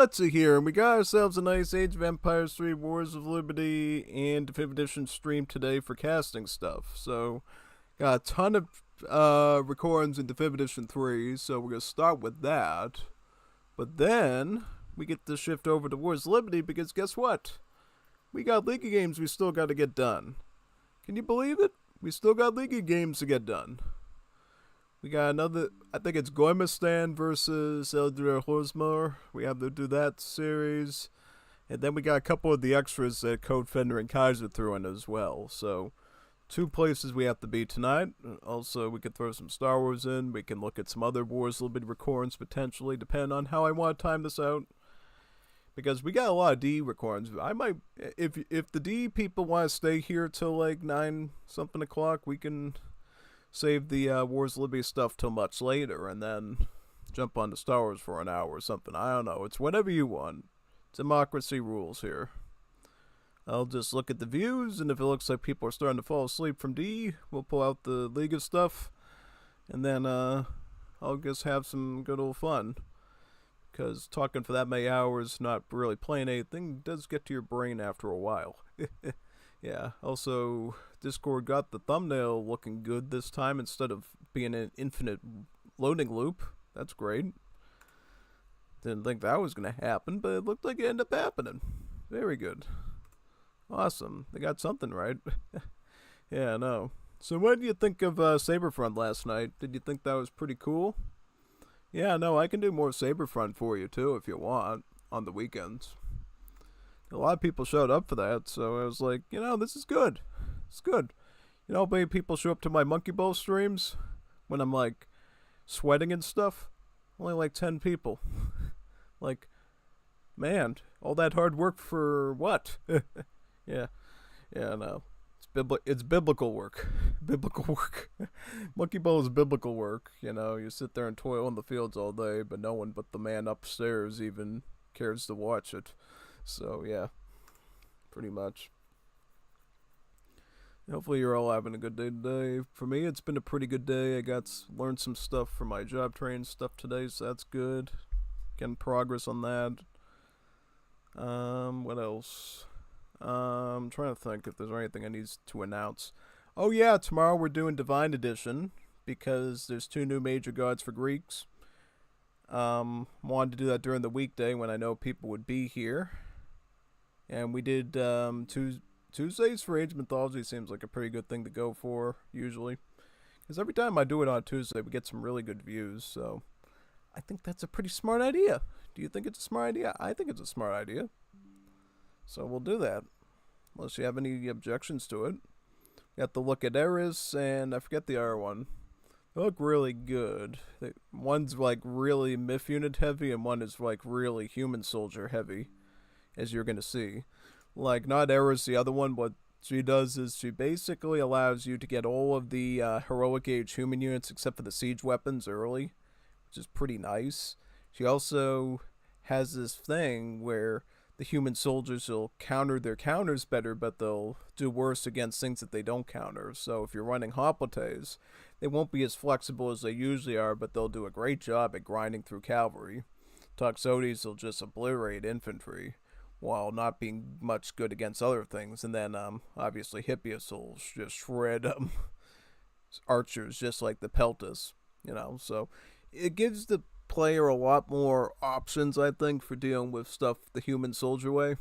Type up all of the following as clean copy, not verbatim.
Let's see here, and we got ourselves a nice Age of Empires 3 Wars of Liberty and Definitive Edition stream today for casting stuff. So, got a ton of recordings in Definitive Edition 3, so we're going to start with that. But then, we get to shift over to Wars of Liberty because guess what? We got Liga games we still got to get done. Can you believe it? We still got Liga games to get done. We got another, I think it's Gormistan versus Eldra Horsmore. We have to do that series. And then we got a couple of the extras that Code Fender and Kaiser threw in as well. So, two places we have to be tonight. Also, we could throw some Star Wars in. We can look at some other Wars, a little bit of recordings potentially, depending on how I want to time this out. Because we got a lot of D recordings. I might, if the D people want to stay here till like 9 something o'clock, we can save the Wars Libby stuff till much later and then jump on the Star Wars for an hour or something. I don't know. It's whatever you want. Democracy rules here. I'll just look at the views, and if it looks like people are starting to fall asleep from D, we'll pull out the Liga stuff, and then I'll just have some good old fun. Because talking for that many hours, not really playing anything, does get to your brain after a while. Yeah, also, Discord got the thumbnail looking good this time instead of being an infinite loading loop. That's great. Didn't think that was going to happen, but it looked like it ended up happening. Very good. Awesome. They got something right. Yeah, I know. So what did you think of Saberfront last night? Did you think that was pretty cool? Yeah, no, I can do more Saberfront for you, too, if you want, on the weekends. A lot of people showed up for that, so I was like, this is good. It's good. How many people show up to my Monkey Ball streams when I'm, like, sweating and stuff? Only, like, 10 people. Like, man, all that hard work for what? Yeah, no. It's biblical work. Biblical work. Monkey Ball is biblical work. You sit there and toil in the fields all day, but no one but the man upstairs even cares to watch it. So, yeah, pretty much. Hopefully you're all having a good day today. For me, it's been a pretty good day. I learned some stuff for my job training stuff today, so that's good. Getting progress on that. What else? I'm trying to think if there's anything I need to announce. Oh yeah, tomorrow we're doing Divine Edition because there's 2 new major gods for Greeks. Wanted to do that during the weekday when I know people would be here. And we did Tuesdays for Age Mythology. Seems like a pretty good thing to go for, usually. Because every time I do it on Tuesday, we get some really good views. So I think that's a pretty smart idea. Do you think it's a smart idea? I think it's a smart idea. So we'll do that. Unless you have any objections to it. We have to look at Eris, and I forget the other one. They look really good. One's like really Myth unit heavy, and one is like really Human Soldier heavy, as you're going to see. Like, not Eris, the other one, what she does is she basically allows you to get all of the heroic age human units except for the siege weapons early, which is pretty nice. She also has this thing where the human soldiers will counter their counters better, but they'll do worse against things that they don't counter. So if you're running Hoplites, they won't be as flexible as they usually are, but they'll do a great job at grinding through cavalry. Toxotes will just obliterate infantry, while not being much good against other things. And then, obviously, Hippias will just shred archers just like the Peltas, So it gives the player a lot more options, I think, for dealing with stuff the human soldier way.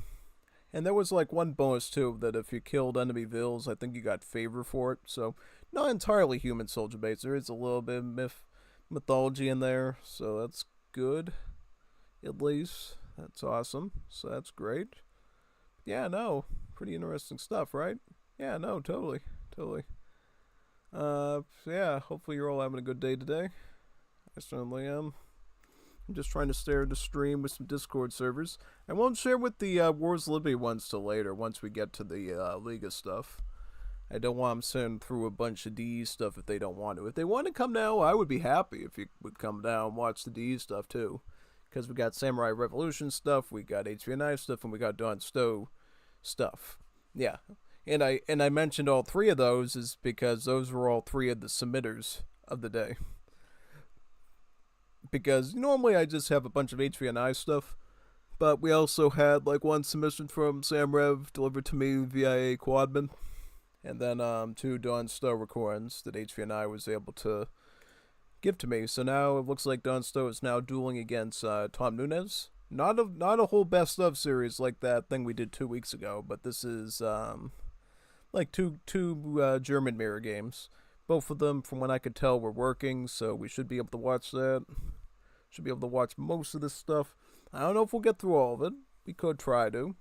And there was like one bonus too, that if you killed enemy vills, I think you got favor for it. So not entirely human soldier based. There is a little bit of mythology in there, so that's good. At least that's awesome. So that's great. Yeah, no, pretty interesting stuff, right? Yeah, no, totally. Yeah, hopefully you're all having a good day today. I certainly am. I'm just trying to stare at the stream with some Discord servers. I won't share with the Wars Libby ones till later, once we get to the Liga stuff. I don't want them sending through a bunch of DE stuff if they don't want to. If they want to come down, I would be happy if you would come down and watch the DE stuff too. Because we got SamuraiRevolution stuff, we got HVNY stuff, and we got Stowe stuff. Yeah. And I mentioned all 3 of those is because those were all 3 of the submitters of the day. Because normally I just have a bunch of HVNY stuff, But we also had like one submission from SamRev delivered to me via a Quadman, and then two Dawn Stowe recordings that HVNY was able to give to me. So now it looks like Dawn Stowe is now dueling against Tom Nunez. Not a whole best of series like that thing we did 2 weeks ago, but this is like two German mirror games. Both of them, from what I could tell, were working, so we should be able to watch that. Should be able to watch most of this stuff. I don't know if we'll get through all of it. We could try to.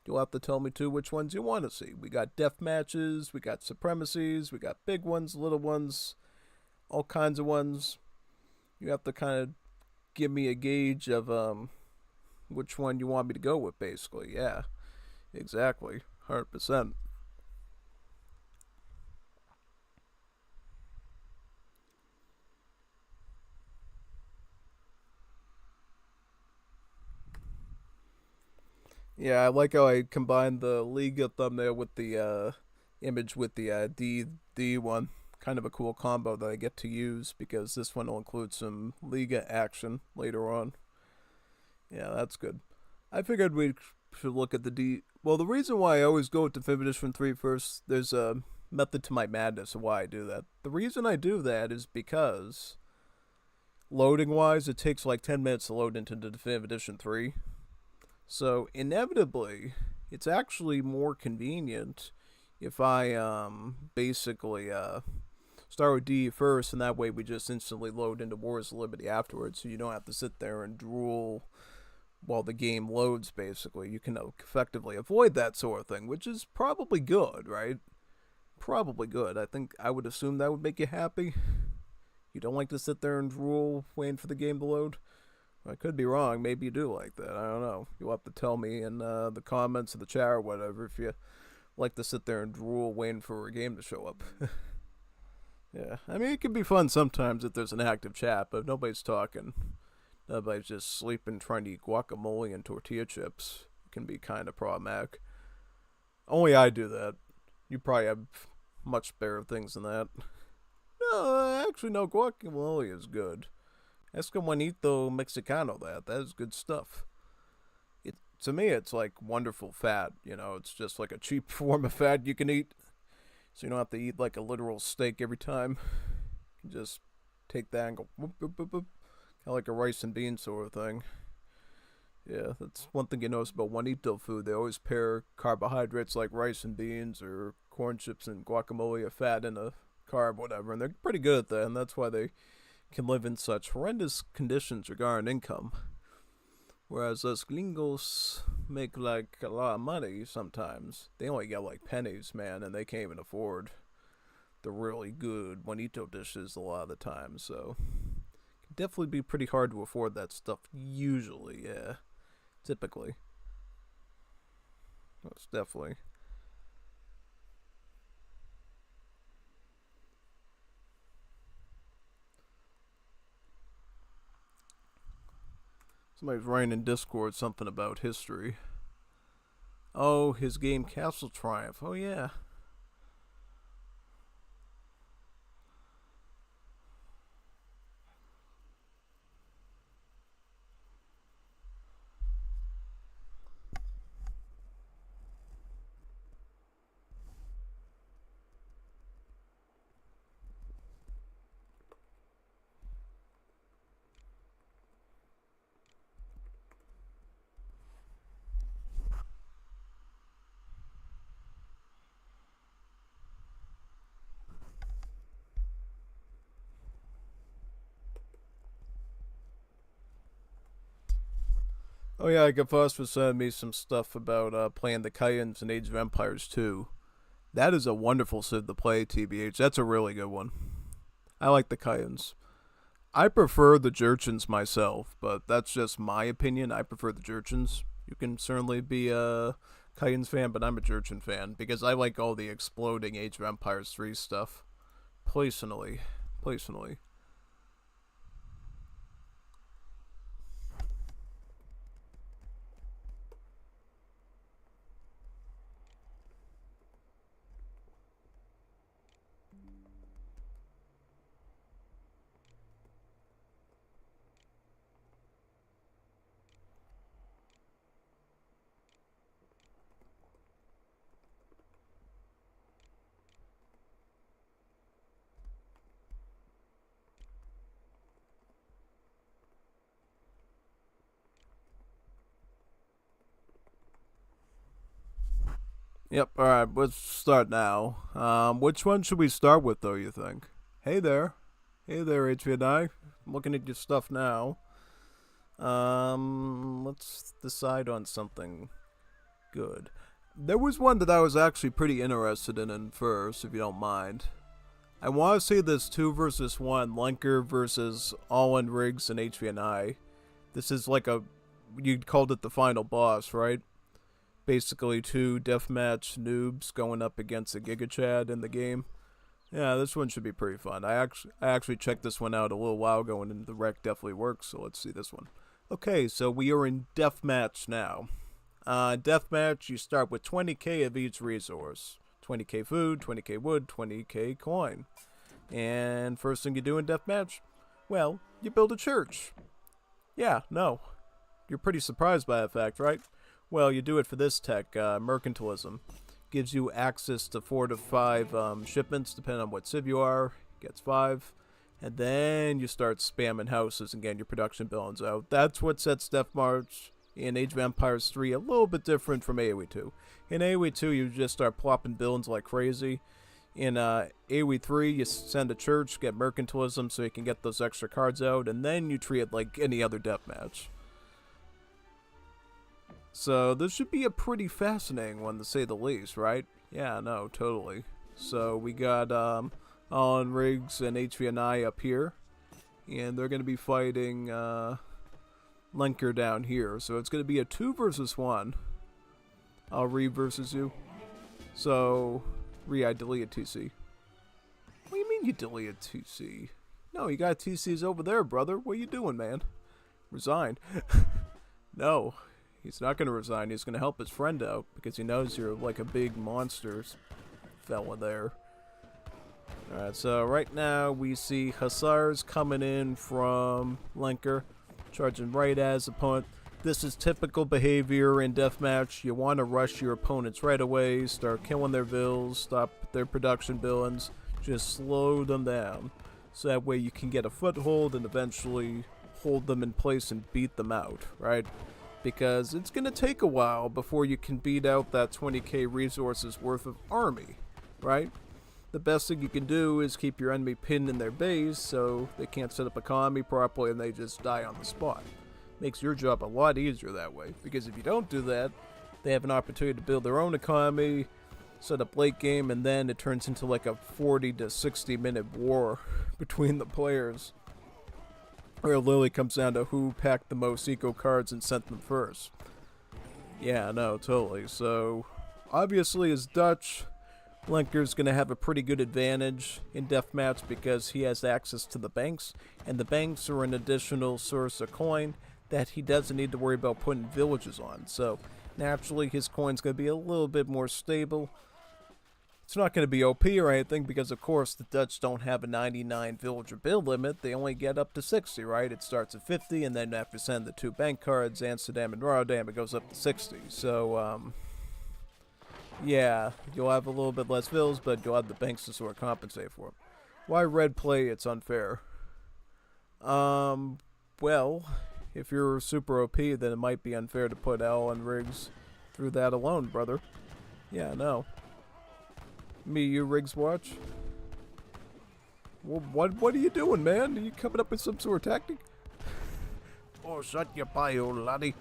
You'll have to tell me too which ones you want to see. We got death matches, we got supremacies, we got big ones, little ones, all kinds of ones. You have to kind of give me a gauge of which one you want me to go with, basically. Yeah, exactly, 100%. Yeah, I like how I combined the Liga thumbnail with the image with the D one. Kind of a cool combo that I get to use because this one will include some Liga action later on. Yeah, that's good. I figured we should look at the D. Well, the reason why I always go with Definitive Edition 3 first, there's a method to my madness of why I do that. The reason I do that is because loading wise, it takes like 10 minutes to load into the Definitive Edition 3. So inevitably, it's actually more convenient if I basically start with D first, and that way we just instantly load into Wars of Liberty afterwards, so you don't have to sit there and drool while the game loads. Basically, you can effectively avoid that sort of thing, which is probably good, right? Probably good. I think I would assume that would make you happy. You don't like to sit there and drool waiting for the game to load. I could be wrong. Maybe you do like that. I don't know. You'll have to tell me in the comments of the chat or whatever if you like to sit there and drool waiting for a game to show up. Yeah, I mean, it can be fun sometimes if there's an active chat, but if nobody's talking, nobody's just sleeping trying to eat guacamole and tortilla chips. It can be kind of problematic. Only I do that. You probably have much better things than that. No, actually, no, guacamole is good. Escamonito Mexicano, that is good stuff. To me, it's like wonderful fat. It's just like a cheap form of fat you can eat, so you don't have to eat like a literal steak every time. You just take that and go whoop, whoop, whoop, whoop. Kind of like a rice and beans sort of thing. Yeah, that's one thing you notice about Juanito food. They always pair carbohydrates like rice and beans or corn chips and guacamole, a fat and a carb, whatever, and they're pretty good at that, and that's why they can live in such horrendous conditions regarding income. Whereas us gringos make like a lot of money sometimes. They only get like pennies, man, and they can't even afford the really good Juanito dishes a lot of the time, so it can definitely be pretty hard to afford that stuff usually, yeah. Typically. Most definitely. Somebody's writing in Discord something about history. Oh, his game Castle Triumph. Oh, yeah. Oh yeah, Gafos was sending me some stuff about playing the Kayans in Age of Empires 2. That is a wonderful civ to play, TBH. That's a really good one. I like the Kayans. I prefer the Jurchens myself, but that's just my opinion. I prefer the Jurchens. You can certainly be a Kayans fan, but I'm a Jurchen fan because I like all the exploding Age of Empires 3 stuff. Personally. Personally. Yep, alright, let's start now. Which one should we start with, though, you think? Hey there. Hey there, HVNY. I'm looking at your stuff now. Let's decide on something good. There was one that I was actually pretty interested in first, if you don't mind. I want to see this 2 versus 1, Lenker versus All-In Riggs and HVNI. This is like you called it the final boss, right? Basically 2 deathmatch noobs going up against a Giga Chad in the game. Yeah, this one should be pretty fun. I actually checked this one out a little while ago, and the rec definitely works, so let's see this one. Okay, so we are in deathmatch now. Deathmatch, you start with 20k of each resource. 20k food, 20k wood, 20k coin. And first thing you do in deathmatch, well, you build a church. Yeah, no. You're pretty surprised by that fact, right? Well, you do it for this tech, mercantilism. Gives you access to 4 to 5 shipments, depending on what civ you are. Gets 5. And then you start spamming houses and getting your production billings out. That's what sets Deathmarch in Age of Empires 3 a little bit different from AoE 2. In AoE 2, you just start plopping billings like crazy. In AoE 3, you send a church, get mercantilism so you can get those extra cards out, and then you treat it like any other deathmatch. So this should be a pretty fascinating one, to say the least, right? Yeah, no, totally. So we got All-In Riggs and HVNI up here, and they're going to be fighting Lenker down here. So it's going to be a 2 versus 1. I'll versus you. So, I deleted TC. What do you mean you deleted TC? No, you got TC's over there, brother. What are you doing, man? Resign. No. He's not going to resign. He's going to help his friend out because he knows you're like a big monster fella there. Alright, so right now we see Hussars coming in from Lenker, charging right at his opponent. This is typical behavior in deathmatch. You want to rush your opponents right away, start killing their vills, stop their production billings, just slow them down. So that way you can get a foothold and eventually hold them in place and beat them out, right? Because it's going to take a while before you can beat out that 20k resources worth of army, right? The best thing you can do is keep your enemy pinned in their base so they can't set up economy properly and they just die on the spot. Makes your job a lot easier that way, because if you don't do that, they have an opportunity to build their own economy, set up late game, and then it turns into like a 40 to 60 minute war between the players. Where it literally comes down to who packed the most eco cards and sent them first. Yeah, no, totally. So, obviously as Dutch, Lenker's going to have a pretty good advantage in deathmatch because he has access to the banks, and the banks are an additional source of coin that he doesn't need to worry about putting villages on. So, naturally his coin's going to be a little bit more stable. It's not going to be OP or anything because, of course, the Dutch don't have a 99 villager build limit. They only get up to 60, right? It starts at 50, and then after sending the 2 bank cards, Amsterdam and Rotterdam, it goes up to 60. So, yeah, you'll have a little bit less vills, but you'll have the banks to sort of compensate for it. Why red play? It's unfair. Well, if you're super OP, then it might be unfair to put All-In Riggs through that alone, brother. Yeah, no. Me, you, Riggs watch? Well, what are you doing, man? Are you coming up with some sort of tactic? Oh, shut your pie, old laddie.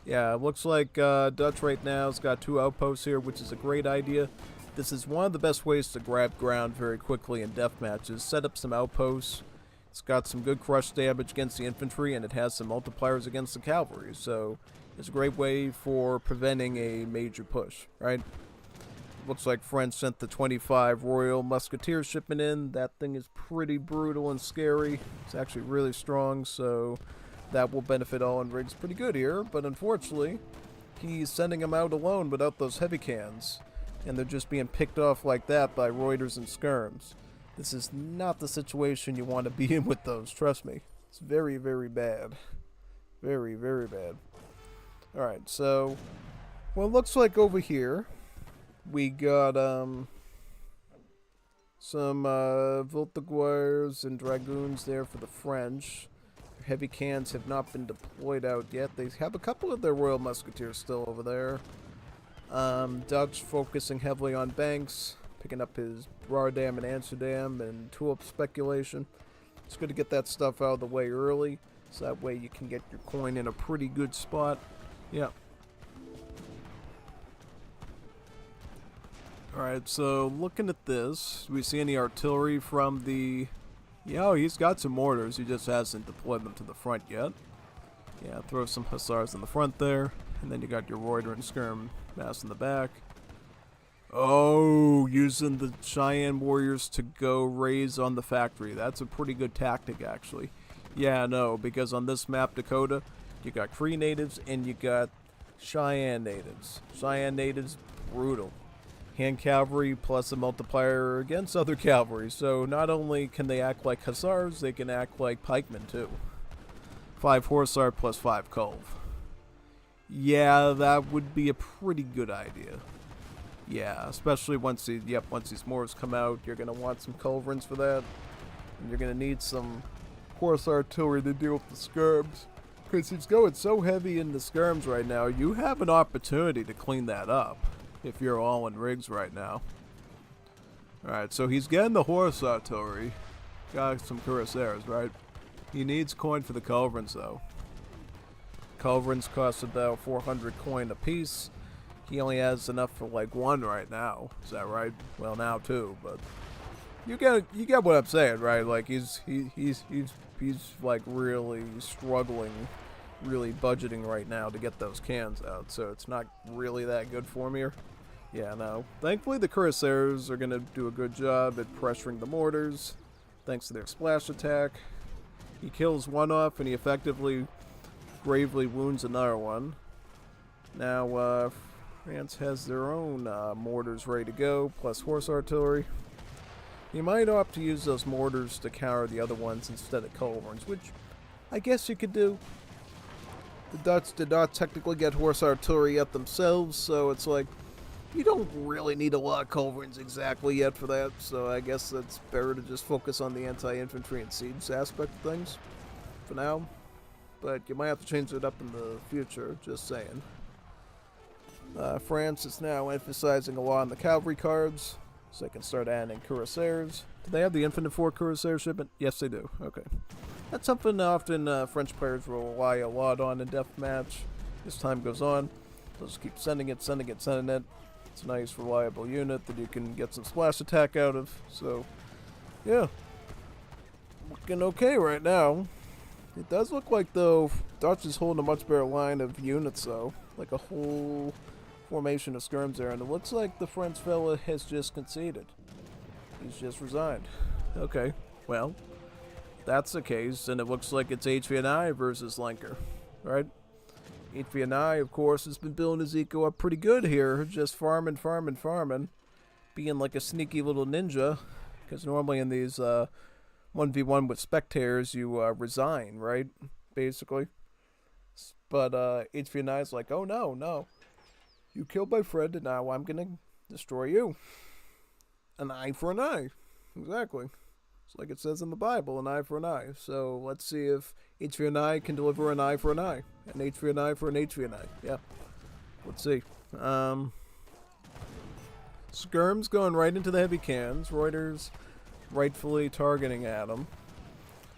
Yeah, it looks like Dutch right now has got 2 outposts here, which is a great idea. This is one of the best ways to grab ground very quickly in deathmatches. Set up some outposts. It's got some good crush damage against the infantry, and it has some multipliers against the cavalry, so it's a great way for preventing a major push, right? Looks like French sent the 25 Royal Musketeer shipment in. That thing is pretty brutal and scary. It's actually really strong, so that will benefit All-In Riggs pretty good here, but unfortunately, he's sending them out alone without those heavy cans, and they're just being picked off like that by Reuters and Skirms. This is not the situation you want to be in with those, trust me. It's very, very bad. Very, very bad. Alright, so, well, it looks like over here, we got, some, Voltaguires and Dragoons there for the French. Heavy cans have not been deployed out yet. They have a couple of their Royal Musketeers still over there. Dutch focusing heavily on banks, picking up his Rotterdam and Amsterdam and tulip speculation. It's good to get that stuff out of the way early, so that way you can get your coin in a pretty good spot. Yeah. Alright, so looking at this, do we see any artillery from the... Yeah, he's got some mortars, he just hasn't deployed them to the front yet. Yeah, throw some hussars in the front there, and then you got your Reuter and Skirm mass in the back. Oh, using the Cheyenne warriors to go raise on the factory. That's a pretty good tactic, actually. Yeah, no, because on this map, Dakota, you got Cree natives and you got Cheyenne natives. Cheyenne natives, brutal. Hand cavalry plus a multiplier against other cavalry. So not only can they act like hussars, they can act like pikemen too. 5 horsar plus 5 culve. Yeah, that would be a pretty good idea. Yeah, especially once these mortars come out, you're gonna want some culverins for that, and you're gonna need some horse artillery to deal with the skirms. Because he's going so heavy in the skirms right now, you have an opportunity to clean that up if you're all in rigs right now. Alright, so he's getting the horse artillery. Got some cuirassiers, right? He needs coin for the culverins though. Culverins cost about 400 coin a piece. He only has enough for like 1 right now. Is that right? Well, now 2, but you get what I'm saying, right? Like he's like really struggling, really budgeting right now to get those cans out. So it's not really that good for me here. Yeah, no. Thankfully, the cuirassiers are gonna do a good job at pressuring the mortars, thanks to their splash attack. He kills one off, and he effectively, gravely wounds another one. Now, France has their own mortars ready to go, plus horse artillery. You might opt to use those mortars to counter the other ones instead of culverins, which I guess you could do. The Dutch did not technically get horse artillery yet themselves, so it's like, you don't really need a lot of culverins exactly yet for that, so I guess it's better to just focus on the anti-infantry and siege aspect of things for now. But you might have to change it up in the future, just saying. France is now emphasizing a lot on the cavalry cards, so they can start adding cuirassiers. Do they have the Infinite 4 cuirassier shipment? Yes, they do. Okay. That's something often French players will rely a lot on in deathmatch. As time goes on, they'll just keep sending it. It's a nice, reliable unit that you can get some splash attack out of. So, yeah. Looking okay right now. It does look like, though, Dutch is holding a much better line of units, though. Like a whole formation of skirms there. And it looks like the French fella has just conceded. He's just resigned. Okay, well, that's the case. And it looks like it's HVNY versus Lenker, right? HVNY, of course, has been building his eco up pretty good here. Just farming. Being like a sneaky little ninja. Because normally in these 1v1 with spectators, you resign, right? Basically. But HVNY is like, oh no. You killed my friend and now I'm going to destroy you. An eye for an eye. Exactly. It's like it says in the Bible, an eye for an eye. So let's see if HVNY can deliver an eye for an eye. An HVNY for an HVNY. Yeah. Let's see. Skirm's going right into the heavy cans. Reuters rightfully targeting at him.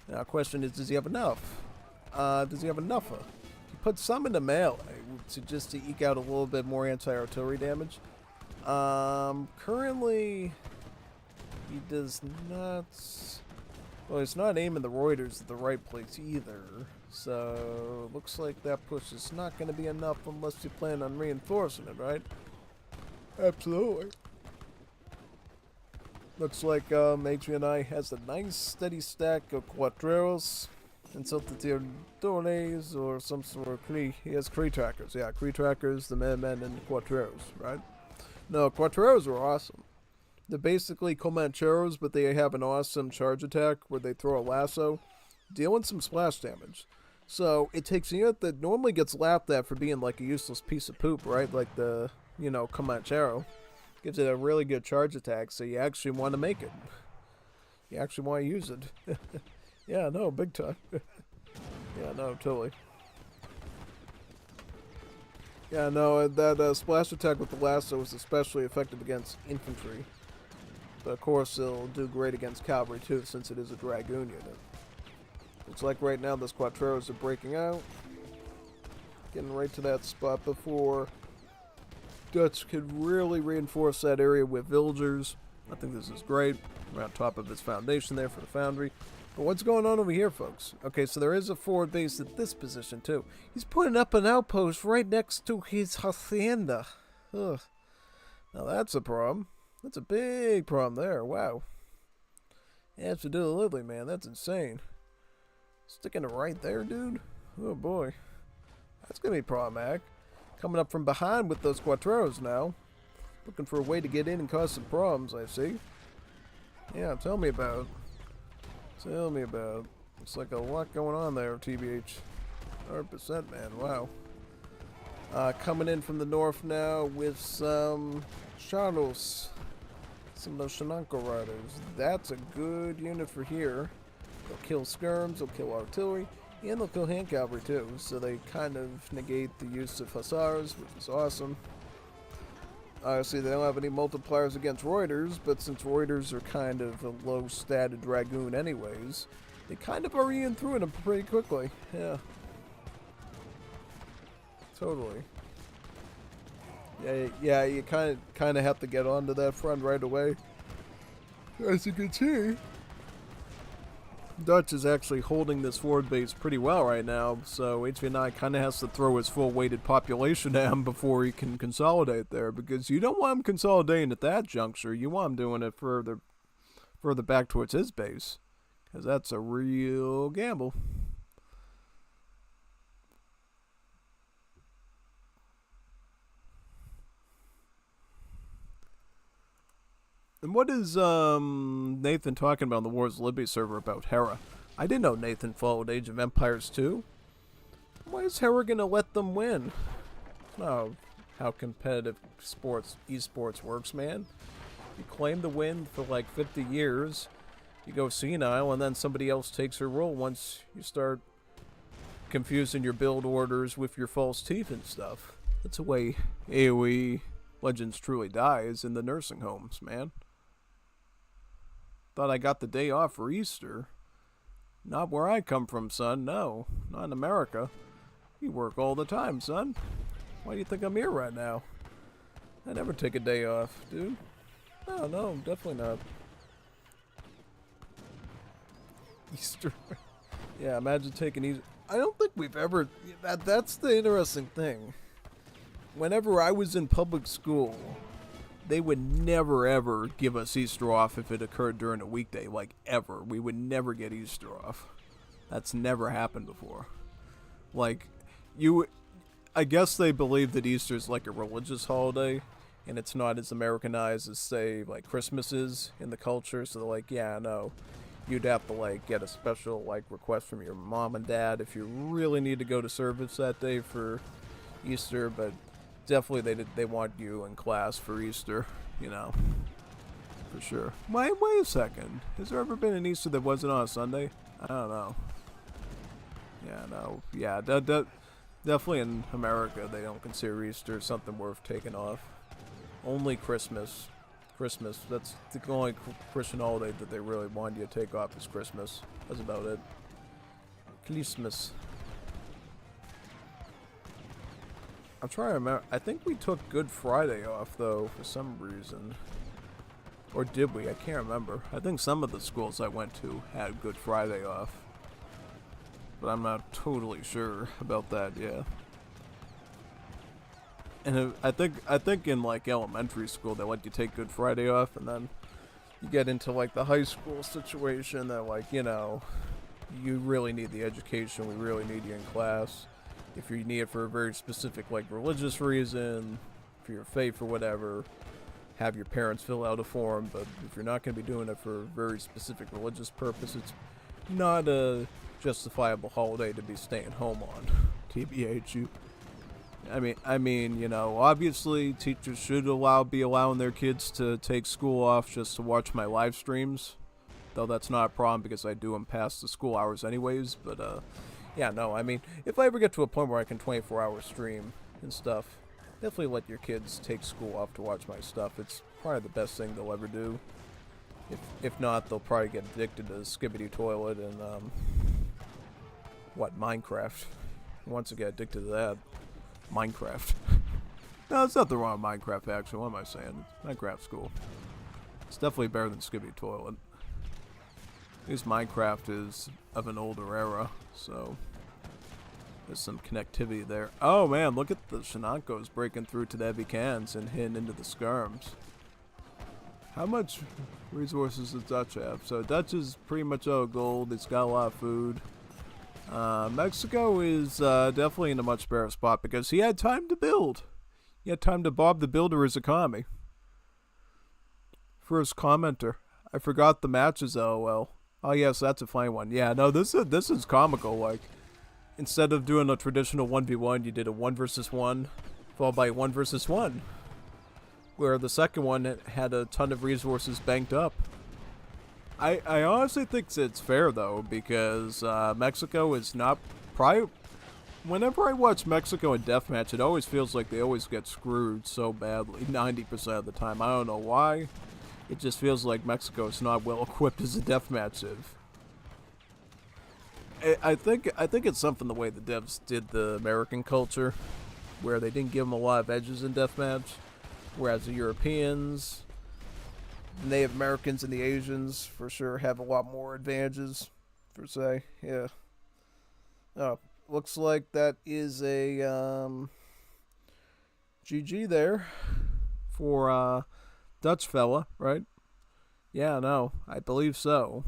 Now, question is, does he have enough? Does he have enough? He put some into melee just to eke out a little bit more anti-artillery damage. Currently, he does not. Well, he's not aiming the Reuters at the right place either. So, looks like that push is not going to be enough unless you plan on reinforcing it, right? Absolutely. Looks like HVNY has a nice steady stack of Quattros, Insultatores, or some sort of Cree. He has Cree trackers. Yeah, Cree trackers, the men, and Quattros, right? No, Quattros are awesome. They're basically Comancheros, but they have an awesome charge attack where they throw a lasso, dealing some splash damage. So it takes a unit that normally gets laughed at for being like a useless piece of poop, right? Like the, Comanchero. Gives it a really good charge attack, so you actually want to make it. You actually want to use it. Yeah, no, big time. Yeah, no, totally. Yeah, no, that splash attack with the lasso is especially effective against infantry. But of course, it'll do great against cavalry too, since it is a dragoon unit. It's like right now, the Squatreros are breaking out. Getting right to that spot before Dutch could really reinforce that area with villagers. I think this is great. We're on top of his foundation there for the foundry. But what's going on over here, folks? Okay, so there is a forward base at this position, too. He's putting up an outpost right next to his hacienda. Ugh. Now that's a problem. That's a big problem there. Wow. Absolutely, man. That's insane. Sticking it right there, dude? Oh, boy. That's going to be problematic. Coming up from behind with those Quattros now. Looking for a way to get in and cause some problems, I see. Yeah, tell me about it. Tell me about it. It's like a lot going on there, TBH. 100%, man. Wow. Coming in from the north now with some Charlos. Some of those Shenango riders. That's a good unit for here. They'll kill skirms, they'll kill artillery, and they'll kill hand cavalry too. So they kind of negate the use of hussars, which is awesome. Obviously, they don't have any multipliers against Reuters, but since Reuters are kind of a low-statted dragoon anyways, they kind of are eating through them pretty quickly. Yeah. Totally. Yeah, you kind of have to get onto that front right away. As you can see, Dutch is actually holding this forward base pretty well right now, so HVNY kind of has to throw his full weighted population at him before he can consolidate there, because you don't want him consolidating at that juncture. You want him doing it further back towards his base, because that's a real gamble. And what is Nathan talking about on the Wars of Libya server about Hera? I didn't know Nathan followed Age of Empires 2. Why is Hera gonna let them win? Oh, how competitive esports works, man. You claim to win for like 50 years, you go senile, and then somebody else takes her role once you start confusing your build orders with your false teeth and stuff. That's the way AoE Legends truly dies in the nursing homes, man. Thought I got the day off for Easter. Not where I come from, son. No, not in America. You work all the time, son. Why do you think I'm here right now? I never take a day off, dude. No, definitely not. Easter. Yeah, imagine taking Easter. I don't think we've ever... That's the interesting thing. Whenever I was in public school, they would never ever give us Easter off if it occurred during a weekday, like ever. We would never get Easter off. That's never happened before. Like, I guess they believe that Easter is like a religious holiday, and it's not as Americanized as, say, like Christmas is in the culture. So they're like, yeah, no, you'd have to like get a special like request from your mom and dad if you really need to go to service that day for Easter, but definitely they want you in class for Easter, you know, for sure. Wait a second. Has there ever been an Easter that wasn't on a Sunday? I don't know. Yeah, no. Yeah, definitely in America they don't consider Easter something worth taking off. Only Christmas. That's the only Christian holiday that they really want you to take off is Christmas. That's about it. Christmas. I'm trying to remember. I think we took Good Friday off, though, for some reason. Or did we? I can't remember. I think some of the schools I went to had Good Friday off. But I'm not totally sure about that, yeah. And I think in, like, elementary school, they let you take Good Friday off, and then you get into, like, the high school situation that, like, you know, you really need the education, we really need you in class. If you need it for a very specific, like, religious reason, for your faith or whatever, have your parents fill out a form. But if you're not going to be doing it for a very specific religious purpose, it's not a justifiable holiday to be staying home on. TBH. I mean, you know, obviously teachers should be allowing their kids to take school off just to watch my live streams. Though that's not a problem because I do them past the school hours anyways, but, Yeah, no, I mean, if I ever get to a point where I can 24-hour stream and stuff, definitely let your kids take school off to watch my stuff. It's probably the best thing they'll ever do. If not, they'll probably get addicted to Skibbity Toilet and, Minecraft. Once they get addicted to that, Minecraft. No, there's nothing wrong with Minecraft, actually. What am I saying? Minecraft's cool. It's definitely better than Skibbity Toilet. At least Minecraft is of an older era, so there's some connectivity there. Oh man, look at the Shinankos breaking through to the heavy cans and hitting into the skirms. How much resources does Dutch have? So Dutch is pretty much out of gold. It's got a lot of food. Mexico is definitely in a much better spot because he had time to build. He had time to Bob the Builder his economy. First commenter. I forgot the matches, LOL. Oh yes, that's a funny one. Yeah, no, this is comical. Like, instead of doing a traditional 1v1, you did a 1 versus 1, followed by 1 versus 1. Where the second one had a ton of resources banked up. I honestly think it's fair, though, because Mexico is not... Whenever I watch Mexico in deathmatch, it always feels like they always get screwed so badly, 90% of the time. I don't know why. It just feels like Mexico is not well equipped as a deathmatch civ. I think it's something the way the devs did the American culture, where they didn't give them a lot of edges in deathmatch, whereas the Europeans, the Native Americans, and the Asians for sure have a lot more advantages, per se. Yeah. Oh, looks like that is a GG there for Dutch fella, right? Yeah, no, I believe so.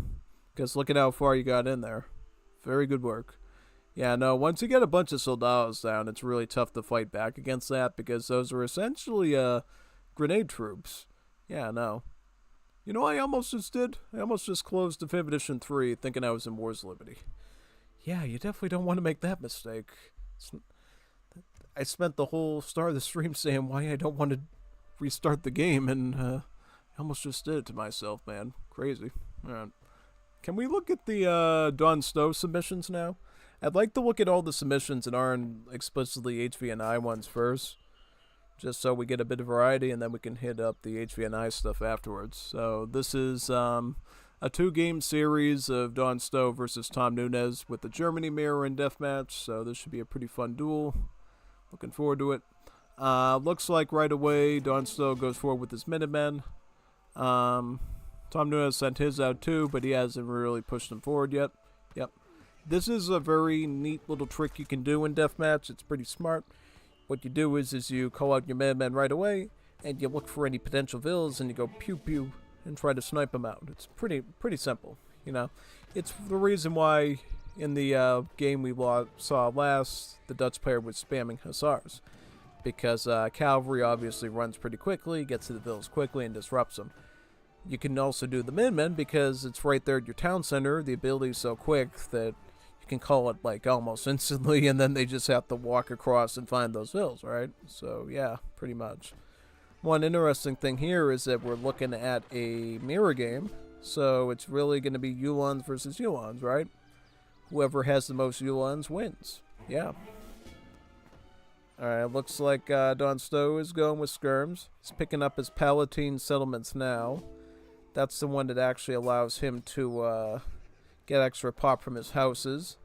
Because look at how far you got in there. Very good work. Yeah, no, once you get a bunch of soldados down, it's really tough to fight back against that because those are essentially grenade troops. Yeah, no. You know what I almost just did? I almost just closed the 5th edition 3 thinking I was in Wars of Liberty. Yeah, you definitely don't want to make that mistake. I spent the whole start of the stream saying why I don't want to restart the game, and I almost just did it to myself, man. Crazy. Alright. Can we look at the Don Stowe submissions now? I'd like to look at all the submissions that aren't explicitly HVNY ones first, just so we get a bit of variety, and then we can hit up the HVNY stuff afterwards. So this is a 2-game series of Don Stowe versus Tom Nunez with the Germany mirror in deathmatch, so this should be a pretty fun duel. Looking forward to it. Looks like right away Don Stowe goes forward with his Minutemen. Tom Nunez sent his out too, but he hasn't really pushed them forward yet. Yep. This is a very neat little trick you can do in deathmatch. It's pretty smart. What you do is you call out your Minutemen right away, and you look for any potential vills, and you go pew pew and try to snipe them out. It's pretty simple, you know. It's the reason why in the game we saw last, the Dutch player was spamming Hussars. Because cavalry obviously runs pretty quickly, gets to the vills quickly, and disrupts them. You can also do the Minutemen because it's right there at your town center. The ability is so quick that you can call it like almost instantly, and then they just have to walk across and find those vills, right? So yeah, pretty much. One interesting thing here is that we're looking at a mirror game, so it's really going to be Ulans versus Ulans, right? Whoever has the most Ulans wins. Yeah. Alright, looks like Don Stowe is going with skirms. He's picking up his Palatine settlements now. That's the one that actually allows him to get extra pop from his houses.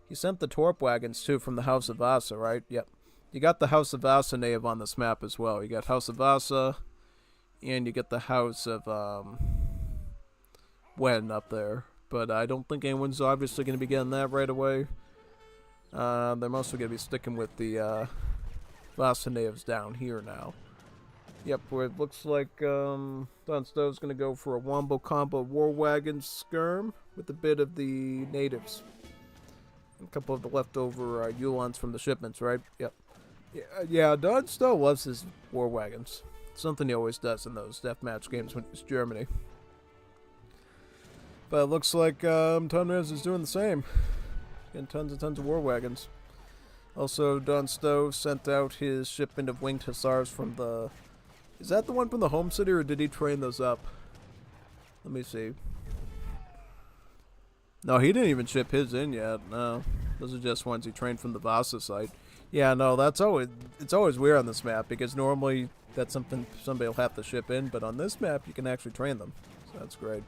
He sent the Torp wagons too from the House of Vasa, right? Yep. You got the House of Vasa native on this map as well. You got House of Vasa, and you get the House of Wen up there. But I don't think anyone's obviously going to be getting that right away. They're mostly going to be sticking with the Vasa natives down here now. Yep, where it looks like Don Stowe's going to go for a wombo combo war wagon skirm with a bit of the natives. A couple of the leftover Ulans from the shipments, right? Yep. Yeah, Don Stowe loves his war wagons. Something he always does in those deathmatch games when he's Germany. But it looks like Tom Nunez is doing the same. Getting tons of war wagons. Also, Don Stowe sent out his shipment of winged hussars from the... Is that the one from the home city, or did he train those up? Let me see. No, he didn't even ship his in yet, no. Those are just ones he trained from the Vasa site. Yeah, no, it's always weird on this map because normally that's something somebody will have to ship in, but on this map you can actually train them. So that's great.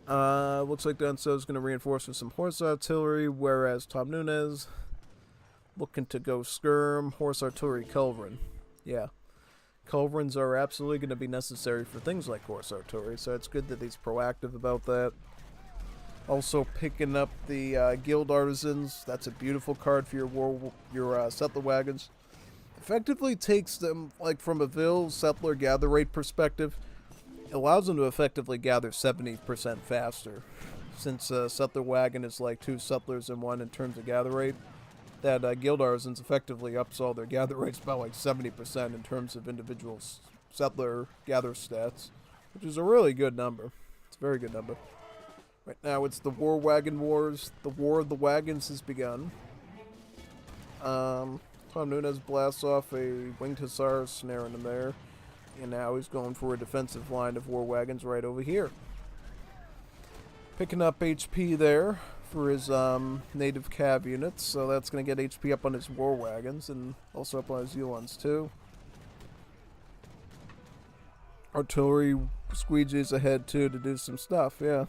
Looks like Dunso's going to reinforce with some horse artillery, whereas Tom Nunez looking to go skirm, horse artillery, culverin. Yeah. Culverins are absolutely going to be necessary for things like horse artillery, so it's good that he's proactive about that. Also picking up the Guild Artisans. That's a beautiful card for your settler wagons. Effectively takes them, like from a Ville settler gather rate perspective, it allows them to effectively gather 70% faster. Since settler wagon is like 2 settlers in 1 in terms of gather rate, that Guild Artisans effectively ups all their gather rates by like 70% in terms of individual settler gather stats, which is a really good number. It's a very good number. Right now it's the War Wagon Wars. The War of the Wagons has begun. Tom Nunez blasts off a Winged Hussar, snaring him there. And now he's going for a defensive line of War Wagons right over here. Picking up HP there for his native cav units, so that's going to get HP up on his War Wagons and also up on his Yulons too. Artillery squeegees ahead too to do some stuff, yeah.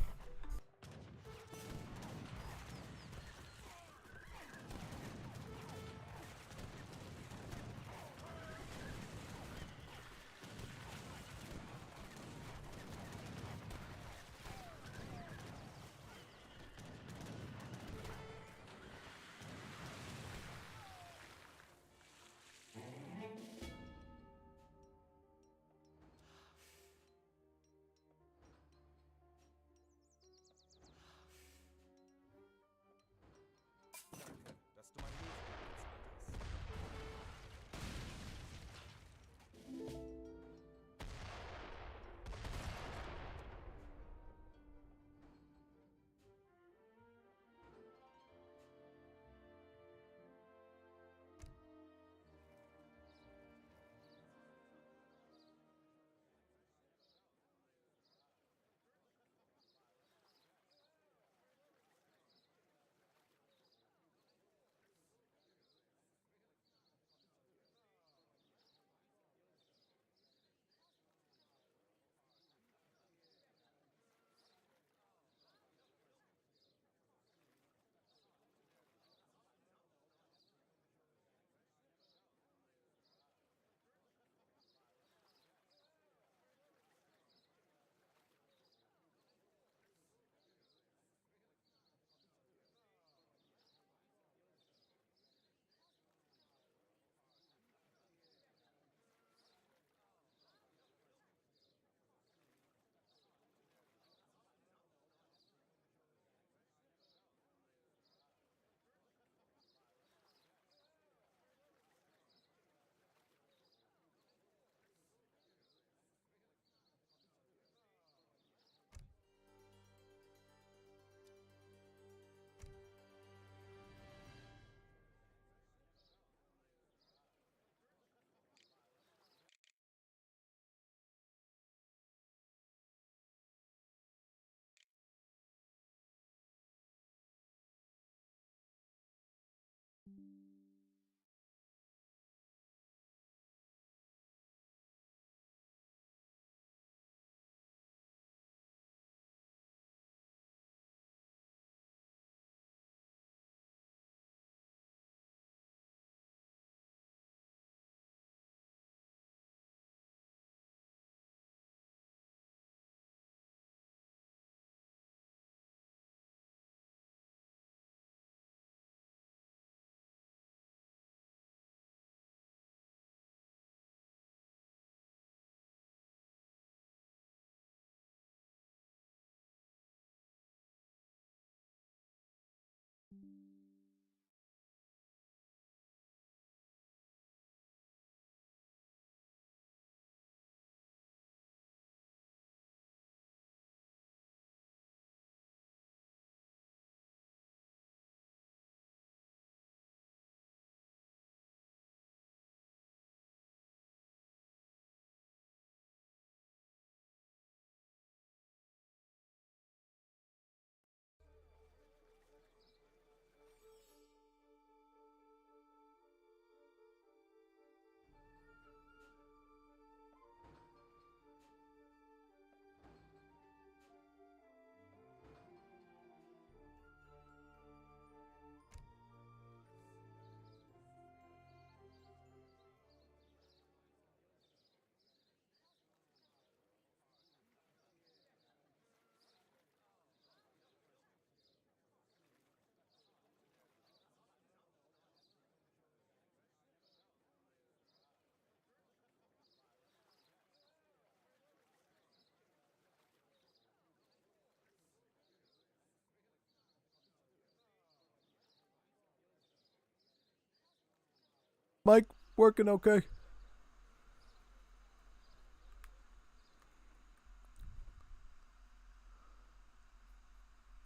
mic working okay?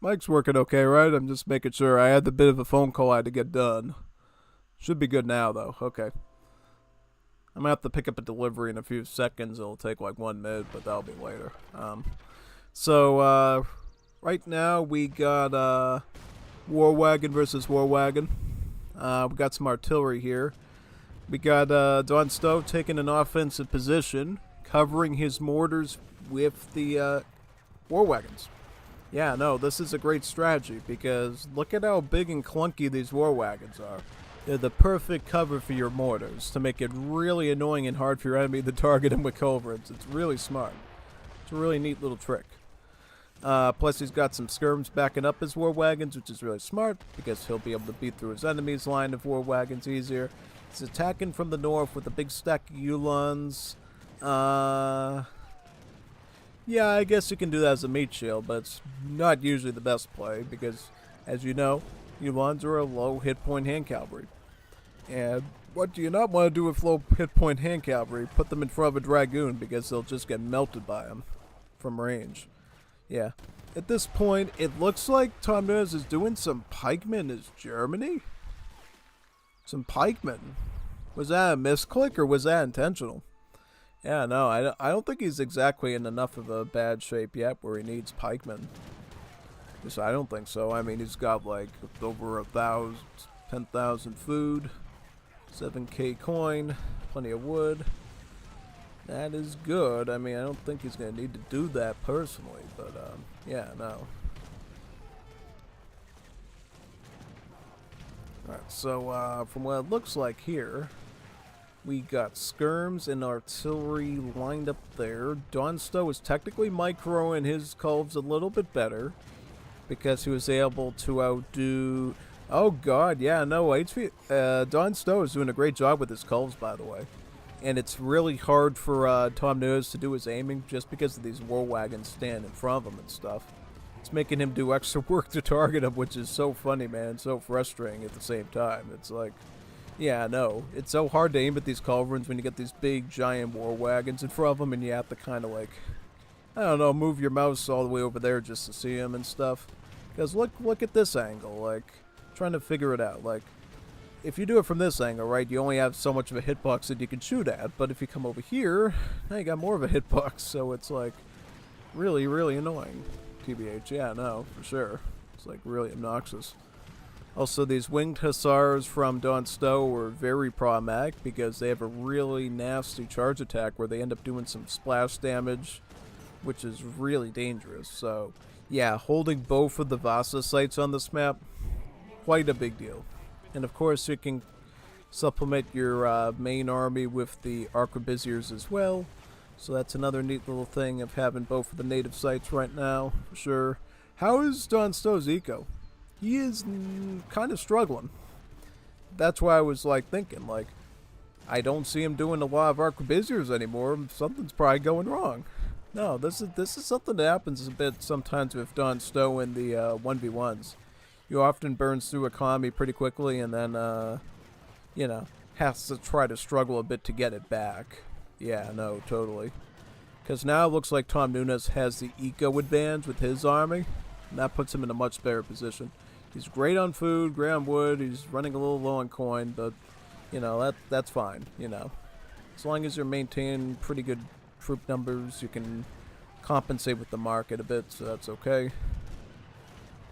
Mic's working okay, right? I'm just making sure. I had a bit of a phone call I had to get done. Should be good now, though. Okay. I'm gonna have to pick up a delivery in a few seconds. It'll take like 1 minute, but that'll be later. Right now we got War Wagon versus War Wagon. We got some artillery here. We got Don Stowe taking an offensive position, covering his mortars with the War Wagons. Yeah, no, this is a great strategy because look at how big and clunky these War Wagons are. They're the perfect cover for your mortars to make it really annoying and hard for your enemy to target them with culverins. It's really smart. It's a really neat little trick. Plus he's got some skirms backing up his War Wagons, which is really smart because he'll be able to beat through his enemy's line of War Wagons easier. He's attacking from the north with a big stack of Ulons. Yeah, I guess you can do that as a meat shield, but it's not usually the best play because, as you know, Ulons are a low hit point hand cavalry. And what do you not want to do with low hit point hand cavalry? Put them in front of a Dragoon because they'll just get melted by them from range. Yeah. At this point, it looks like Tom Nunez is doing some pikemen as Germany? Some pikemen? Was that a misclick or was that intentional? Yeah, no, I don't think he's exactly in enough of a bad shape yet where he needs pikemen. Just, I don't think so. I mean, he's got like over 10,000 food, 7k coin, plenty of wood. That is good. I mean, I don't think he's going to need to do that personally, but yeah, no. Alright, so from what it looks like here, we got skirms and artillery lined up there. Don Stowe is technically microing his culves a little bit better because he was able to outdo... Oh god, yeah, no, Don Stowe is doing a great job with his culves, by the way. And it's really hard for Tom Nunez to do his aiming just because of these War Wagons stand in front of him and stuff. It's making him do extra work to target him, which is so funny, man, and so frustrating at the same time. It's like... Yeah, no. It's so hard to aim at these culverins when you get these big, giant War Wagons in front of them and you have to kind of like, I don't know, move your mouse all the way over there just to see them and stuff. Because look at this angle, like, trying to figure it out. Like, if you do it from this angle, right, you only have so much of a hitbox that you can shoot at. But if you come over here, now you got more of a hitbox, so it's like really, really annoying. TBH, yeah, no, for sure. It's like really obnoxious. Also, these winged hussars from Don Stowe were very problematic because they have a really nasty charge attack where they end up doing some splash damage, which is really dangerous. So, yeah, holding both of the Vasa sites on this map, quite a big deal. And of course, you can supplement your main army with the arquebusiers as well. So that's another neat little thing of having both of the native sites right now, for sure. How is Don Stowe's eco? He is kind of struggling. That's why I was like thinking, like, I don't see him doing a lot of arquebusiers anymore. Something's probably going wrong. No, this is something that happens a bit sometimes with Don Stowe in the 1v1s. He often burns through economy pretty quickly and then, you know, has to try to struggle a bit to get it back. Yeah, no, totally. Because now it looks like Tom Nunez has the eco advantage with his army, and that puts him in a much better position. He's great on food, great on wood, he's running a little low on coin, but, you know, that's fine, you know. As long as you're maintaining pretty good troop numbers, you can compensate with the market a bit, so that's okay.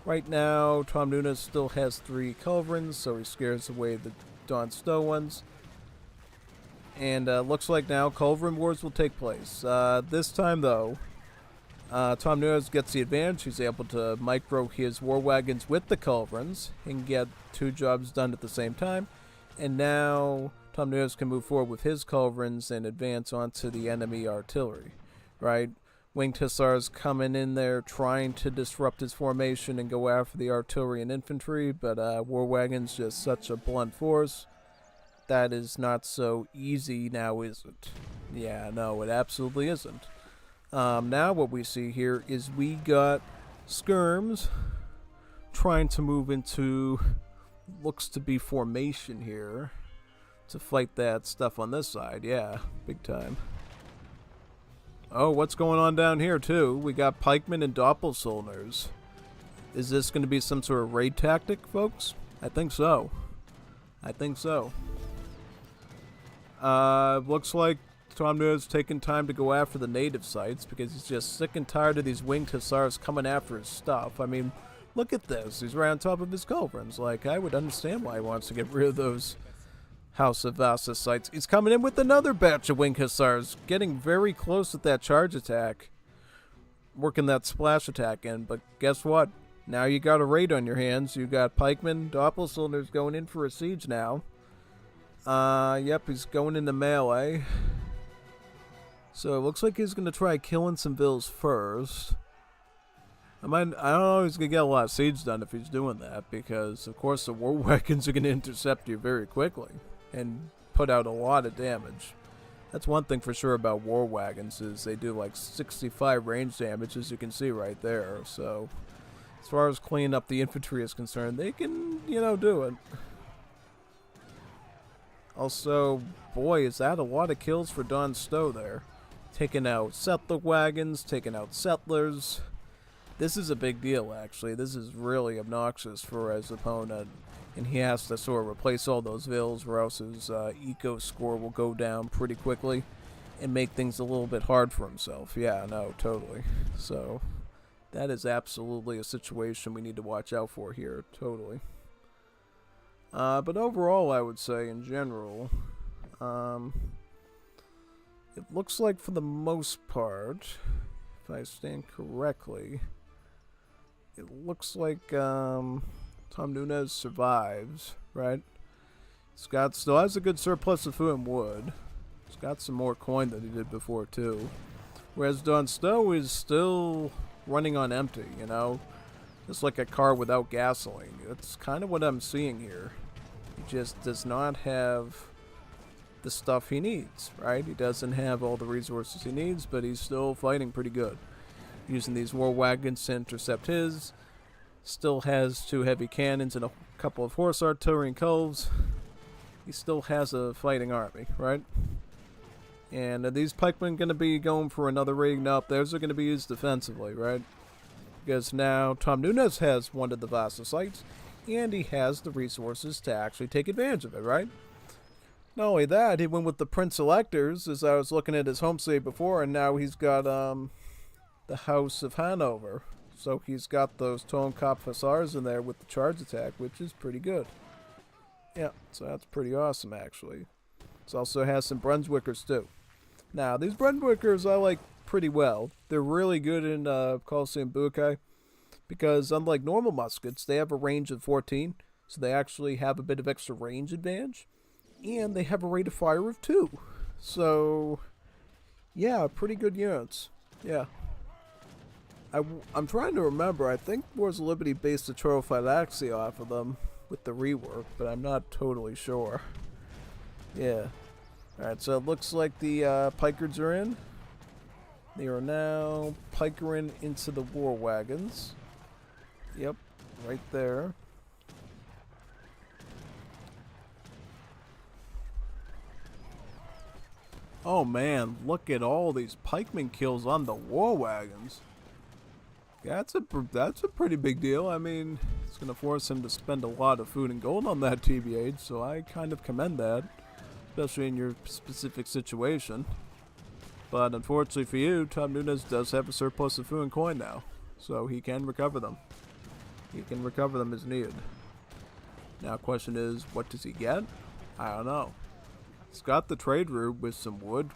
Right now, Tom Nunez still has 3 culverins, so he scares away the Don Stowe ones. And looks like now culverin wars will take place. This time, though, Tom Nunez gets the advantage. He's able to micro his War Wagons with the culverins and get 2 jobs done at the same time. And now Tom Nunez can move forward with his culverins and advance onto the enemy artillery, right? Winged Hussars coming in there trying to disrupt his formation and go after the artillery and infantry, but War Wagons just such a blunt force. That is not so easy now, is it? Yeah, no, it absolutely isn't. Now what we see here is we got skirms trying to move into looks to be formation here. to fight that stuff on this side. Yeah, big time. Oh, what's going on down here, too? We got pikemen and doppelsoldiers. Is this going to be some sort of raid tactic, folks? I think so. I think so. Looks like Tom Noonan's taking time to go after the native sites because he's just sick and tired of these winged hussars coming after his stuff. I mean, look at this. He's right on top of his culverins. Like, I would understand why he wants to get rid of those House of Vasa sites. He's coming in with another batch of winged hussars, getting very close with that charge attack, working that splash attack in. But guess what? Now you got a raid on your hands. You got pikemen, doppelsoldiers going in for a siege now. Yep, he's going into melee. So it looks like he's going to try killing some vills first. I don't know if he's going to get a lot of siege done if he's doing that, because of course the war wagons are going to intercept you very quickly and put out a lot of damage. That's one thing for sure about war wagons, is they do like 65 range damage, as you can see right there. So as far as cleaning up the infantry is concerned, they can, you know, do it. Also, boy, is that a lot of kills for Don Stowe there. Taking out settler wagons, taking out settlers. This is a big deal, actually. This is really obnoxious for his opponent. And he has to sort of replace all those vills, or else his eco score will go down pretty quickly and make things a little bit hard for himself. Yeah, no, totally. So that is absolutely a situation we need to watch out for here, totally. But overall, I would say, in general, it looks like for the most part, if I stand correctly, it looks like Tom Nunez survives, right? Scott still has a good surplus of food and wood. He's got some more coin than he did before, too. Whereas Don Stowe is still running on empty, you know? Just like a car without gasoline. That's kind of what I'm seeing here. He just does not have the stuff he needs, right? He doesn't have all the resources he needs, but he's still fighting pretty good. Using these war wagons to intercept his. Still has 2 heavy cannons and a couple of horse artillery and coves. He still has a fighting army, right? And are these pikemen going to be going for another raid? Nope, those are going to be used defensively, right? Because now Tom Nunez has one of the Vasa sites, and he has the resources to actually take advantage of it, right? Not only that, he went with the Prince Electors, as I was looking at his home state before, and now he's got the House of Hanover. So he's got those Totenkopf Hussars in there with the charge attack, which is pretty good. Yeah, so that's pretty awesome, actually. It also has some Brunswickers, too. Now, these Brunswickers I like pretty well. They're really good in Coliseum Bukai, because unlike normal muskets, they have a range of 14, so they actually have a bit of extra range advantage. And they have a rate of fire of 2. So, yeah, pretty good units. Yeah. I'm trying to remember. I think Wars of Liberty based the Trophylaxia off of them with the rework, but I'm not totally sure. Yeah. Alright, so it looks like the Pikers are in. They are now pikering into the war wagons. Yep, right there. Oh man, look at all these pikeman kills on the war wagons. That's a pretty big deal. I mean, it's going to force him to spend a lot of food and gold on that TBH, so I kind of commend that, especially in your specific situation. But unfortunately for you, Tom Nunez does have a surplus of food and coin now, so he can recover them. He can recover them as needed. Now, question is, what does he get? I don't know. He's got the trade route with some wood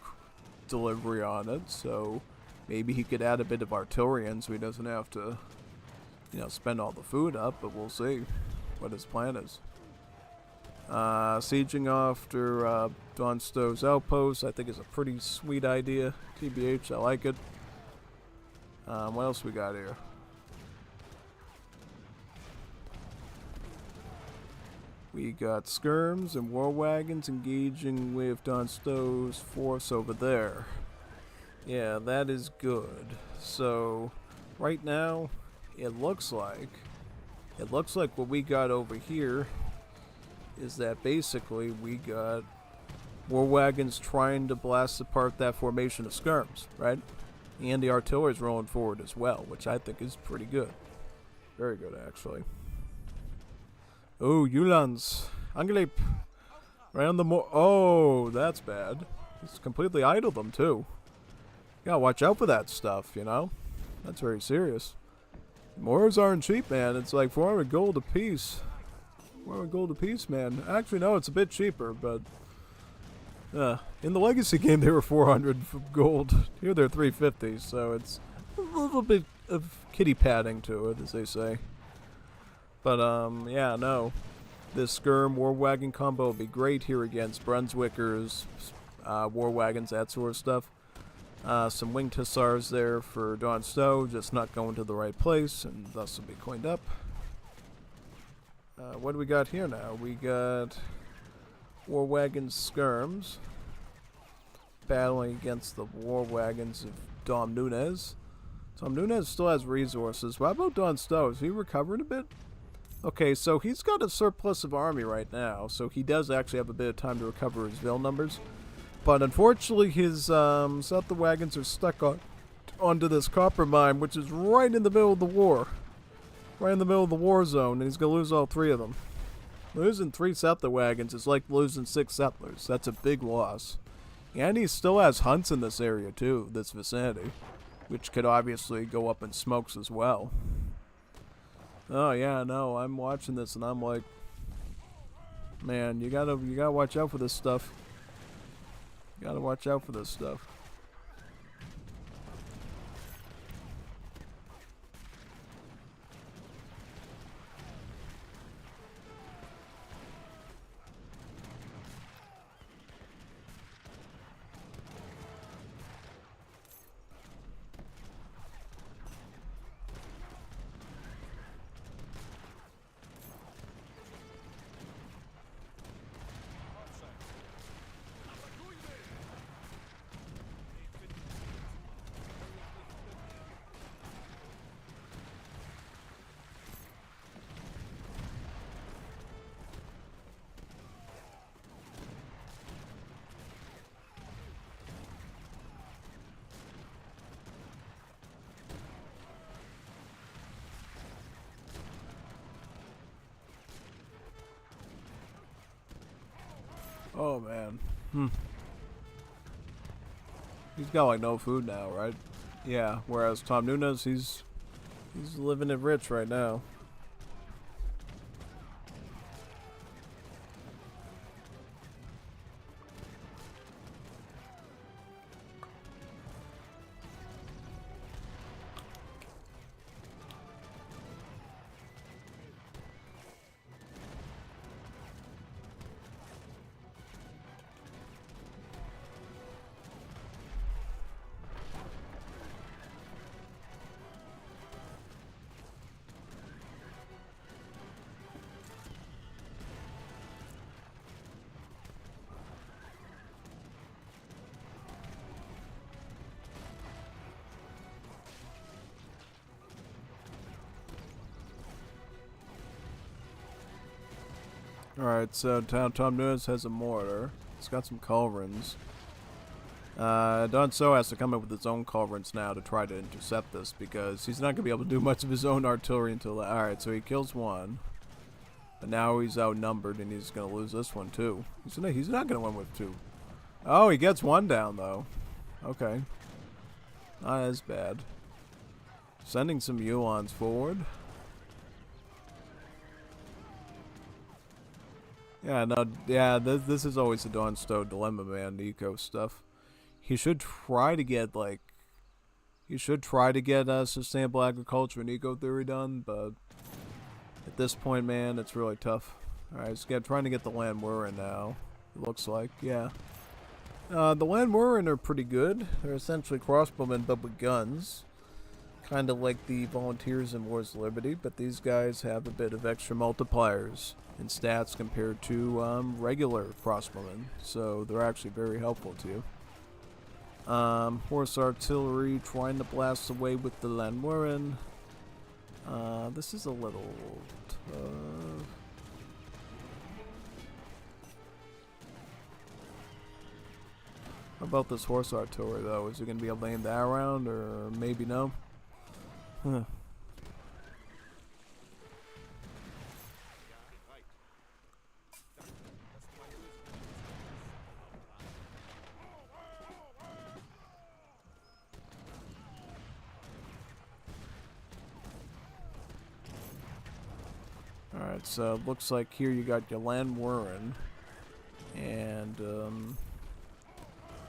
delivery on it, so maybe he could add a bit of artillery in so he doesn't have to, you know, spend all the food up, but we'll see what his plan is. Sieging after Don Stowe's outpost, I think is a pretty sweet idea. TBH, I like it. What else we got here? We got skirms and war wagons engaging with Don Stowe's force over there. Yeah, that is good. So, right now, it looks like what we got over here is that basically we got war wagons trying to blast apart that formation of skirms, right? And the artillery's rolling forward as well, which I think is pretty good. Very good, actually. Oh, Uhlans. Angelip. Right on the oh, that's bad. He's completely idled them, too. You gotta watch out for that stuff, you know? That's very serious. Moors aren't cheap, man. It's like 400 gold a piece. 400 gold a piece, man. Actually, no, it's a bit cheaper, but... in the Legacy game, they were 400 gold. Here, they're 350, so it's a little bit of kitty padding to it, as they say. But, yeah, no. This Skirm War Wagon combo would be great here against Brunswickers, War Wagons, that sort of stuff. Some Winged Hussars there for Don Stowe, just not going to the right place, and thus will be coined up. What do we got here now? We got War Wagons Skirms battling against the War Wagons of Dom Nunez. Dom Nunez still has resources. What about Don Stowe? Is he recovered a bit? Okay, so he's got a surplus of army right now, so he does actually have a bit of time to recover his Vil numbers. But unfortunately, his South the Wagons are stuck onto this copper mine, which is right in the middle of the war. Right in the middle of the war zone, and he's going to lose all 3 of them. Losing 3 Settler Wagons is like losing 6 settlers. That's a big loss. And he still has hunts in this area, too, this vicinity, which could obviously go up in smokes as well. Oh, yeah, no, I'm watching this, and I'm like, man, you gotta watch out for this stuff. You gotta watch out for this stuff. Oh, man. He's got, like, no food now, right? Yeah, whereas Tom Nunez, he's living it rich right now. Alright, so Tom Nunez has a mortar. He's got some culverins. Don So has to come up with his own culverins now to try to intercept this, because he's not going to be able to do much of his own artillery until... Alright, so he kills one. But now he's outnumbered, and he's going to lose this one, too. He's not going to win with 2. Oh, he gets 1 down, though. Okay. Not as bad. Sending some Uhlans forward. Yeah, no, yeah, this is always the Don Stowe dilemma, man, the eco stuff. He should try to get, like, sustainable agriculture and eco theory done, but at this point, man, it's really tough. Alright, he's trying to get the land we're in now, it looks like, yeah. The land we're in are pretty good. They're essentially crossbowmen, but with guns. Kind of like the volunteers in Wars of Liberty, but these guys have a bit of extra multipliers in stats compared to regular crossbowmen, so they're actually very helpful to you. Horse artillery trying to blast away with the Lanwarin. This is a little tough. How about this horse artillery, though? Is it going to be able to aim that around, or maybe no? Huh. Alright, so it looks like here you got Yolan Warren. And,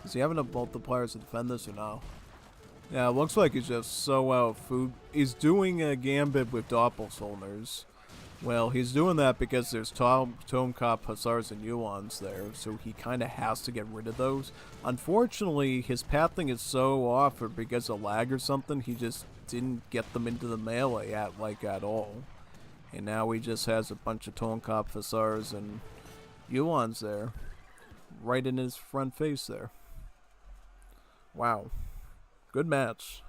is he having enough multipliers to defend this or no? Yeah, it looks like he's just so out of food. He's doing a gambit with Doppelsolners. Well, he's doing that because there's Tomkop, Hussars, and Yuans there, so he kind of has to get rid of those. Unfortunately, his pathing is so off, or because of lag or something, he just didn't get them into the melee at all. And now he just has a bunch of Tomkop, Hussars, and Yuans there. Right in his front face there. Wow. Good match.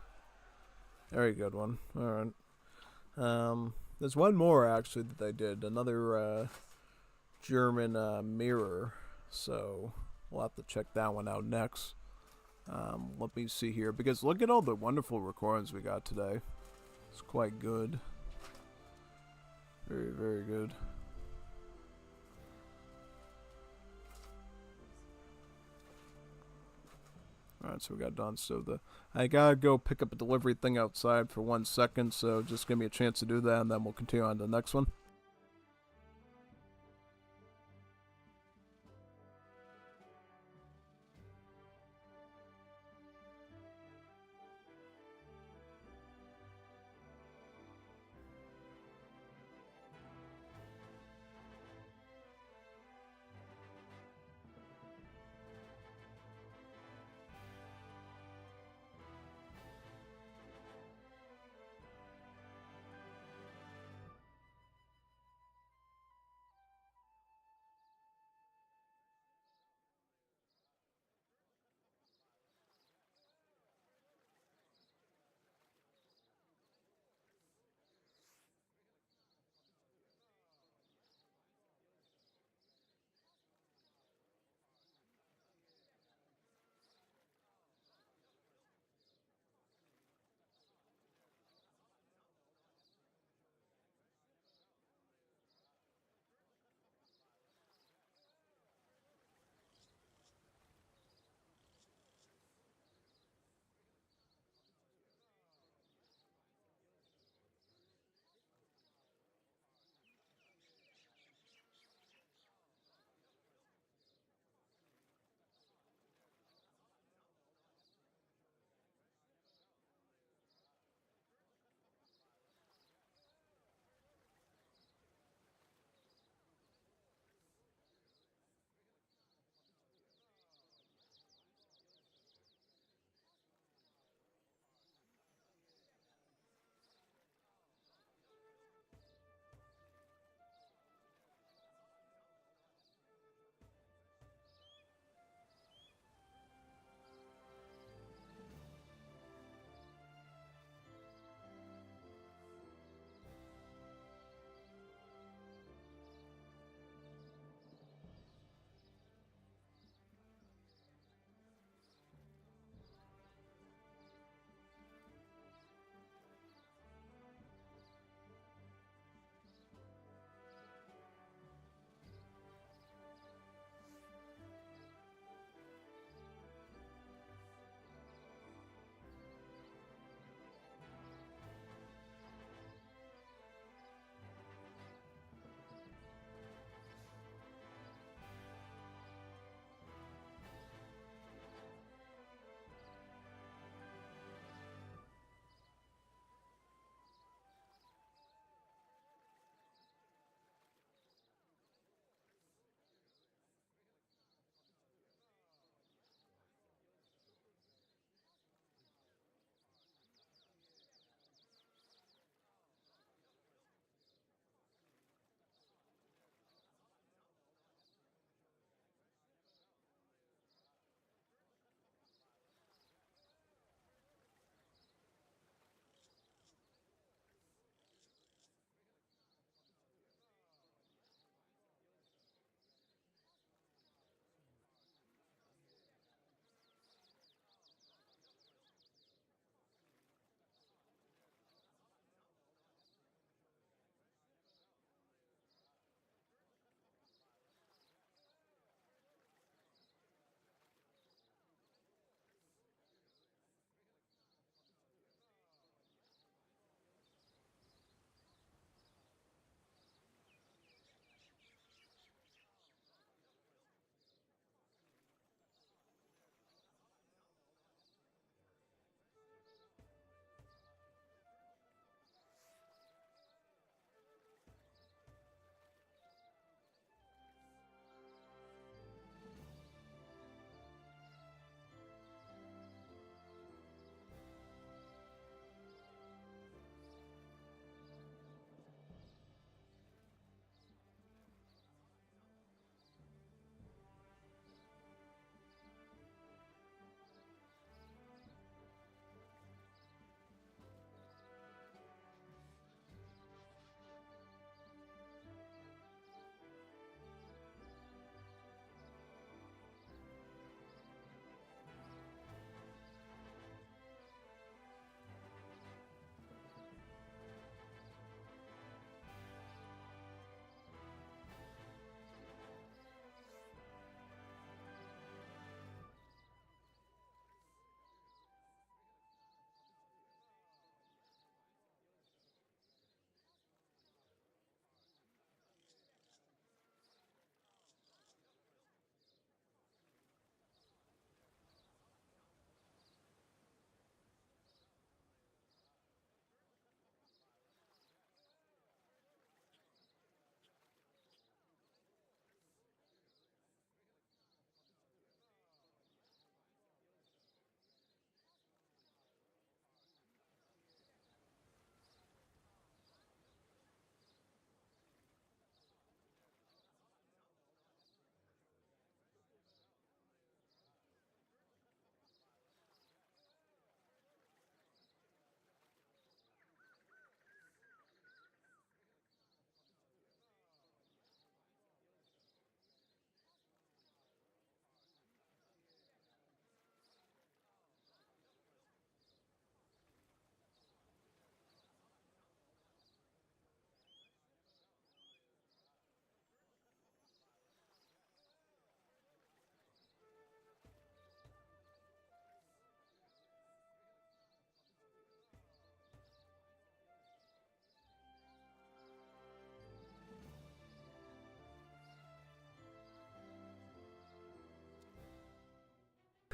Very good one. Alright. There's one more, actually, that they did. Another, German, mirror. So, we'll have to check that one out next. Let me see here. Because look at all the wonderful recordings we got today. It's quite good. Very, very good. Alright, so we got done. So I gotta go pick up a delivery thing outside for 1 second, so just give me a chance to do that, and then we'll continue on to the next one.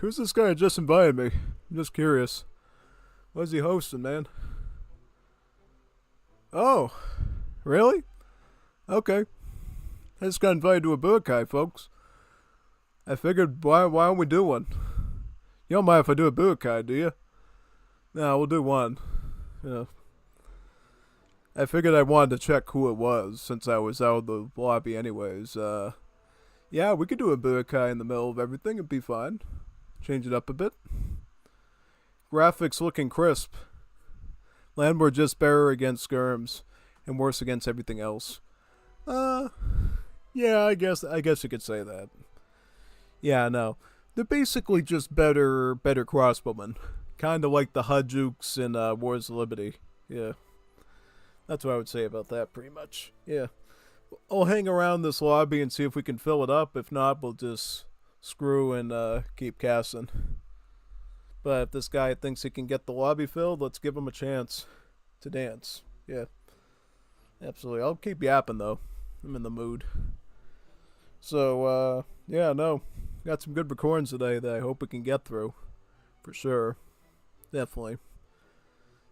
Who's this guy that just invited me? I'm just curious. What's he hosting, man? Oh, really? Okay. I just got invited to a Budokai, folks. I figured, why don't we do one? You don't mind if I do a Budokai, do you? No, we'll do one. Yeah. I figured I wanted to check who it was since I was out of the lobby anyways. Yeah, we could do a Budokai in the middle of everything. It'd be fine. Change it up a bit. Graphics looking crisp. Landlord just better against skirms and worse against everything else. Yeah, I guess you could say that. Yeah, no. They're basically just better crossbowmen. Kinda like the Hajukes in Wars of Liberty. Yeah. That's what I would say about that pretty much. Yeah. I'll hang around this lobby and see if we can fill it up. If not, we'll just screw and keep casting. But if this guy thinks he can get the lobby filled, let's give him a chance to dance. Yeah. Absolutely. I'll keep yapping though. I'm in the mood. So, yeah, no. Got some good recordings today that I hope we can get through. For sure. Definitely.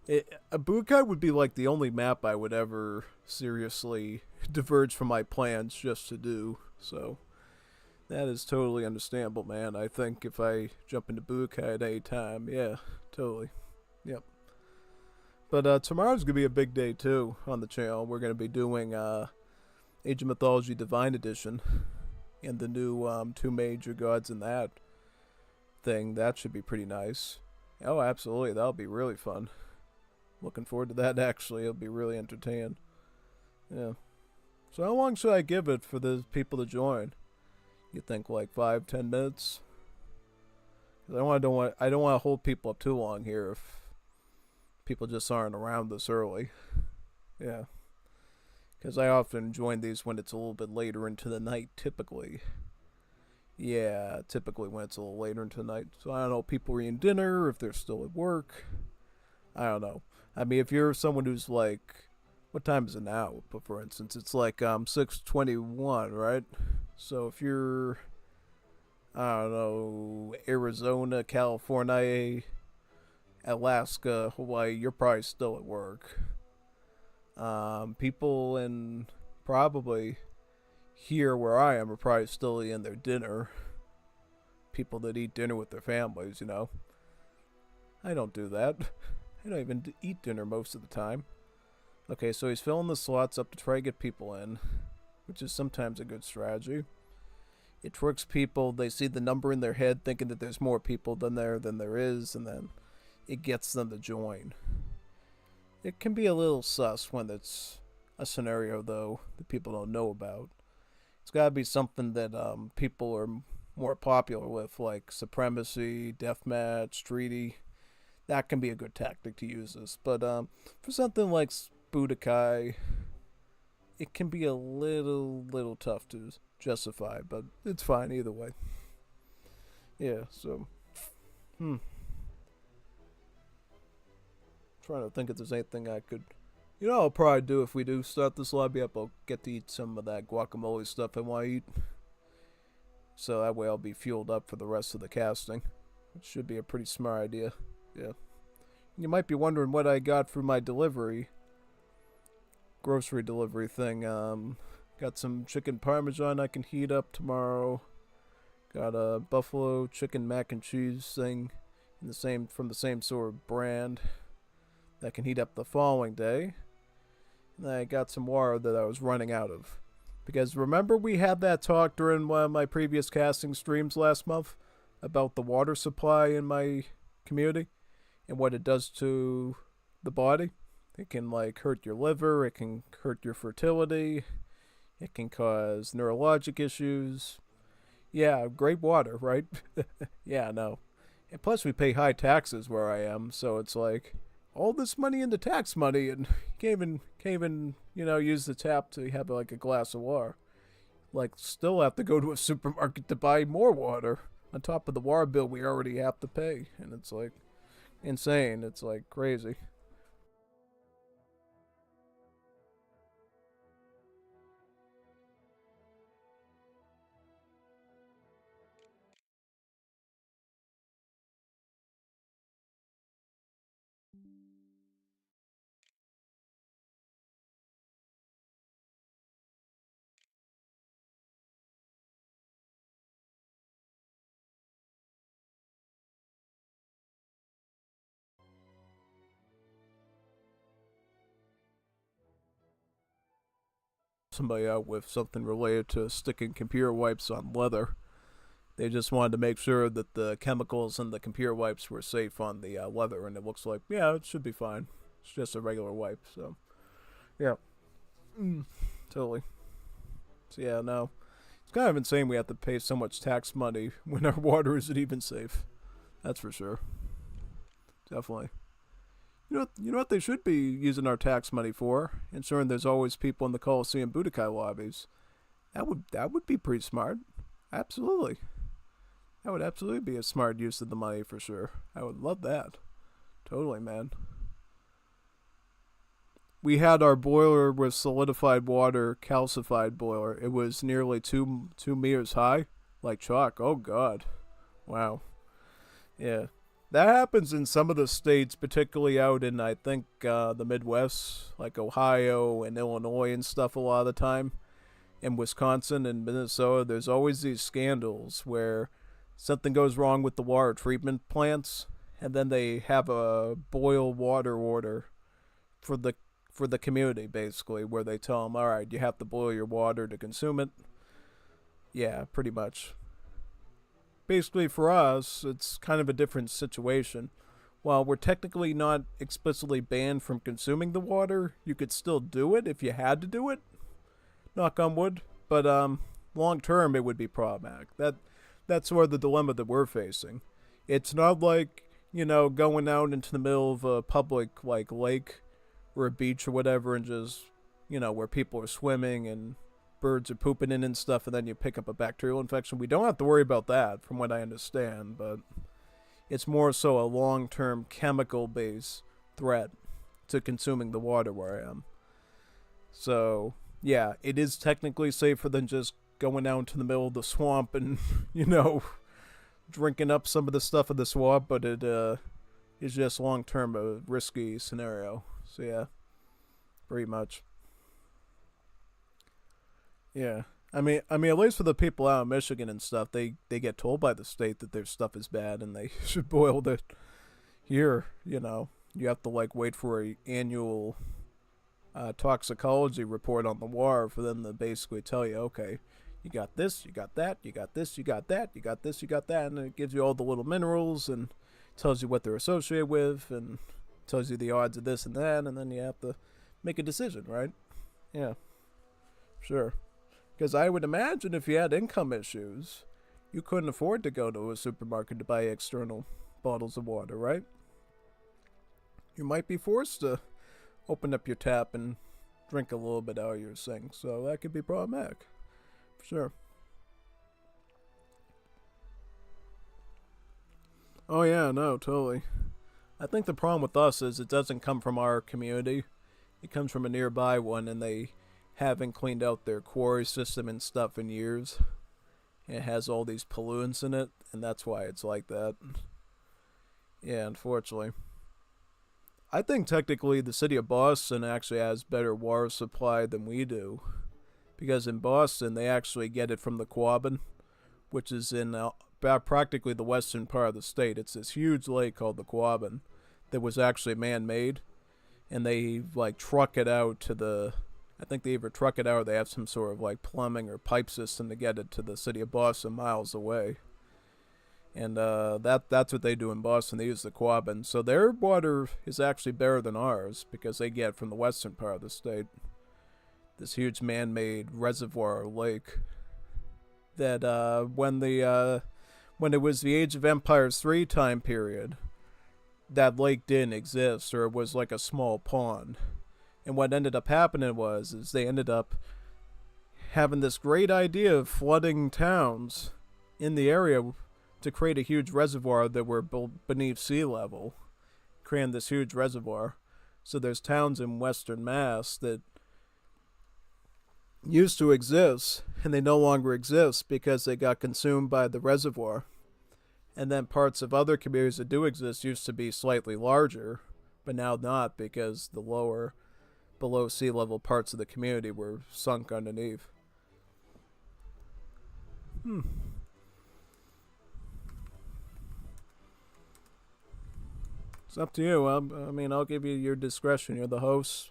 A Budokai would be like the only map I would ever seriously diverge from my plans just to do. So, that is totally understandable, man. I think if I jump into Budokai at any time, yeah, totally. Yep. But tomorrow's going to be a big day, too, on the channel. We're going to be doing Age of Mythology Divine Edition and the new 2 major gods in that thing. That should be pretty nice. Oh, absolutely. That'll be really fun. Looking forward to that, actually. It'll be really entertaining. Yeah. So how long should I give it for the people to join? You think like 5-10 minutes? I don't want to hold people up too long here if people just aren't around this early. Yeah. Because I often join these when it's a little bit later into the night, typically. Yeah, typically when it's a little later into the night. So I don't know, people are eating dinner, if they're still at work. I don't know. I mean, if you're someone who's like, what time is it now? But for instance, it's like 6:21, right? So if you're, I don't know, Arizona, California, Alaska, Hawaii, you're probably still at work. People in probably here where I am are probably still eating their dinner. People that eat dinner with their families, you know. I don't do that. I don't even eat dinner most of the time. Okay, so he's filling the slots up to try to get people in, which is sometimes a good strategy. It tricks people. They see the number in their head thinking that there's more people than there is, and then it gets them to join. It can be a little sus when it's a scenario, though, that people don't know about. It's got to be something that people are more popular with, like Supremacy, Deathmatch, Treaty. That can be a good tactic to use this. But for something like Budokai, it can be a little tough to justify, but it's fine either way. Yeah, so, trying to think if there's anything I could, you know, I'll probably do if we do start this lobby up. I'll get to eat some of that guacamole stuff I want to eat, so that way I'll be fueled up for the rest of the casting. It should be a pretty smart idea. Yeah. You might be wondering what I got for my grocery delivery thing. Got some chicken parmesan I can heat up tomorrow. Got a buffalo chicken mac and cheese thing from the same sort of brand that can heat up the following day. And I got some water that I was running out of. Because remember we had that talk during one of my previous casting streams last month about the water supply in my community and what it does to the body? It can like hurt your liver, it can hurt your fertility, it can cause neurologic issues. Yeah, great water, right? Yeah, no. And plus we pay high taxes where I am, so it's like all this money into tax money and you can't even, you know, use the tap to have like a glass of water. Like still have to go to a supermarket to buy more water on top of the water bill we already have to pay, and it's like insane. It's like crazy. somebody out with something related to sticking computer wipes on leather. They just wanted to make sure that the chemicals in the computer wipes were safe on the leather, and it looks like, yeah, it should be fine. It's just a regular wipe, so yeah, totally. So yeah, no, it's kind of insane we have to pay so much tax money when our water isn't even safe. That's for sure. Definitely. You know what they should be using our tax money for? Ensuring there's always people in the Coliseum Budokai lobbies. That would be pretty smart. Absolutely. That would absolutely be a smart use of the money for sure. I would love that. Totally, man. We had our boiler with solidified water, calcified boiler. It was nearly 2 meters high, like chalk. Oh God, wow. Yeah, that happens in some of the states, particularly out in I think the Midwest, like Ohio and Illinois and stuff. A lot of the time, in Wisconsin and Minnesota, there's always these scandals where something goes wrong with the water treatment plants, and then they have a boil water order for the community, basically, where they tell them, all right, you have to boil your water to consume it. Yeah, pretty much. Basically, for us, it's kind of a different situation. While we're technically not explicitly banned from consuming the water, you could still do it if you had to do it. Knock on wood. But long term, it would be problematic. That's sort of the dilemma that we're facing. It's not like, going out into the middle of a public like lake or a beach or whatever, and just, where people are swimming and birds are pooping in and stuff, and then you pick up a bacterial infection. We don't have to worry about that, from what I understand, but it's more so a long-term chemical-based threat to consuming the water where I am. So, yeah, it is technically safer than just going out into the middle of the swamp and, drinking up some of the stuff in the swamp, but it is just long-term a risky scenario. So yeah, pretty much. Yeah, at least for the people out in Michigan and stuff, they get told by the state that their stuff is bad and they should boil it. Here, you have to like wait for a annual toxicology report on the water for them to basically tell you, okay, you got this, you got that, you got this, you got that, you got this, you got that, and it gives you all the little minerals and tells you what they're associated with and tells you the odds of this and that, and then you have to make a decision, right? Yeah, sure. Because I would imagine if you had income issues, you couldn't afford to go to a supermarket to buy external bottles of water, right? You might be forced to open up your tap and drink a little bit out of your sink, so that could be problematic. For sure. Oh yeah, no, totally. I think the problem with us is it doesn't come from our community. It comes from a nearby one, and they haven't cleaned out their quarry system and stuff in years. It has all these pollutants in it, and that's why it's like that. Yeah, unfortunately. I think technically the city of Boston actually has better water supply than we do. Because in Boston, they actually get it from the Quabbin, which is in practically the western part of the state. It's this huge lake called the Quabbin that was actually man-made. And they, like, truck it out to the... I think they either truck it out or they have some sort of, like, plumbing or pipe system to get it to the city of Boston miles away. And that's what they do in Boston. They use the Quabbin. So their water is actually better than ours because they get it from the western part of the state. This huge man-made reservoir lake that when it was the Age of Empires 3 time period, that lake didn't exist, or it was like a small pond. And what ended up happening is they ended up having this great idea of flooding towns in the area to create a huge reservoir that were beneath sea level, creating this huge reservoir. So there's towns in Western Mass that used to exist, and they no longer exist because they got consumed by the reservoir. And then parts of other communities that do exist used to be slightly larger, but now not because the lower, below sea level parts of the community were sunk underneath. It's up to you. I'll give you your discretion. You're the host.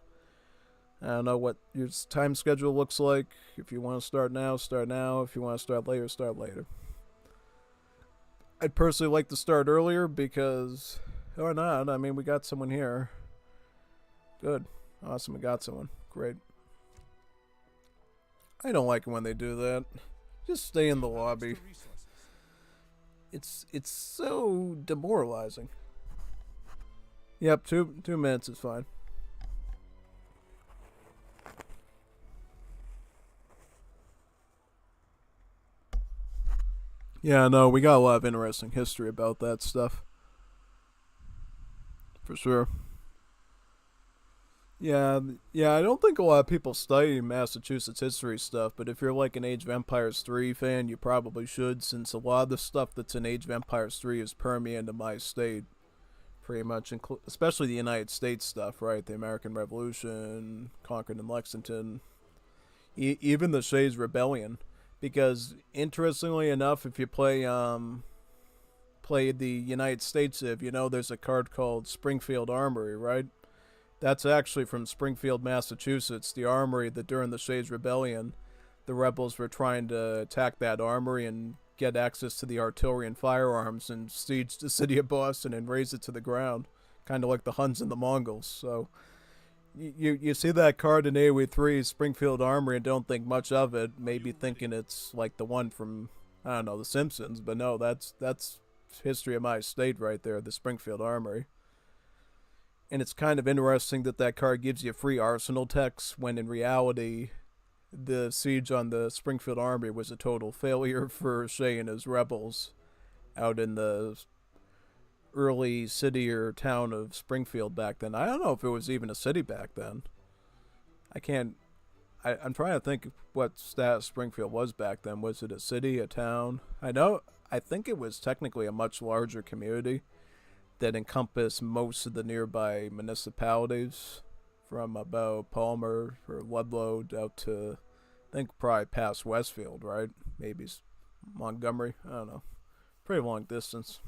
I don't know what your time schedule looks like. If you want to start now, start now. If you want to start later, start later. I'd personally like to start earlier because, or not, I mean, we got someone here. Good. Awesome, we got someone. Great. I don't like it when they do that. Just stay in the lobby. It's so demoralizing. Yep, 2 minutes is fine. Yeah, no, we got a lot of interesting history about that stuff. For sure. Yeah, I don't think a lot of people study Massachusetts history stuff, but if you're like an Age of Empires 3 fan, you probably should, since a lot of the stuff that's in Age of Empires 3 is permeated into my state, pretty much, especially the United States stuff, right? The American Revolution, Concord and Lexington, even the Shays Rebellion, because interestingly enough, if you play the United States Civ, you know there's a card called Springfield Armory, right? That's actually from Springfield, Massachusetts, the armory that during the Shays Rebellion, the rebels were trying to attack that armory and get access to the artillery and firearms and siege the city of Boston and raze it to the ground, kind of like the Huns and the Mongols. So you see that card in AoE3, Springfield Armory, and don't think much of it, maybe thinking it's like the one from, I don't know, The Simpsons, but no, that's history of my state right there, the Springfield Armory. And it's kind of interesting that that card gives you free arsenal techs when in reality the siege on the Springfield Armory was a total failure for Shay and his rebels out in the early city or town of Springfield back then. I don't know if it was even a city back then. I'm trying to think what status Springfield was back then. Was it a city, a town? I think it was technically a much larger community that encompass most of the nearby municipalities from about Palmer or Ludlow out to, I think, probably past Westfield, right? Maybe Montgomery. I don't know. Pretty long distance.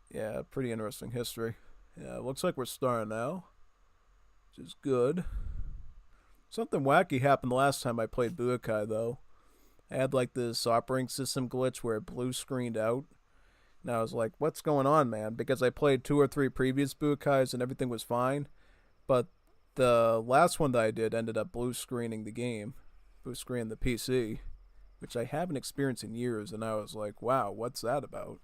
Yeah, pretty interesting history. Yeah, looks like we're starting now, which is good. Something wacky happened the last time I played Budokai, though. I had like this operating system glitch where it blue screened out. And I was like, what's going on, man? Because I played 2 or 3 previous Budokais and everything was fine. But the last one that I did ended up blue screening the game. Blue screening the PC. Which I haven't experienced in years. And I was like, wow, what's that about?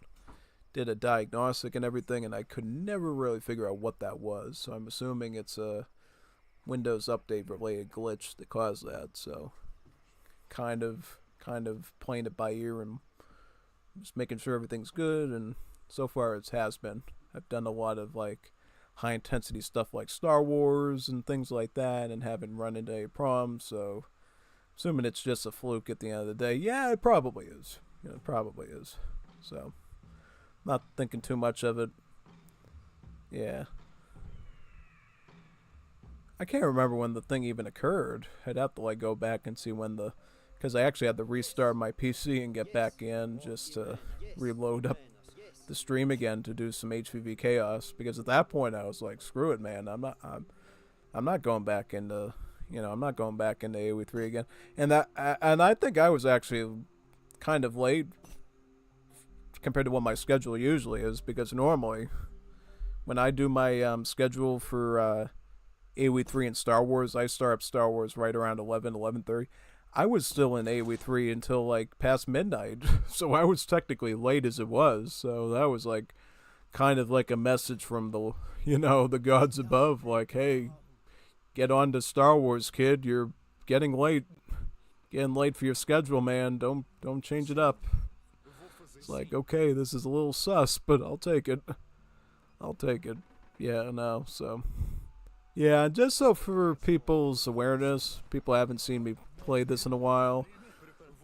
Did a diagnostic and everything. And I could never really figure out what that was. So I'm assuming it's a Windows update related glitch that caused that. So kind of playing it by ear and just making sure everything's good, and so far it has been. I've done a lot of like high intensity stuff like Star Wars and things like that, and haven't run into any problems, so assuming it's just a fluke at the end of the day. Yeah, it probably is. Yeah, it probably is. So not thinking too much of it. Yeah. I can't remember when the thing even occurred. I'd have to like go back and see when because I actually had to restart my PC and get back in just to reload up the stream again to do some HVV chaos. Because at that point I was like, screw it, man. I'm not going back into I'm not going back into AoE3 again. And I think I was actually kind of late compared to what my schedule usually is, because normally when I do my schedule for AoE3 and Star Wars, I start up Star Wars right around 11:30. I was still in AoE3 until like past midnight, so I was technically late as it was. So that was like kind of like a message from the gods above, like, hey, get on to Star Wars, kid. You're getting late for your schedule, man. Don't change it up. It's like, okay, this is a little sus, but I'll take it. Yeah, no, so yeah, just so for people's awareness, people haven't seen me play this in a while.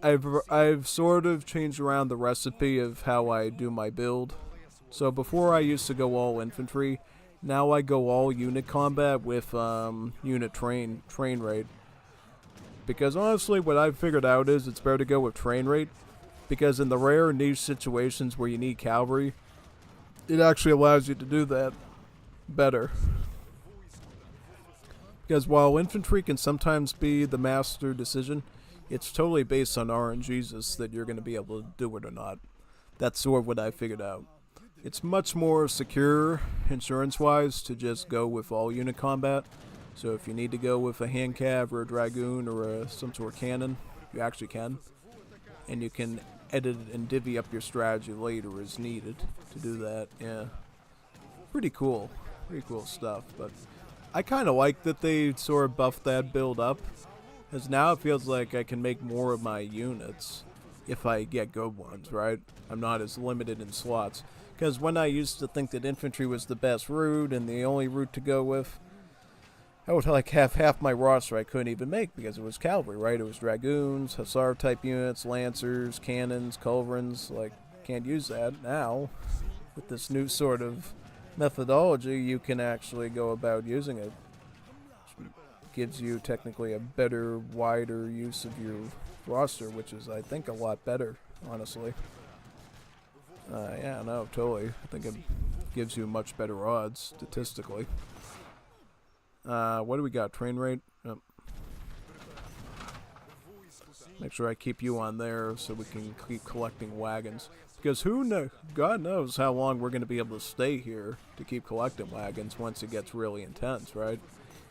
I've sort of changed around the recipe of how I do my build. So before I used to go all infantry, now I go all unit combat with unit train rate. Because honestly, what I've figured out is it's better to go with train rate, because in the rare niche situations where you need cavalry, it actually allows you to do that better. Because while infantry can sometimes be the master decision, it's totally based on RNGs that you're going to be able to do it or not. That's sort of what I figured out. It's much more secure, insurance-wise, to just go with all unit combat. So if you need to go with a hand cav or a dragoon or some sort of cannon, you actually can. And you can edit and divvy up your strategy later as needed to do that. Yeah. Pretty cool. Pretty cool stuff. But I kind of like that they sort of buffed that build up. Because now it feels like I can make more of my units if I get good ones, right? I'm not as limited in slots. Because when I used to think that infantry was the best route and the only route to go with, I would like have half my roster I couldn't even make because it was cavalry, right? It was dragoons, hussar type units, lancers, cannons, culverins. Like, can't use that now. With this new sort of methodology, you can actually go about using it. Which gives you technically a better, wider use of your roster, which is, I think, a lot better, honestly. Yeah, no, totally. I think it gives you much better odds, statistically. What do we got? Train rate? Oh. Make sure I keep you on there so we can keep collecting wagons. Because God knows how long we're going to be able to stay here to keep collecting wagons once it gets really intense, right?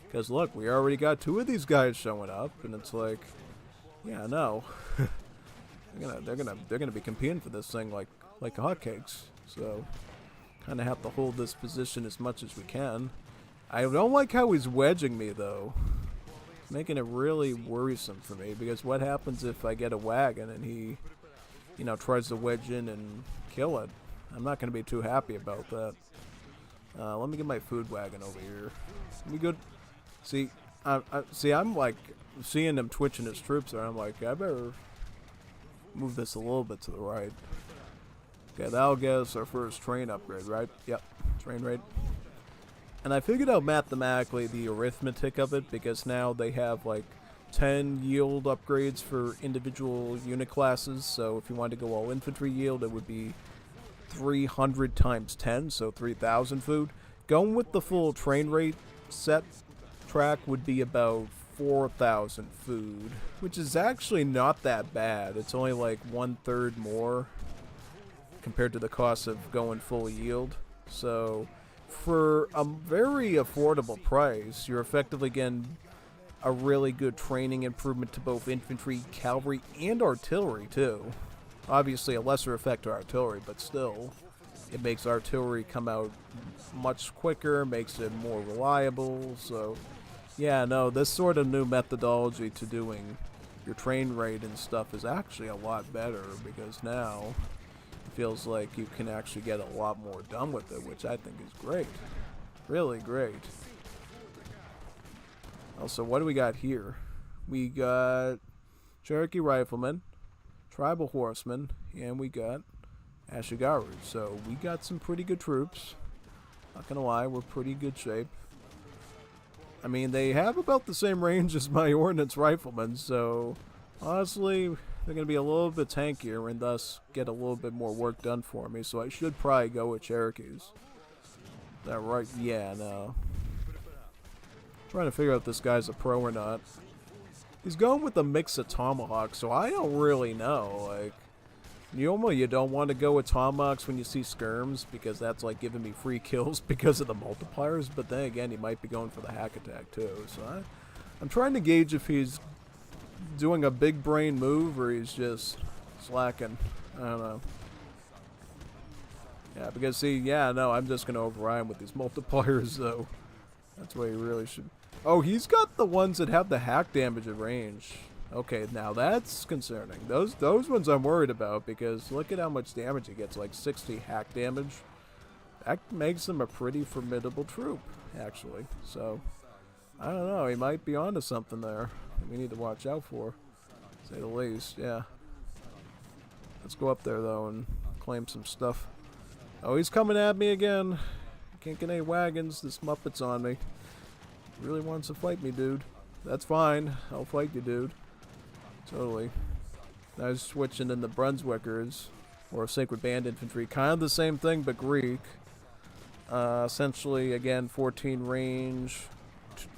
Because look, we already got 2 of these guys showing up, and it's like, yeah, no, they're gonna be competing for this thing like hotcakes. So, kind of have to hold this position as much as we can. I don't like how he's wedging me, though. It's making it really worrisome for me, because what happens if I get a wagon and he, you know, tries to wedge in and kill it? I'm not going to be too happy about that. Let me get my food wagon over here. We good? See, I'm like seeing him twitching his troops there. I'm like, I better move this a little bit to the right. Okay, that'll get us our first train upgrade, right? Yep, train rate. And I figured out mathematically the arithmetic of it, because now they have like 10 yield upgrades for individual unit classes. So if you wanted to go all infantry yield, it would be 300 times 10, so 3,000 food. Going with the full train rate set track would be about 4,000 food, which is actually not that bad. It's only like 1/3 more compared to the cost of going full yield. So for a very affordable price, you're effectively getting a really good training improvement to both infantry, cavalry, and artillery too. Obviously a lesser effect to artillery, but still, it makes artillery come out much quicker, makes it more reliable. So yeah, no, this sort of new methodology to doing your train rate and stuff is actually a lot better, because now feels like you can actually get a lot more done with it, which I think is great. Really great. Also, what do we got here? We got Cherokee Riflemen, Tribal Horsemen, and we got Ashigaru. So we got some pretty good troops. Not gonna lie, we're pretty good shape. I mean, they have about the same range as my Ordnance Riflemen, so honestly, they're going to be a little bit tankier and thus get a little bit more work done for me, so I should probably go with Cherokees. Is that right? Yeah, no. Trying to figure out if this guy's a pro or not. He's going with a mix of Tomahawks, so I don't really know. Like, normally you don't want to go with Tomahawks when you see skirms, because that's like giving me free kills because of the multipliers, but then again, he might be going for the hack attack too, so I'm trying to gauge if he's doing a big brain move or he's just slacking. I don't know. Yeah, because see, yeah, no, I'm just gonna override him with these multipliers though. That's why he really should. Oh, he's got the ones that have the hack damage at range. Okay, now that's concerning. Those ones I'm worried about, because look at how much damage he gets, like 60 hack damage. That makes him a pretty formidable troop, actually. So I don't know, he might be onto something there we need to watch out for, to say the least. Yeah. Let's go up there though and claim some stuff. Oh, he's coming at me again. Can't get any wagons. This Muppet's on me. Really wants to fight me, dude. That's fine. I'll fight you, dude. Totally. Now he's switching in the Brunswickers, or Sacred Band Infantry. Kind of the same thing, but Greek. Essentially, again, 14 range,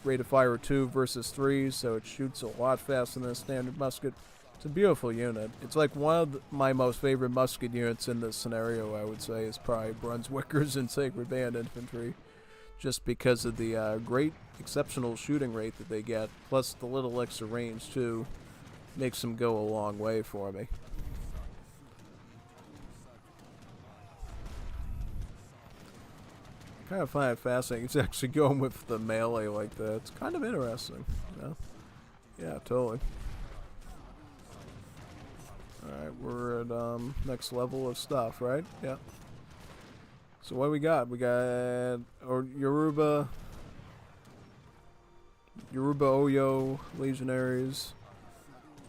rate of fire 2 versus 3, so it shoots a lot faster than a standard musket. It's a beautiful unit. It's like one of my most favorite musket units in this scenario, I would say, is probably Brunswickers and Sacred Band Infantry. Just because of the great, exceptional shooting rate that they get, plus the little extra range, too, makes them go a long way for me. I kind of find it fascinating. It's actually going with the melee like that. It's kind of interesting, you know? Yeah, totally. Alright, we're at next level of stuff, right? Yeah. So what do we got? We got Yoruba Oyo Legionaries.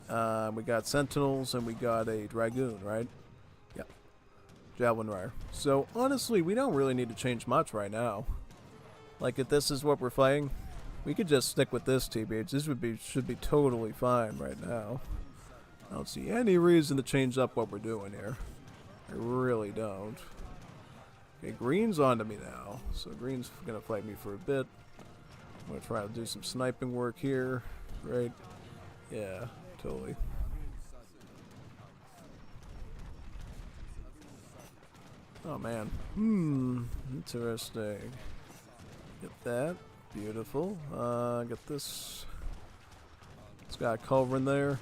We got Sentinels and we got a Dragoon, right? Yep. Javelin Rider. So honestly, we don't really need to change much right now. Like if this is what we're fighting, we could just stick with this TBH. This should be totally fine right now. I don't see any reason to change up what we're doing here. I really don't. Okay, green's onto me now. So green's gonna fight me for a bit. I'm gonna try to do some sniping work here. Right? Yeah, totally. Oh man. Interesting. Get that. Beautiful. Get this. It's got a culverin there.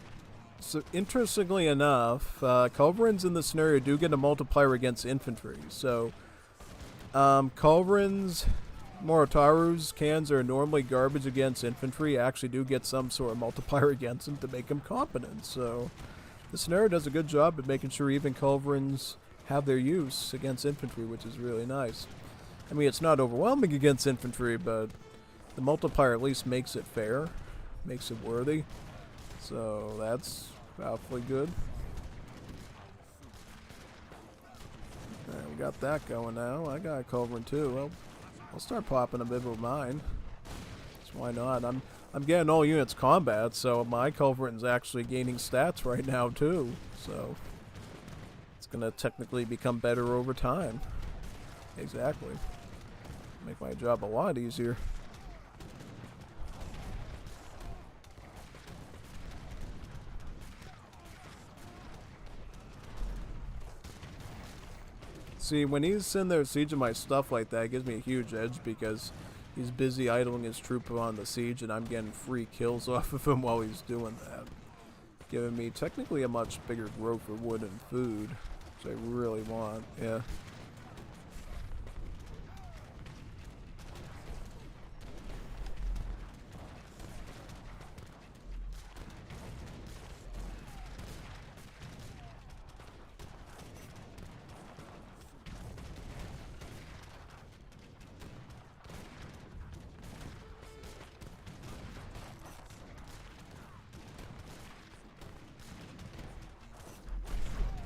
So interestingly enough, culverins in this scenario do get a multiplier against infantry. So culverins, Morotarus, cans are normally garbage against infantry, actually do get some sort of multiplier against them to make them competent. So the scenario does a good job at making sure even culverins have their use against infantry, which is really nice. I mean, it's not overwhelming against infantry, but the multiplier at least makes it fair, makes it worthy. So that's awfully good. Alright, we got that going now. I got a culverin too. Well, I'll start popping a bit with mine. So why not? I'm getting all units combat, so my culverin's actually gaining stats right now too. So it's gonna technically become better over time. Exactly. Make my job a lot easier. See, when he's in there sieging my stuff like that, it gives me a huge edge because he's busy idling his troop on the siege and I'm getting free kills off of him while he's doing that. Giving me technically a much bigger growth of wood and food, which I really want, yeah.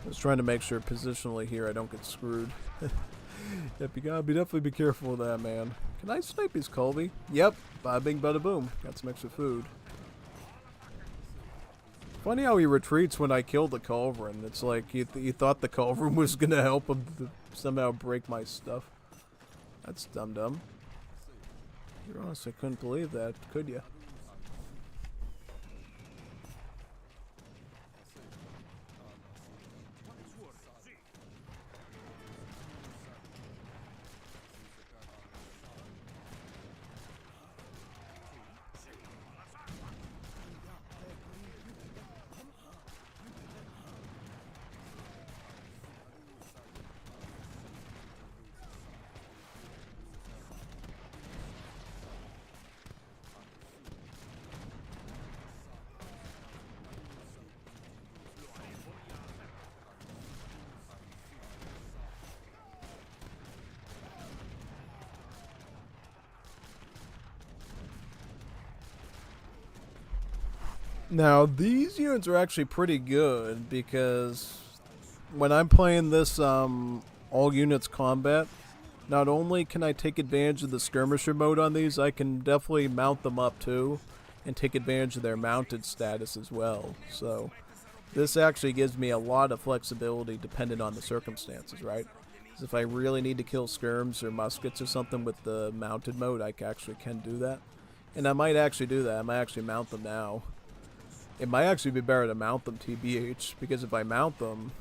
Just trying to make sure positionally here I don't get screwed. Yep, you gotta definitely be careful of that, man. Can I snipe his Colby? Yep, bada bing bada boom. Got some extra food. Funny how he retreats when I killed the culverin. It's like he thought the culverin was gonna help him to somehow break my stuff. That's dumb. You honestly couldn't believe that, could ya? Now, these units are actually pretty good because when I'm playing this all units combat, not only can I take advantage of the skirmisher mode on these, I can definitely mount them up too and take advantage of their mounted status as well. So this actually gives me a lot of flexibility depending on the circumstances, right? Because if I really need to kill skirms or muskets or something with the mounted mode, I actually can do that. And I might actually do that. I might actually mount them now. It might actually be better to mount them TBH, because if I mount them,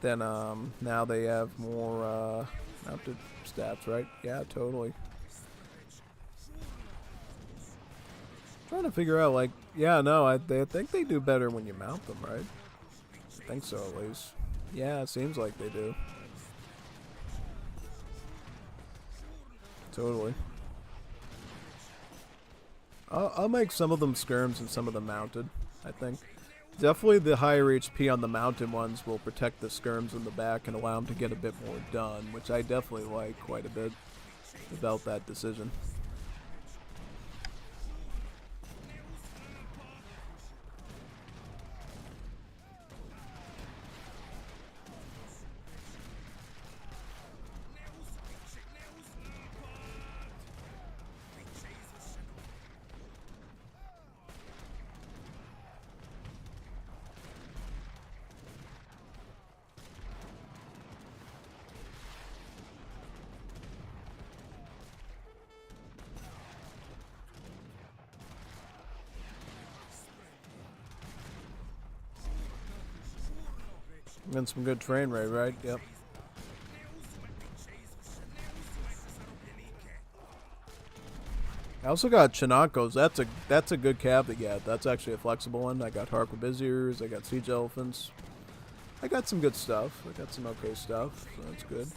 then now they have more mounted stats, right? Yeah, totally. Trying to figure out, like, yeah, no, I think they do better when you mount them, right? I think so, at least. Yeah, it seems like they do. Totally. I'll make some of them skirms and some of them mounted, I think. Definitely the higher HP on the mounted ones will protect the skirms in the back and allow them to get a bit more done, which I definitely like quite a bit about that decision. And some good train rate, right? Yep. I also got Chinakos. That's a good cab to get. That's actually a flexible one. I got Harquebusiers. I got Siege Elephants. I got some good stuff. I got some okay stuff, so that's good.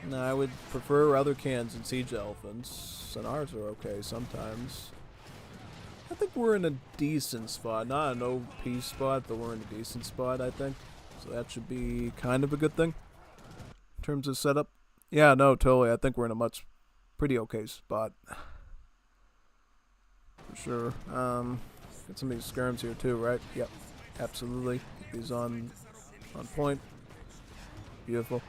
No, I would prefer other cans and Siege Elephants. And ours are okay sometimes. I think we're in a decent spot. Not an OP spot, but we're in a decent spot, I think. So that should be kind of a good thing in terms of setup. Yeah, no, totally. I think we're in a pretty okay spot. For sure. Got some of these skirms here too, right? Yep. Absolutely. Keep these on point. Beautiful.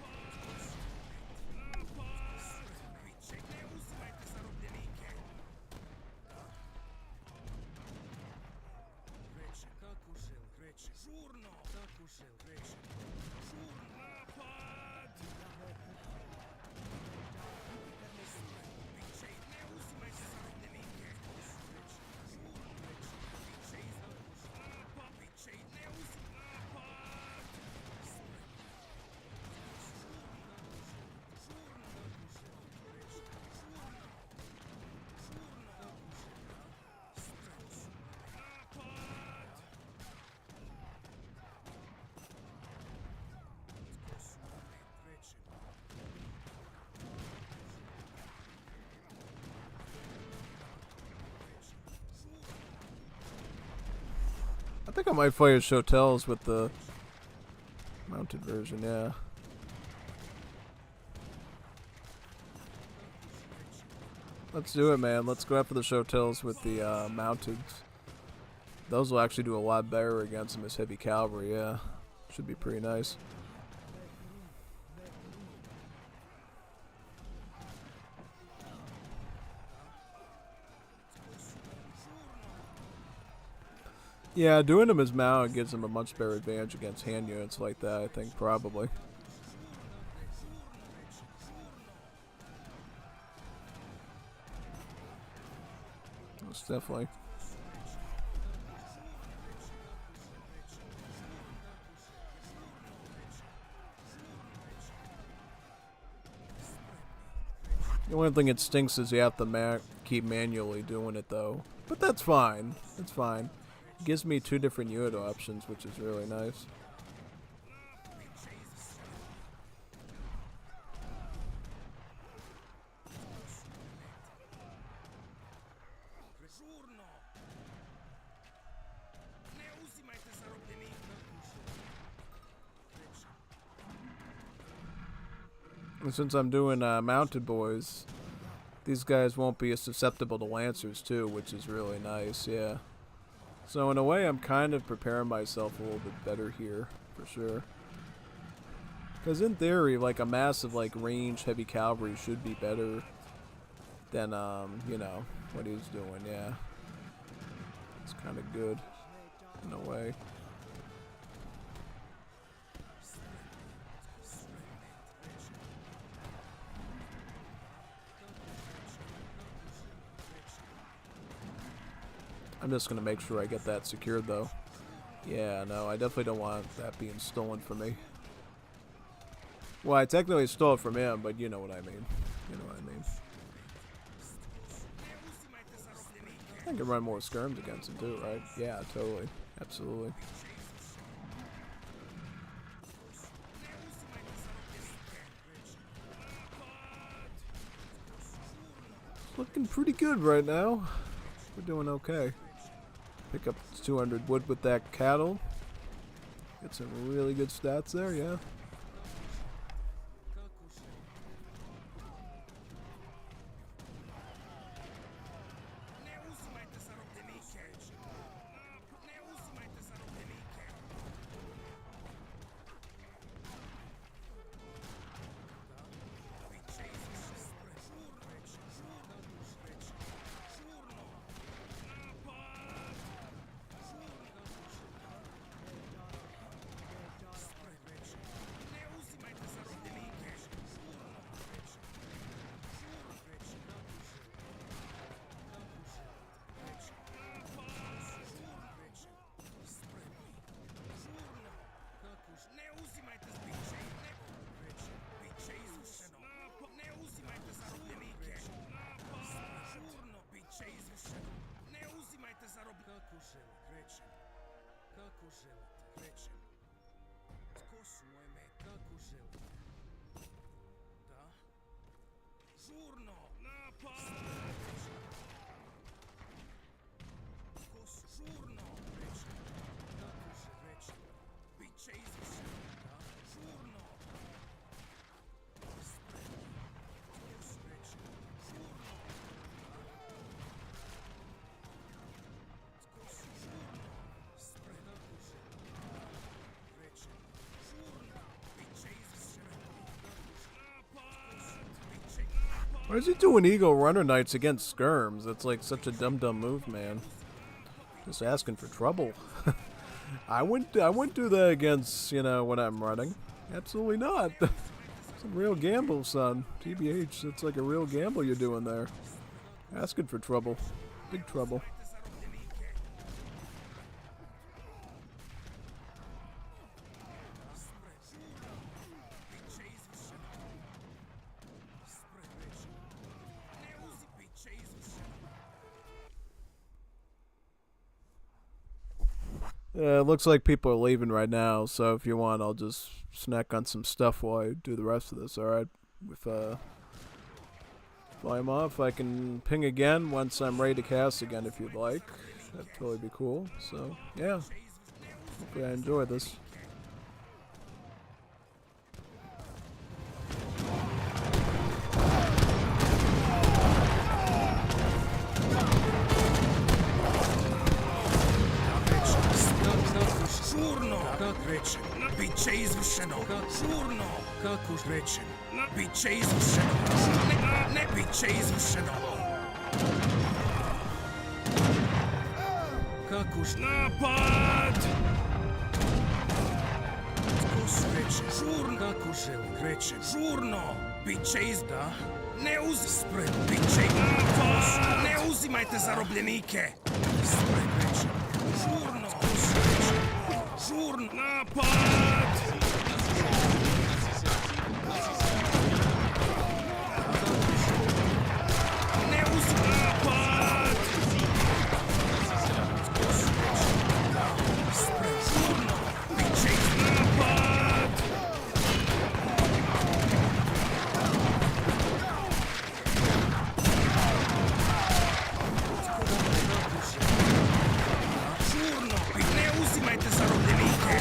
I think I might fire Shotels with the mounted version, yeah. Let's do it, man. Let's go after the Shotels with the mounted. Those will actually do a lot better against them as heavy cavalry, yeah. Should be pretty nice. Yeah, doing them as mount gives them a much better advantage against hand units like that, I think, probably. Most definitely. The only thing it stinks is you have to keep manually doing it, though. But that's fine. It's fine. It gives me 2 different unit options, which is really nice. And since I'm doing mounted boys, these guys won't be as susceptible to lancers too, which is really nice, yeah. So in a way, I'm kind of preparing myself a little bit better here, for sure. Because in theory, like a massive like range heavy cavalry should be better than you know, what he's doing, yeah. It's kind of good, in a way. I'm just gonna make sure I get that secured though. Yeah, no, I definitely don't want that being stolen from me. Well, I technically stole it from him, but you know what I mean. You know what I mean. I can run more skirms against him too, right? Yeah, totally. Absolutely. Looking pretty good right now. We're doing okay. Pick up 200 wood with that cattle. Get some really good stats there, yeah. Why is he doing Eagle Runner Knights against Skirms? That's like such a dumb move, man. Just asking for trouble. I wouldn't do that against, you know, when I'm running. Absolutely not. It's a real gamble, son. TBH, it's like a real gamble you're doing there. Asking for trouble. Big trouble. It looks like people are leaving right now, so if you want, I'll just snack on some stuff while I do the rest of this, alright? With, while I'm off, I can ping again once I'm ready to cast again if you'd like. That'd totally be cool, so, yeah. Hopefully I enjoy this. Biće izvršeno. Žurno. Kako rečem. Biće izvršeno. Ne biće izvršeno. Kako napad. Kako su reče. Žurno. Kako želi. Reče. Žurno. Biće izda. Ne uzi spred. Biće napad. Ne uzimajte zarobljenike. Spred reče. Žurno. Žurno. Napad. Ne uzim napad. Žurno. Biće napad. Žurno. Ne uzimajte zarobljenike.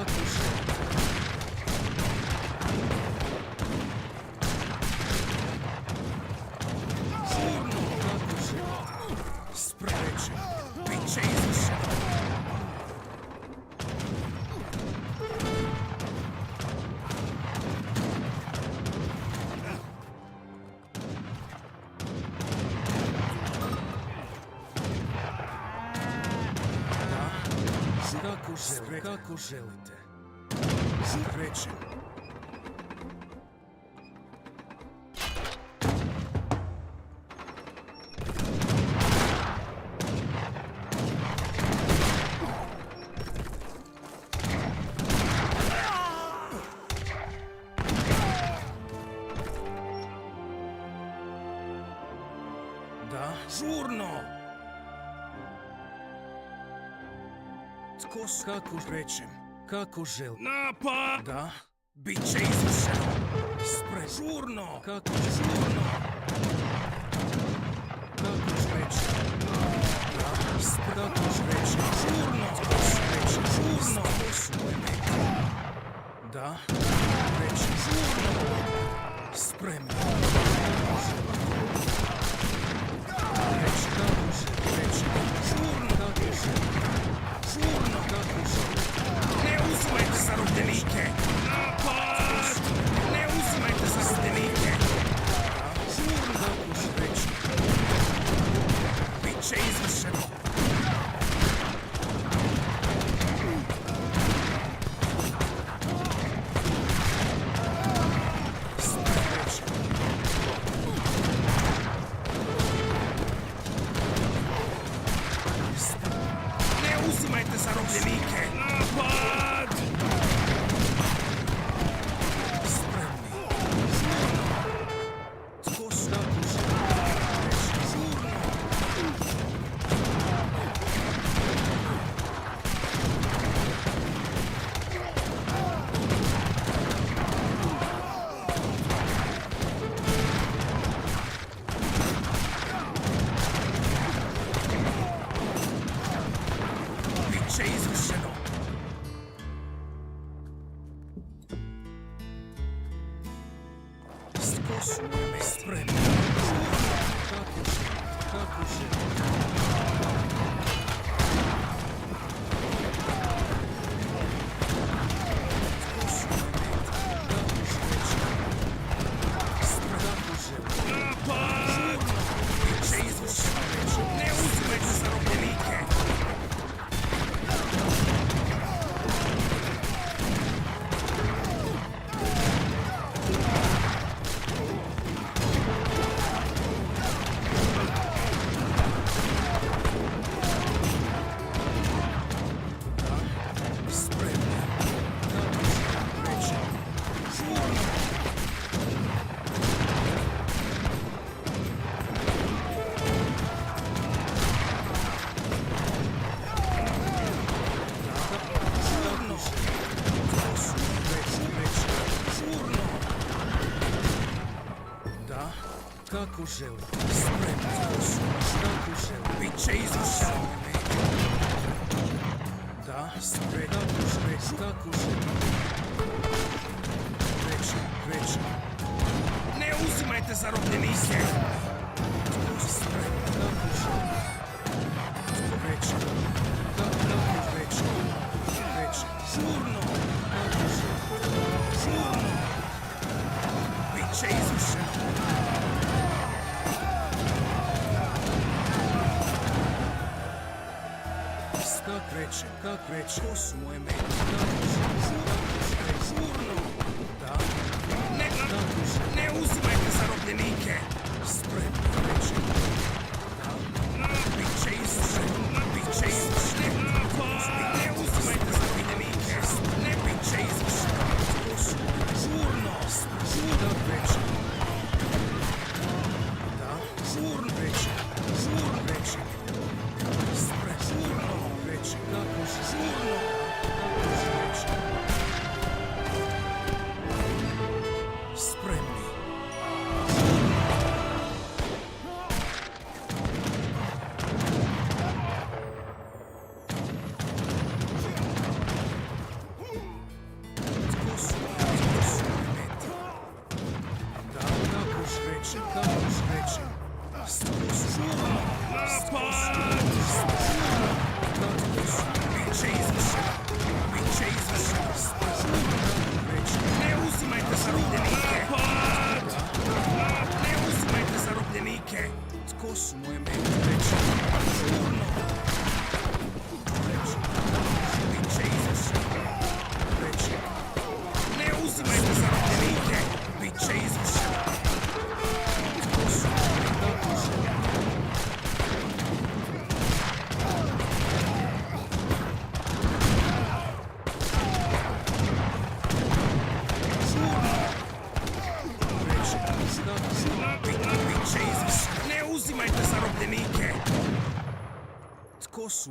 Kako želite. Žurno, kako želite. Spreče, bit će izvršeno. Kako želite. Spreče. Da, žurno. Kako rečem, kako želim. Napad! Da, bit će izvršeno. Žurno! Kako žurno! Kako rečem. Da, kako rečem. Žurno! Žurno! Da, rečem. Žurno! Spremno. Rečem, kako rečem. Žurno, kako želim. Žurno, kako želim. Ne uzimajte zarobljenike! Napad! Ne uzimajte zarobljenike! Žurno, kako želim. Bit će izvršeno. Uzimajte zarobljenike! Napad! Spremni! Žurno! Tko su? Kako želim? Žurno! Biće izvršeno. Sposobno me spremno. Kako želim, kako želim. Sposobno me, kako želim. Napad! Žurno! Biće izvršeno. Ne uzimajte zarobljenike. Kako želim. Spremno su. Kako želim. Bit će izvršeno. Da, spremno. Kako želim. Reći. Ne uzimajte zarobljenike. Spremno. Kako želim. Reći. Žurno. Kako želim. Žurno. Bit će izvršeno. Kak reče, ko su moje mete? Žurno! Da? Ne uzimajte zarobljenike! Spremno reče. Da? Bit će izvršeno. Ne uzimajte zarobljenike! Ne bit će izvršeno. Žurno! Kak reče. Da? Žurno reče. Spremno. Žurno! Kako žurno, kako reći.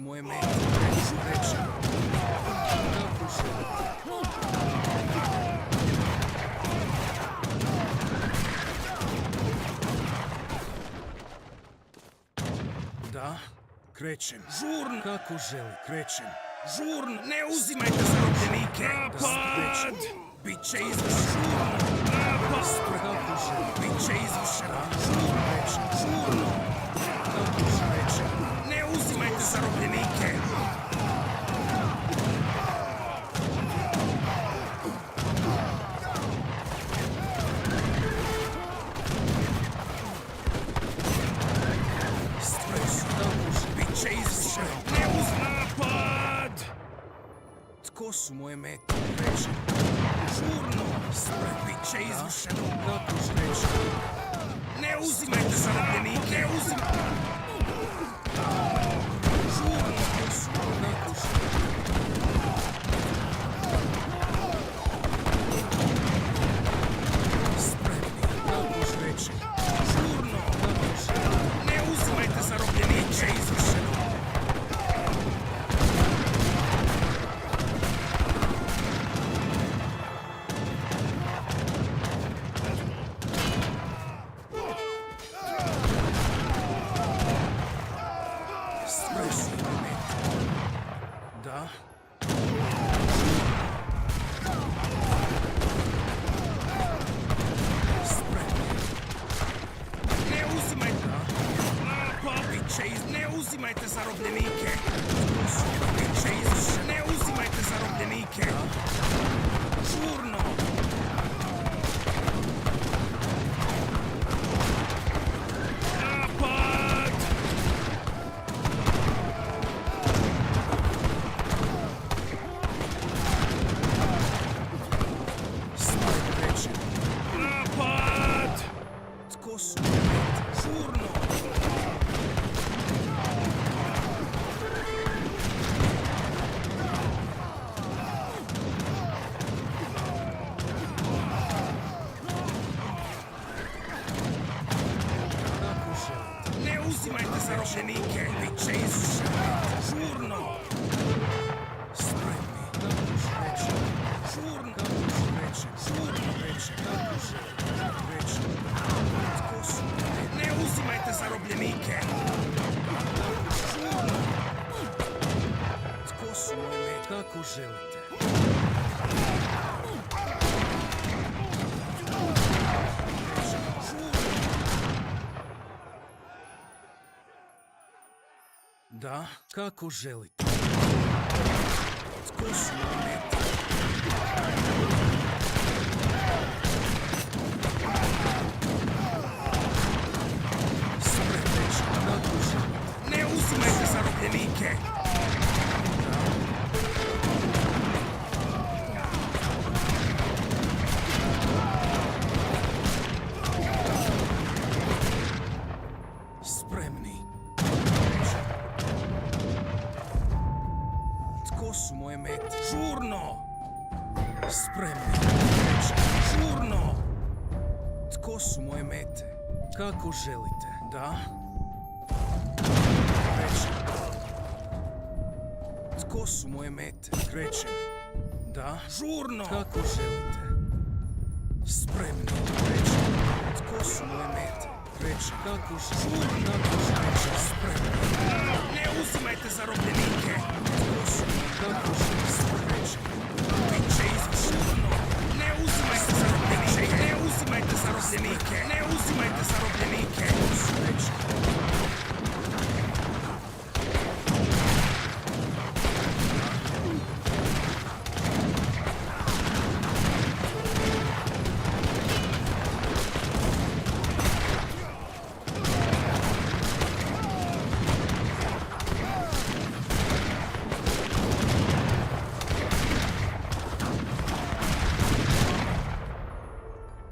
moje mete? Krećem. Kako želite? Da, krećem. Žurno. Kako želi, krećem. Žurno. Ne uzimajte zarobljenike. Napad! Biće izvršeno. Napad! Kako želi. Biće izvršeno. Žurno. Krećem. Žurno. Kako želi. Ne uzimajte zarobljenike. Tko su moje mete? Krećem. Žurno. Bit će izvršeno. Kako krećem. Ne uzimajte zarobljenike. Ne uzimajte. Žurno. Tko su moje mete? Spremni. Kako krećem. Žurno. Ne uzimajte zarobljenike. Izvršeno. Da. Spremni. Ne uzimajte. Ne uzimajte zarobljenike. Ne uzimajte zarobljenike. Žurno. Napad! Napad! Tko su? Žurno! Kako želite? Ne uzimajte zarobljenike! Biće izvršeno! Žurno! Spremni! Kako želite? Žurno! Kako želite? Žurno! Kako želite? Tko su? Ne uzimajte zarobljenike! Žurno! Tko su moje mete? Kako želite? Da, kako želite? Tko su moje mete? Ne uzimajte zarobljenike! Spremni. Tko su moje mete? Žurno! Spremni. Žurno! Tko su moje mete? Kako želite? Da? Krećem. Tko su moje mete? Krećem. Da? Žurno! Kako želite? Spremni. Krećem. Tko su moje mete? Krećem. Kako žurno? Kako krećem? Spremni. Ne uzimajte zarobljenike! Tko su? Kako želite? Krećem. Biće izvršeno. Ne uzimajte zarobljenike! Ne uzimajte zarobljenike! Ne uzimajte zarobljenike! Krećem.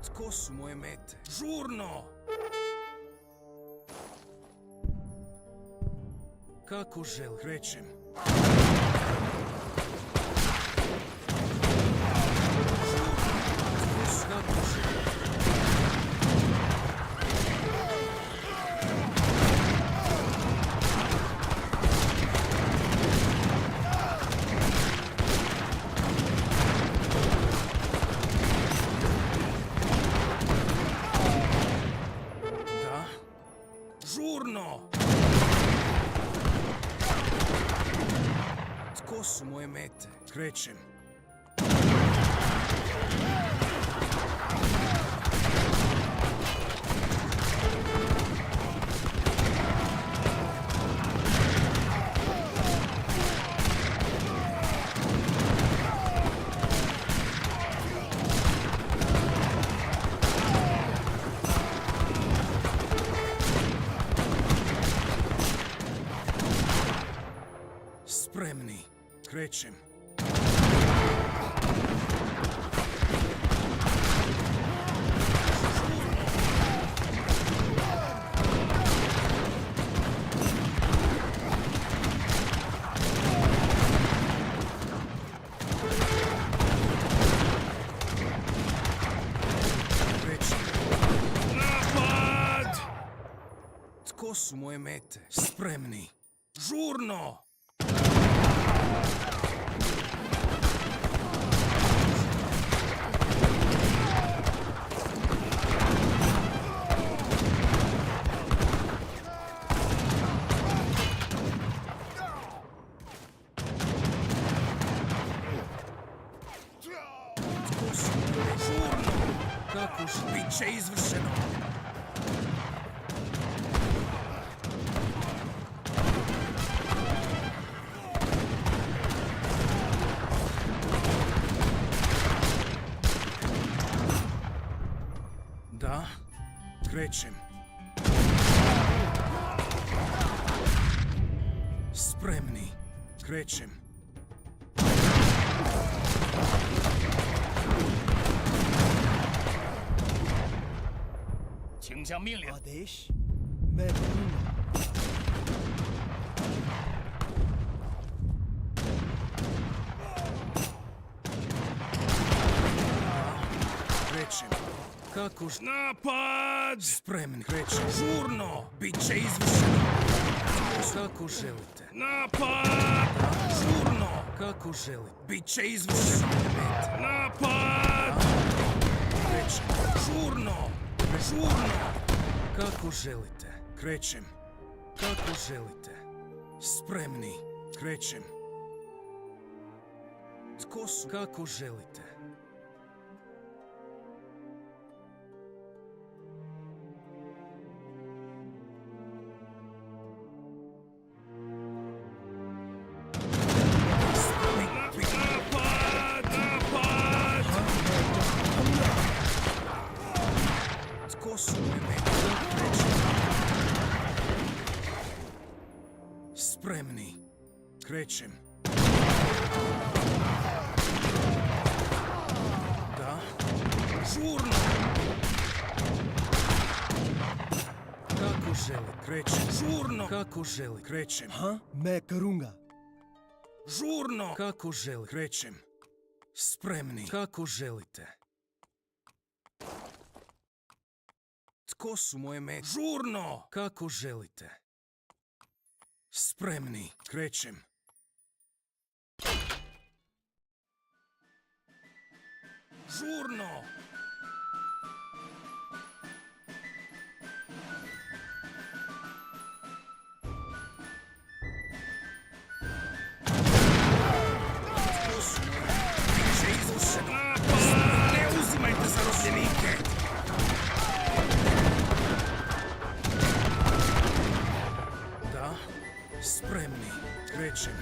Tko su moje mete? Žurno! Kako žel? Krećem. Kako žel? Krećem. Spremni. Krećem. Napad! Tko su moje mete? Spremni. Žurno! Kako ж bit će izvršeno? Da, krećem. Spremni, krećem. आदेश मैं करूंगा। Krećem. Kako ž... Napad! Spremni. Krećem. Žurno! Biće izvršeno. Kako želite. Napad! Žurno! Kako želite. Biće izvršeno. Napad! Krećem. Žurno! Žurno! Kako želite. Krećem. Kako želite. Spremni. Krećem. Tko su? Kako želite. Spremni. Krećem. Da. Žurno. Kako želi. Krećem. Žurno. Kako želi. Krećem. हाँ मैं करूंगा। Žurno. Kako želi. Krećem. Spremni. Kako želite. Tko su moje mete? Žurno. Kako želite. Spremni. Krećem. Žurno. Tko su? Biće izvršeno. Ne uzimajte zarobljenike. Da. Spremni. Krećem.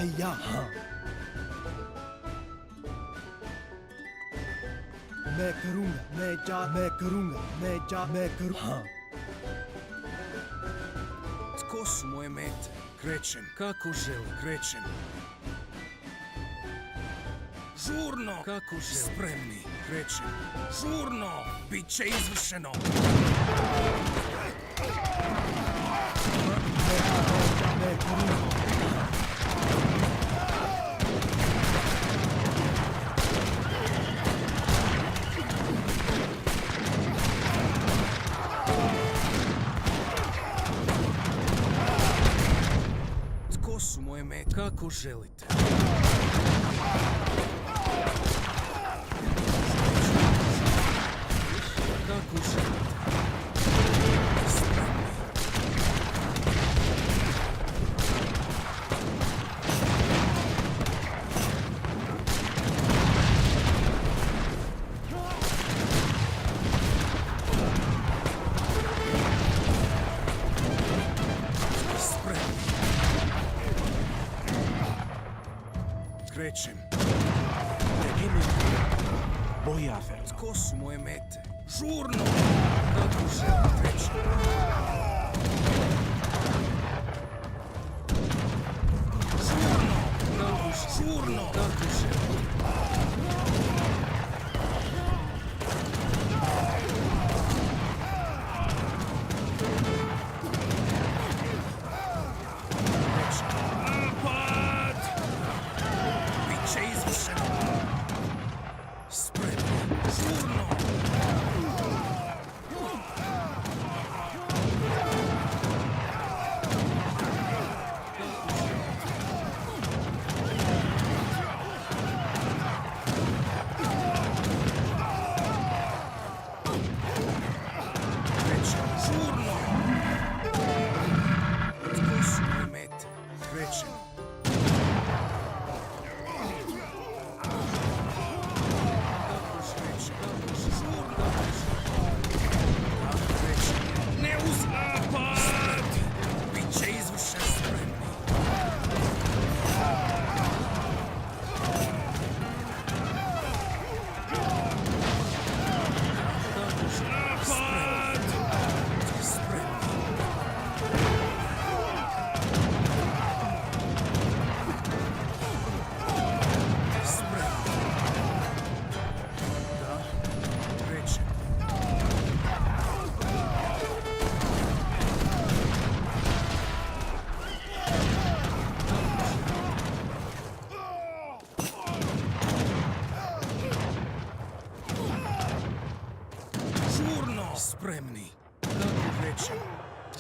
Kaya. मैं करूंगा, मैं करूंगा, मैं करूंगा. Tko su moje mete? Krećem, kako želim, krećem. Žurno, kako želim. Spremni, krećem. Žurno, bit će izvršeno. मैं करूंगा. Tko su moje mete? Kako želite. Kako želite. Spremni. Spremni. Krećem. Tko su moje mete? Žurno! Kako želim, krećem. Žurno! Kako želim. Napad! Biće izvršeno. Spremni. Žurno! Krećem. Žurno! Tko su moje mete? Krećem. Ne uz napad! Biće izvršen, spremni. Napad! Spremni. Spremni. Da, krećem. Žurno! Spremni. Kako krećem?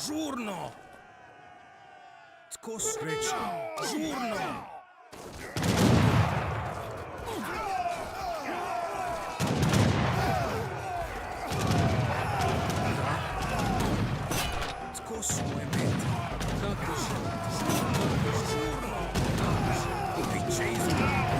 Žurno! Tko su krećem? Žurno! Tko su moje mete? Kako želite? Žurno! Kako želite? Biće izvršeno.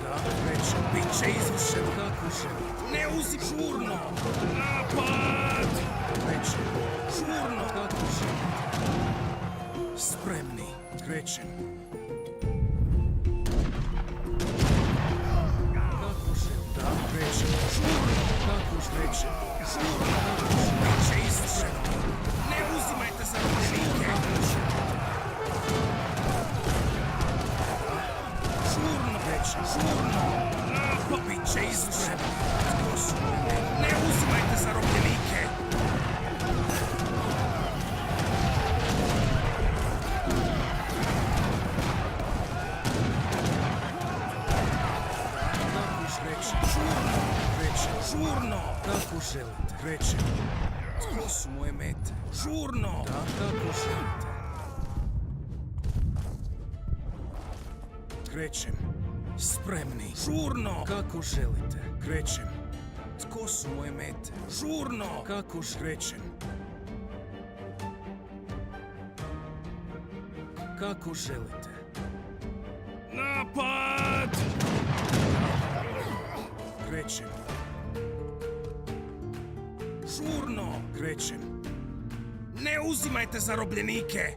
Da, krećem. Biće izvršeno. Kako želite? Ne uzi žurno! Napad! Krećem. Žurno! Kako želite? Spremni. Krećem. Kako želite? Da, krećem. Žurno! Kako krećem? Žurno! Kako želite? Biće izvršeno. Ne uzimajte zarobljenike! Žurno! Krećem. Žurno! Napad! Biće izvršeno. Tko su? Ne uzimajte zarobljenike! Žurno! Kako želite? Krećem. Tko su moje mete? Žurno! Da, kako želite? Krećem. Spremni. Žurno! Kako želite? Krećem. Tko su moje mete? Žurno! Kako krećem? Kako želite? Napad! Krećem. Žurno! Krećem. Ne uzimajte zarobljenike!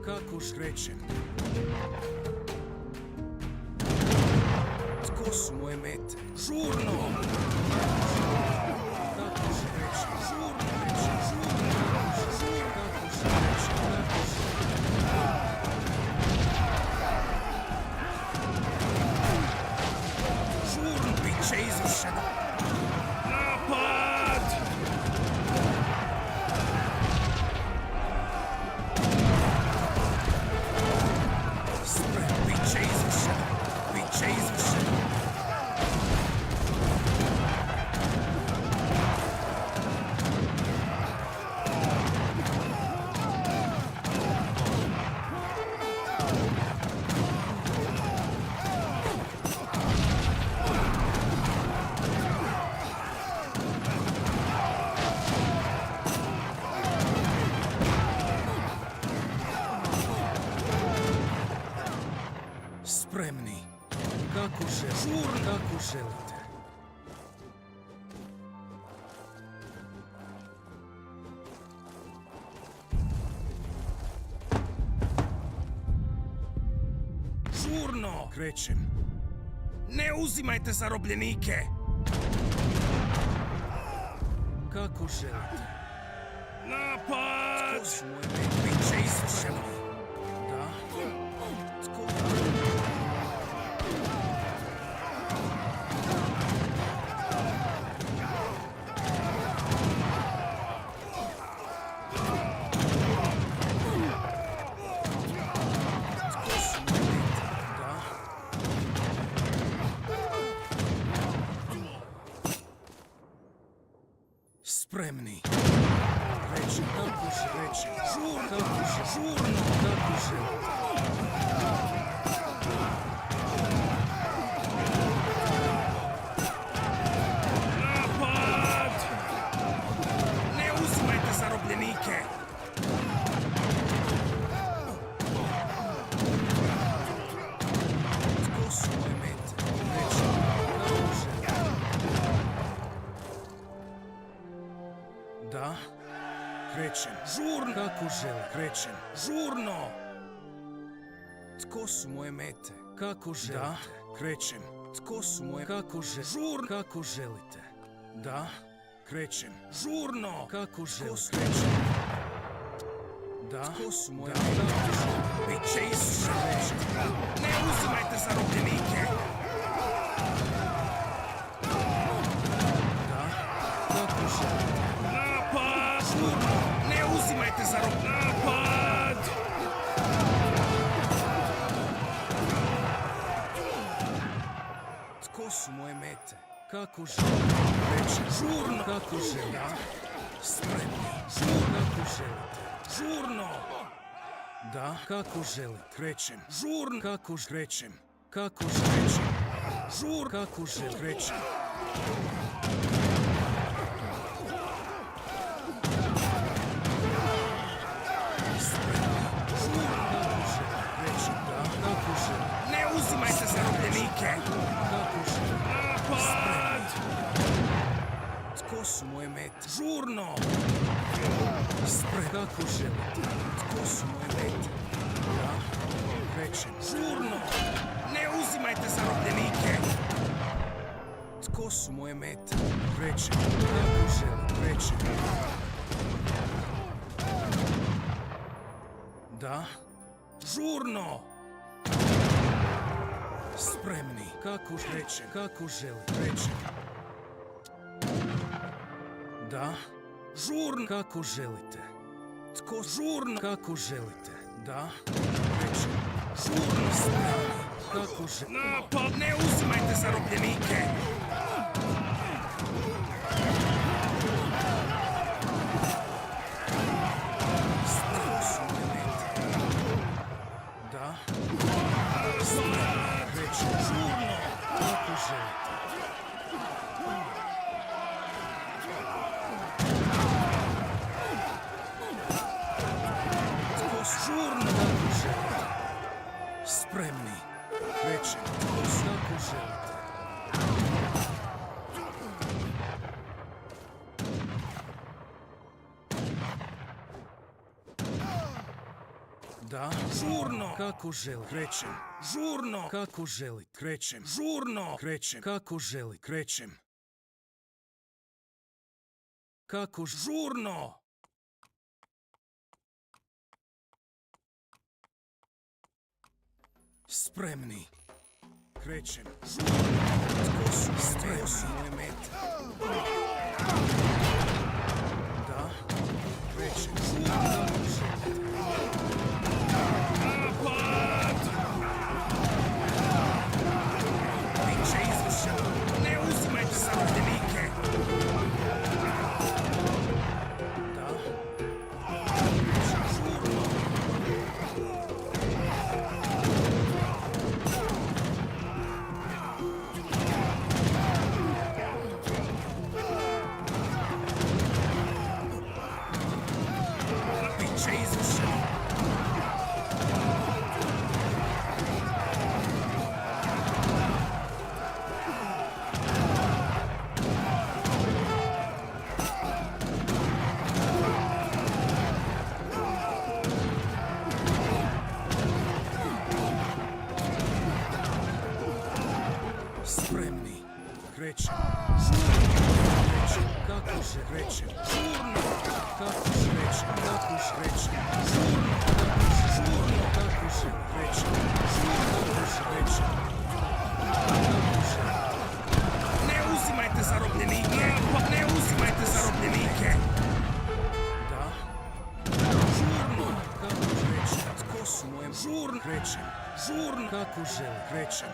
Kako krećem? Tko su moje mete? Žurno! Kako krećem? Žurno krećem, žurno! Kako krećem? Žurno bit će izvršeno! Napad! Bit će izvršeno! Bit će izvršeno! Spremni. Kako želite? Kako želite? Žurno! Krećem. Ne uzimajte zarobljenike! Kako želite? Napad! Tko su moje mete? Bit će izvršeno. Da? Tko? Spremni. Krećem, kako krećem. Žurno, kako žurno, kako želite. Napad! Ne uzimajte zarobljenike! Tko su moje mete? Krećem, kako želite. Da? Krećem. Žurno! Kako želim? Krećem. Žurno! Tko su moje mete? Kako želite? Da? Krećem. Tko su moje... Kako želite? Žurno! Kako želite? Da? Krećem. Žurno! Kako želite? Krećem. Da? Tko su moje mete? Bit će izvršeno. Ne uzimajte zarobljenike! Da? Kako želite? Napad! Žurno! Ne uzimajte zarobljenike! Napad! Tko su moje mete? Kako želite? Krećem. Žurno! Kako želite? Spremni. Žurno! Kako želite? Žurno! Da? Kako želite? Krećem. Žurno! Kako krećem? Kako krećem? Žur! Kako želite? Krećem. Ne uzimajte zarobljenike! Napad! Tko su moje mete? Žurno! Kako želite? Tko su moje mete? Da? Krećem. Žurno! Ne uzimajte zarobljenike! Tko su moje mete? Krećem. Kako želite? Krećem. Da? Žurno! Spremni. Kako krećem? Kako želim? Krećem. Da? Žurno. Kako želite? Tko žurno? Kako želite? Da? Krećem. Žurno. Spremni. Kako želite? Napad! Ne uzimajte zarobljenike! Da? Krećem. Žurno! Kako želite? Žurno! Kako želite? Spremni. Krećem. Kako želite? Da, žurno! Kako želi, krećem. Žurno! Kako želi, krećem. Žurno! Krećem. Kako želi, krećem. Kako žurno! Spremni. Krećem. Žurno! Tko su spremni? Moje mete. Da, krećem. Žurno! Biće izvršeno. Ne uzimajte zarobljenike. Da. Žurno. Biće izvršeno. Spremni. Krećem. Krećem. Kako se krećem? Žurno. Kako se krećem? Kako se krećem? Žurno. Žurno. Kako se krećem? Žurno. Kako se krećem? Kako se... Ne uzimajte zarobljenike! Ne uzimajte zarobljenike! Da. Žurno. Kako krećem? Tko su moje? Žurno. Krećem. Žurno. Kako želi? Krećem.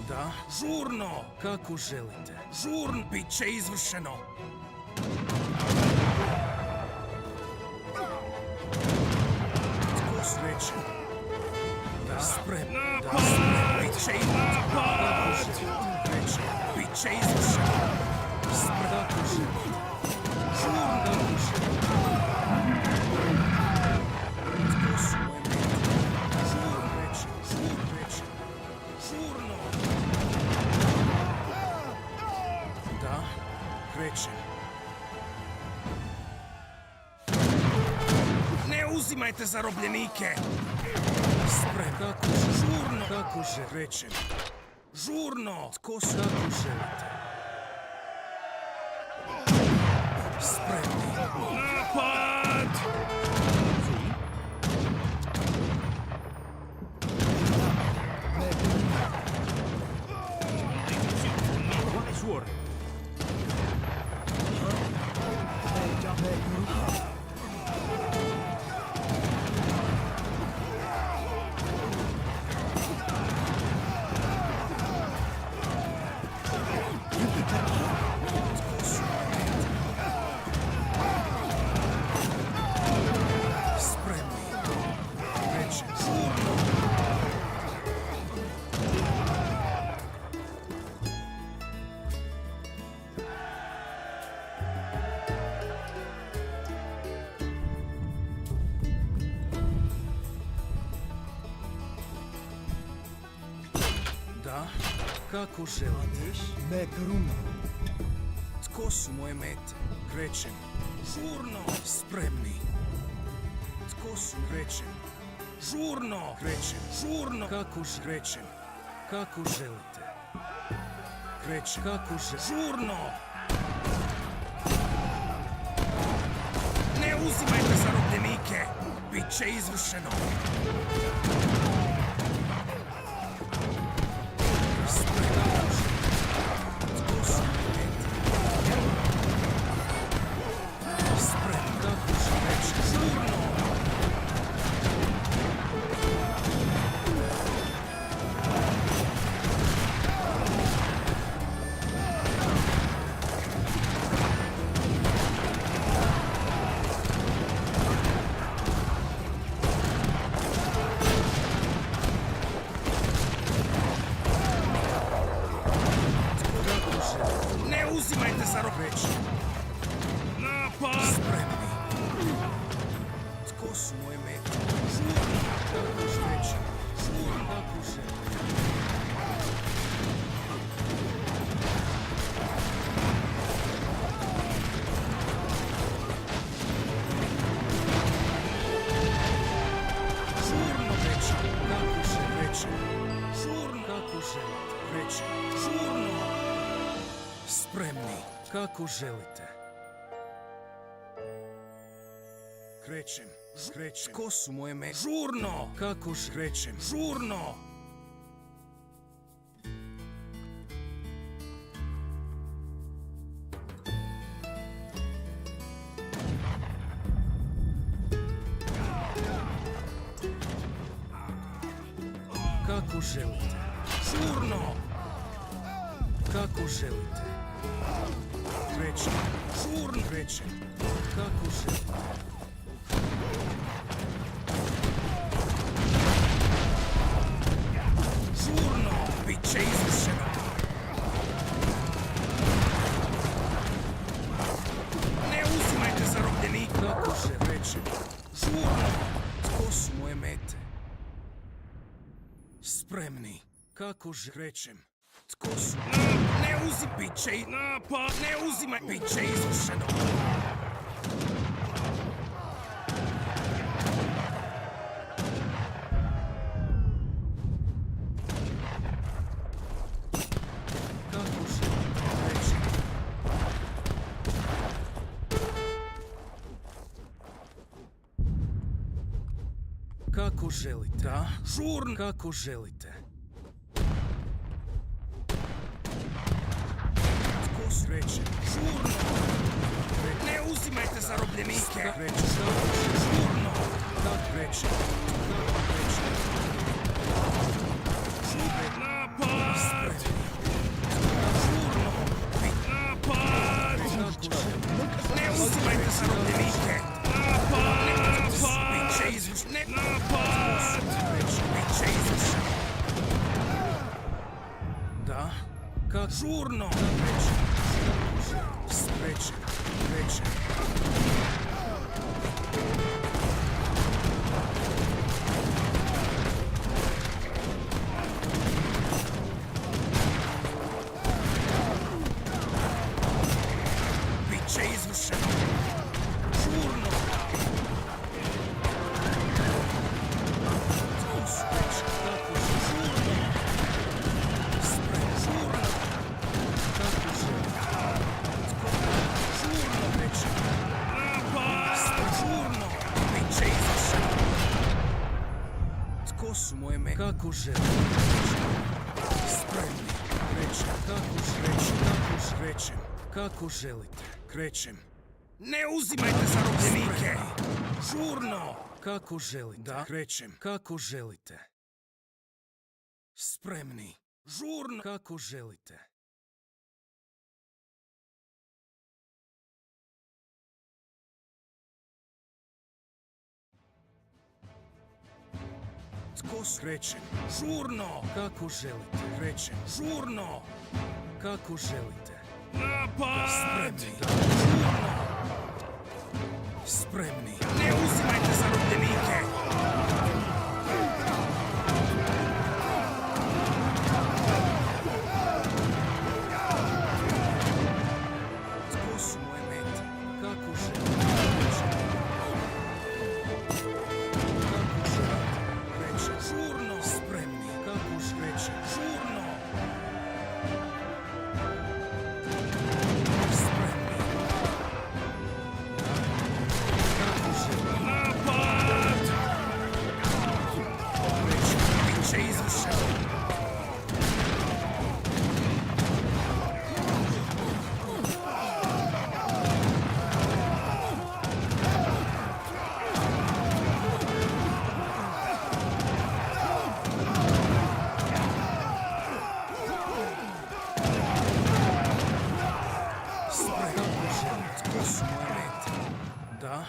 Da, žurno! Kako želite? Žurno! Bit će izvršeno! Tko sreće? Da, spremno! Da, spremno! Bit će izvršeno! Kako želite? Kreće! Bit će izvršeno! Spremno! Kako želite? Žurno! Kako želite? Tko su moje mete? Žurno! Kreće! Žurno! Kreće! Žurno! Da, krećem. Ne uzimajte zarobljenike! Sprem, kako že, žurno! Kako že, krećem. Žurno! Tko su, kako želite? Spremni. Napad! Suor. Spremni. Krećem. Žurno. Da, kako želite? Mekarunga. Tko su moje mete? Krećem. Žurno. Spremni. Tko su? Krećem. Žurno. Krećem. Žurno. Kako krećem? Kako želite? Krećem. Kako žurno. Ne uzimajte zarobljenike. Biće izvršeno. krećem. Žurno! Spremni, kako želite. Krećem, krećem. Tko su moje mete? Žurno! Kako krećem? Žurno! Kako želite. Žurno! Kako želite. Krećem. Žurno krećem. Kako želite. Žurno! Bit će izvršeno. Ne uzimajte zarobljenika. Kako želite. Krećem. Žurno! Tko su moje mete? Spremni. Kako krećem? Tko su? Ne uzim biće i napad! Ne uzimaj biće izvršeno! Kako se krećem? Kako želite? Da? Žurn! Kako želite? Krećem. Žurno! Ne uzimajte zarobljenike! Krećem. Žurno! Krećem. Krećem. Žurno! Napad! Žurno! Napad! Ne uzimajte zarobljenike! Napad! Biće izvršeno! Napad! Biće izvršeno! Da? Kako? Žurno! Krećem, krećem. Biće izvršeno. Žurno. Tko su krećem? Kako su žurno? Sprem, žurno. Kako su? Žurno krećem. Napad! Žurno. Biće izvršeno. Tko su moje mete? Kako želim? Spremni. Krećem. Kako krećem? Kako krećem? Kako želite? Krećem. Ne uzimajte zarobljenike! Žurno! Kako želite? Da. Krećem. Kako želite? Spremni. Žurno! Kako želite? Tko krećem? Žurno! Kako želite? Krećem. Žurno! Kako želite? Napad! Spremni. Žurno! Spremni. Ne uzimajte zarobljenike! Tko su moje mete? Kako želite? Žurno! Spremni! Kako krećem? Žurno! Spremni! Kako želim? Napad! Krećem! Biće izvršeno! Da?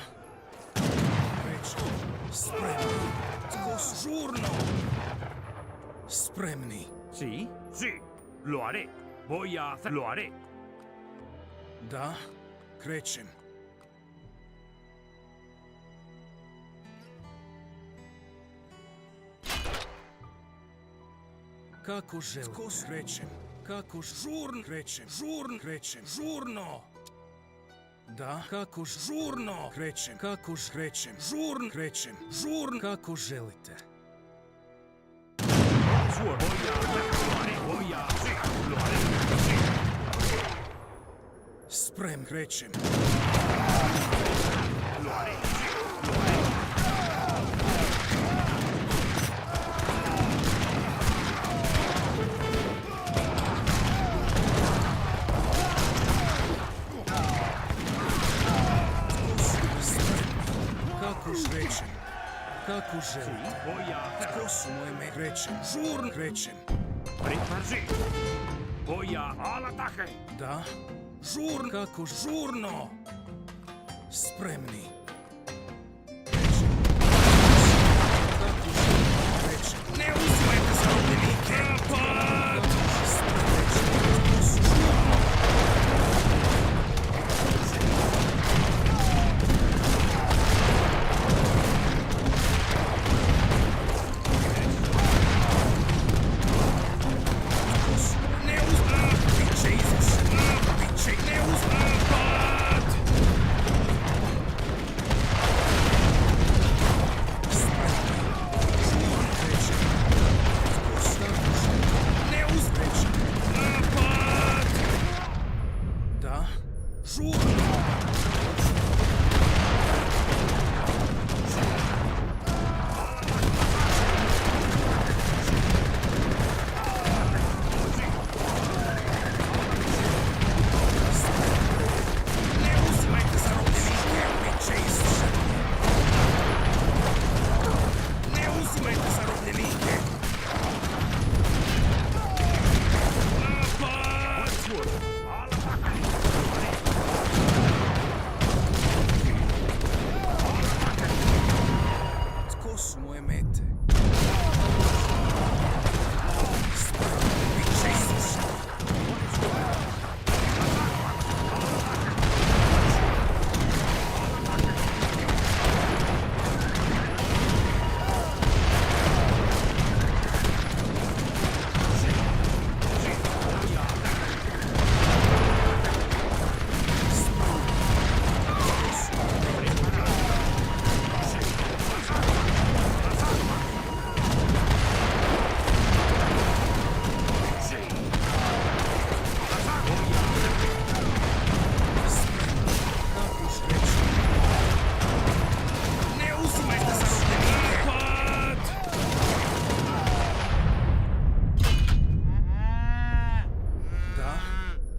Krećem. Spremni. Tko su? Žurno! Spremni. Sì? Sì, lo haré. Voy a hacer... Lo haré. Da? Krećem. Kako želim? Tko krećem? Kako žurn krećem? Žurn krećem. Žurno! Da, kako žurno krećem. Kako krećem. Žurn krećem. Žurn kako želite. Suo, voy a... Lo haré. Voy a... Sprem, krećem. Kako želite? Tko su moje me? Krećem. Žurno krećem. Pripărzi! Boia alatahe! Da? Žurno. Kako žurno? Spremni. Krećem. Kako žurno? Krećem. Ne uzmajte zarobljenike! Napad! Tko su žurno?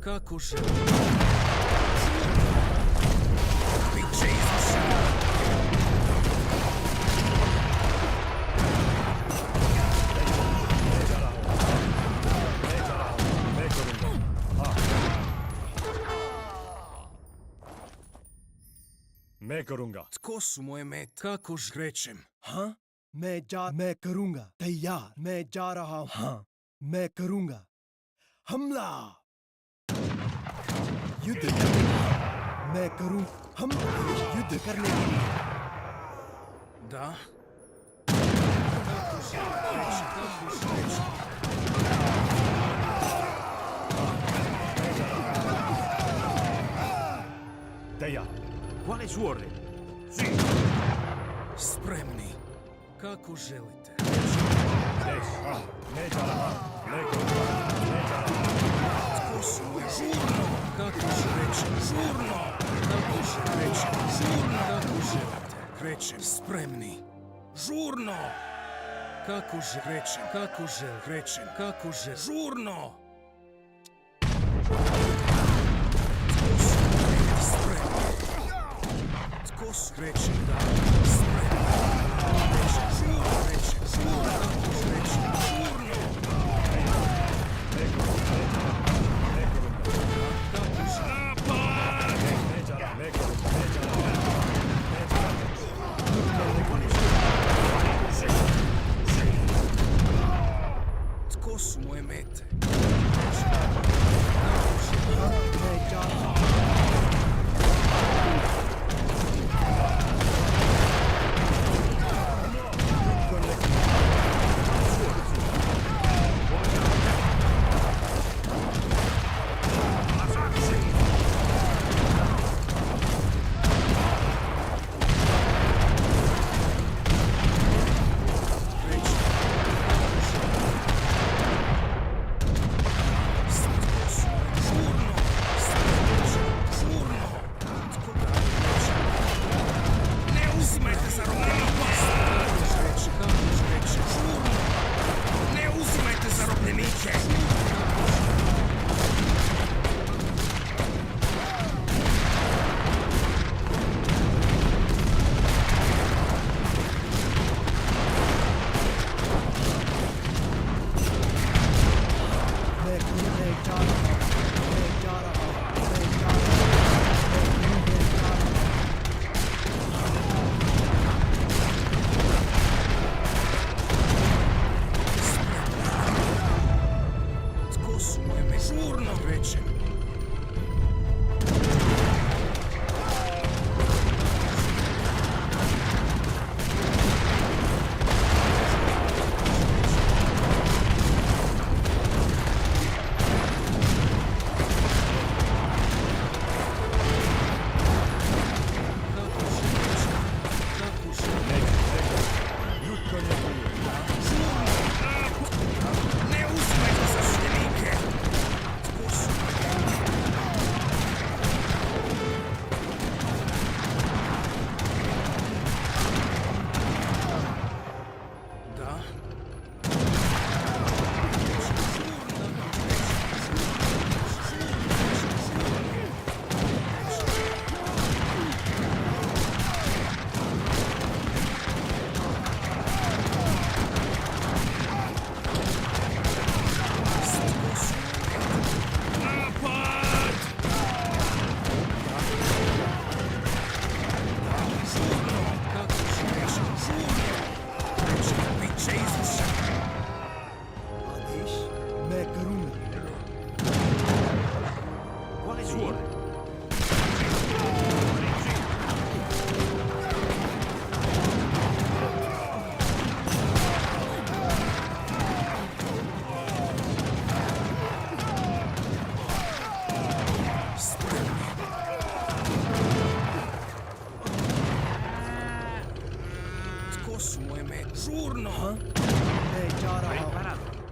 Kako želite? Biće izvršeno. मैं करूंगा। Tko su moje mete? Kako krećem? हाँ मैं करूंगा तैयार मैं जा रहा हूँ हाँ मैं करूंगा हमला युद्ध करने के लिए मैं करूं हम युद्ध करने के लिए Da? Kako krećem? Kako krećem? तैयार। Quale suo ordine? Sì! Spremni. Kako želite? मैं जा रहा हूँ। मैं करूंगा। मैं जा रहा हूँ। Tko su moje žurno? Kako krećem? Žurno! Kako krećem? Žurno! Kako želite? Krećem. Spremni. Žurno! Kako krećem? Kako krećem? Kako žurno! Tko su moje spremni? Tko su krećem? Da. Spremni. Krećem. Žurno! Krećem. Žurno! Kako krećem? Žurno! Tko su moje mete?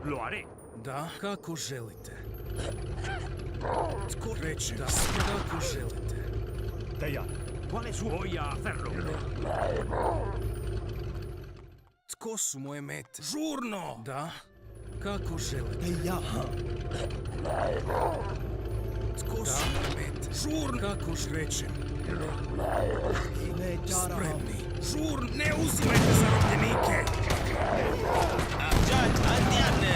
Lo haré. Da, kako želite. Tko reče da kako želite. Te ja. ¿Cuál es su? Voy a hacerlo. Tko su moje mete? Žurno! Da, kako želite. Teja. Tko su moje mete? Žurno! Kako žrećem. मैं जा रहा हूँ Spremni. Žur, ne uzimajte zarobljenike! Abđad, Andijane!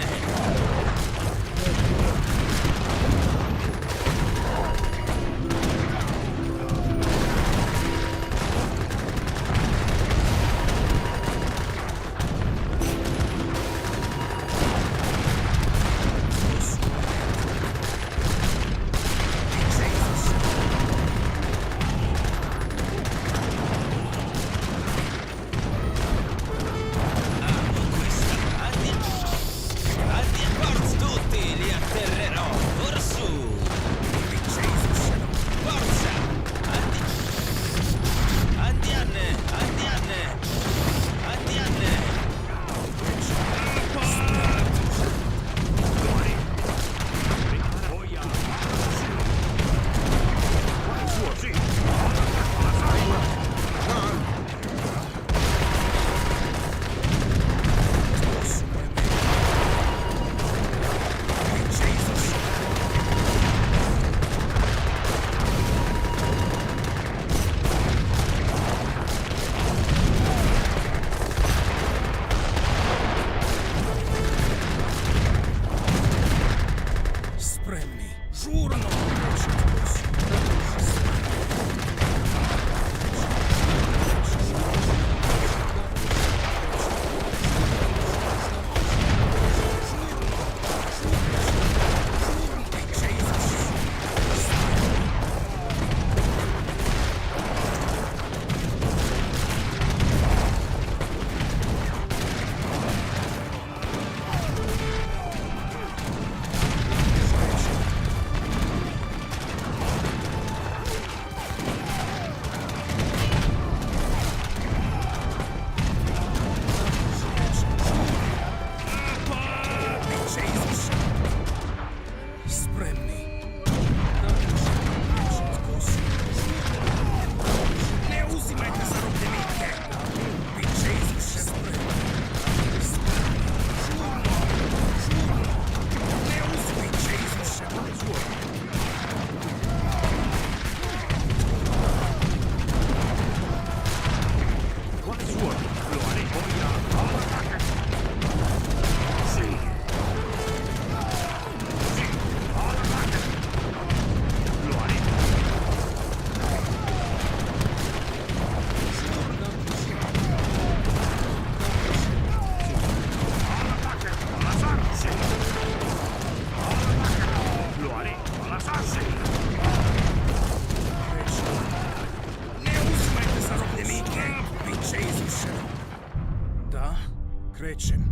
Krećem.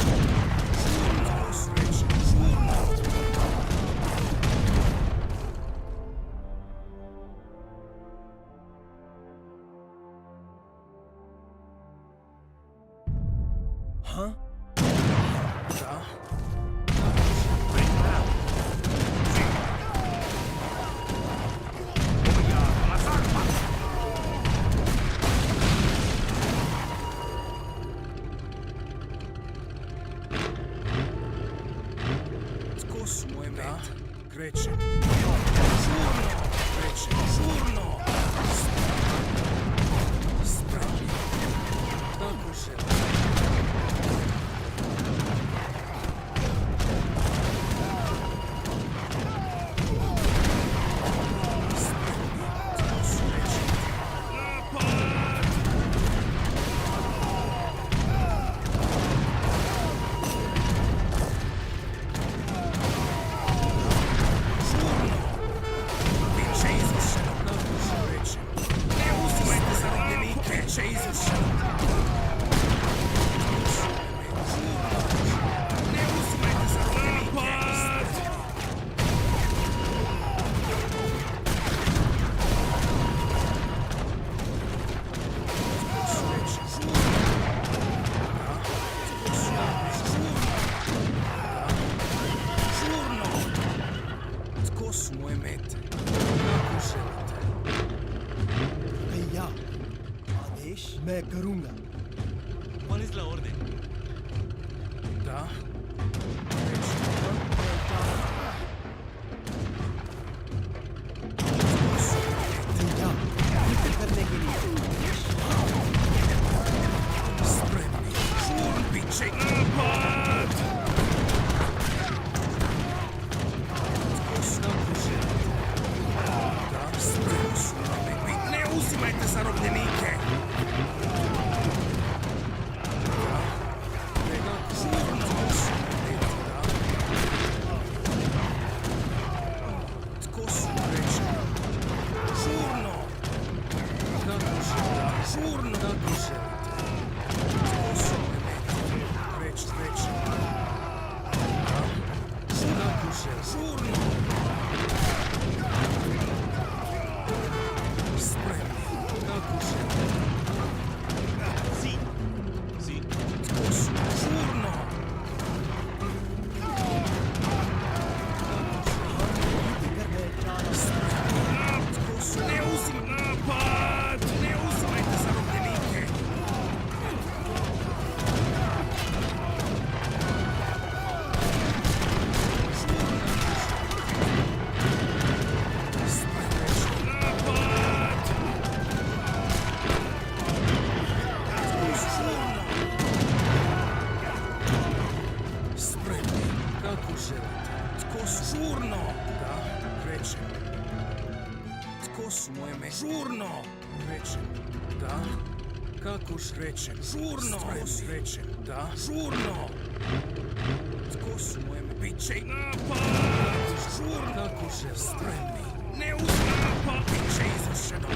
Žurno, srećem, žurno. हाँ Da. Voy a amasar más. Tko su moje mete? Krećem. Žurno, krećem, žurno. Spremni. Kako želim. Biće izvršeno kako želim. मैं करूंगा ¿Cuál es la orden? Da. तैयार युद्ध करने के लिए Spremni. Żur bicie. Napad! Da. Spremni. Ne uzimajte zarobljenike. Žurno. Tko su reći? Žurno. Kako želite? Žurno. Kako želite? Tko su reći? Reći. Kako želite? Žurno. Spremni. Kako želite? Sí. Sí. Tko su? Žurno. Tko su? Ne uzim napad! Ne uzimajte zarobljenike! Napad! Tko su? Žurno. Spremni. Kako želite? Tko su? Žurno. Da, krećem. Tko su moje me? Žurno. Krećem. Da. Kako krećem? Žurno. Krećem. Da. Žurno. Tko su moje me? Biće napad. Žurno. Kako želite? Spremni. Ne uz napad. Biće izvršeno.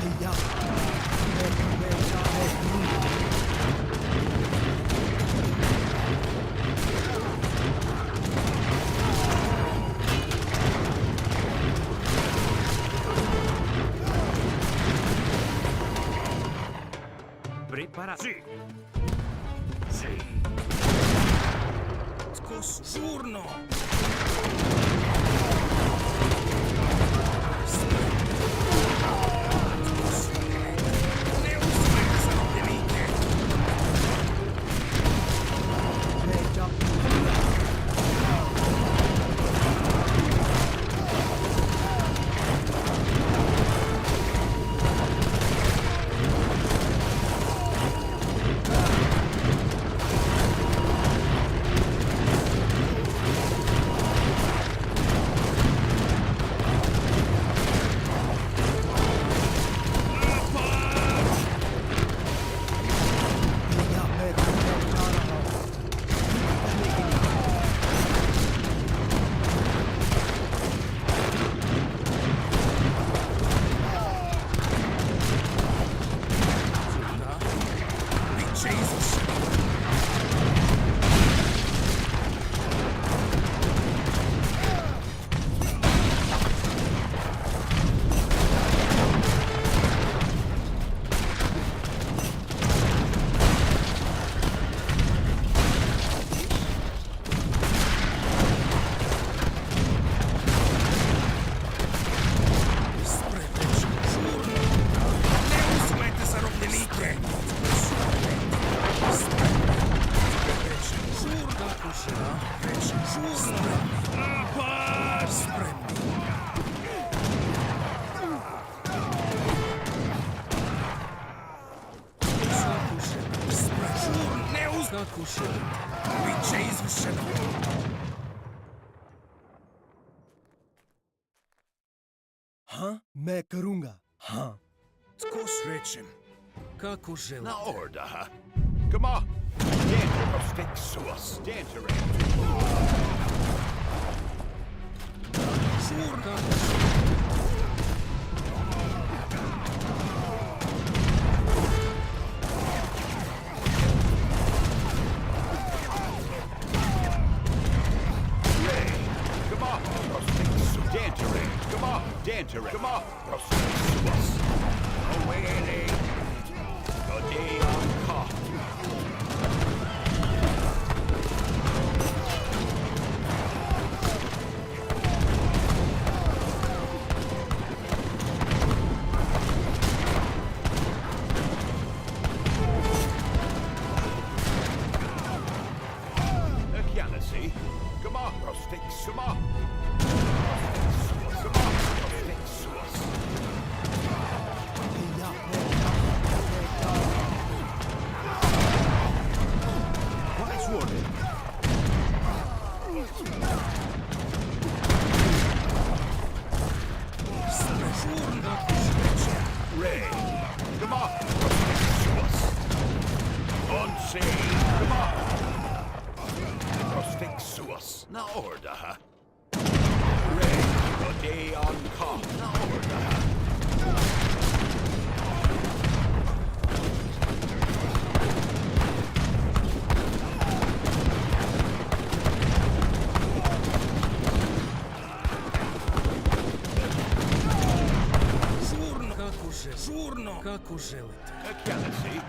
तैयार मैं करूंगा Prepara. Sì. Sì. Tko su? Žurno. Ne uzimajte zarobljenike. मैं जा तैयार मैं जा रहा हूं करने के लिए Da. Biće izvršeno. Spremni. Žurno. Ne uzimajte zarobljenike. Žurno. Žurno. Napad. Spremni. Žurno. Ne uz... Biće izvršeno. हाँ मैं करूंगा हाँ Tko srećem? Kako želite? Na order. Come on. Danger of stick suas. Danger. Žurno. Come on. Danger. Come on. Danger. Come on. Stick suas. Away any. Good day on cough. see. Come on. Prostic suas. Na orda. Ray, day on call. Na orda. Žurno, kako želite. Canasi.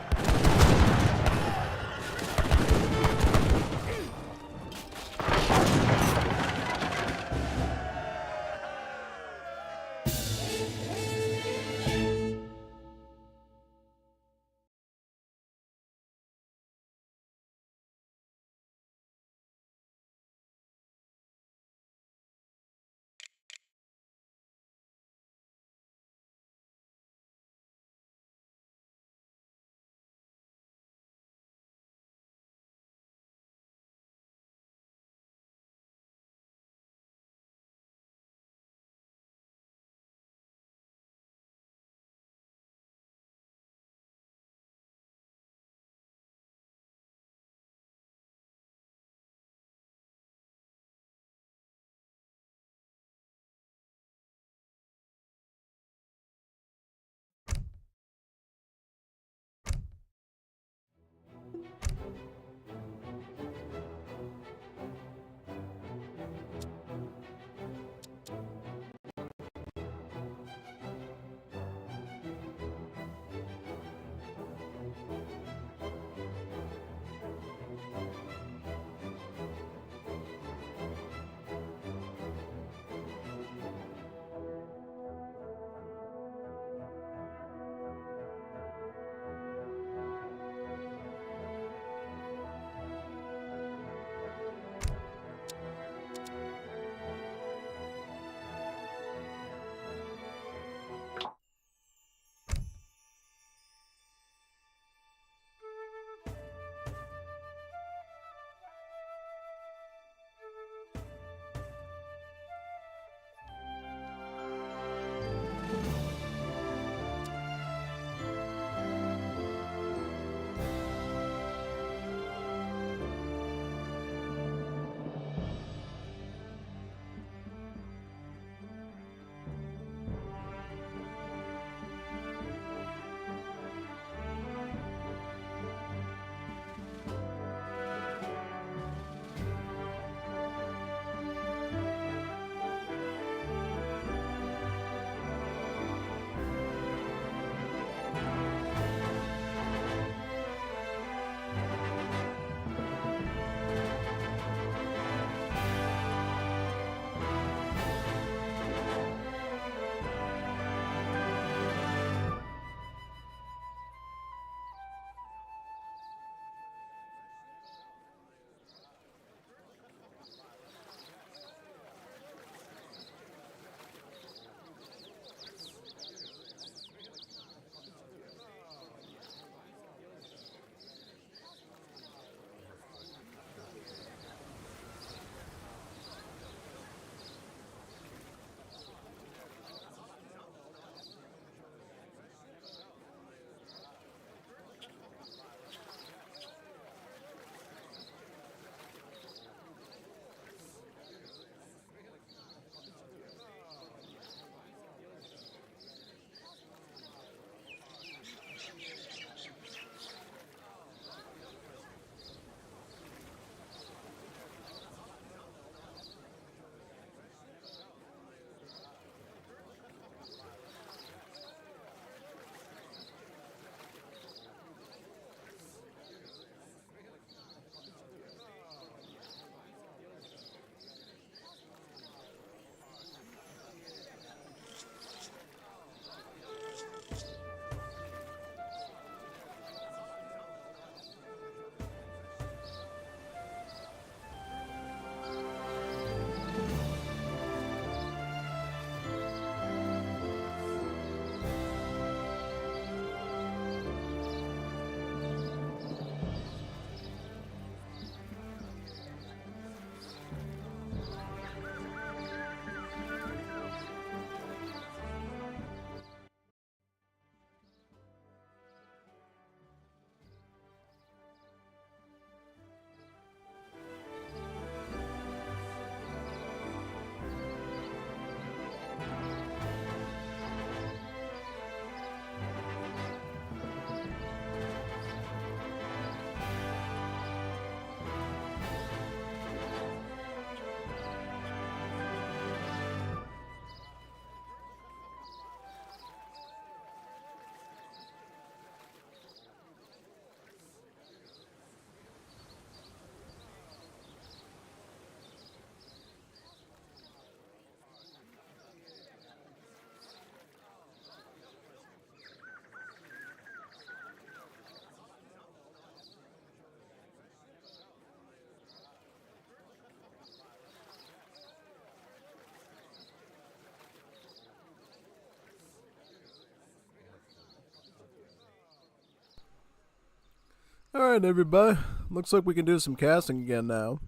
Alright, everybody. Looks like we can do some casting again now.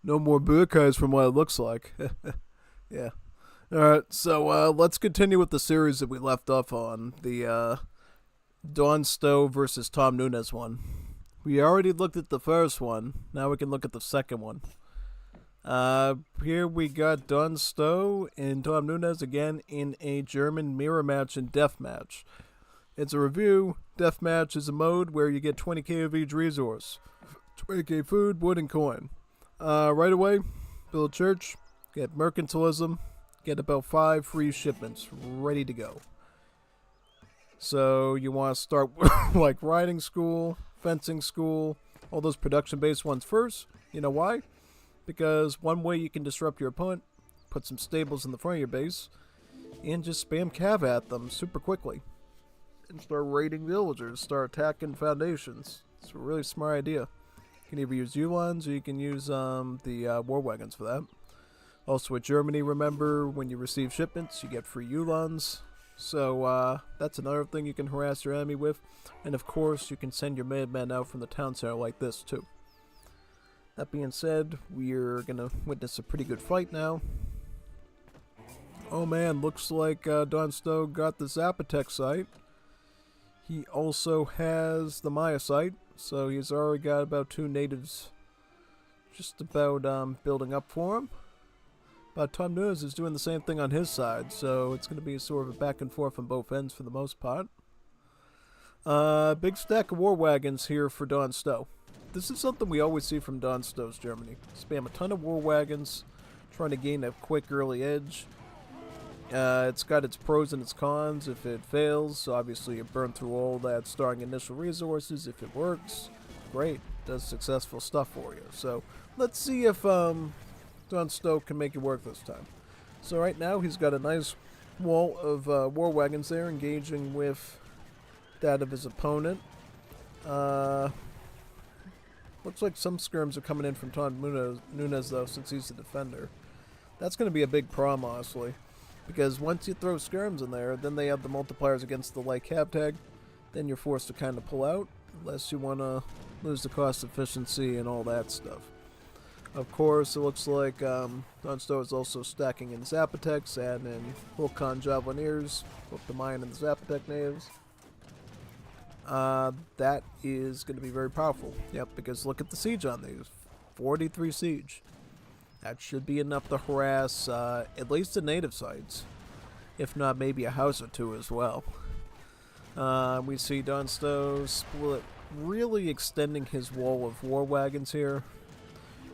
No more burkas from what it looks like. Yeah. Alright, so let's continue with the series that we left off on. The Dawn Stowe versus Tom Nunes one. We already looked at the first one. Now we can look at the second one. Here we got Dawn Stowe and Tom Nunes again in a German mirror match and death match. It's a review. Deathmatch is a mode where you get 20k of each resource. 20k food, wood, and coin. Right away, build a church, get mercantilism, get about 5 free shipments ready to go. So you want to start like riding school, fencing school, all those production-based ones first. You know why? Because one way you can disrupt your opponent, put some stables in the front of your base, and just spam cav at them super quickly. And start raiding villagers, start attacking foundations. It's a really smart idea. You can either use Ulans or you can use the war wagons for that. Also with Germany, remember, when you receive shipments, you get free Ulans. So that's another thing you can harass your enemy with. And of course, you can send your madmen out from the town center like this too. That being said, we're going to witness a pretty good fight now. Oh man, looks like Dawn Stowe got the Zapotec site. He also has the Maya site, so he's already got about 2 natives just about building up for him. But Tom Nunes is doing the same thing on his side, so it's going to be sort of a back and forth on both ends for the most part. Big stack of war wagons here for Dawn Stowe. This is something we always see from Dawn Stowe's Germany. Spam a ton of war wagons, trying to gain a quick early edge. It's got its pros and its cons. If it fails, obviously you burn through all that starting initial resources. If it works, great. Does successful stuff for you. So let's see if Dawn Stowe can make it work this time. So right now he's got a nice wall of war wagons there engaging with that of his opponent. Looks like some skirms are coming in from Tom Nunes though, since he's the defender. That's going to be a big problem, honestly. Because once you throw skirms in there, then they have the multipliers against the light cap tag. Then you're forced to kind of pull out, unless you want to lose the cost efficiency and all that stuff. Of course, it looks like Dawn Stowe is also stacking in Zapotecs, adding in Vulcan Javelineers, both the Mayan and the Zapotec natives. That is going to be very powerful. Yep, because look at the siege on these. 43 siege. That should be enough to harass at least the native sites. If not, maybe a house or two as well. We see Dawn Stowe split, really extending his wall of war wagons here.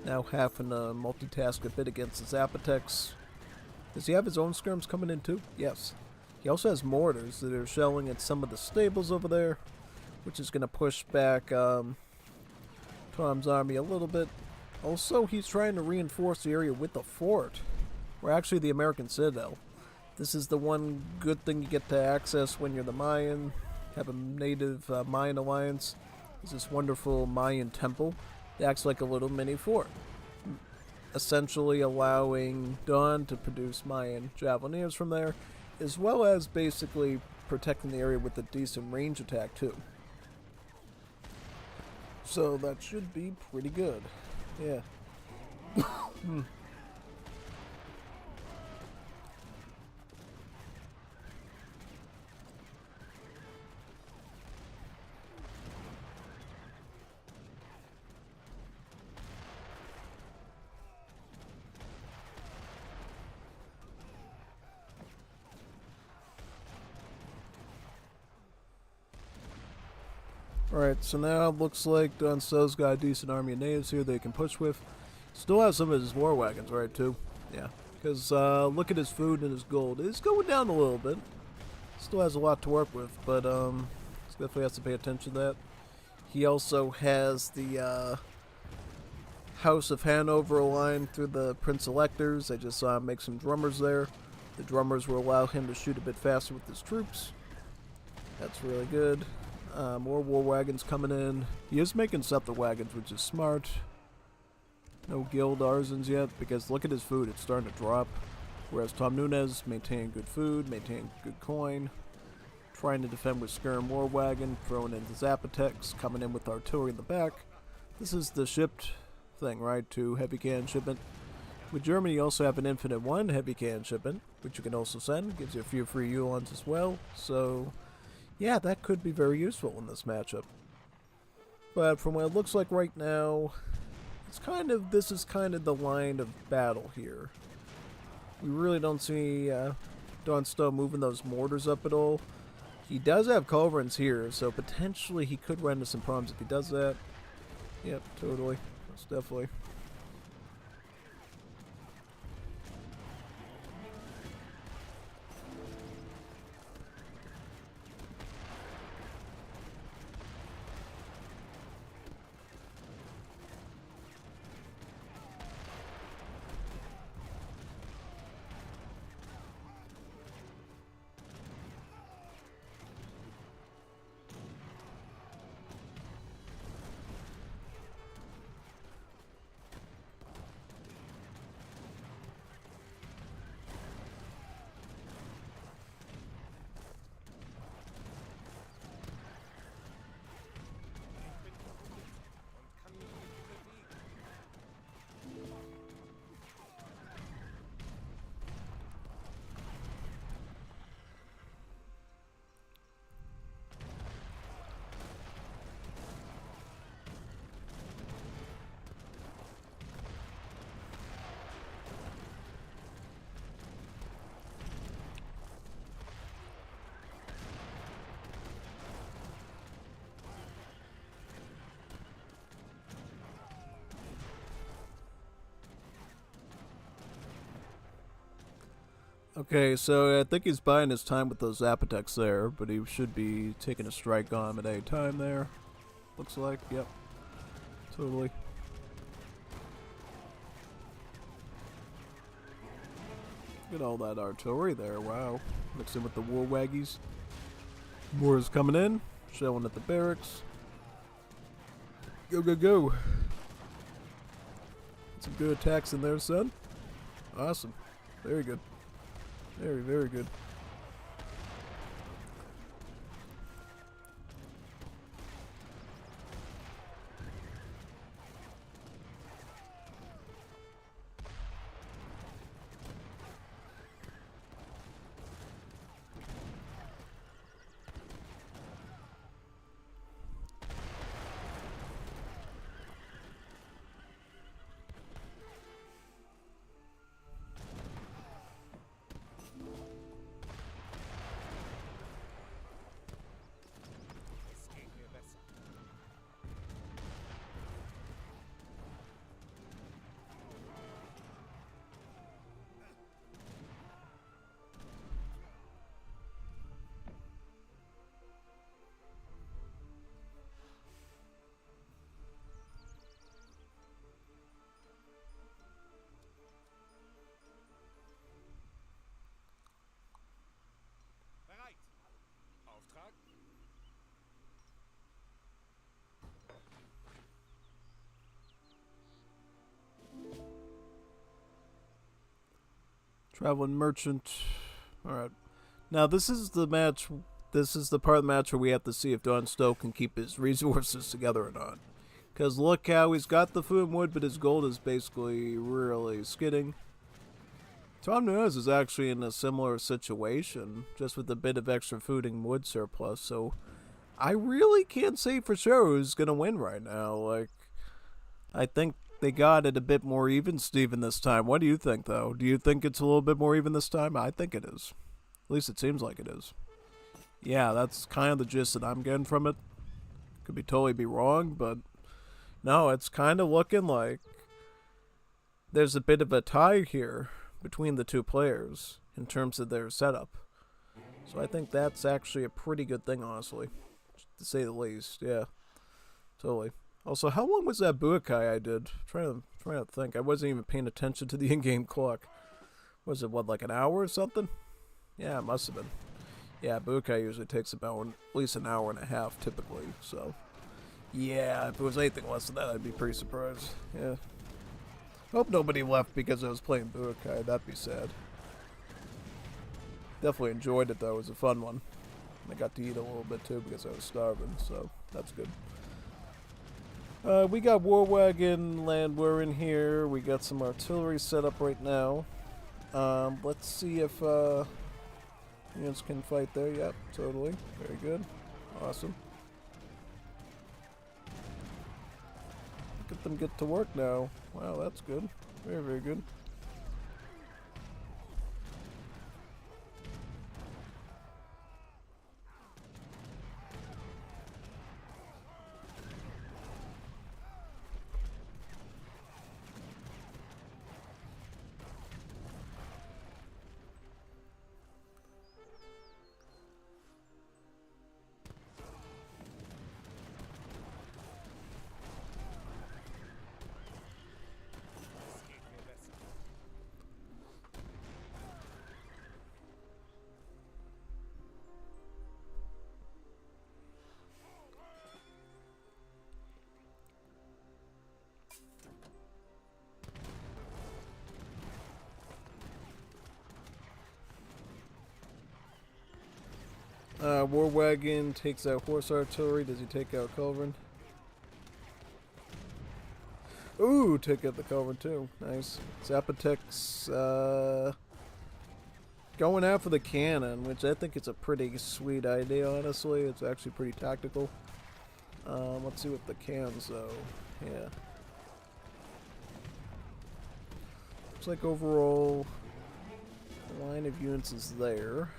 Now having to multitask a bit against the Zapotecs. Does he have his own skirms coming in too? Yes. He also has mortars that are shelling at some of the stables over there, which is going to push back Tom's army a little bit. Also, he's trying to reinforce the area with a fort, or actually the American Citadel. This is the one good thing you get to access when you're the Mayan, have a native Mayan alliance. There's this wonderful Mayan temple that acts like a little mini fort, essentially allowing Dawn to produce Mayan Javelineers from there, as well as basically protecting the area with a decent range attack too. So that should be pretty good. Yeah. Alright, so now it looks like Dawn Stowe's got a decent army of natives here they can push with. Still has some of his war wagons, right, too? Yeah, because look at his food and his gold. It's going down a little bit. Still has a lot to work with, but definitely has to pay attention to that. He also has the House of Hanover aligned through the Prince Electors. I just saw him make some drummers there. The drummers will allow him to shoot a bit faster with his troops. That's really good. More war wagons coming in. He is making scepter wagons, which is smart. No guild arzens yet, because look at his food, it's starting to drop. Whereas Tom Nunes maintained good food, maintained good coin. trying to defend with Skirm War Wagon, throwing in the Zapotex, coming in with artillery in the back. This is the shipped thing, right? 2 heavy cannon shipment. With Germany, you also have an infinite 1 heavy cannon shipment, which you can also send. Gives you a few free Uhlans as well. So, yeah, that could be very useful in this matchup. But from what it looks like right now, this is kind of the line of battle here. We really don't see Don Stowe moving those mortars up at all. He does have culverins here, so potentially he could run into some problems if he does that. Yep, totally. Most definitely. Okay, so I think he's buying his time with those Apotex there, but he should be taking a strike on him at any time there. Looks like, yep. Totally. Look at all that artillery there, wow. Mixed in with the war waggies. More is coming in, shelling at the barracks. Go, go, go. Some good attacks in there, son. Awesome. Very good. Very, very good. Traveling merchant. Alright. Now this is the match. This is the part of the match where we have to see if Don Stowe can keep his resources together or not. Because look how he's got the food and wood, but his gold is basically really skidding. Tom Nuez is actually in a similar situation, just with a bit of extra food and wood surplus. So I really can't say for sure who's going to win right now. Like, I think they got it a bit more even, Steven, this time. What do you think, though? Do you think it's a little bit more even this time? I think it is. At least it seems like it is. Yeah, that's kind of the gist that I'm getting from it. Could be totally be wrong, but no, it's kind of looking like there's a bit of a tie here between the two players in terms of their setup. So I think that's actually a pretty good thing, honestly, to say the least. Yeah, totally. Also, how long was that Buakai I did? Trying to think. I wasn't even paying attention to the in-game clock. Was it, what, like an hour or something? Yeah, it must have been. Yeah, Buakai usually takes about at least an hour and a half, typically. So, yeah, if it was anything less than that, I'd be pretty surprised. Yeah. Hope nobody left because I was playing Buakai. That'd be sad. Definitely enjoyed it, though. It was a fun one. I got to eat a little bit too because I was starving, so that's good. We got War Wagon Landwehr in here. We got some artillery set up right now. Let's see if units can fight there. Yep, totally. Very good. Awesome. Look at them get to work now. Wow, that's good. Very, very good. War Wagon takes out horse artillery. Does he take out Culverin? Ooh, take out the Culverin too. Nice. Zapotek's going after the cannon, which I think is a pretty sweet idea, honestly. It's actually pretty tactical. Let's see what the cans though. Yeah. Looks like overall the line of units is there.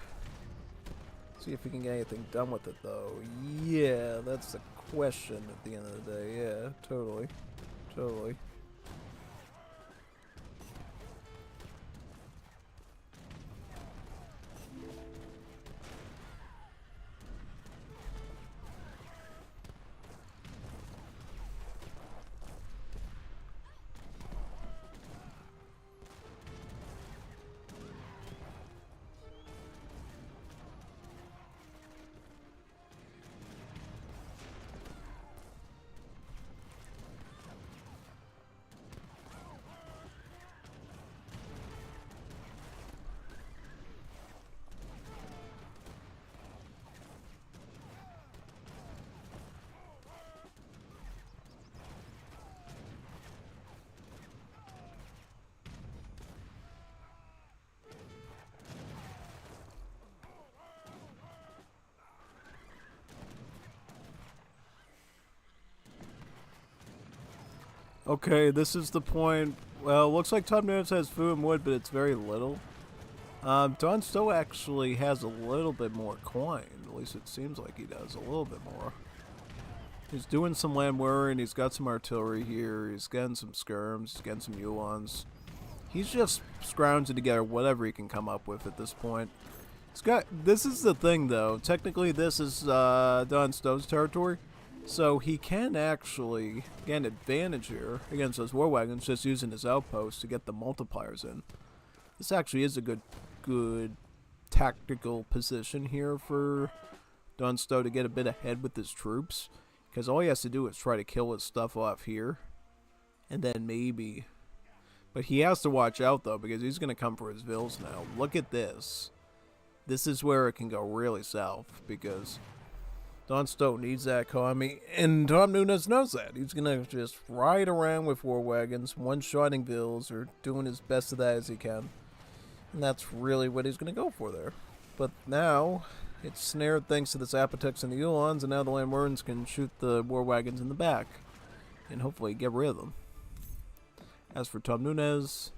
See if we can get anything done with it, though. Yeah, that's the question at the end of the day. Yeah, totally. Totally. Okay, this is the point. Well, looks like Tom Nunes has food and wood, but it's very little. Don Stowe actually has a little bit more coin. At least it seems like he does a little bit more. He's doing some land worrying. He's got some artillery here. He's getting some skirms. He's getting some Uhlans. He's just scrounging together whatever he can come up with at this point. He's got. This is the thing, though. Technically, this is Don Stowe's territory. So he can actually get an advantage here against those war wagons just using his outposts to get the multipliers in. This actually is a good tactical position here for Don Stowe to get a bit ahead with his troops. Because all he has to do is try to kill his stuff off here. And then maybe. But he has to watch out though, because he's going to come for his vills now. Look at this. This is where it can go really south, because Don Stowe needs that economy, and Tom Nunes knows that. He's going to just ride around with war wagons, one-shotting vills, or doing his best of that as he can. And that's really what he's going to go for there. But now, it's snared thanks to the Zapotek's and the Uhlans, and now the Landwehrans can shoot the war wagons in the back, and hopefully get rid of them. As for Tom Nunes,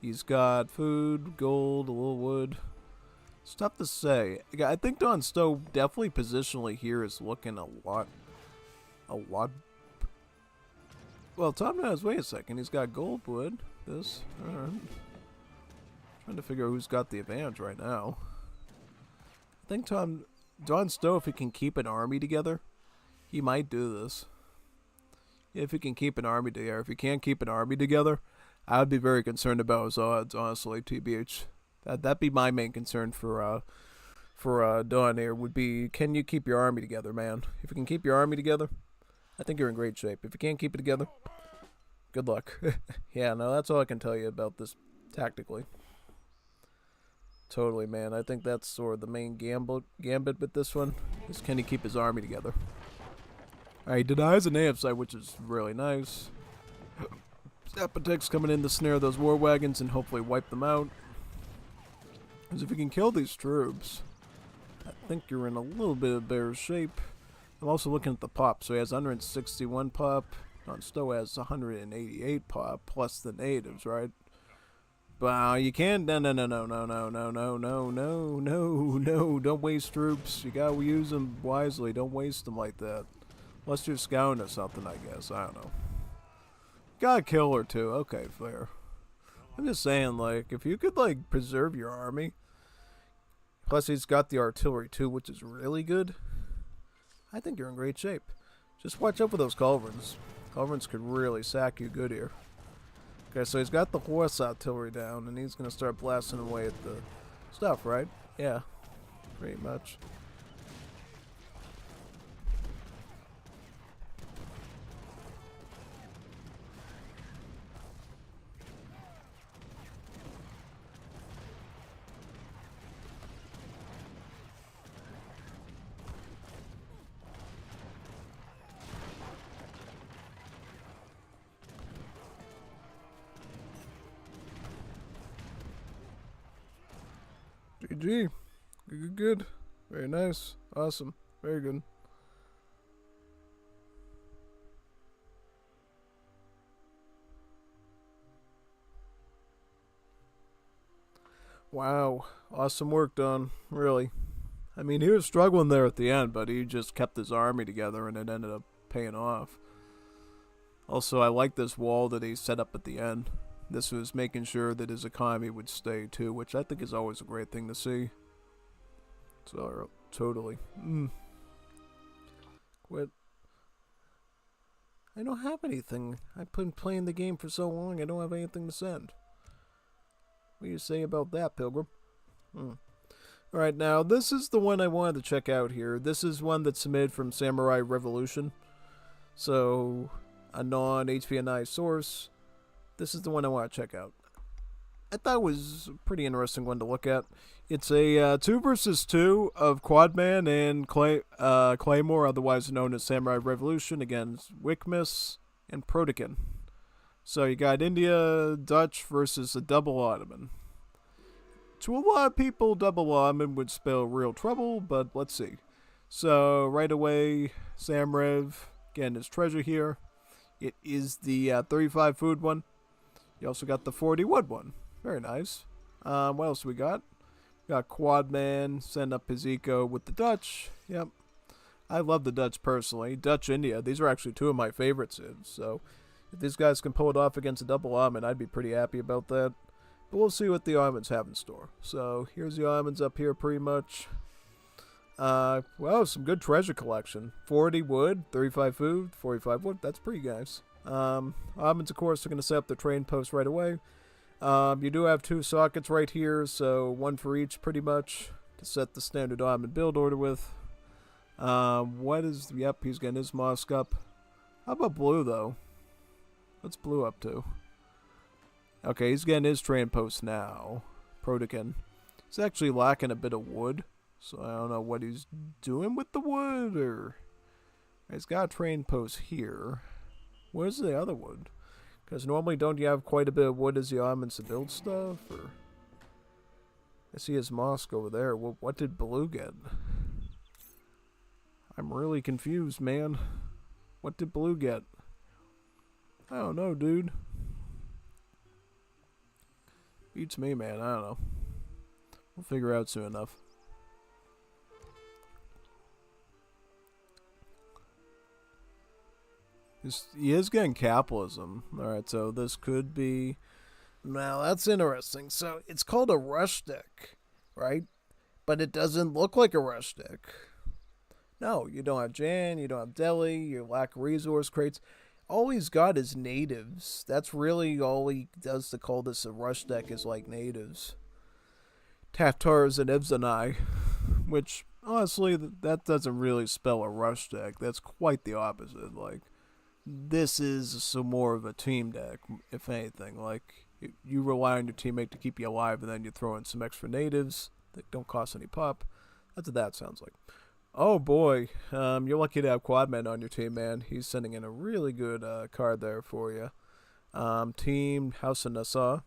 he's got food, gold, a little wood. It's tough to say. I think Don Stowe definitely positionally here is looking a lot. Well, Tom Nunes, wait a second. He's got gold wood. This. Alright. Trying to figure out who's got the advantage right now. I think Don Stowe, if he can keep an army together, he might do this. If he can keep an army together. If he can't keep an army together, I would be very concerned about his odds, honestly, TBH. That'd be my main concern for Don here, would be, can you keep your army together, man? If you can keep your army together, I think you're in great shape. If you can't keep it together, good luck. Yeah, no, that's all I can tell you about this tactically. Totally, man. I think that's sort of the main gambit with this one. Is can he keep his army together? Alright, he denies an AF site, which is really nice. Apotek's coming in to snare those war wagons and hopefully wipe them out. Because if you can kill these troops, I think you're in a little bit of better shape. I'm also looking at the pop. So he has 161 pop. Stowe has 188 pop plus the natives, right? But you can't. No. Don't waste troops. You gotta use them wisely. Don't waste them like that. Unless you're scouting or something, I guess. I don't know. Got a kill or two. Okay, fair. I'm just saying, like, if you could, like, preserve your army. Plus, he's got the artillery, too, which is really good. I think you're in great shape. Just watch out for those culverins. Culverins could really sack you good here. Okay, so he's got the horse artillery down, and he's going to start blasting away at the stuff, right? Yeah, pretty much. GG. Good. Very nice. Awesome. Very good. Wow. Awesome work done. Really. I mean, he was struggling there at the end, but he just kept his army together and it ended up paying off. Also, I like this wall that he set up at the end. This was making sure that his economy would stay too, which I think is always a great thing to see. So, totally. Quit. I don't have anything. I've been playing the game for so long, I don't have anything to send. What do you say about that, Pilgrim? Alright, now, this is the one I wanted to check out here. This is one that's submitted from SamuraiRevolution. So, a non-HVNY source. This is the one I want to check out. I thought it was a pretty interesting one to look at. It's a 2 versus 2 of Quadman and Claymore, otherwise known as SamuraiRevolution, against Wickmas and Protekin. So you got India, Dutch versus a double Ottoman. To a lot of people, double Ottoman would spell real trouble, but let's see. So right away, Samrev, again, his treasure here. It is the 35 food one. You also got the 40 wood one. Very nice. What else we got? We got Quadman, send up his eco with the Dutch. Yep. I love the Dutch personally. Dutch India, these are actually 2 of my favorite civs. So if these guys can pull it off against a double Ottoman, I'd be pretty happy about that. But we'll see what the Ottomans have in store. So here's the Ottomans up here pretty much. Well, some good treasure collection. 40 wood, 35 food, 45 wood. That's pretty nice. Ottomans, of course, are going to set up the train post right away. You do have 2 sockets right here, so 1 for each pretty much to set the standard Ottoman build order with. What is... Yep, he's getting his mosque up. How about blue, though? What's blue up to? Okay, he's getting his train post now. Protekin. He's actually lacking a bit of wood, so I don't know what he's doing with the wood, or... He's got a train post here. Where's the other wood? Because normally don't you have quite a bit of wood as the Ottomans to build stuff? Or I see his mosque over there. What did blue get? I'm really confused, man. What did blue get? I don't know, dude. Beats me, man. I don't know. We'll figure out soon enough. He is getting capitalism. Alright, so this could be... Now, that's interesting. So, it's called a rush stick, right? But it doesn't look like a rush stick. No, you don't have Jan, you don't have Delhi, you lack resource crates. All he's got is natives. That's really all he does to call this a rush deck, is like natives. Tatars and Ibzanai, which, honestly, that doesn't really spell a rush deck. That's quite the opposite. Like, this is some more of a team deck, if anything. Like, You rely on your teammate to keep you alive, and then you throw in some extra natives that don't cost any pop. That's what that sounds like. Oh boy, you're lucky to have Quadman on your team, man. He's sending in a really good card there for you. Team House of Nassau.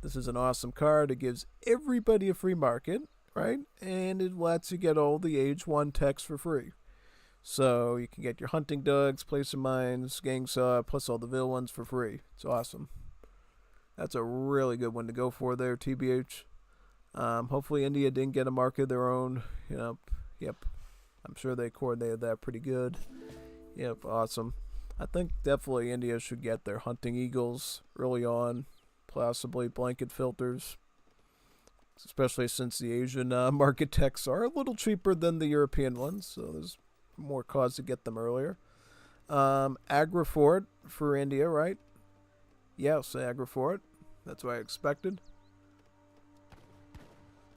This is an awesome card. It gives everybody a free market, right? And it lets you get all the Age 1 techs for free. So you can get your hunting dogs, placer mines, gang saw, plus all the villains for free. It's awesome. That's a really good one to go for there, TBH. Hopefully India didn't get a market of their own. Yep. I'm sure they coordinated that pretty good. Yep, awesome. I think definitely India should get their hunting eagles early on. Possibly blanket filters. Especially since the Asian market techs are a little cheaper than the European ones. So there's more cause to get them earlier. Agrifort for India, right? Yes, Agrifort. That's what I expected.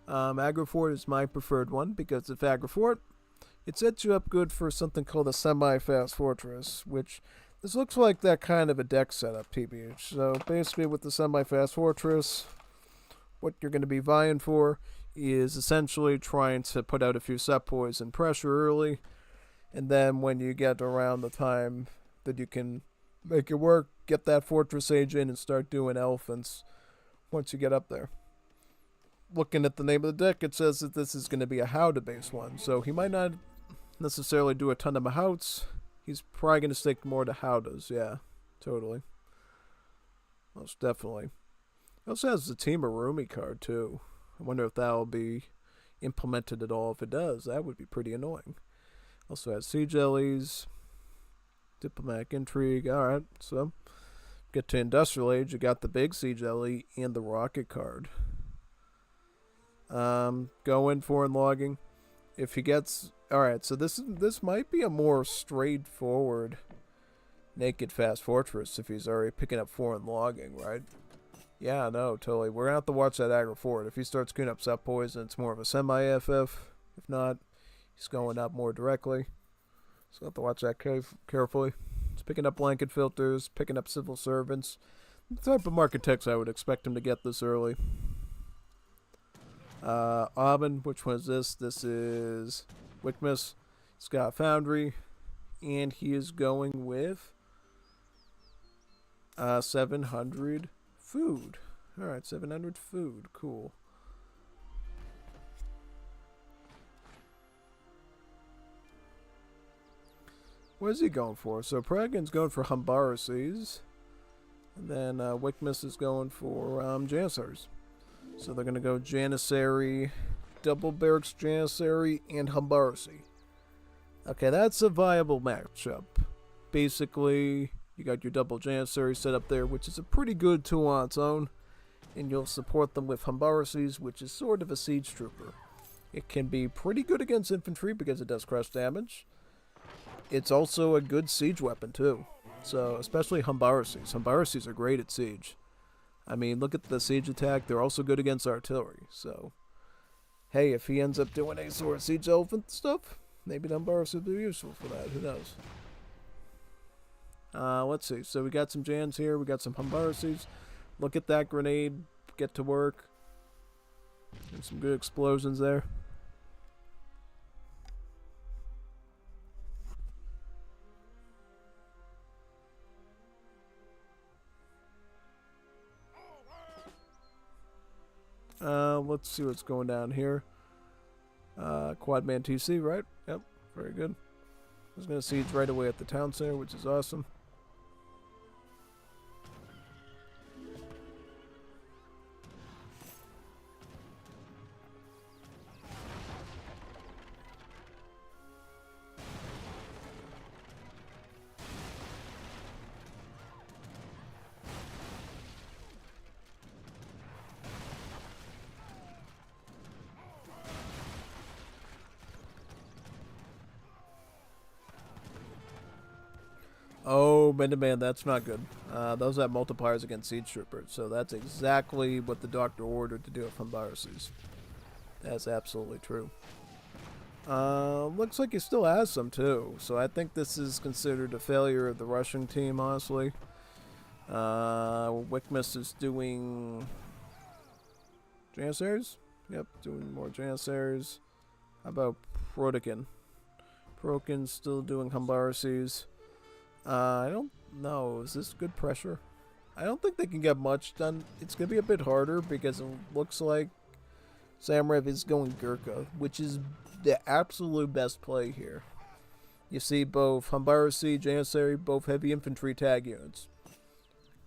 Agrifort is my preferred one because if Agrifort, it sets you up good for something called a semi-fast fortress, which this looks like that kind of a deck setup, TBH. So basically with the semi-fast fortress, what you're going to be vying for is essentially trying to put out a few set poise and pressure early, and then when you get around the time that you can make it work, get that fortress age in and start doing elephants once you get up there. Looking at the name of the deck, it says that this is going to be a Howdah-based one, so he might not necessarily do a ton of Mahouts. He's probably going to stick more to Howdahs, yeah, totally. Most definitely. He also has the Team Arumi card, too. I wonder if that will be implemented at all. If it does, that would be pretty annoying. Also has Siege Ellies, Diplomatic Intrigue, alright, so get to Industrial Age, you got the big Siege Ellie and the Rocket card. Go in foreign logging. If he gets... Alright, so this might be a more straightforward naked fast fortress if he's already picking up foreign logging, right? Yeah, no, totally. We're going to have to watch that aggro forward. If he starts queuing up set poison, it's more of a semi-FF. If not, he's going up more directly. So we'll have to watch that carefully. He's picking up blanket filters, picking up civil servants. The type of market techs I would expect him to get this early. Aubin, which one is this? This is Wickmas. He's got Foundry, and he is going with 700 food. Alright, 700 food. Cool. What is he going for? So Pragan's going for Humbaraces. And then Wickmas is going for Janissaries. So they're going to go Janissary, Double Barracks Janissary, and Humbarasi. Okay, that's a viable matchup. Basically, you got your double Janissary set up there, which is a pretty good tool on its own. And you'll support them with Humbaraces, which is sort of a siege trooper. It can be pretty good against infantry because it does crush damage. It's also a good siege weapon too. So, especially Humbaraces. Humbaraces are great at siege. I mean, look at the siege attack. They're also good against artillery. So, hey, if he ends up doing any sort of siege elephant stuff, maybe the Humbaraces will be useful for that. Who knows? Let's see. So we got some Jans here. We got some Humbaraces. Look at that grenade. Get to work. And some good explosions there. Let's see what's going down here. Quadman TC, right? Yep, very good. I was going to siege right away at the town center, which is awesome. Oh, man, that's not good. Those have multipliers against siege troopers, so that's exactly what the doctor ordered to do at Humbaraces. That's absolutely true. Looks like he still has some too, so I think this is considered a failure of the Russian team, honestly. Wickmas is doing Janissaries? Yep, doing more Janissaries. How about Protokin? Protokin's still doing Humbarases. I don't know. Is this good pressure? I don't think they can get much done. It's going to be a bit harder because it looks like SamuraiRev is going Gurkha, which is the absolute best play here. You see both Humbarasi, Janissary, both heavy infantry tag units.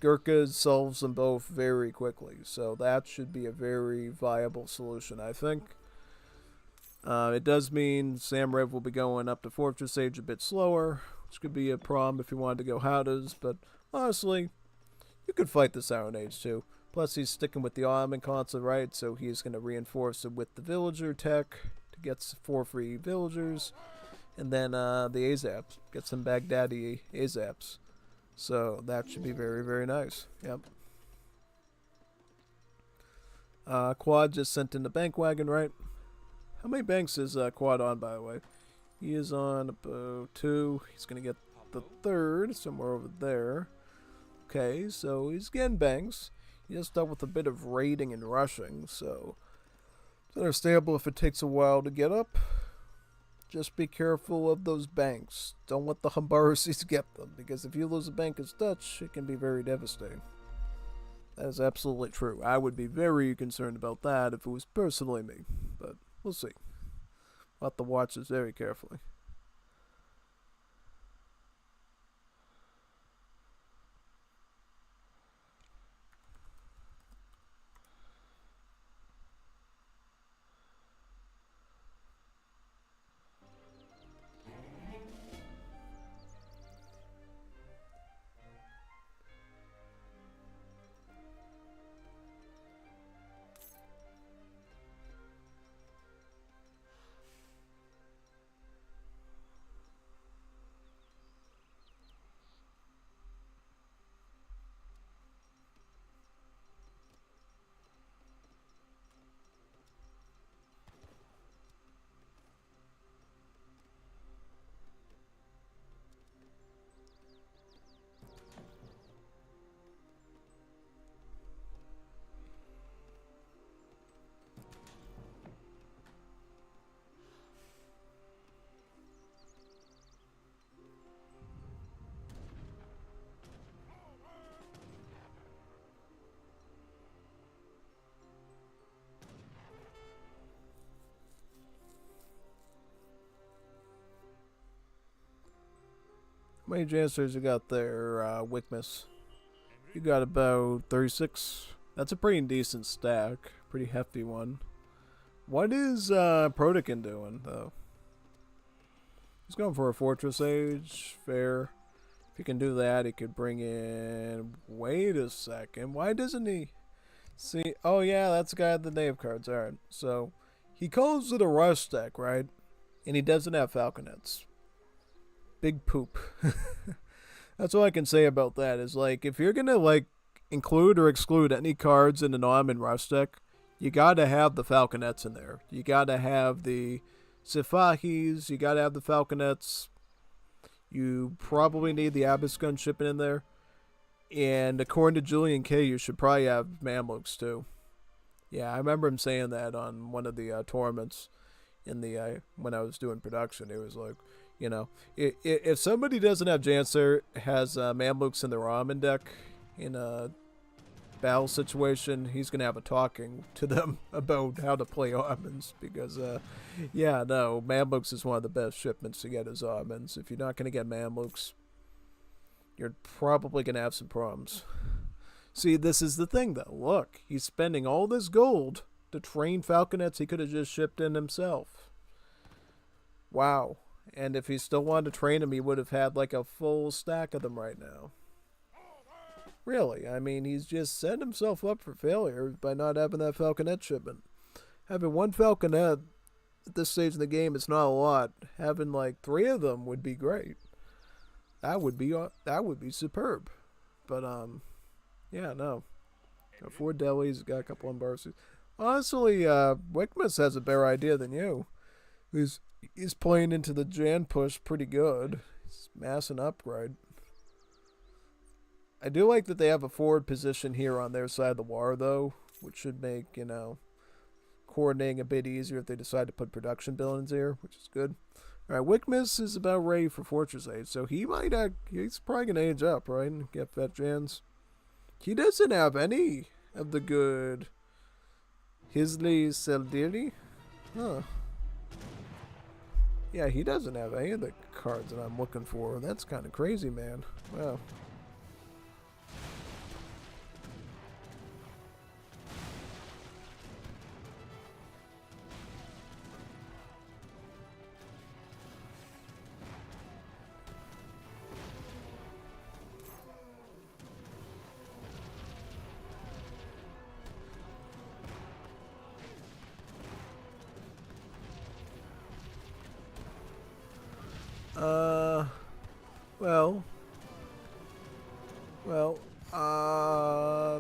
Gurkha solves them both very quickly, so that should be a very viable solution, I think. It does mean SamuraiRev will be going up to Fortress Age a bit slower, which could be a problem if you wanted to go Howdas, but honestly, you could fight this Iron Age too. Plus, he's sticking with the Ottoman consulate, right? So he's going to reinforce it with the villager tech to get 4 free villagers. And then the Azaps. Get some Baghdadi Azaps. So that should be very, very nice. Yep. Quad just sent in the bank wagon, right? How many banks is Quad on, by the way? He is on about 2. He's going to get the 3rd somewhere over there. Okay, so he's getting banks. He just dealt with a bit of raiding and rushing, so it's understandable if it takes a while to get up. Just be careful of those banks. Don't let the Humbarasis get them, because if you lose a bank as Dutch, it can be very devastating. That is absolutely true. I would be very concerned about that if it was personally me, but we'll see. We'll have to watch this very carefully. How many Janissaries you got there, Wickmas? You got about 36. That's a pretty decent stack. Pretty hefty one. What is Protokin doing, though? He's going for a Fortress Age. Fair. If he can do that, he could bring in... Wait a second. Why doesn't he... See... Oh, yeah, that's the guy with the native cards. Alright. So, he calls it a rush deck, right? And he doesn't have Falconets. Big poop. That's all I can say about that. Is like, if you're gonna like include or exclude any cards in an Ottoman rush deck, you gotta have the Falconets in there. You gotta have the Sifahis. You gotta have the Falconets. You probably need the Abyss gun shipping in there. And according to Julian K, you should probably have Mamluks too. Yeah, I remember him saying that on one of the tournaments in the when I was doing production. It was like, you know, if somebody doesn't have Janser, has Mamluks in their Ottoman deck in a battle situation, he's going to have a talking to them about how to play Ottomans. Because, yeah, no, Mamluks is one of the best shipments to get as Ottomans. If you're not going to get Mamluks, you're probably going to have some problems. See, this is the thing, though. Look, he's spending all this gold to train Falconets he could have just shipped in himself. Wow. And if he still wanted to train him, he would have had like a full stack of them right now. Really, I mean, he's just set himself up for failure by not having that Falconet shipment. Having one Falconet at this stage in the game is not a lot. Having like 3 of them would be great. That would be superb. But yeah, no. Got 4 delis, got a couple of Barces. Honestly, Wickmas has a better idea than you. He's playing into the Jan push pretty good. He's massing up, right? I do like that they have a forward position here on their side of the water, though, which should make, you know, coordinating a bit easier if they decide to put production buildings here, which is good. All right, Wickmas is about ready for Fortress Age, so he might he's probably going to age up, right, and get vet gens. He doesn't have any of the good Hisli Seldiri. Huh. Yeah, he doesn't have any of the cards that I'm looking for. That's kind of crazy, man. Wow.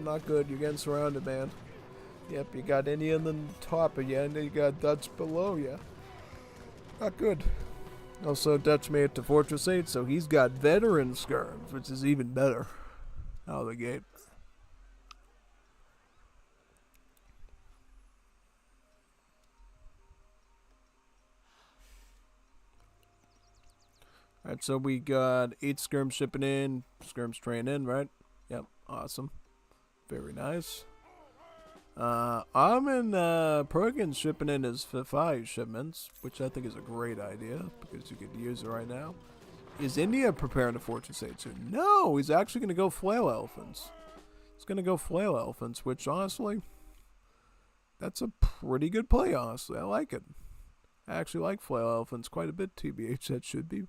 Not good. You're getting surrounded, man. Yep, you got India on the top of you, and then you got Dutch below you. Not good. Also, Dutch made it to Fortress 8, so he's got veteran skirms, which is even better out of the gate. Alright, so we got 8 skirms shipping in, skirms train in, right? Yep, awesome. Very nice. I'm in Perkins shipping in his 5 shipments, which I think is a great idea, because you could use it right now. Is India preparing to Fortress 8 soon? No, he's actually going to go Flail Elephants. He's going to go Flail Elephants, which honestly, that's a pretty good play, honestly. I like it. I actually like Flail Elephants quite a bit, TBH. That should be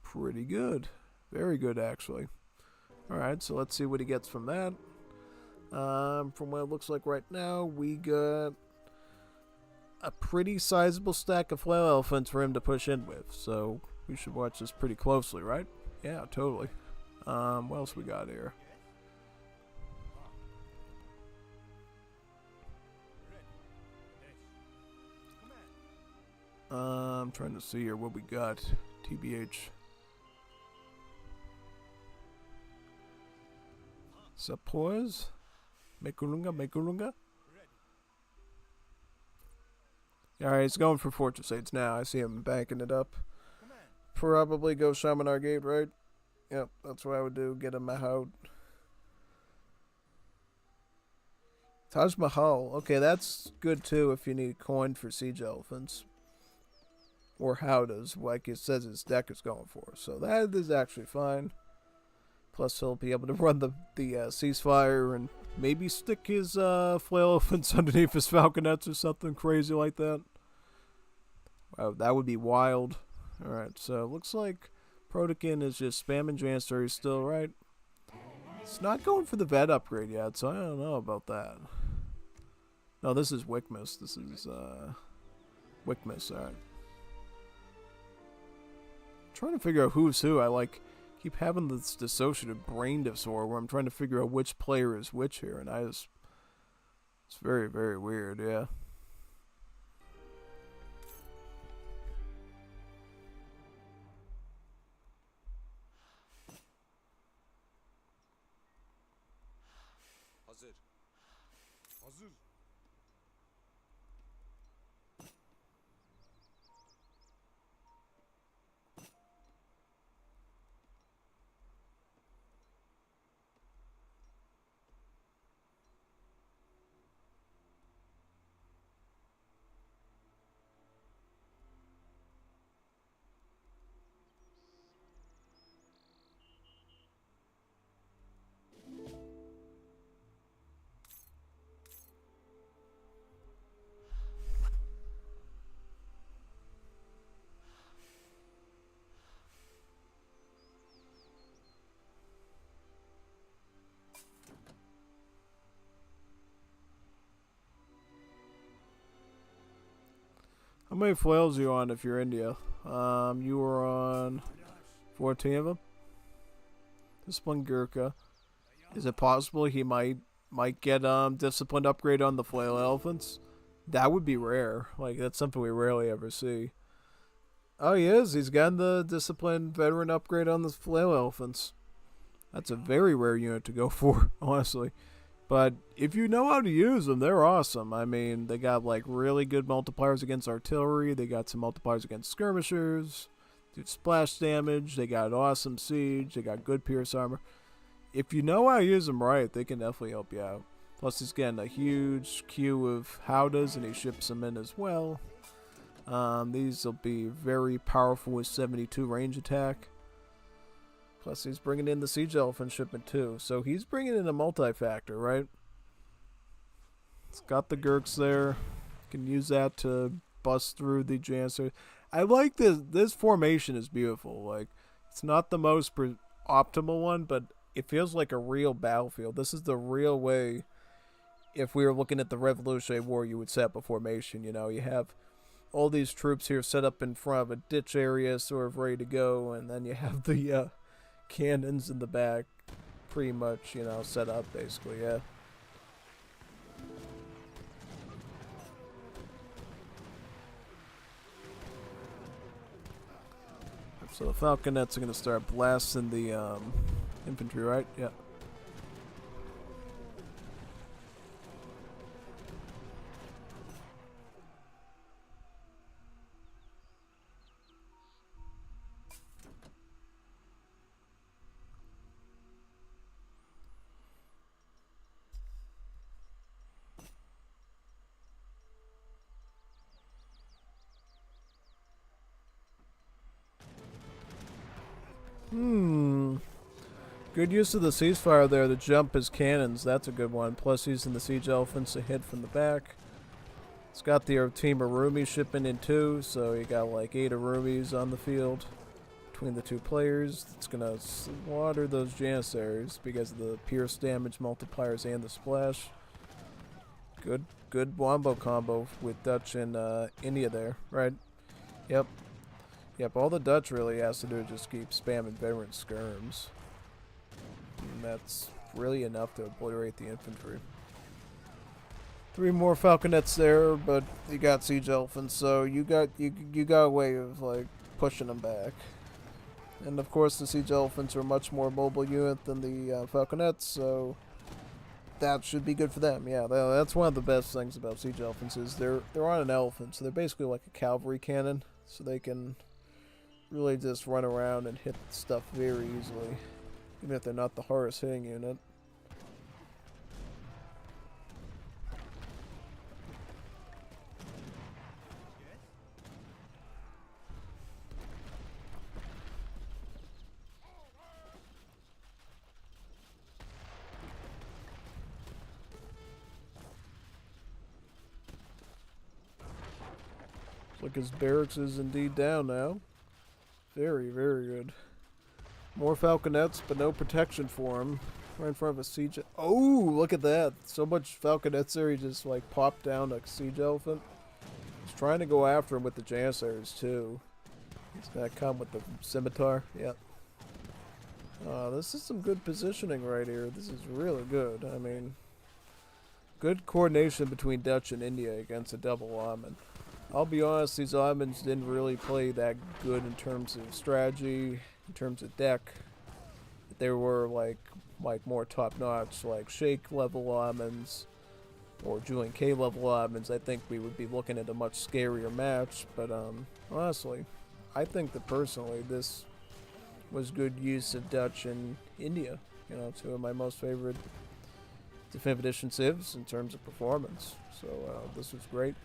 pretty good. Very good, actually. Alright, so let's see what he gets from that. From what it looks like right now, we got a pretty sizable stack of Flail Elephants for him to push in with. So we should watch this pretty closely, right? Yeah, totally. What else we got here? I'm trying to see here what we got. TBH. Suppose. Mekurunga. Alright, he's going for Fortress 8 now. I see him banking it up. Probably go Shamanar Gate, right? Yep, that's what I would do. Get him out. Taj Mahal. Okay, that's good too if you need coin for Siege Elephants. Or Howdahs, like it says his deck is going for. So that is actually fine. Plus he'll be able to run the ceasefire and maybe stick his Flail Elephants underneath his Falconets or something crazy like that. Wow, that would be wild. Alright, so it looks like Protokin is just spamming Janstory still, right? It's not going for the vet upgrade yet, so I don't know about that. No, this is Wickmas. This is Wickmas, alright. Trying to figure out who's who. I keep having this dissociative brain disorder where I'm trying to figure out which player is which here, and it's very, very weird, yeah. Hazır. Hazır. How many flails are you on if you're India? You were on 14 of them. Discipline Gurkha. Is it possible he might get disciplined upgrade on the Flail Elephants? That would be rare. Like, that's something we rarely ever see. Oh, he is. He's gotten the disciplined veteran upgrade on the Flail Elephants. That's a very rare unit to go for, honestly. But if you know how to use them, they're awesome. I mean, they got like really good multipliers against artillery. They got some multipliers against skirmishers. Do splash damage. They got awesome siege. They got good pierce armor. If you know how to use them right, they can definitely help you out. Plus, he's getting a huge queue of howdahs, and he ships them in as well. These will be very powerful with 72 range attack. Plus, he's bringing in the siege elephant shipment too. So he's bringing in a multi-factor, right? It's got the Gurks there. Can use that to bust through the Janissary. I like this. This formation is beautiful. Like, it's not the most optimal one, but it feels like a real battlefield. This is the real way. If we were looking at the Revolutionary War, you would set up a formation. You know, you have all these troops here set up in front of a ditch area, sort of ready to go, and then you have the cannons in the back, pretty much, you know, set up basically. Yeah. So the falconets are going to start blasting the infantry, right? Yeah. Good use of the ceasefire there to jump his cannons. That's a good one. Plus using the siege elephants to hit from the back. It's got the team Arumi shipping in too, so you got like 8 Arumis on the field between the two players. It's gonna slaughter those Janissaries because of the pierce damage multipliers and the splash. Good wombo combo with Dutch and India there, right? Yep. Yep, all the Dutch really has to do is just keep spamming veteran skirms. And that's really enough to obliterate the infantry. 3 more falconets there, but you got siege elephants, so you got a way of like pushing them back. And of course, the siege elephants are a much more mobile unit than the falconets, so that should be good for them. Yeah, that's one of the best things about siege elephants is they're on an elephant, so they're basically like a cavalry cannon, so they can really just run around and hit stuff very easily, even if they're not the hardest hitting unit. Look, his barracks is indeed down now. Very, very good. More falconets, but no protection for him. Right in front of a siege. Oh, look at that. So much falconets there, he just like popped down a siege elephant. He's trying to go after him with the Janissaries too. He's gonna come with the scimitar. Yep. This is some good positioning right here. This is really good. I mean, good coordination between Dutch and India against a double Ottoman. I'll be honest, these Ottomans didn't really play that good in terms of strategy, in terms of deck. They were like more top-notch, like Sheikh level Ottomans or Julian K level Ottomans. I think we would be looking at a much scarier match. But honestly, I think that personally this was good use of Dutch and India. You know, 2 of my most favorite Definitive Edition civs in terms of performance. So this was great.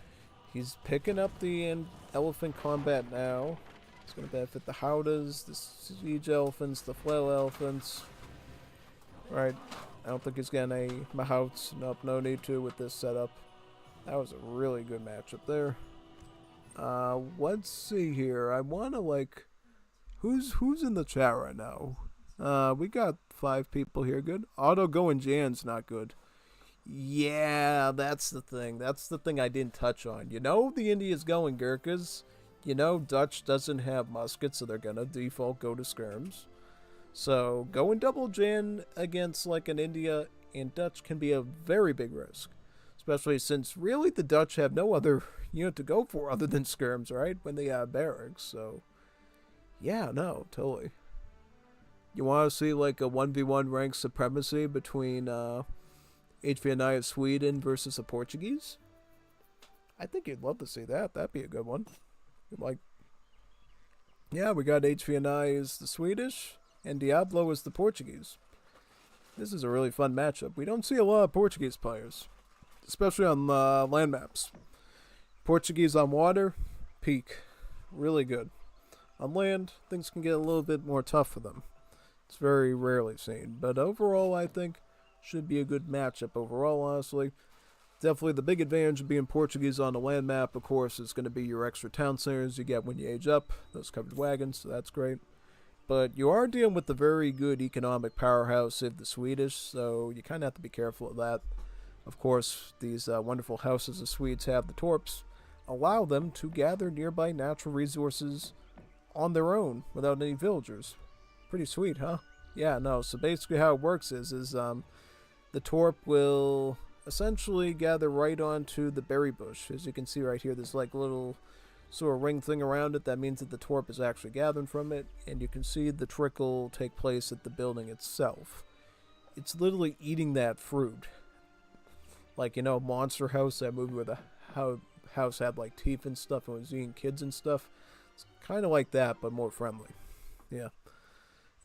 He's picking up the elephant combat now. It's going to benefit the howdahs, the siege elephants, the flail elephants. Right. I don't think he's getting any mahouts. Nope, no need to with this setup. That was a really good matchup there. Let's see here. I want to like... Who's in the chat right now? We got 5 people here. Good. Auto going Jan's not good. Yeah, that's the thing. That's the thing I didn't touch on. You know the India's going Gurkhas. You know Dutch doesn't have muskets, so they're going to default go to skirms. So going double Jan against like an India and Dutch can be a very big risk. Especially since really the Dutch have no other unit to go for other than skirms, right? When they have barracks. So yeah, no, totally. You want to see like a 1v1 rank supremacy between HVNY of Sweden versus the Portuguese? I think you'd love to see that. That'd be a good one. Like, yeah, we got HVNY as the Swedish and Diablo as the Portuguese. This is a really fun matchup. We don't see a lot of Portuguese players, especially on land maps. Portuguese on water, peak. Really good. On land, things can get a little bit more tough for them. It's very rarely seen. But overall, I think should be a good matchup overall, honestly. Definitely the big advantage of being Portuguese on the land map, of course, is going to be your extra town centers you get when you age up. Those covered wagons, so that's great. But you are dealing with the very good economic powerhouse of the Swedish, so you kind of have to be careful of that. Of course, these wonderful houses the Swedes have, the Torps, allow them to gather nearby natural resources on their own without any villagers. Pretty sweet, huh? Yeah, no, so basically how it works is the Torp will essentially gather right onto the berry bush. As you can see right here, there's like a little sort of ring thing around it. That means that the Torp is actually gathering from it, and you can see the trickle take place at the building itself. It's literally eating that fruit. Like, you know, Monster House, that movie where the house had like teeth and stuff and was eating kids and stuff. It's kind of like that, but more friendly. Yeah.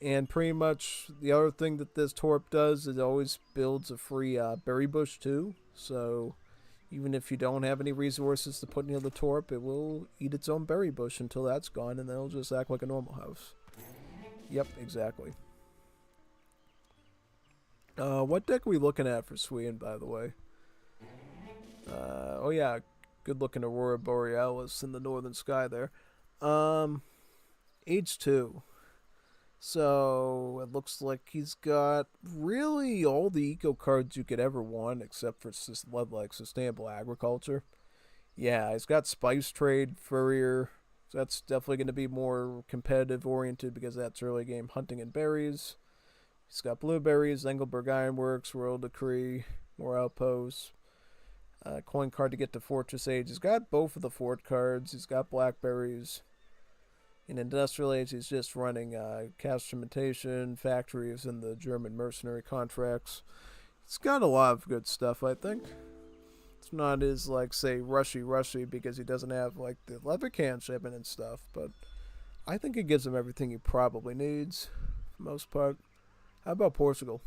And pretty much the other thing that this Torp does is it always builds a free berry bush too. So even if you don't have any resources to put near the Torp, it will eat its own berry bush until that's gone, and then it'll just act like a normal house. Yep, exactly. What deck are we looking at for Sweden, by the way? Oh yeah, good looking Aurora Borealis in the northern sky there. H2. So it looks like he's got really all the eco cards you could ever want, except for like sustainable agriculture. Yeah, he's got Spice Trade, Furrier. So that's definitely going to be more competitive oriented because that's early game hunting and berries. He's got blueberries, Engelberg Ironworks, Royal Decree, more outposts. Coin card to get to Fortress Age. He's got both of the fort cards. He's got blackberries. In Industrial Age, he's just running cash imitation, factories, and the German mercenary contracts. It's got a lot of good stuff, I think. It's not as, like, say, rushy because he doesn't have, like, the leather can shipment and stuff, but I think it gives him everything he probably needs, for the most part. How about Portugal?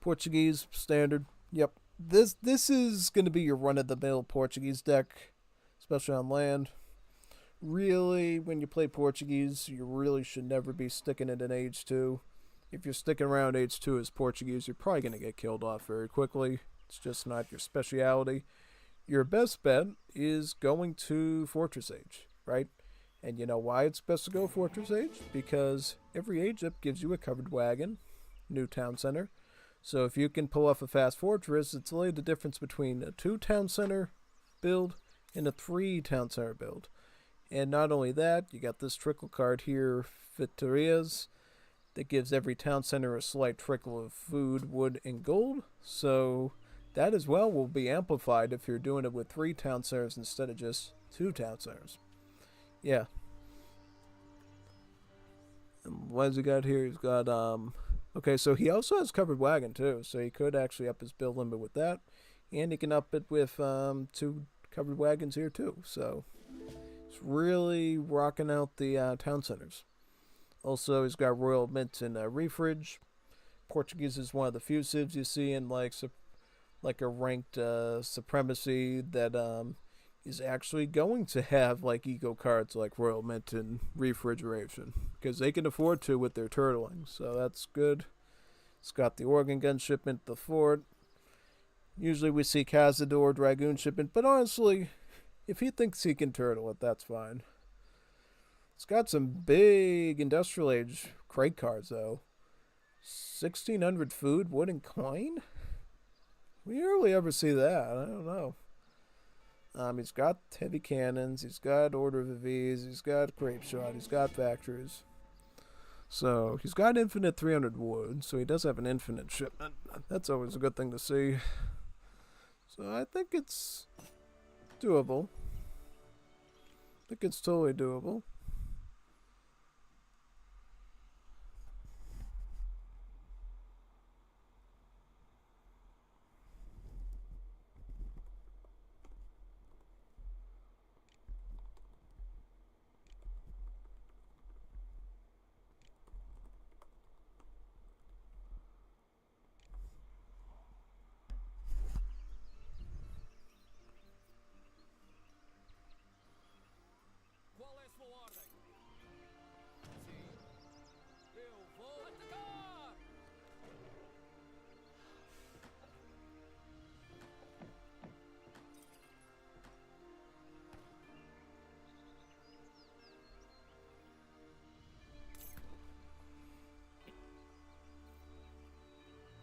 Portuguese, standard. Yep. This is going to be your run-of-the-mill Portuguese deck, especially on land. Really, when you play Portuguese, you really should never be sticking it in H2. If you're sticking around H2 as Portuguese, you're probably going to get killed off very quickly. It's just not your speciality. Your best bet is going to Fortress Age, right? And you know why it's best to go Fortress Age? Because every age up gives you a covered wagon, new town center. So if you can pull off a fast fortress, it's only the difference between a 2 town center build and a 3 town center build. And not only that, you got this trickle card here, Vitorias, that gives every town center a slight trickle of food, wood, and gold. So that as well will be amplified if you're doing it with 3 town centers instead of just 2 town centers. Yeah. And what has he got here? He's got, okay, so he also has covered wagon too, so he could actually up his build limit with that. And he can up it with 2 covered wagons here too, so it's really rocking out the town centers. Also, he's got Royal Mint and Refridge. Portuguese is one of the few civs you see in like a ranked supremacy that is actually going to have like eco cards like Royal Mint and Refrigeration because they can afford to with their turtling, so that's good. It's got the organ gun shipment, the fort. Usually we see Cazador Dragoon shipment, but honestly, if he thinks he can turtle it, that's fine. It's got some big Industrial Age crate cards, though. 1,600 food, wood, and coin? We rarely ever see that. I don't know. He's got heavy cannons. He's got Order of the V's. He's got grape shot. He's got factories. So, he's got infinite 300 wood, so he does have an infinite shipment. That's always a good thing to see. So, I think it's doable. I think it's totally doable.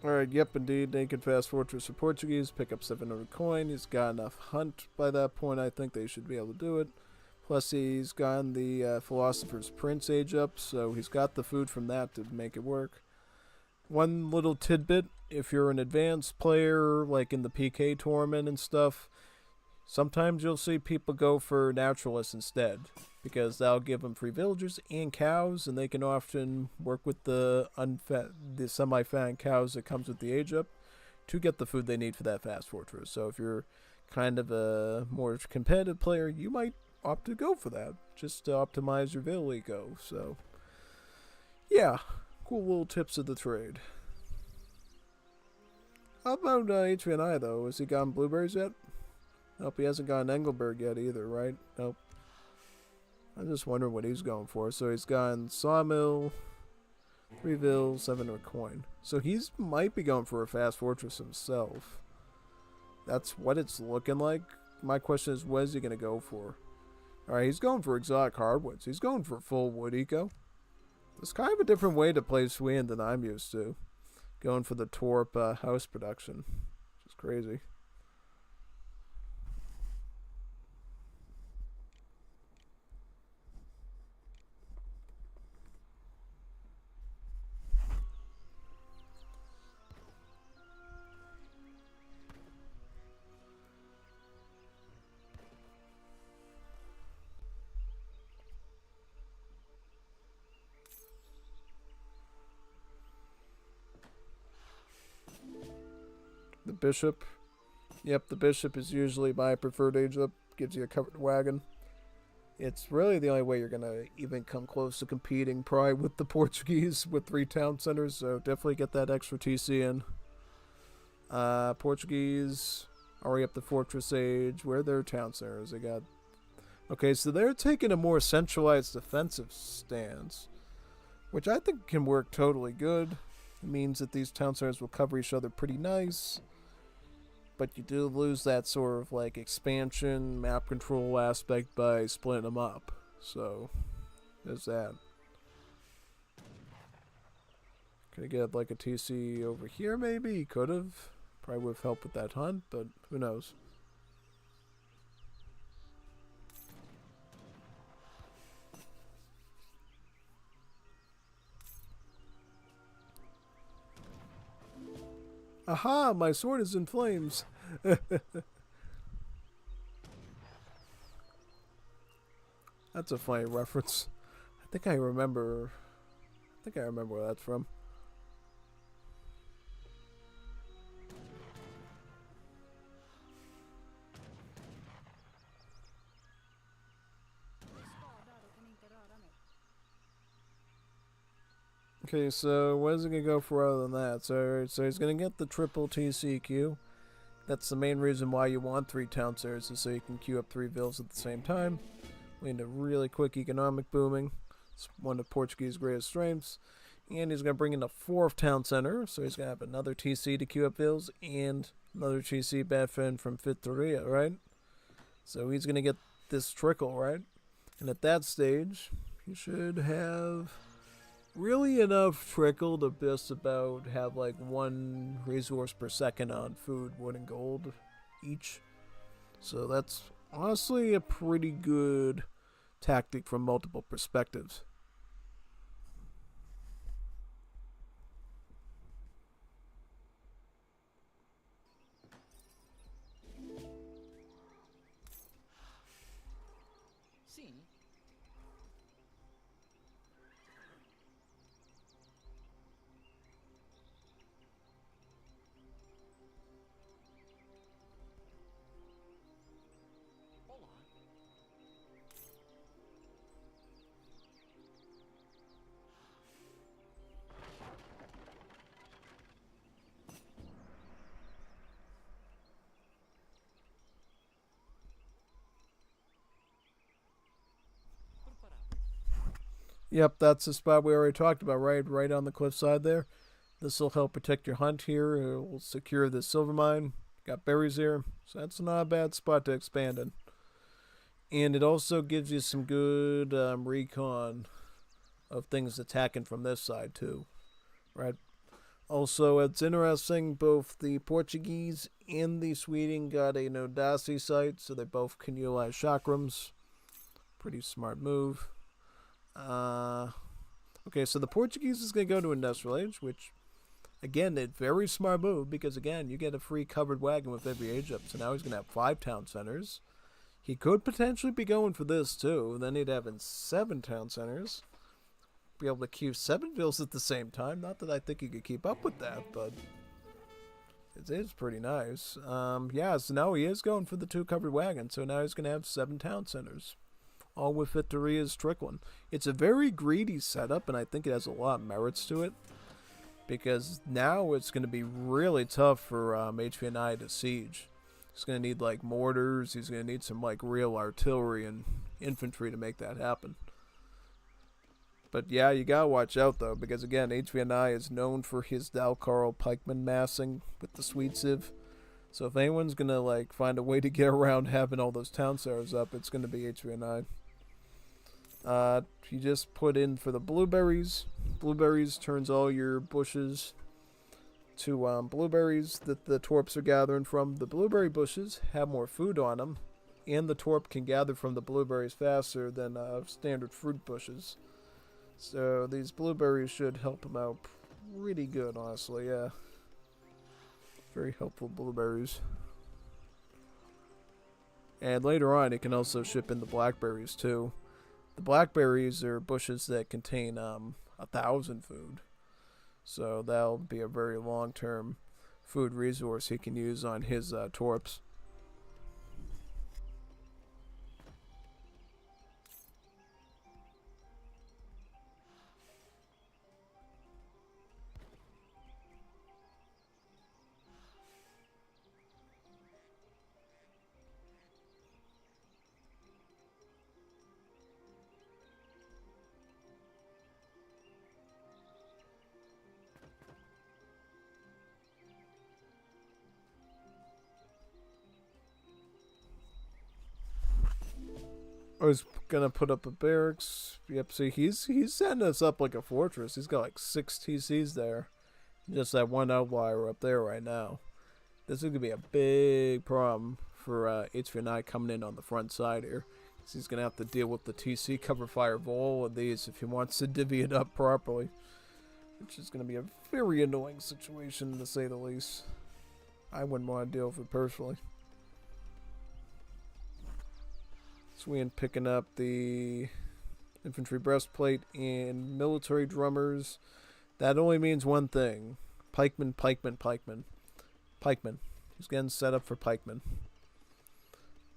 Alright, yep, indeed. Naked Fast Fortress for Portuguese. Pick up 700 coin. He's got enough hunt by that point. I think they should be able to do it. Plus, he's gotten the Philosopher's Prince age up, so he's got the food from that to make it work. One little tidbit, if you're an advanced player, like in the PK tournament and stuff, sometimes you'll see people go for naturalists instead, because that'll give them free villagers and cows, and they can often work with the semi-fattened cows that comes with the age up to get the food they need for that fast fortress. So if you're kind of a more competitive player, you might opt to go for that, just to optimize your vill eco. So yeah, cool little tips of the trade. How about HVNY though? Has he gotten blueberries yet? Nope, he hasn't gotten Engelberg yet either, right? Nope. I'm just wondering what he's going for. So he's gotten Sawmill, 3 vills, 700 coin. So he's might be going for a fast fortress himself. That's what it's looking like. My question is, what is he going to go for? Alright, he's going for exotic hardwoods. He's going for full wood eco. It's kind of a different way to play Sweden than I'm used to. Going for the Torp house production. Which is crazy. The bishop. Yep, the bishop is usually my preferred age up. Gives you a covered wagon. It's really the only way you're going to even come close to competing probably with the Portuguese with 3 town centers. So definitely get that extra TC in. Portuguese already up the fortress age. Where are their town centers? They got... Okay, so they're taking a more centralized defensive stance, which I think can work totally good. It means that these town centers will cover each other pretty nice. But you do lose that sort of like expansion, map control aspect by splitting them up. So, there's that. Could I get like a TC over here maybe? Could have. Probably would have helped with that hunt, but who knows. Aha, my sword is in flames. That's a funny reference. I think I remember where that's from. Okay, so what is he going to go for other than that? So he's going to get the triple TCQ. That's the main reason why you want 3 town centers, is so you can queue up 3 vills at the same time. Leading to really quick economic booming. It's one of Portuguese's greatest strengths. And he's going to bring in a 4th town center, so he's going to have another TC to queue up vills and another TC benefit from Fitteria, right? So he's going to get this trickle, right? And at that stage, he should have... really enough trickle to just about have like 1 resource per second on food, wood, and gold each. So that's honestly a pretty good tactic from multiple perspectives. Yep, that's the spot we already talked about, right on the cliffside there. This will help protect your hunt here. It will secure the silver mine. Got berries here, so that's not a bad spot to expand in. And it also gives you some good recon of things attacking from this side too, right? Also, it's interesting, both the Portuguese and the Sweden got a Nodasi site, so they both can utilize chakrams. Pretty smart move. Okay, so the Portuguese is going to go to Industrial Age, which, again, a very smart move, because, again, you get a free covered wagon with every age up, so now he's going to have 5 town centers. He could potentially be going for this, too. Then he'd have 7 town centers. Be able to keep 7 villas at the same time. Not that I think he could keep up with that, but it is pretty nice. Yeah, so now he is going for the 2 covered wagons, so now he's going to have 7 town centers. All with Victoria's trickling. It's a very greedy setup, and I think it has a lot of merits to it. Because now it's going to be really tough for HVNY to siege. He's going to need, like, mortars. He's going to need some, like, real artillery and infantry to make that happen. But yeah, you gotta watch out though, because again, HVNI is known for his Dalcarl pikeman massing with the Sweet Civ. So if anyone's gonna like find a way to get around having all those town centers up, it's gonna be HVNI. You just put in for the blueberries. Blueberries turns all your bushes to blueberries that the torps are gathering from. The blueberry bushes have more food on them, and the torp can gather from the blueberries faster than standard fruit bushes. So these blueberries should help him out pretty good, honestly, yeah. Very helpful blueberries. And later on, he can also ship in the blackberries, too. The blackberries are bushes that contain 1,000 food. So that'll be a very long-term food resource he can use on his torps. I was gonna put up a barracks. Yep, see, he's setting us up like a fortress. He's got like 6 TCs there. Just that one outlier up there right now. This is gonna be a big problem for HVNI coming in on the front side here. So he's gonna have to deal with the TC cover fire of all of these if he wants to divvy it up properly. Which is gonna be a very annoying situation, to say the least. I wouldn't want to deal with it personally. Sweden picking up the infantry breastplate and military drummers. That only means one thing. Pikeman, pikeman, pikeman. Pikeman. He's getting set up for pikeman.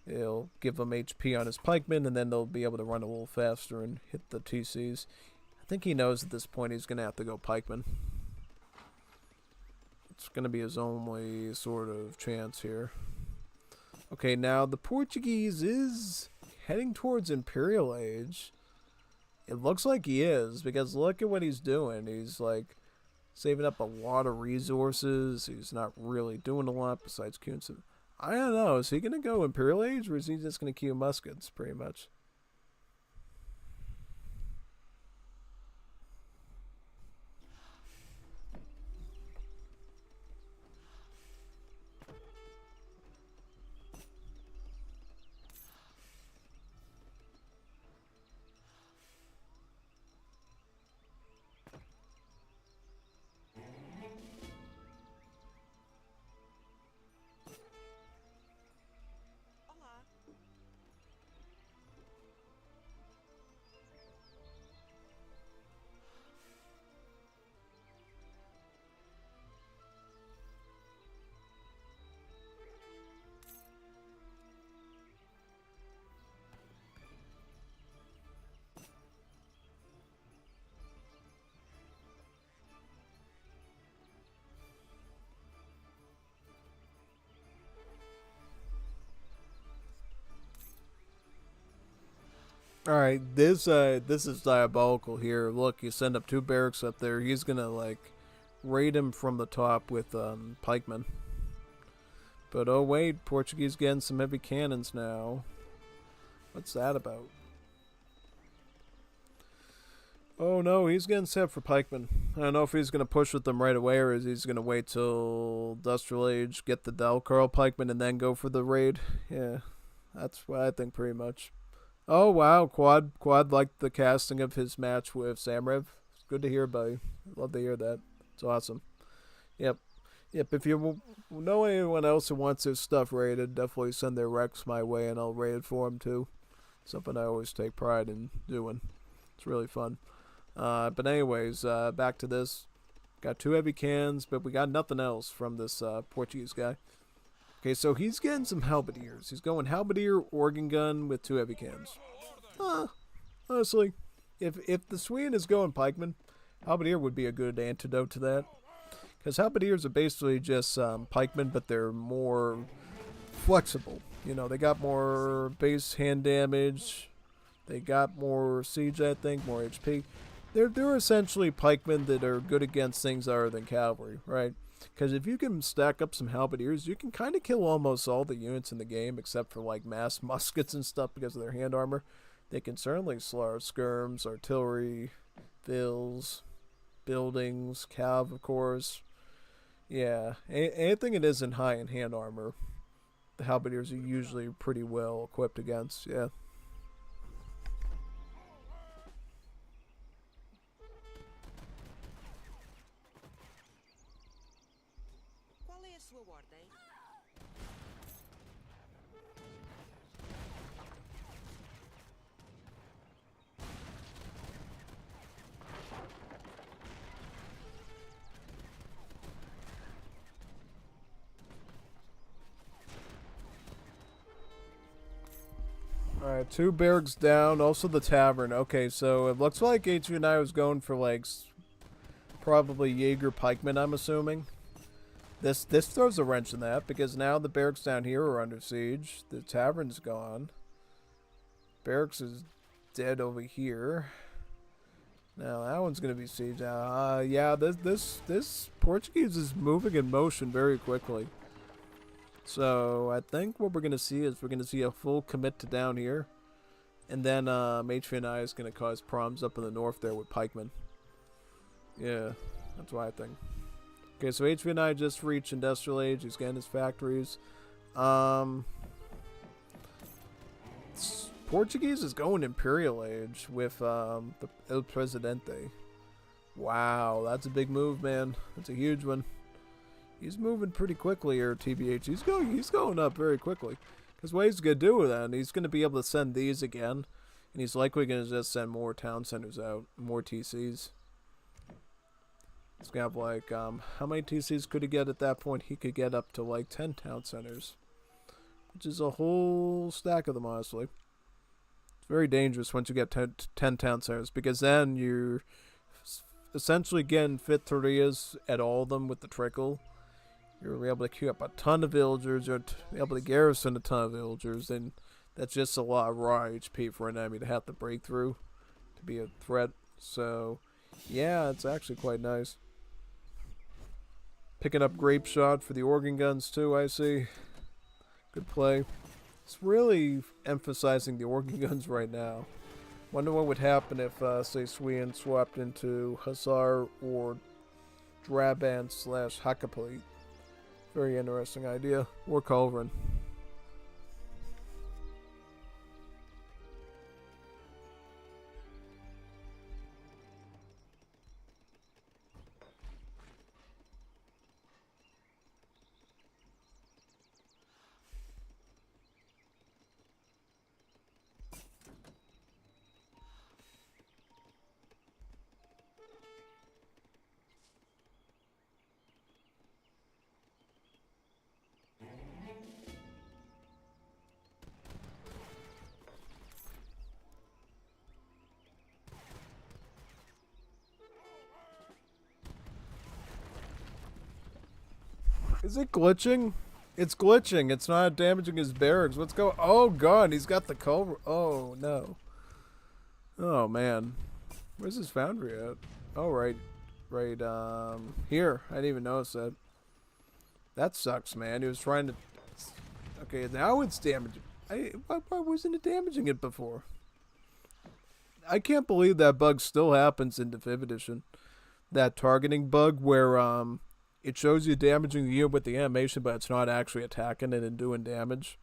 It'll give him HP on his pikeman, and then they'll be able to run a little faster and hit the TCs. I think he knows at this point he's going to have to go pikeman. It's going to be his only sort of chance here. Okay, now the Portuguese is heading towards Imperial Age. It looks like he is, because look at what he's doing. He's like saving up a lot of resources. He's not really doing a lot besides queuing some. I don't know. Is he going to go Imperial Age, or is he just going to queue muskets, pretty much? Alright, this is diabolical here. Look, you send up 2 barracks up there. He's gonna, like, raid him from the top with, pikemen. But, oh wait, Portuguese getting some heavy cannons now. What's that about? Oh no, he's getting set for pikemen. I don't know if he's gonna push with them right away or is he's gonna wait till Industrial Age, get the Dalcarl pikemen, and then go for the raid. Yeah, that's what I think pretty much. Oh wow, Quad liked the casting of his match with Samrev. It's good to hear, buddy. Love to hear that. It's awesome. Yep. If you know anyone else who wants their stuff raided, definitely send their Rex my way and I'll raid it for them too. Something I always take pride in doing. It's really fun. But anyways, back to this. Got 2 heavy cans, but we got nothing else from this Portuguese guy. Okay, so he's getting some halberdiers. He's going halberdier, organ gun with 2 heavy cans. Honestly, if the Swede is going pikeman, halberdier would be a good antidote to that. Because halberdiers are basically just pikemen, but they're more flexible. You know, they got more base hand damage. They got more siege, I think, more HP. They're essentially pikemen that are good against things other than cavalry, right? Because if you can stack up some halberdiers, you can kind of kill almost all the units in the game, except for like mass muskets and stuff because of their hand armor. They can certainly slaughter skirms, artillery, vills, buildings, cav, of course. Yeah, anything that isn't high in hand armor, the halberdiers are usually pretty well equipped against, yeah. Qual é a sua ordem? Alright, 2 barracks down, also the tavern. Okay, so it looks like HVNY was going for like probably Jaeger pikemen, I'm assuming. This throws a wrench in that because now the barracks down here are under siege. The tavern's gone. Barracks is dead over here. Now that one's gonna be siege. Yeah, this Portuguese is moving in motion very quickly. So I think what we're gonna see is we're gonna see a full commit to down here, and then HVNY is gonna cause problems up in the north there with pikemen. Yeah, that's what I think. Okay, so HVNY just reached Industrial Age. He's getting his factories. Portuguese is going Imperial Age with the El Presidente. Wow, that's a big move, man. That's a huge one. He's moving pretty quickly here, TBH. He's going up very quickly. Because what he's going to do with that, he's going to be able to send these again. And he's likely going to just send more town centers out. More TCs. He's going to have like, how many TCs could he get at that point? He could get up to like 10 town centers. Which is a whole stack of them, honestly. It's very dangerous once you get 10 town centers. Because then you're essentially getting fit Torrillas at all of them with the trickle. You're able to queue up a ton of villagers. You're able to garrison a ton of villagers. And that's just a lot of raw HP for an enemy to have to break through to be a threat. So, yeah, it's actually quite nice. Picking up grape shot for the organ guns too, I see. Good play. It's really emphasizing the organ guns right now. Wonder what would happen if, say, Sweden swapped into Hussar or Drabant / Hakkapelite. Very interesting idea. Or Culverin. Is it glitching? It's glitching. It's not damaging his barracks. What's going? Oh god, he's got the cover. Oh no. Oh man. Where's his foundry at? Oh right here. I didn't even notice that. That sucks, man. He was trying to. Okay, now it's damaging. Why wasn't it damaging it before? I can't believe that bug still happens in the 5th edition. That targeting bug where it shows you damaging the unit with the animation, but it's not actually attacking it and doing damage.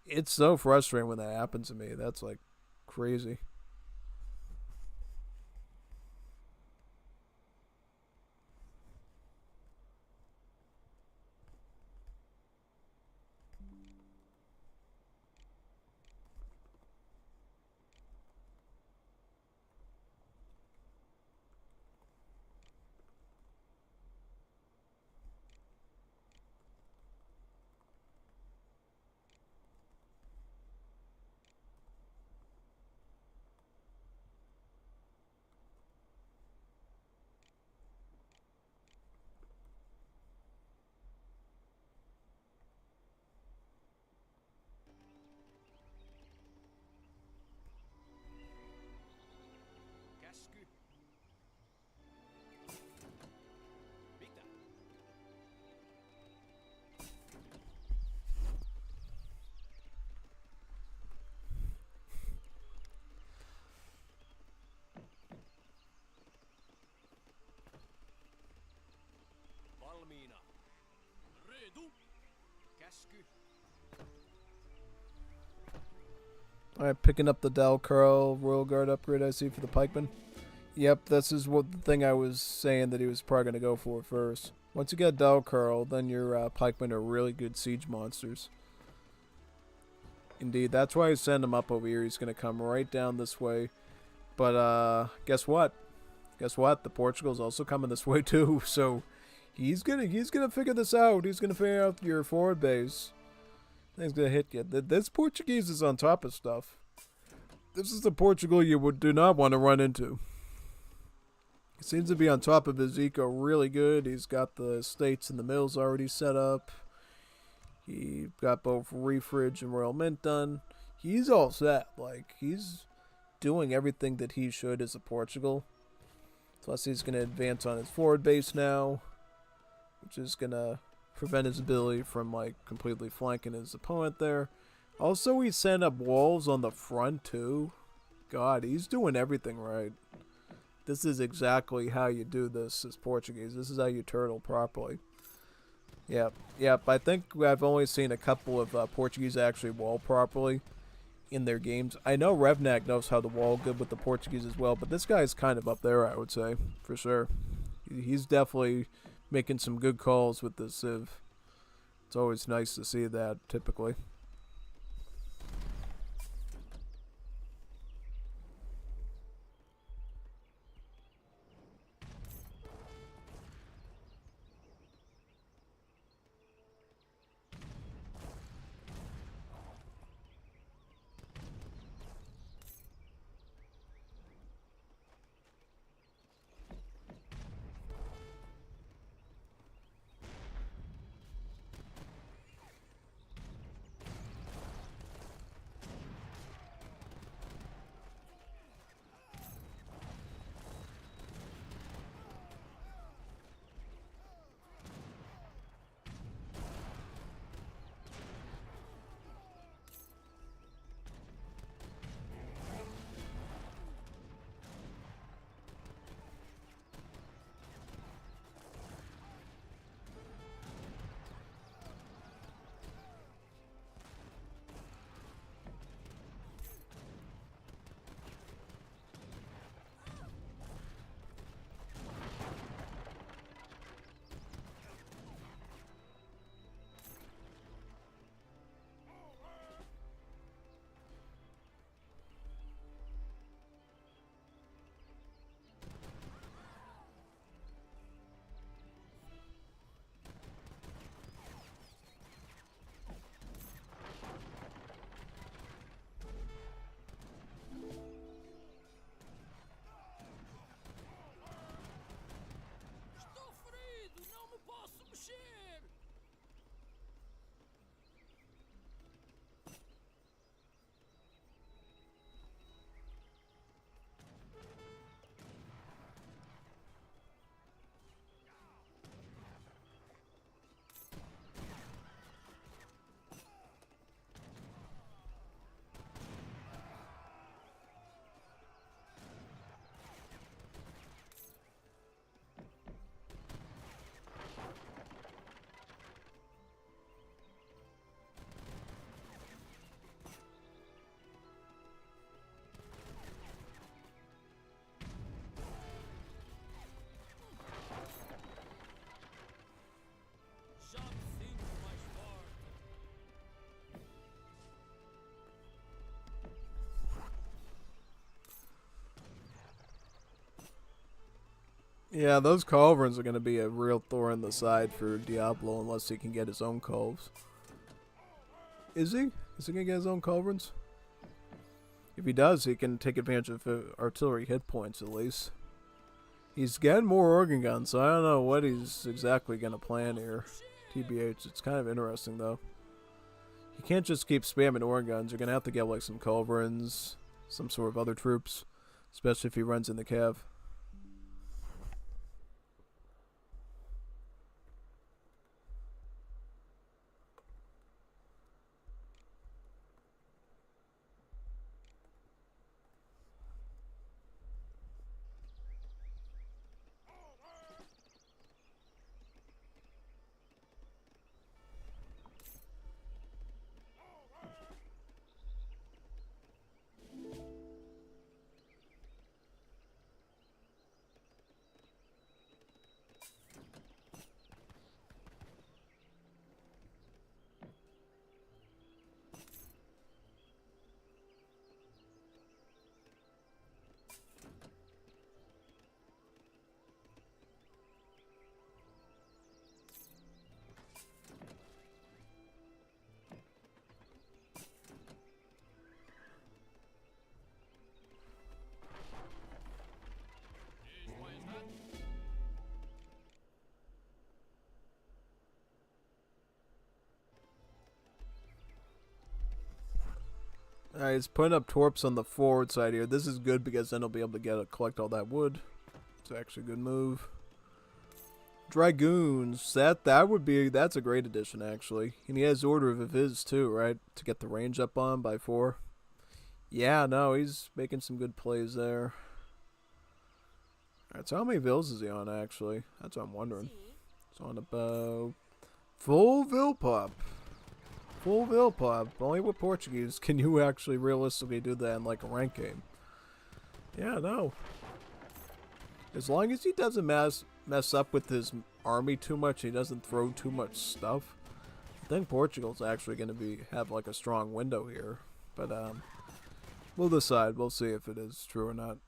It's so frustrating when that happens to me. That's like crazy. Käsky. Mitä? Valmiina. Redu. Käsky. Alright, picking up the Del Curl Royal Guard upgrade I see for the pikeman. Yep, this is what the thing I was saying that he was probably going to go for first. Once you get Del Curl, then your pikemen are really good siege monsters. Indeed, that's why I send him up over here. He's going to come right down this way. But guess what? Guess what? The Portugal's also coming this way too. So he's gonna figure this out. He's gonna figure out your forward base. He's gonna hit you. This Portuguese is on top of stuff. This is the Portugal you do not want to run into. He seems to be on top of his eco really good. He's got the estates and the mills already set up. He got both Refridge and Royal Mint done. He's all set. Like, he's doing everything that he should as a Portugal. Plus, he's going to advance on his forward base now, which is going to prevent his ability from, like, completely flanking his opponent there. Also, he sent up walls on the front, too. God, he's doing everything right. This is exactly how you do this as Portuguese. This is how you turtle properly. Yep. I think I've only seen a couple of Portuguese actually wall properly in their games. I know Revnak knows how to wall good with the Portuguese as well, but this guy's kind of up there, I would say, for sure. He's definitely making some good calls with the Civ. It's always nice to see that, typically. Yeah, those culverins are going to be a real thorn in the side for Diablo unless he can get his own culves. Is he? Is he going to get his own culverins? If he does, he can take advantage of artillery hit points at least. He's getting more organ guns, so I don't know what he's exactly going to plan here. TBH, it's kind of interesting though. You can't just keep spamming organ guns. You're going to have to get like some culverins, some sort of other troops, especially if he runs in the cav. Alright, he's putting up torps on the forward side here. This is good because then he'll be able to collect all that wood. It's actually a good move. Dragoons, that's a great addition actually. And he has Order of His too, right? To get the range up on by 4. Yeah, no, he's making some good plays there. Alright, so how many vills is he on actually? That's what I'm wondering. It's on about full vill pop. Full vill pop. Only with Portuguese can you actually realistically do that in like a rank game. Yeah, no. As long as he doesn't mess up with his army too much, he doesn't throw too much stuff, I think Portugal's actually going to have like a strong window here. But we'll decide. We'll see if it is true or not.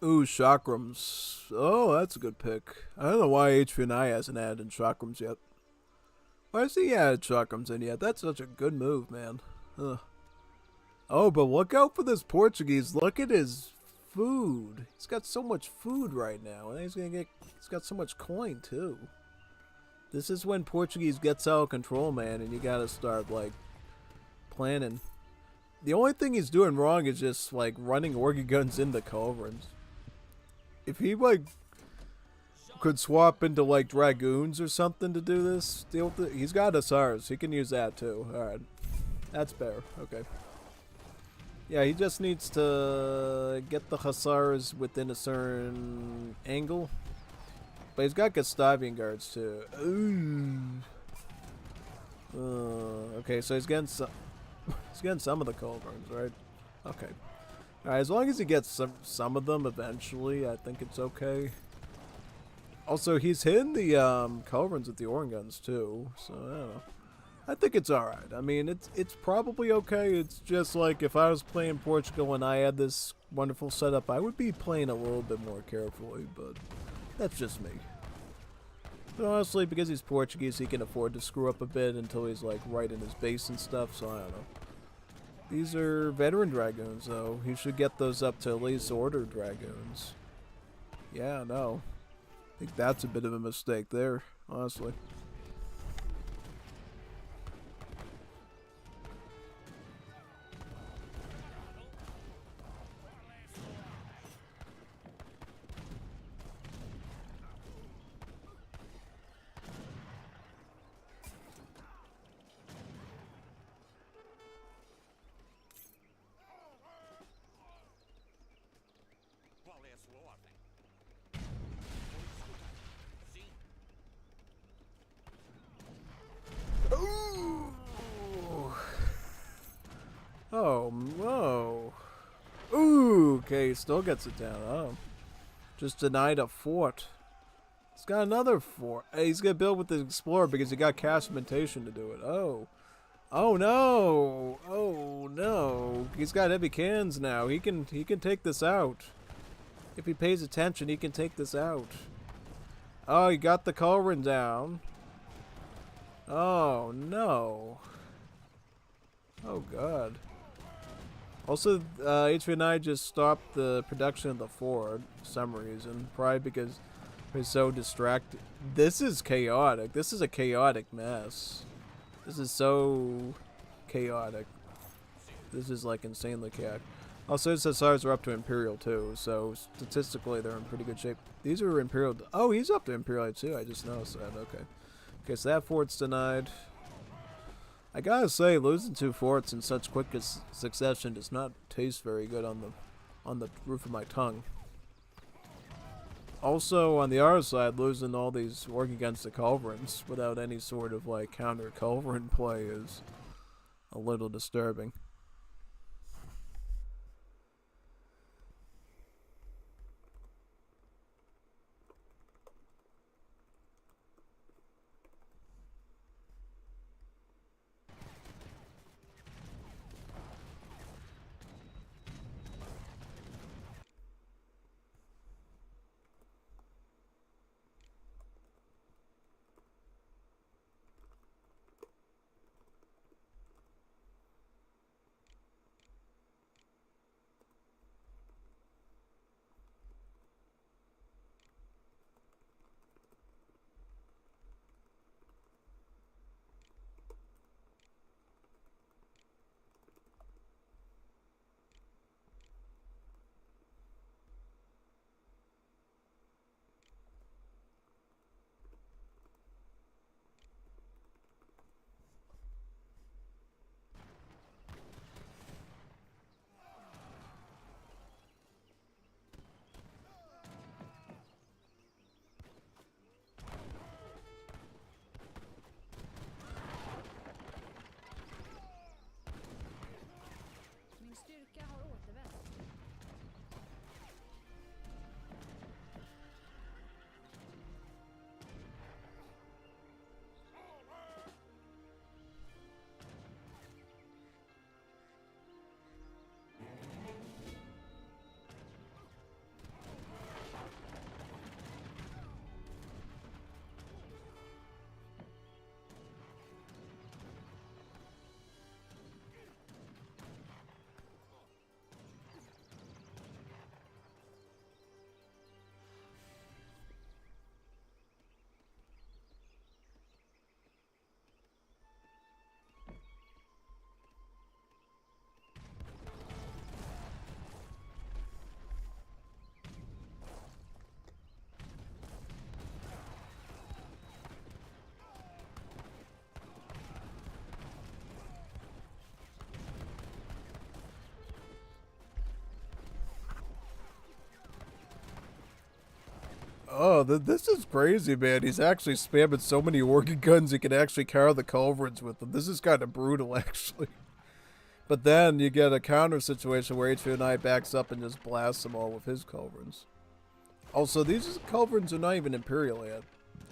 Ooh, chakrams. Oh, that's a good pick. I don't know why HVNY hasn't added in chakrams yet. Why has he added chakrams in yet? That's such a good move, man. Ugh. Oh, but look out for this Portuguese. Look at his food. He's got so much food right now. And he's got so much coin, too. This is when Portuguese gets out of control, man, and you gotta start, like, planning. The only thing he's doing wrong is just, like, running organ guns into culverins. If he, like, could swap into, like, dragoons or something to do this, deal with it. He's got hussars. He can use that, too. Alright. That's better. Okay. Yeah, he just needs to get the hussars within a certain angle. But he's got Gustavian guards, too. Ooh. Okay, so he's getting some... He's getting some of the culverins, right? Okay. Alright, as long as he gets some of them eventually, I think it's okay. Also, he's hitting the culverins with the organ guns, too. So, I don't know. I think it's alright. I mean, it's probably okay. It's just like if I was playing Portugal and I had this wonderful setup, I would be playing a little bit more carefully, but that's just me. But honestly, because he's Portuguese, he can afford to screw up a bit until he's like right in his base and stuff, so I don't know. These are veteran dragoons, though. He should get those up to at least order dragoons. Yeah, no. I think that's a bit of a mistake there, honestly. Qual é a sua ordem? Sim. Oh, no. Ooh, okay, still gets it down. Oh. Just denied a fort. He's got another fort. Hey, he's gonna build with the Explorer because he got castmentation to do it. Oh. Oh no. Oh no. He's got heavy cannons now. He can take this out. If he pays attention, he can take this out. Oh, he got the culverin down. Oh no. Oh god. Also, HVNY just stopped the production of the Ford for some reason. Probably because we're so distracted. This is chaotic. This is a chaotic mess. This is so chaotic. This is like insanely chaotic. Also, his hussars are up to Imperial too, so statistically they're in pretty good shape. These are Imperial. Oh, he's up to Imperial too. I just noticed that. Okay. Okay, so that fort's denied. I gotta say, losing 2 forts in such quick succession does not taste very good on the roof of my tongue. Also, on the other side, losing all these working against the culverins without any sort of like counter culverin play is a little disturbing. Oh, this is crazy, man. He's actually spamming so many organ guns he can actually carry the culverins with them. This is kind of brutal, actually. But then you get a counter situation where HVNY backs up and just blasts them all with his culverins. Also, these culverins are not even Imperial yet.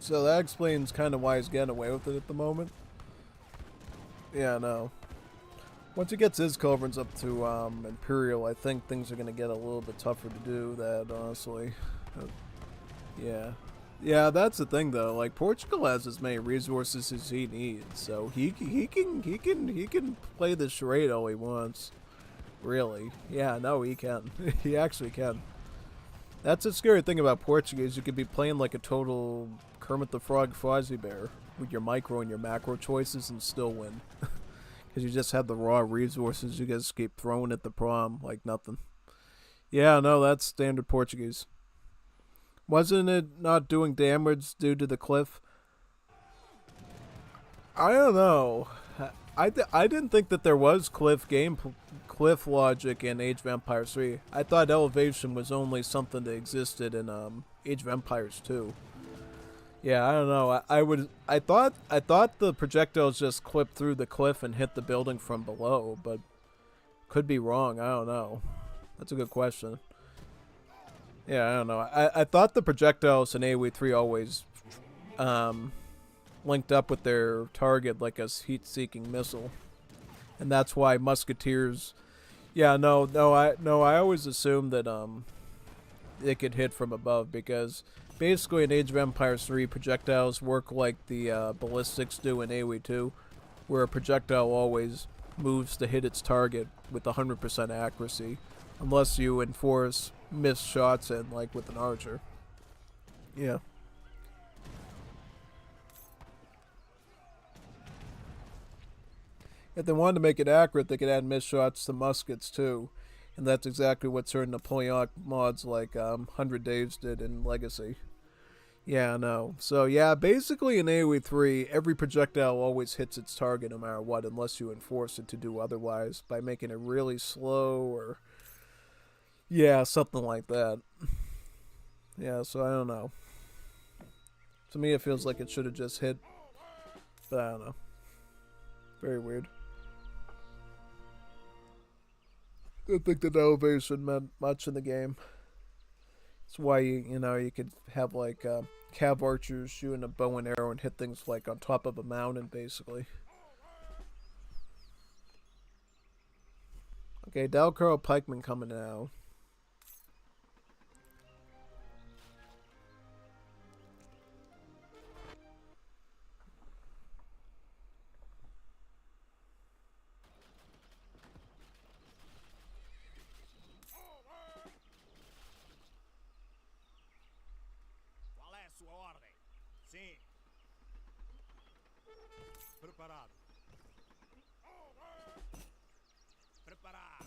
So that explains kind of why he's getting away with it at the moment. Yeah, no. Once he gets his culverins up to Imperial, I think things are going to get a little bit tougher to do that, honestly. Yeah. Yeah, that's the thing though. Like, Portugal has as many resources as he needs, so he can play the charade all he wants. Really. Yeah, no, he can. He actually can. That's a scary thing about Portuguese. You could be playing like a total Kermit the Frog Fozzie Bear with your micro and your macro choices and still win. Because you just have the raw resources you guys keep throwing at the prom like nothing. Yeah, no, that's standard Portuguese. Wasn't it not doing damage due to the cliff? I don't know. I didn't think that there was cliff logic in Age of Empires 3. I thought elevation was only something that existed in Age of Empires 2. Yeah, I don't know. I thought the projectiles just clipped through the cliff and hit the building from below, but could be wrong. I don't know. That's a good question. Yeah, I don't know. I thought the projectiles in AoE 3 always linked up with their target like a heat-seeking missile, and that's why musketeers. Yeah, I always assumed that it could hit from above because basically in Age of Empires 3, projectiles work like the ballistics do in AoE 2, where a projectile always moves to hit its target with 100% accuracy, unless you enforce missed shots in, like with an archer. Yeah. If they wanted to make it accurate, they could add missed shots to muskets too. And that's exactly what certain Napoleonic mods like 100 Days did in Legacy. Yeah, no. So yeah, basically in AoE 3, every projectile always hits its target no matter what, unless you enforce it to do otherwise by making it really slow or... yeah, something like that. Yeah, so I don't know. To me, it feels like it should have just hit, but I don't know. Very weird. I don't think that elevation meant much in the game. That's why you could have like cav archers shooting a bow and arrow and hit things like on top of a mountain, basically. Okay, Dalcaro Pikeman coming now. Qual é a sua ordem? Sim. Preparado. Preparado.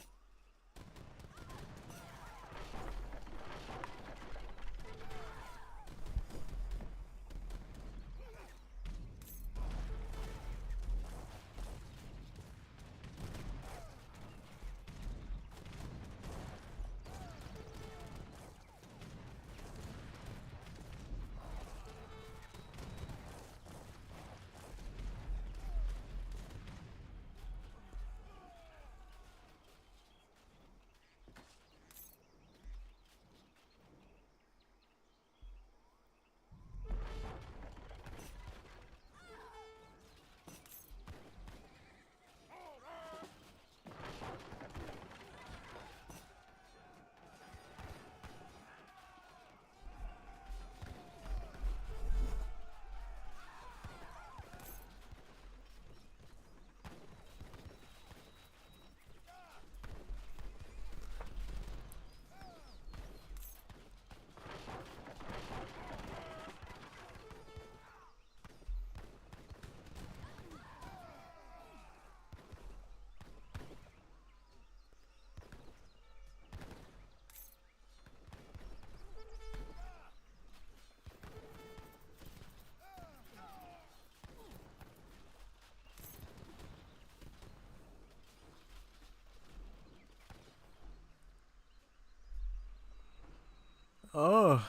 Oh.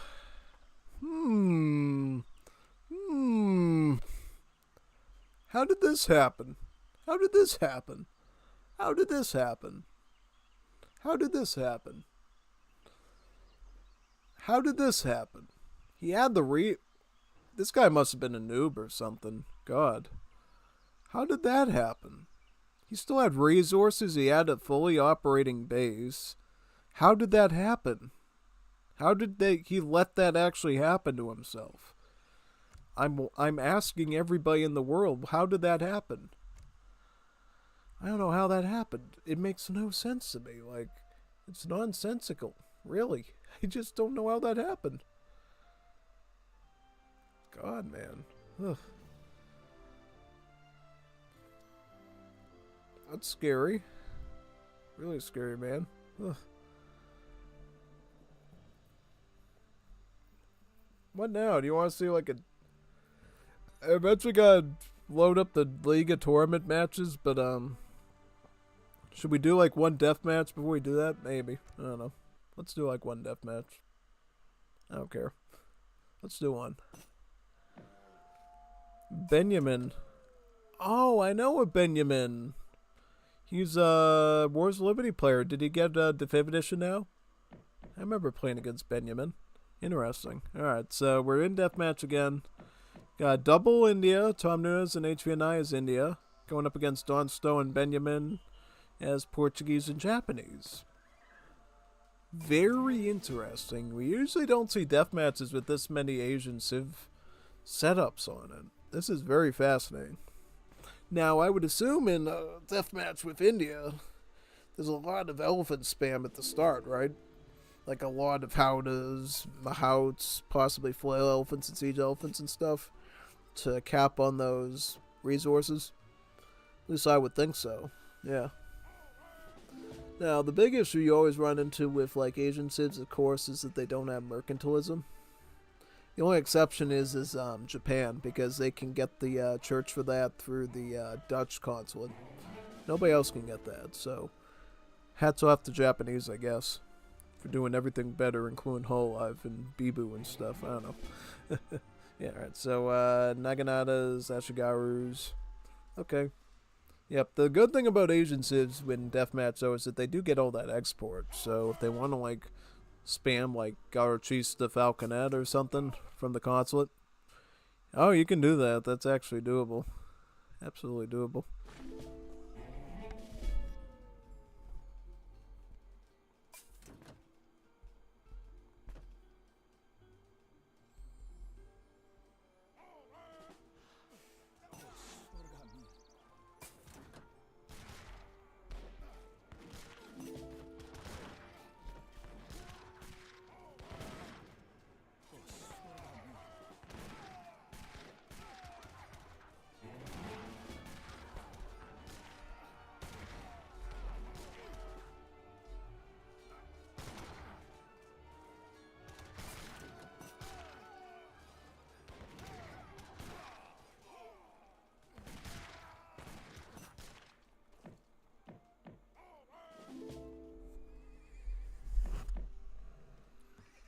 How did this happen? How did this happen? How did this happen? How did this happen? How did this happen? He had the This guy must have been a noob or something. God. How did that happen? He still had resources. He had a fully operating base. How did that happen? How did he let that actually happen to himself? I'm asking everybody in the world, how did that happen? I don't know how that happened. It makes no sense to me. Like, it's nonsensical. Really. I just don't know how that happened. God, man. Ugh. That's scary. Really scary, man. Ugh. What now? Do you want to see like a... I eventually gotta load up the Liga tournament matches, but should we do like one death match before we do that? Maybe. I don't know. Let's do like one death match. I don't care. Let's do one. Benjamin. Oh, I know a Benjamin. He's a Wars of Liberty player. Did he get a Defib Edition now? I remember playing against Benjamin. Interesting. Alright, so we're in deathmatch again. Got double India. Tom Nunes and HVNY is India. Going up against Don Stowe and Benjamin as Portuguese and Japanese. Very interesting. We usually don't see deathmatches with this many Asian Civ setups on it. This is very fascinating. Now, I would assume in a deathmatch with India, there's a lot of elephant spam at the start, right? Like a lot of howdahs, mahouts, possibly flail elephants and siege elephants and stuff to cap on those resources. At least I would think so. Yeah. Now, the big issue you always run into with like Asian civs, of course, is that they don't have mercantilism. The only exception is Japan, because they can get the church for that through the Dutch consulate. Nobody else can get that, so hats off to Japanese, I guess, for doing everything better, including Hololive and Bibu and stuff. I don't know. Yeah, alright, so Naganatas, Ashigarus. Okay. Yep, the good thing about Asian civs when deathmatch, though, is that they do get all that export, so if they want to, like, spam like Garochista Falconet or something from the consulate. Oh, you can do that. That's actually doable. Absolutely doable.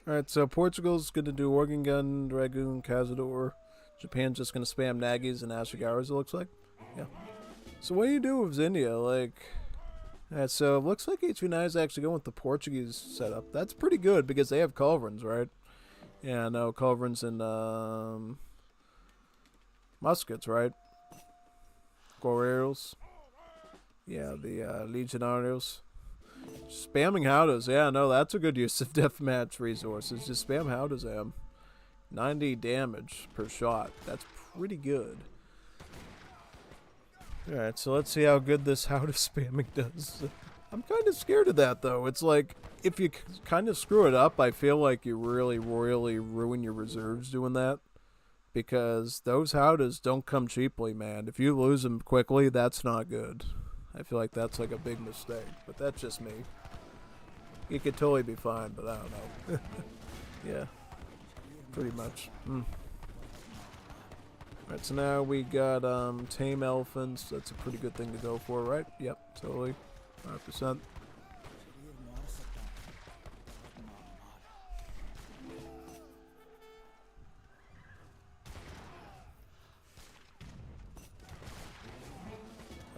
Alright, so Portugal's going to do Organ Gun, Dragoon, Cazador. Japan's just going to spam Nagis and Ashigaras, it looks like. Yeah. So what do you do with India? Like, alright, so it looks like HVNY is actually going with the Portuguese setup. That's pretty good because they have culverins, right? Yeah, no, culverins and muskets, right? Guerreros. Yeah, the Legionarios. Spamming howdahs, yeah, no, that's a good use of deathmatch resources. Just spam howdahs at him. 90 damage per shot. That's pretty good. Alright, so let's see how good this howdah spamming does. I'm kind of scared of that, though. It's like, if you kind of screw it up, I feel like you really royally ruin your reserves doing that. Because those howdahs don't come cheaply, man. If you lose them quickly, that's not good. I feel like that's like a big mistake, but that's just me. It could totally be fine, but I don't know. Yeah, pretty much. Alright, so now we got tame elephants. That's a pretty good thing to go for, right? Yep, totally. 100%.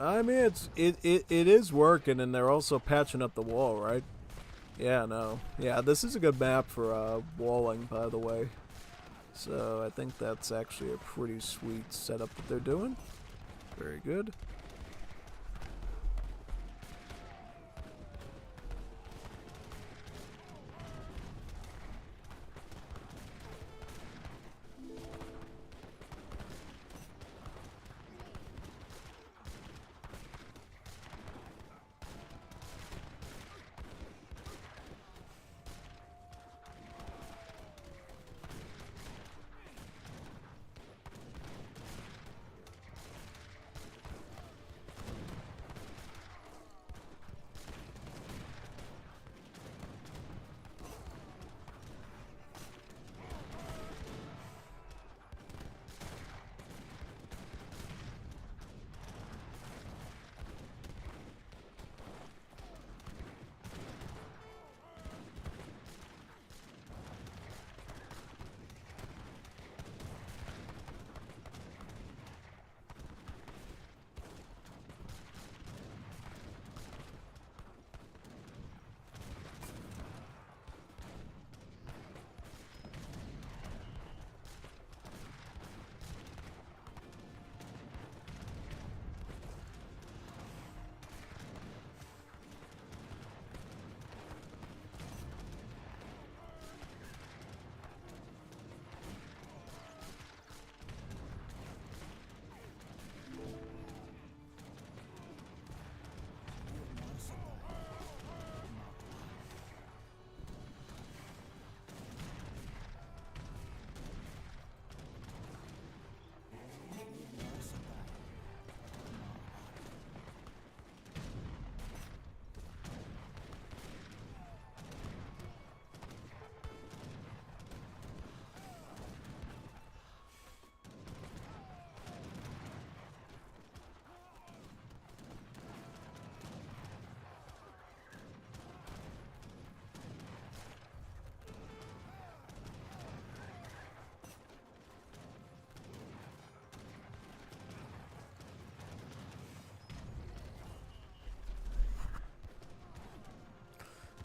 I mean, it is working, and they're also patching up the wall, right? Yeah, no. Yeah, this is a good map for walling, by the way. So I think that's actually a pretty sweet setup that they're doing. Very good.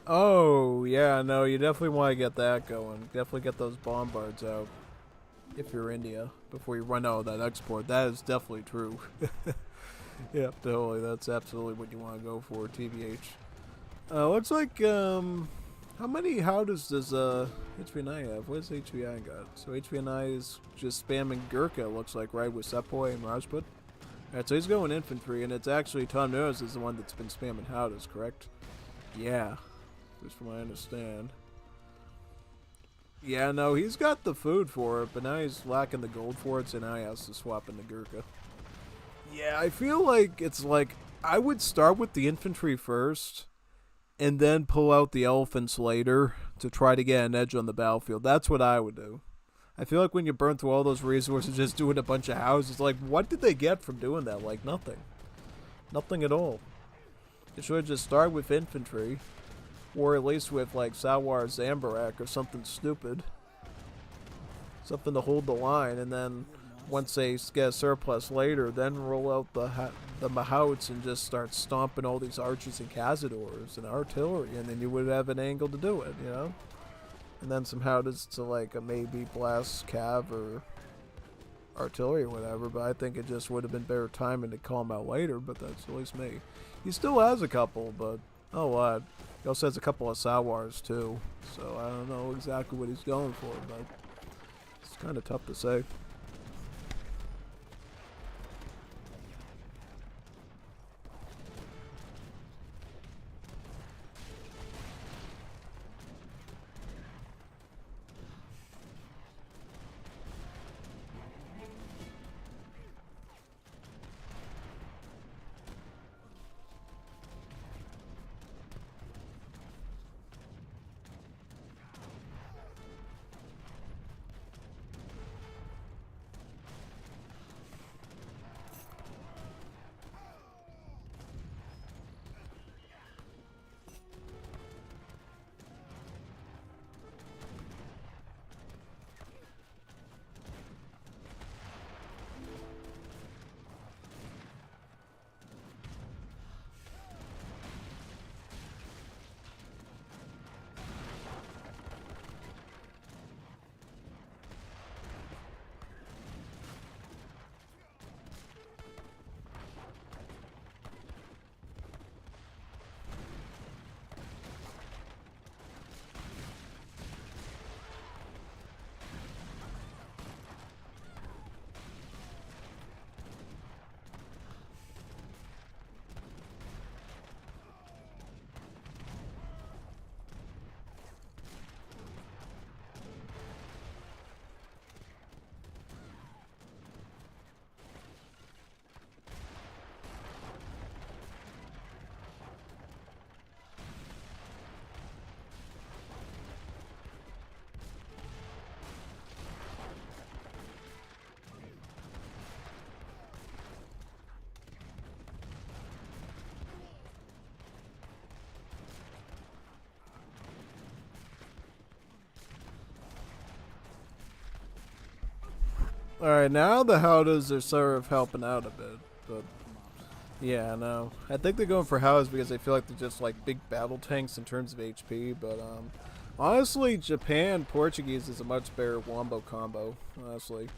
Oh, yeah, no, you definitely want to get that going. Definitely get those bombards out if you're India before you run out of that export. That is definitely true. Yep, totally. That's absolutely what you want to go for, TBH. Looks like, how many howdahs does, HVNY have? What does HVNY got? So HVNY is just spamming Gurkha, looks like, right, with Sepoy and Rajput. Alright, so he's going infantry, and it's actually Tom Nose is the one that's been spamming howdahs, correct? Yeah. Just from what I understand. Yeah, no, he's got the food for it, but now he's lacking the gold for it, so now he has to swap into Gurkha. Yeah, I feel like it's like, I would start with the infantry first, and then pull out the elephants later to try to get an edge on the battlefield. That's what I would do. I feel like when you burn through all those resources just doing a bunch of houses, like, what did they get from doing that? Like, nothing. Nothing at all. They should have just started with infantry. Or at least with, like, Sawar Zambarak or something stupid. Something to hold the line, and then once they get a surplus later, then roll out the Mahouts and just start stomping all these archers and cazadors and artillery, and then you would have an angle to do it, you know? And then some howdahs to, like, a maybe blast cav or artillery or whatever, but I think it just would have been better timing to call him out later, but that's at least me. He still has a couple, but oh what? He also has a couple of Sawars too, so I don't know exactly what he's going for, but it's kind of tough to say. Alright, now the Howdas are sort of helping out a bit, but yeah, no. I think they're going for Howdas because they feel like they're just like big battle tanks in terms of HP, but honestly, Japan Portuguese is a much better wombo combo, honestly.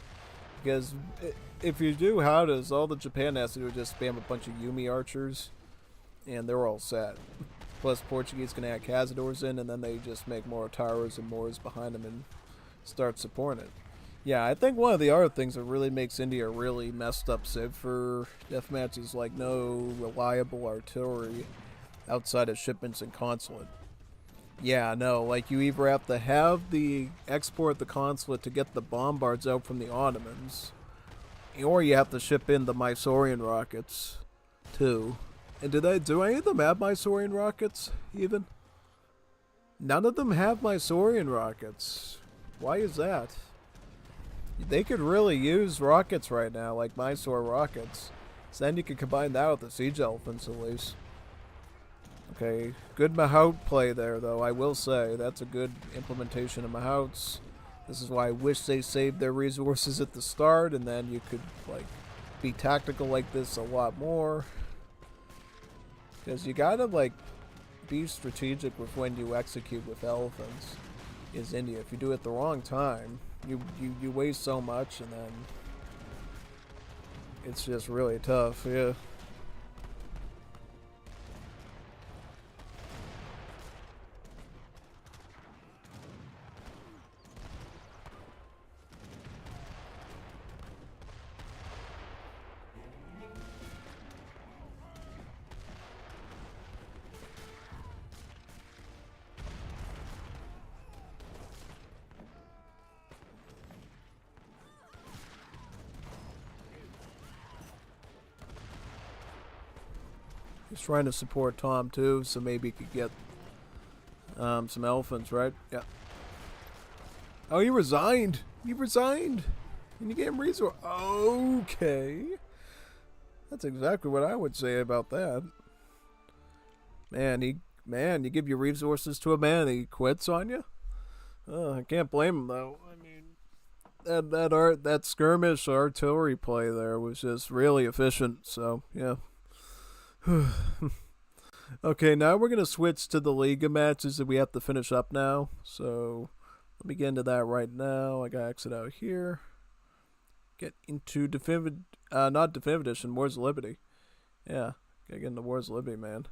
Because if you do Howdas, all the Japan has to do is just spam a bunch of Yumi archers, and they're all set. Plus Portuguese can add Cazadors in, and then they just make more Ataras and Moors behind them and start supporting it. Yeah, I think one of the other things that really makes India a really messed up civ for deathmatch is like no reliable artillery outside of shipments and consulate. Yeah, no, like you either have to have the export the consulate to get the bombards out from the Ottomans, or you have to ship in the Mysorean rockets too. And do any of them have Mysorean rockets even? None of them have Mysorean rockets. Why is that? They could really use rockets right now, like Mysore rockets. So then you could combine that with the siege elephants at least. Okay, good Mahout play there though, I will say. That's a good implementation of Mahouts. This is why I wish they saved their resources at the start, and then you could like be tactical like this a lot more. Because you gotta like be strategic with when you execute with elephants. Is India. If you do it the wrong time, you waste so much, and then it's just really tough. Yeah. He's trying to support Tom too, so maybe he could get some elephants, right? Yeah. Oh, he resigned. He resigned. And you gave him resource. Okay. That's exactly what I would say about that. Man, you give your resources to a man and he quits on you? Oh, I can't blame him though. I mean, that skirmish artillery play there was just really efficient, so yeah. Okay, now we're going to switch to the Liga matches that we have to finish up now. So, let me get into that right now. I got to exit out here. Get into not Definitive Edition, Wars of Liberty. Yeah, gotta get into Wars of Liberty, man.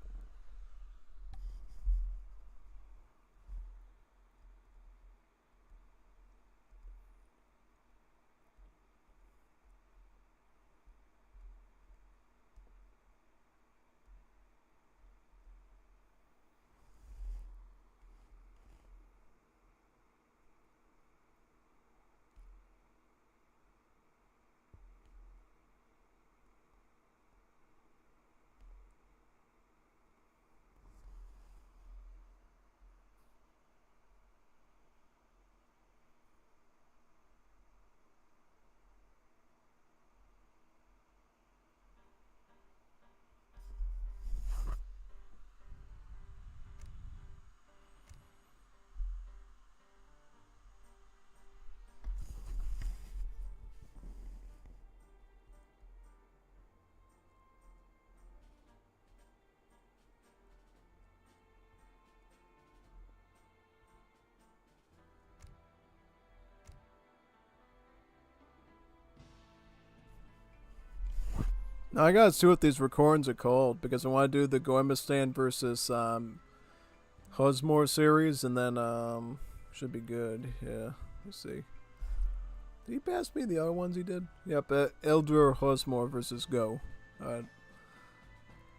Now I gotta see what these recordings are called, because I want to do the Goemistan versus Hosmore series, and then should be good. Yeah, let's see. Did he pass me the other ones he did? Yep, Eldur Hosmore versus Go. Alright.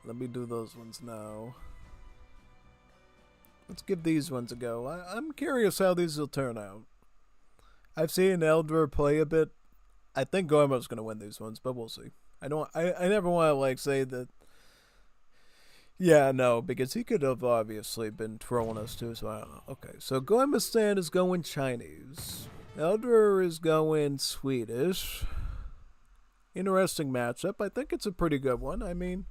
Let me do those ones now. Let's give these ones a go. I'm curious how these will turn out. I've seen Eldur play a bit. I think Goemo's gonna win these ones, but we'll see. I never want to like say that. Yeah, no, because he could have obviously been trolling us too, so I don't know. Okay, so Goemistan is going Chinese. Eldur is going Swedish. Interesting matchup. I think it's a pretty good one. I mean,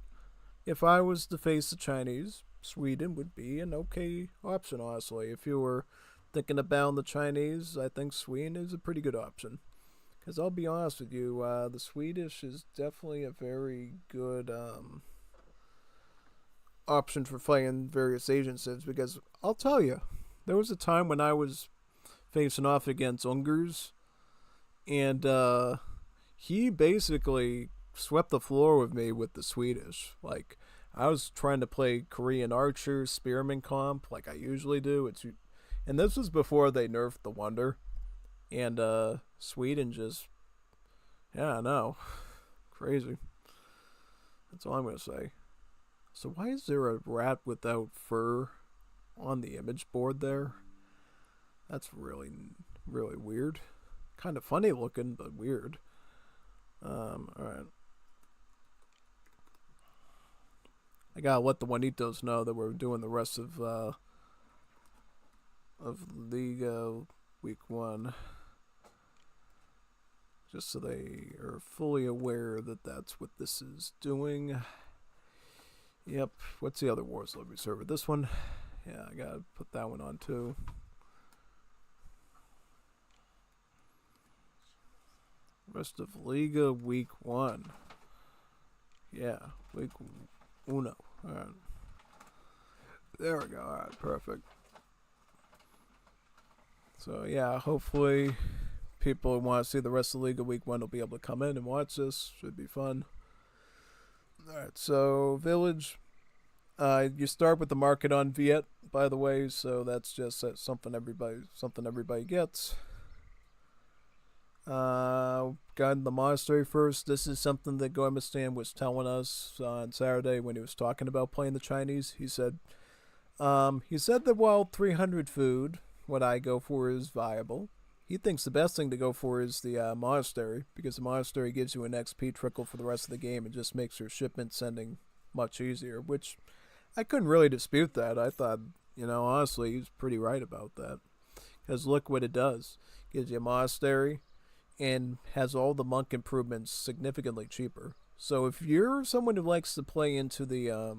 if I was to face the Chinese, Sweden would be an okay option, honestly. If you were thinking about the Chinese, I think Sweden is a pretty good option. Because I'll be honest with you, the Swedish is definitely a very good option for playing various Asian civs. Because I'll tell you, there was a time when I was facing off against Ungers, and he basically swept the floor with me with the Swedish. Like, I was trying to play Korean Archer, Spearman comp, like I usually do. And this was before they nerfed the Wonder. And Sweden just, yeah, I know, crazy. That's all I'm gonna say. So why is there a rat without fur on the image board there? That's really, really weird. Kind of funny looking, but weird. Alright. I gotta let the Juanitos know that we're doing the rest of Liga week 1. Just so they are fully aware that that's what this is doing. Yep. What's the other Wars Lobby server? This one? Yeah, I gotta put that one on too. Rest of Liga week 1. Yeah, week 1. Alright. There we go. Alright, perfect. So yeah, hopefully people who want to see the rest of Liga week 1 will be able to come in and watch this. Should be fun. Alright, so Village. You start with the market on Viet, by the way, so that's just something everybody gets. Got the monastery first. This is something that Gormistan was telling us on Saturday when he was talking about playing the Chinese. He said that while 300 food, what I go for is viable, he thinks the best thing to go for is the monastery, because the monastery gives you an XP trickle for the rest of the game and just makes your shipment sending much easier, which I couldn't really dispute that. I thought, honestly, he was pretty right about that. Because look what it does. Gives you a monastery and has all the monk improvements significantly cheaper. So if you're someone who likes to play into the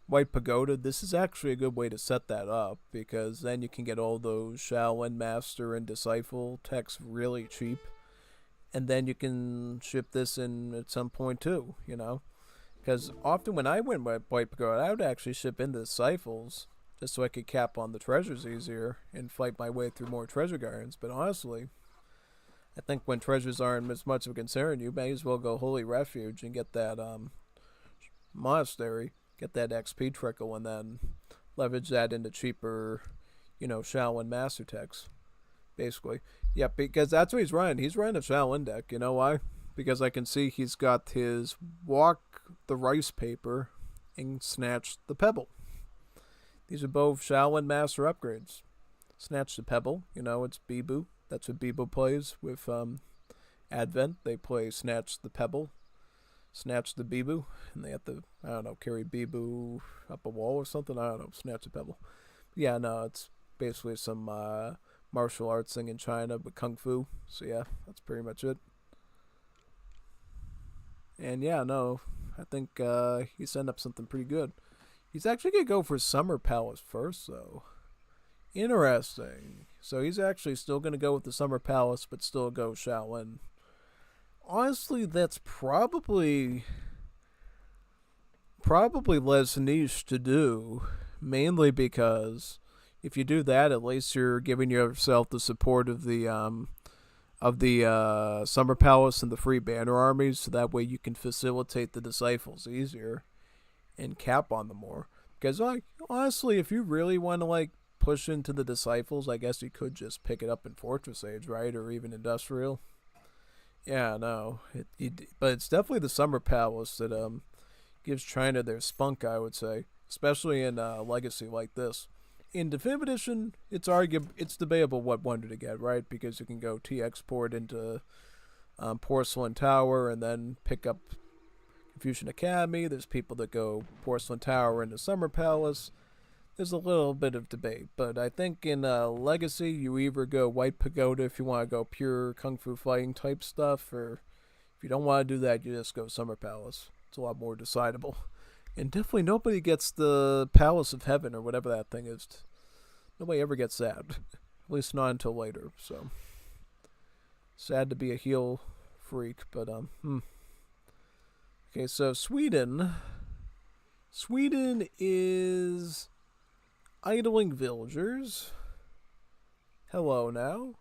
White Pagoda, this is actually a good way to set that up, because then you can get all those Shaolin Master and Disciple techs really cheap, and then you can ship this in at some point too, because often when I went with White Pagoda, I would actually ship in the Disciples just so I could cap on the treasures easier and fight my way through more treasure gardens. But honestly, I think when treasures aren't as much of a concern, you may as well go Holy Refuge and get that monastery, get that XP trickle, and then leverage that into cheaper, Shaolin Master techs, basically. Yeah, because that's what he's running. He's running a Shaolin deck. You know why? Because I can see he's got his Walk the Rice Paper and Snatch the Pebble. These are both Shaolin Master upgrades. Snatch the Pebble, it's Bibu. That's what Bibu plays with Advent. They play Snatch the Pebble, Snatch the Bibu, and they have to, carry Bibu up a wall or something. Snatch the Pebble. Yeah, no, it's basically some martial arts thing in China, but Kung Fu. So yeah, that's pretty much it. And yeah, no, I think he's setting up something pretty good. He's actually going to go for Summer Palace first, though. Interesting. So he's actually still going to go with the Summer Palace, but still go Shaolin. Honestly, that's probably less niche to do, mainly because if you do that, at least you're giving yourself the support of the Summer Palace and the free banner armies, so that way you can facilitate the Disciples easier and cap on them more. Because honestly, if you really want to push into the Disciples, I guess you could just pick it up in Fortress Age, right? Or even Industrial. Yeah, no. But it's definitely the Summer Palace that gives China their spunk, I would say. Especially in Legacy like this. In Definitive Edition, it's debatable what wonder to get, right? Because you can go T-Export into Porcelain Tower and then pick up Confucian Academy. There's people that go Porcelain Tower into Summer Palace. There's a little bit of debate, but I think in Legacy, you either go White Pagoda if you want to go pure Kung Fu fighting type stuff, or if you don't want to do that, you just go Summer Palace. It's a lot more decidable. And definitely nobody gets the Palace of Heaven or whatever that thing is. Nobody ever gets that. At least not until later, so. Sad to be a heel freak, but Okay, so Sweden. Sweden is idling villagers. Hello now.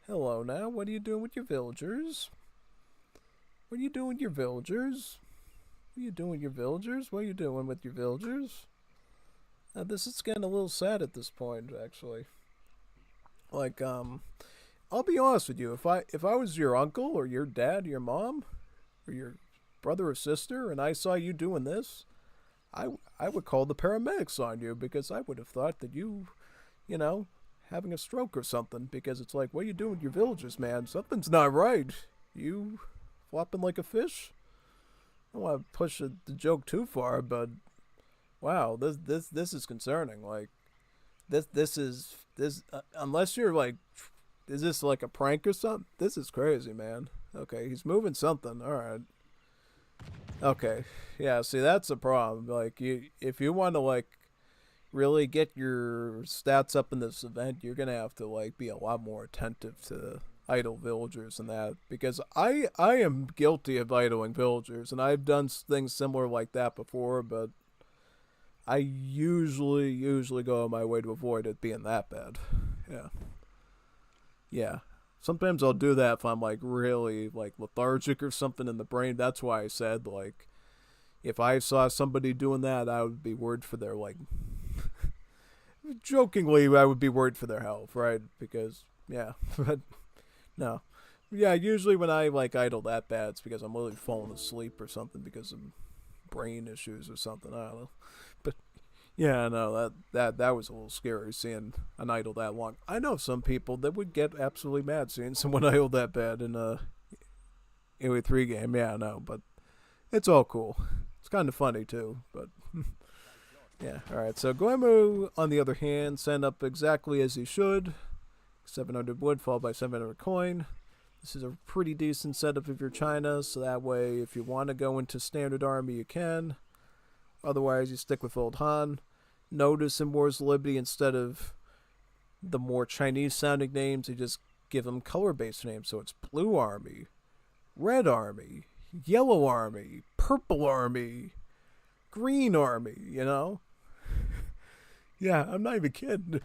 Hello now. What are you doing with your villagers? What are you doing with your villagers? What are you doing with your villagers? What are you doing with your villagers? This is getting a little sad at this point, actually. Like, I'll be honest with you. If I was your uncle or your dad, or your mom, or your brother or sister, and I saw you doing this, I would call the paramedics on you, because I would have thought that you know, having a stroke or something, because it's like, what are you doing with your villagers, man? Something's not right. You flopping like a fish? I don't want to push the joke too far, but wow, this is concerning. Like, this is unless you're like, is this like a prank or something? This is crazy, man. Okay, he's moving something. All right. Okay, yeah. See, that's the problem. Like, if you want to like really get your stats up in this event, you're gonna have to like be a lot more attentive to idle villagers and that, because I am guilty of idling villagers, and I've done things similar like that before, but I usually go on my way to avoid it being that bad. Yeah. Sometimes I'll do that if I'm like really like lethargic or something in the brain. That's why I said, like, if I saw somebody doing that, I would be worried for their, like, jokingly, I would be worried for their health, right? Because, yeah, but no. Yeah, usually when I like idle that bad, it's because I'm literally falling asleep or something because of brain issues or something. I don't know. But yeah, no, that was a little scary seeing an idle that long. I know some people that would get absolutely mad seeing someone idle that bad in a AOE3 game. Yeah, I know, but it's all cool. It's kind of funny too, but yeah. All right, so Goemu, on the other hand, sent up exactly as he should. 700 wood followed by 700 coin. This is a pretty decent setup if you're China, so that way if you want to go into standard army, you can. Otherwise, you stick with Old Han. Notice in Wars of Liberty, instead of the more Chinese-sounding names, they just give them color-based names. So it's Blue Army, Red Army, Yellow Army, Purple Army, Green Army, you know? Yeah, I'm not even kidding.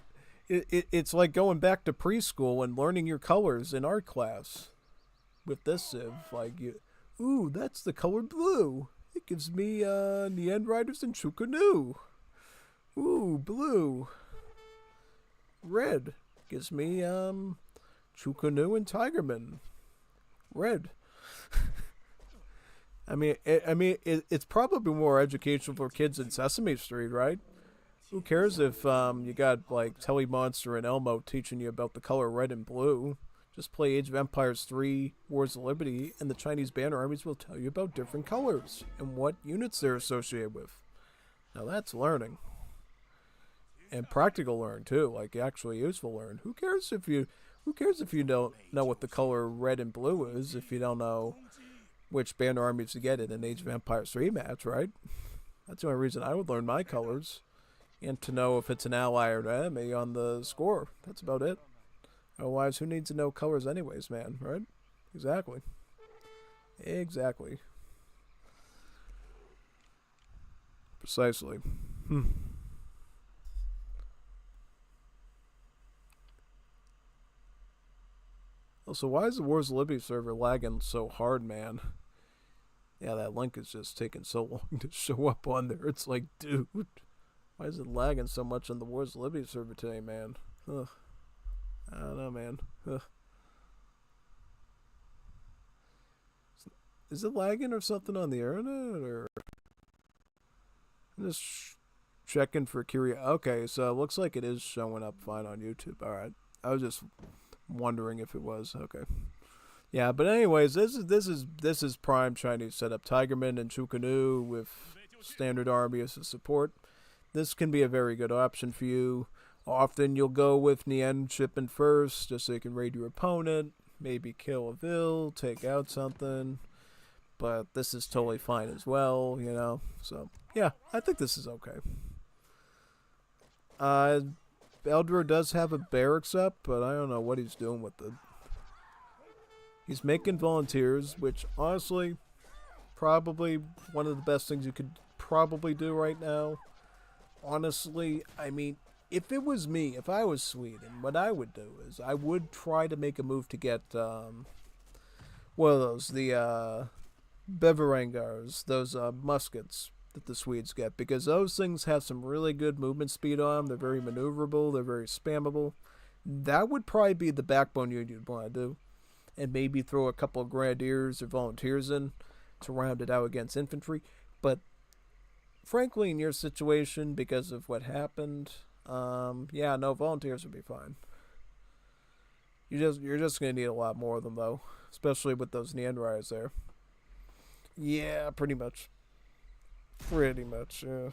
It's like going back to preschool and learning your colors in art class with this civ. Like, ooh, that's the color blue. It gives me Nien Riders and Chukanu. Ooh, blue. Red gives me Chukanu and Tigerman. Red. It's probably more educational for kids in Sesame Street, right? Who cares if you got like Telly Monster and Elmo teaching you about the color red and blue? Just play Age of Empires 3, Wars of Liberty, and the Chinese banner armies will tell you about different colors and what units they're associated with. Now that's learning. And practical learn too, like actually useful learn. Who cares if you don't know what the color red and blue is if you don't know which banner armies to get in an Age of Empires 3 match, right? That's the only reason I would learn my colors. And to know if it's an ally or an enemy on the score. That's about it. Otherwise, who needs to know colors anyways, man, right? Exactly. Precisely. Also, why is the Wars of Liberty server lagging so hard, man? Yeah, that link is just taking so long to show up on there. It's like, dude, why is it lagging so much on the Wars of Liberty server today, man? Ugh. I don't know, man. Ugh. Is it lagging or something on the internet, or I'm just checking for curiosity? Okay, so it looks like it is showing up fine on YouTube. All right, I was just wondering if it was. Okay, yeah, but anyways, this is prime Chinese setup. Tigerman and Chukanu with standard army as a support. This can be a very good option for you. Often you'll go with Nien shipping first, just so you can raid your opponent, maybe kill a Vil, take out something. But this is totally fine as well, you know. So, yeah, I think this is okay. Eldra does have a barracks up, but I don't know what he's doing with it. He's making volunteers, which honestly, probably one of the best things you could probably do right now. Honestly, I mean, if it was me, if I was Sweden, what I would do is I would try to make a move to get what are those? The Beverangars, those muskets that the Swedes get, because those things have some really good movement speed on them. They're very maneuverable. They're very spammable. That would probably be the backbone you'd want to do, and maybe throw a couple of grenadiers or volunteers in to round it out against infantry. But frankly, in your situation, because of what happened, yeah, no, volunteers would be fine. You're just gonna need a lot more of them though, especially with those Neanderthals there. Yeah, pretty much. Pretty much, yeah.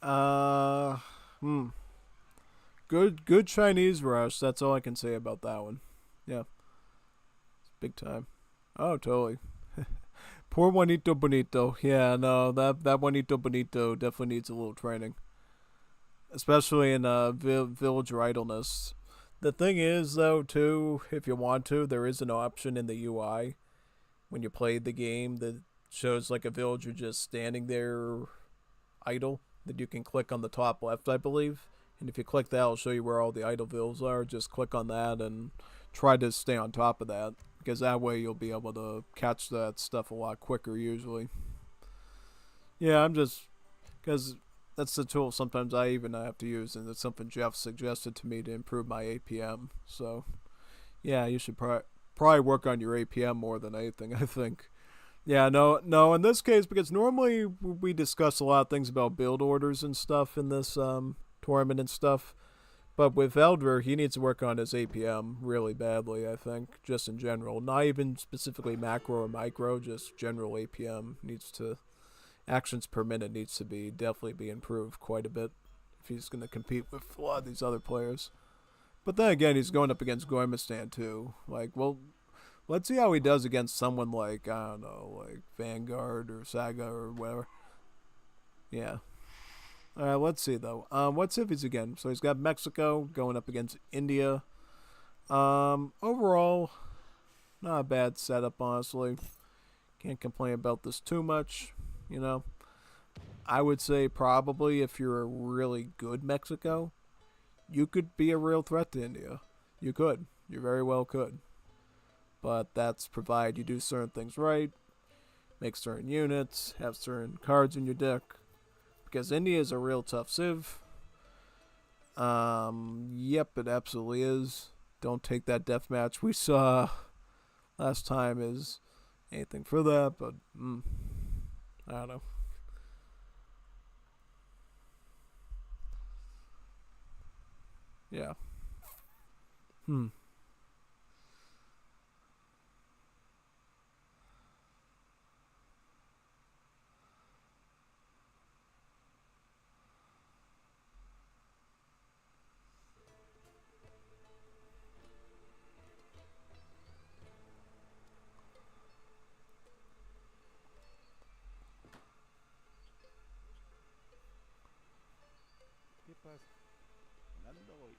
Uh, hmm. Good Chinese rush. That's all I can say about that one. Yeah, it's big time. Oh, totally. Poor Juanito Bonito. Yeah, no, that Juanito Bonito definitely needs a little training, especially in villager idleness. The thing is, though, too, if you want to, there is an option in the UI when you play the game that shows like a villager just standing there idle that you can click on the top left, I believe. And if you click that, it'll show you where all the idle villas are. Just click on that and try to stay on top of that, because that way you'll be able to catch that stuff a lot quicker usually. Yeah, I'm just, because that's the tool sometimes I even have to use, and it's something Jeff suggested to me to improve my APM. So, yeah, you should probably work on your APM more than anything, I think. Yeah, no. In this case, because normally we discuss a lot of things about build orders and stuff in this tournament and stuff, but with Eldver, he needs to work on his APM really badly. I think, just in general, not even specifically macro or micro, just general APM needs to actions per minute needs to be definitely be improved quite a bit if he's going to compete with a lot of these other players. But then again, he's going up against Gormistan too. Like, well, let's see how he does against someone like, I don't know, like Vanguard or Saga or whatever. Yeah. Alright, let's see though. What's if he's again? So he's got Mexico going up against India. Overall, not a bad setup, honestly. Can't complain about this too much, you know. I would say probably if you're a really good Mexico, you could be a real threat to India. You could. You very well could. But that's provided you do certain things right, make certain units, have certain cards in your deck. Because India is a real tough civ. Yep, it absolutely is. Don't take that deathmatch we saw last time as anything for that, but I don't know. Yeah. ¿Qué pasa? Nada, voy.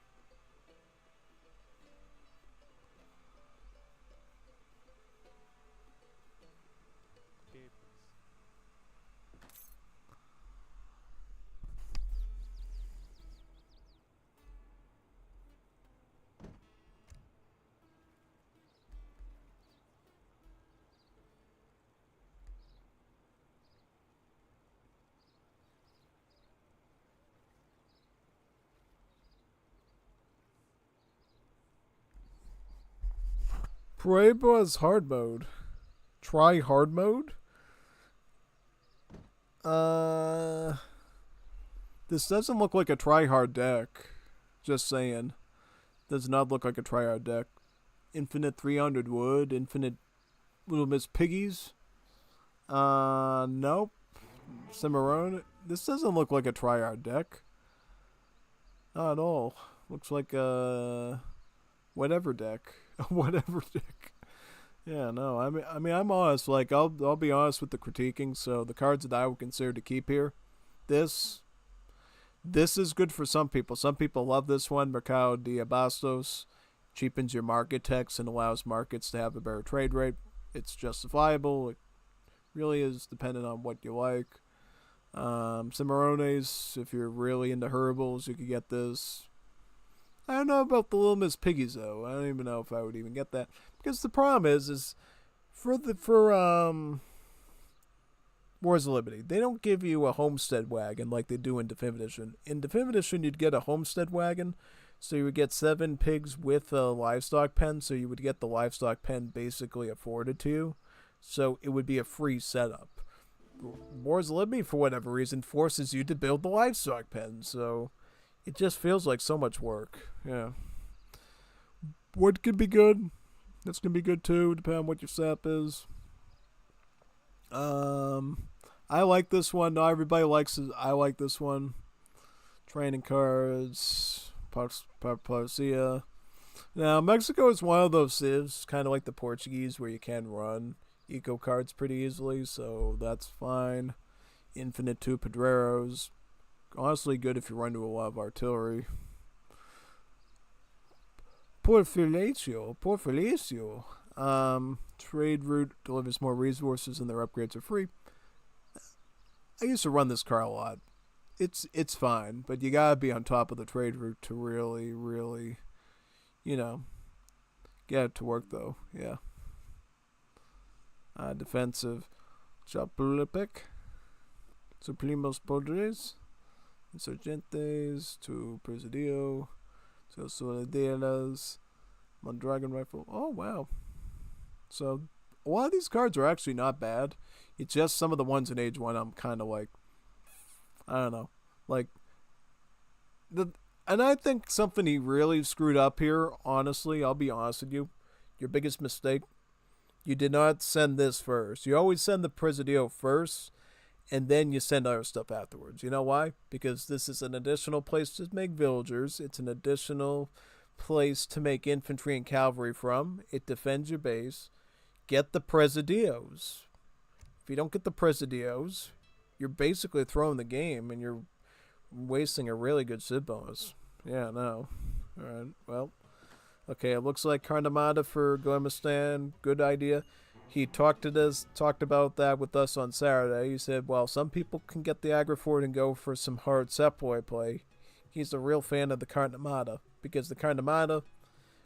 Parable has hard mode. Try hard mode? This doesn't look like a try-hard deck. Just saying. Does not look like a try-hard deck. Infinite 300 wood. Infinite Little Miss Piggies. Nope. Cimarron. This doesn't look like a try-hard deck. Not at all. Looks like a whatever deck. Whatever deck. Yeah, no. I mean, I'm honest. Like, I'll be honest with the critiquing. So the cards that I would consider to keep here, this is good for some people. Some people love this one. Mercado de Abastos cheapens your market text and allows markets to have a better trade rate. It's justifiable. It really is dependent on what you like. Cimarrones, if you're really into herbals, you could get this. I don't know about the Little Miss Piggies though. I don't even know if I would even get that, because the problem is for Wars of Liberty, they don't give you a homestead wagon like they do in Definitive Edition. In Definitive Edition, you'd get a homestead wagon, so you would get 7 pigs with a livestock pen, so you would get the livestock pen basically afforded to you, so it would be a free setup. Wars of Liberty, for whatever reason, forces you to build the livestock pen, so it just feels like so much work. Yeah. Wood could be good. That's going to be good too, depending on what your sap is. I like this one. Not everybody likes it. I like this one. Training cards. Parcia. Now, Mexico is one of those civs, kind of like the Portuguese, where you can run eco cards pretty easily, so that's fine. Infinite 2 Pedreros. Honestly good if you run to a lot of artillery. Porfilicio. Trade route delivers more resources and their upgrades are free. I used to run this car a lot. It's fine, but you gotta be on top of the trade route to really, get it to work though. Yeah. Defensive. Chapultepec. Suplimos Podres. Insurgentes. To Presidio. To Solideras. Mondragon Rifle. Oh, wow. So, a lot of these cards are actually not bad. It's just some of the ones in Age 1 I'm kind of like, I don't know. Like, and I think something he really screwed up here, honestly, I'll be honest with you. Your biggest mistake, you did not send this first. You always send the Presidio first, and then you send other stuff afterwards. You know why? Because this is an additional place to make villagers. It's an additional place to make infantry and cavalry from. It defends your base. Get the Presidios. If you don't get the Presidios, you're basically throwing the game, and you're wasting a really good Civ bonus. Yeah, no. Alright, well. Okay, it looks like Carnamada for Goemistan. Good idea. He talked about that with us on Saturday. He said, well, some people can get the Agrifort and go for some hard Sepoy play. He's a real fan of the Carnamada, because the Carnamada,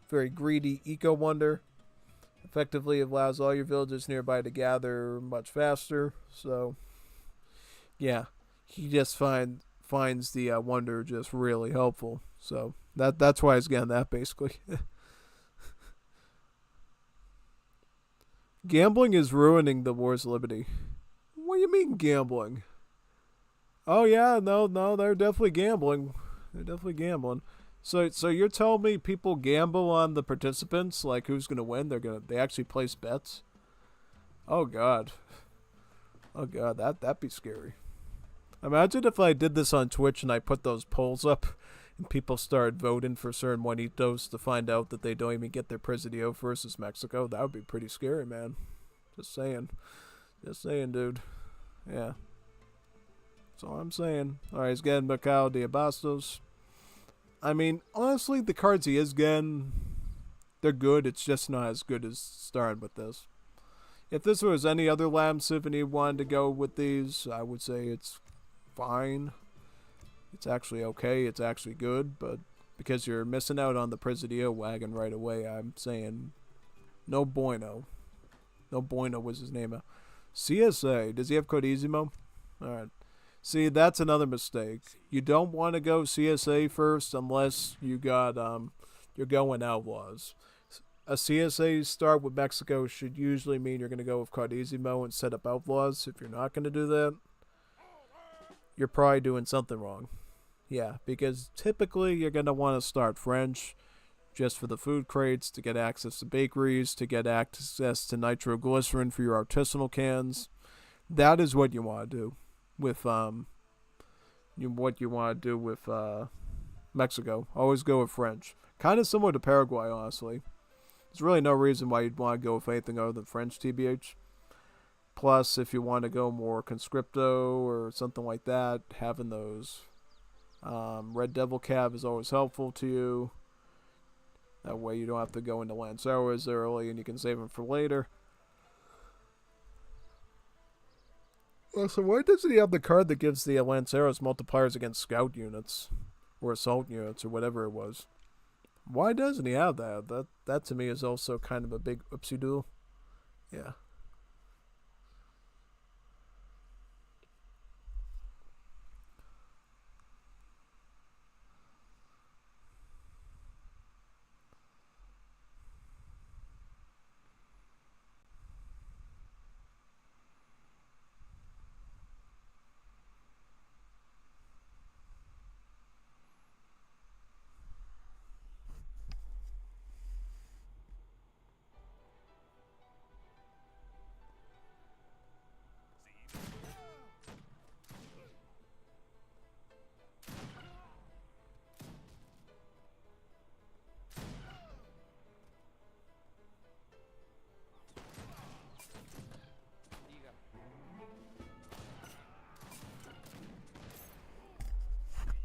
very greedy eco-wonder, effectively allows all your villages nearby to gather much faster. So, yeah, he just finds the wonder just really helpful. So that's why he's getting that, basically. Gambling is ruining the Wars of Liberty. What do you mean gambling? Oh yeah, no, they're definitely gambling. They're definitely gambling. So you're telling me people gamble on the participants, like who's gonna win? They actually place bets? Oh god. Oh god, that'd be scary. Imagine if I did this on Twitch and I put those polls up and people started voting for certain Juanitos to find out that they don't even get their Presidio versus Mexico. That would be pretty scary, man. Just saying. Just saying, dude. Yeah. That's all I'm saying. Alright, he's getting Mercado de Abastos. I mean, honestly, the cards he is getting, they're good. It's just not as good as starting with this. If this was any other Lamb Symphony wanted to go with these, I would say it's fine. It's actually okay. It's actually good, but because you're missing out on the Presidio wagon right away, I'm saying no bueno. No bueno was his name. CSA. Does he have Codizimo? Alright. See, that's another mistake. You don't want to go CSA first unless you got, you're going Outlaws. a CSA start with Mexico should usually mean you're going to go with Cardizimo and set up outlaws. If you're not going to do that, you're probably doing something wrong. Yeah, because typically you're going to want to start French just for the food crates, to get access to bakeries, to get access to nitroglycerin for your artisanal cans. That is what you want to do with Mexico. Always go with French. Kind of similar to Paraguay, honestly. There's really no reason why you'd want to go with anything other than French, TBH. Plus, if you want to go more conscripto or something like that, having those Red Devil Cab is always helpful to you. That way you don't have to go into Lanceros early and you can save them for later. So why doesn't he have the card that gives the Lanceros multipliers against scout units? Or assault units or whatever it was? Why doesn't he have that? That to me is also kind of a big oopsie doodle. Yeah.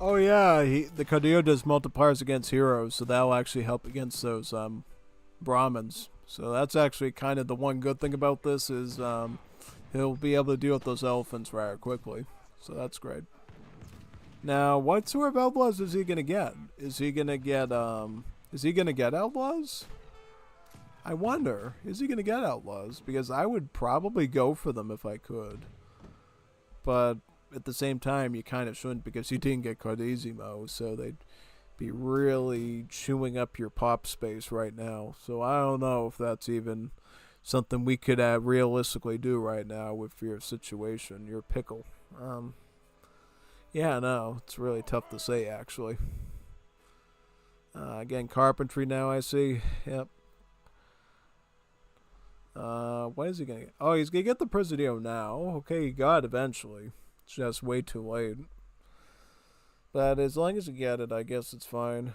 Oh yeah, the Caudillo does multipliers against heroes, so that'll actually help against those Brahmins. So that's actually kind of the one good thing about this is he'll be able to deal with those elephants rather quickly. So that's great. Now, what sort of outlaws is he gonna get? Is he gonna get outlaws? I wonder. Is he gonna get outlaws? Because I would probably go for them if I could. But at the same time, you kind of shouldn't because you didn't get Cardizimo, so they'd be really chewing up your pop space right now. So I don't know if that's even something we could realistically do right now with your situation, your pickle. Yeah, no, it's really tough to say, actually. Again, carpentry now, I see. Yep. What is he gonna get? Oh, he's gonna get the Presidio now. Okay, he got it eventually. It's just way too late. But as long as you get it, I guess it's fine.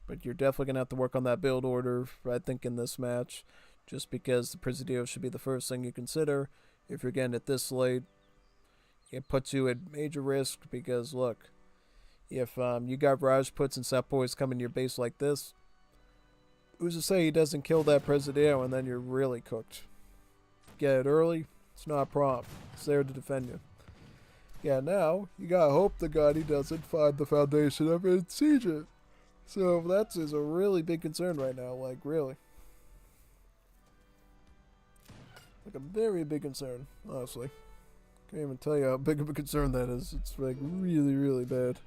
But you're definitely gonna have to work on that build order, I think, in this match. Just because the Presidio should be the first thing you consider. If you're getting it this late, it puts you at major risk because, look, if you got Rajputs and Sepoys coming to your base like this, who's to say he doesn't kill that Presidio and then you're really cooked? Get it early, it's not a problem. It's there to defend you. Yeah, now, you gotta hope to God he doesn't find the foundation of it and siege it. So that is a really big concern right now, like, really. Like a very big concern, honestly. Can't even tell you how big of a concern that is. It's like really, really bad.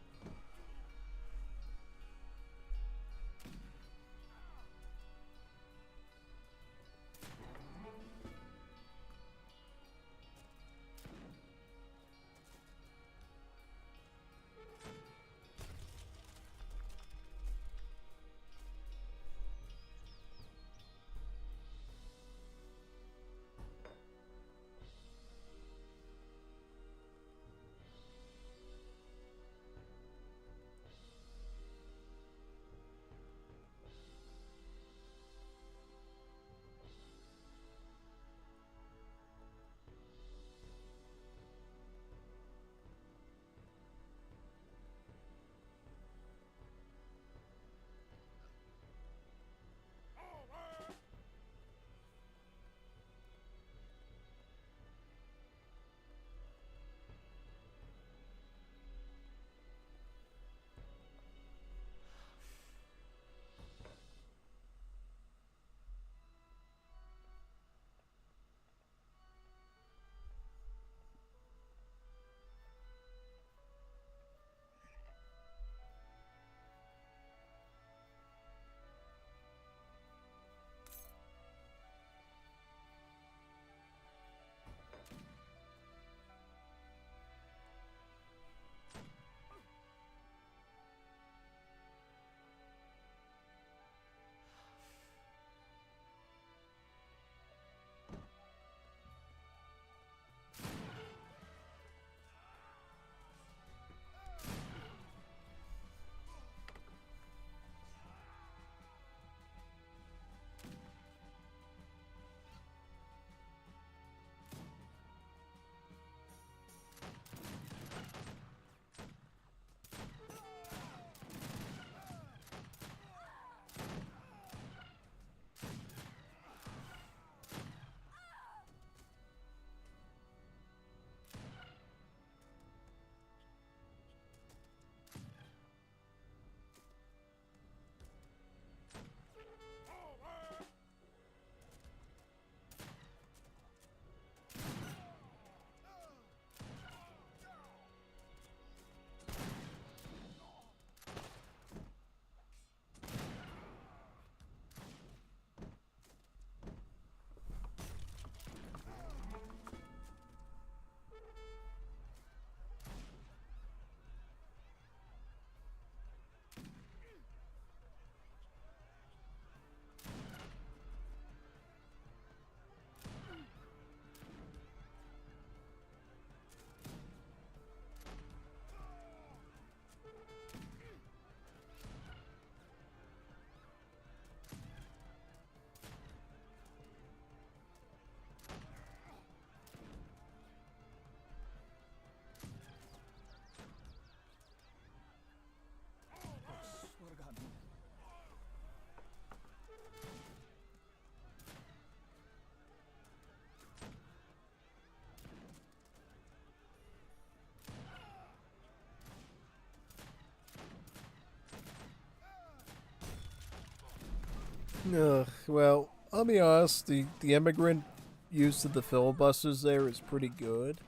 Well, I'll be honest, the immigrant use of the filibusters there is pretty good.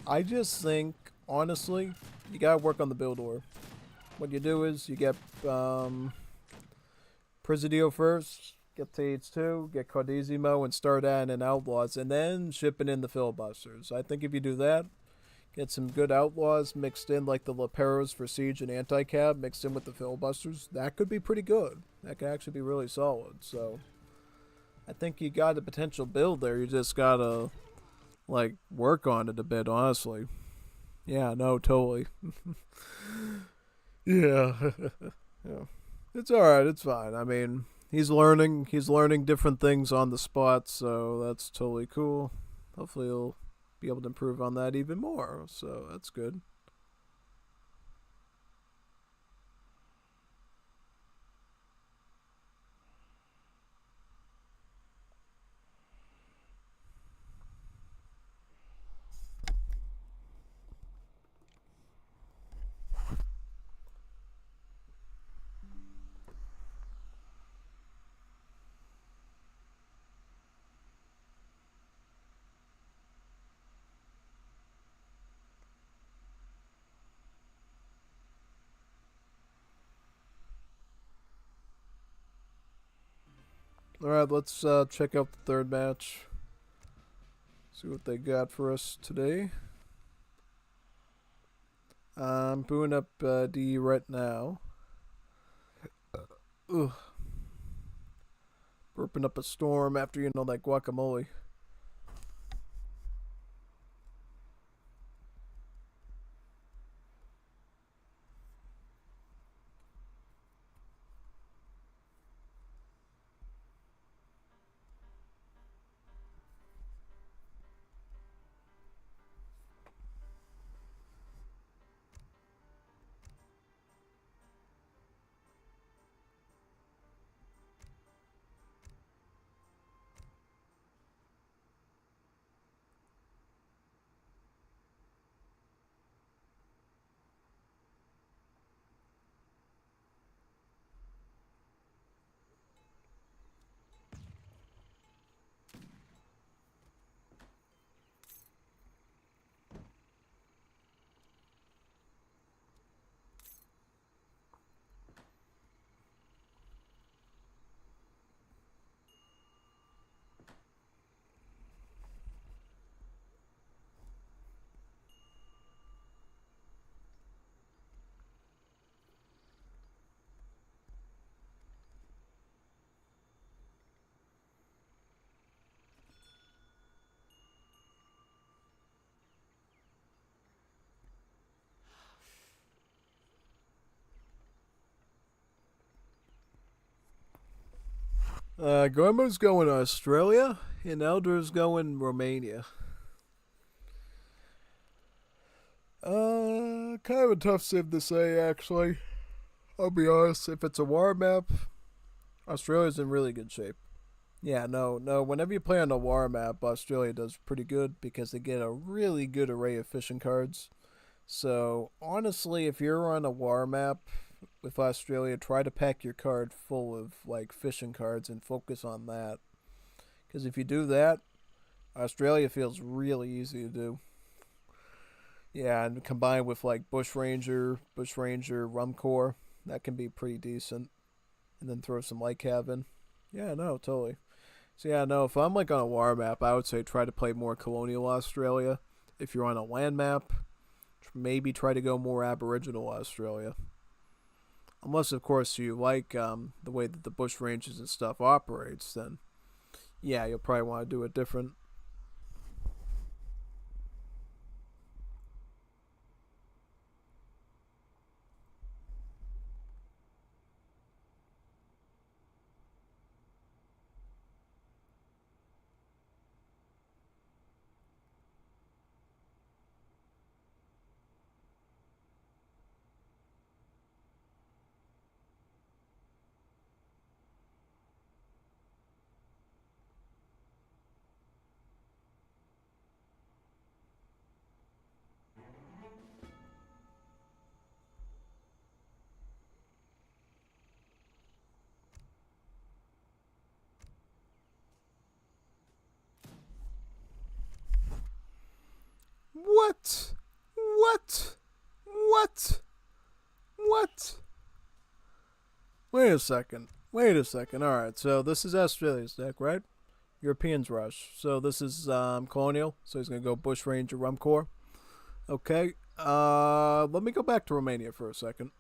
I just think, honestly, you gotta work on the build order. What you do is you get Presidio first, get TH2, get Cardizimo, and start adding in Outlaws, and then shipping in the filibusters. I think if you do that, get some good Outlaws mixed in, like the Leperos for Siege and Anti-Cab, mixed in with the filibusters, that could be pretty good. That could actually be really solid, so I think you got a potential build there. You just gotta, like, work on it a bit, honestly. Yeah, no, totally. Yeah. Yeah. It's alright, it's fine. I mean, he's learning different things on the spot, so that's totally cool. Hopefully he'll be able to improve on that even more, so that's good. Alright, let's check out the third match. See what they got for us today. I'm booing up D right now. Ugh. Burping up a storm after eating all that guacamole. Gormo's going to Australia, and Elder's going Romania. Kind of a tough sim to say, actually. I'll be honest. If it's a war map, Australia's in really good shape. Yeah, no. Whenever you play on a war map, Australia does pretty good because they get a really good array of fishing cards. So, honestly, if you're on a war map with Australia, try to pack your card full of, like, fishing cards and focus on that. Because if you do that, Australia feels really easy to do. Yeah, and combined with, like, Bushranger, Rumcore, that can be pretty decent. And then throw some light cav in. Yeah, no, totally. So yeah, no, if I'm like on a war map, I would say try to play more colonial Australia. If you're on a land map, maybe try to go more Aboriginal Australia. Unless, of course, you like the way that the bush ranges and stuff operates, then yeah, you'll probably want to do it different. Wait a second. Wait a second. Alright, so this is Australia's deck, right? Europeans rush. So this is colonial. So he's gonna go Bush Ranger Rum Corps. Okay. Let me go back to Romania for a second.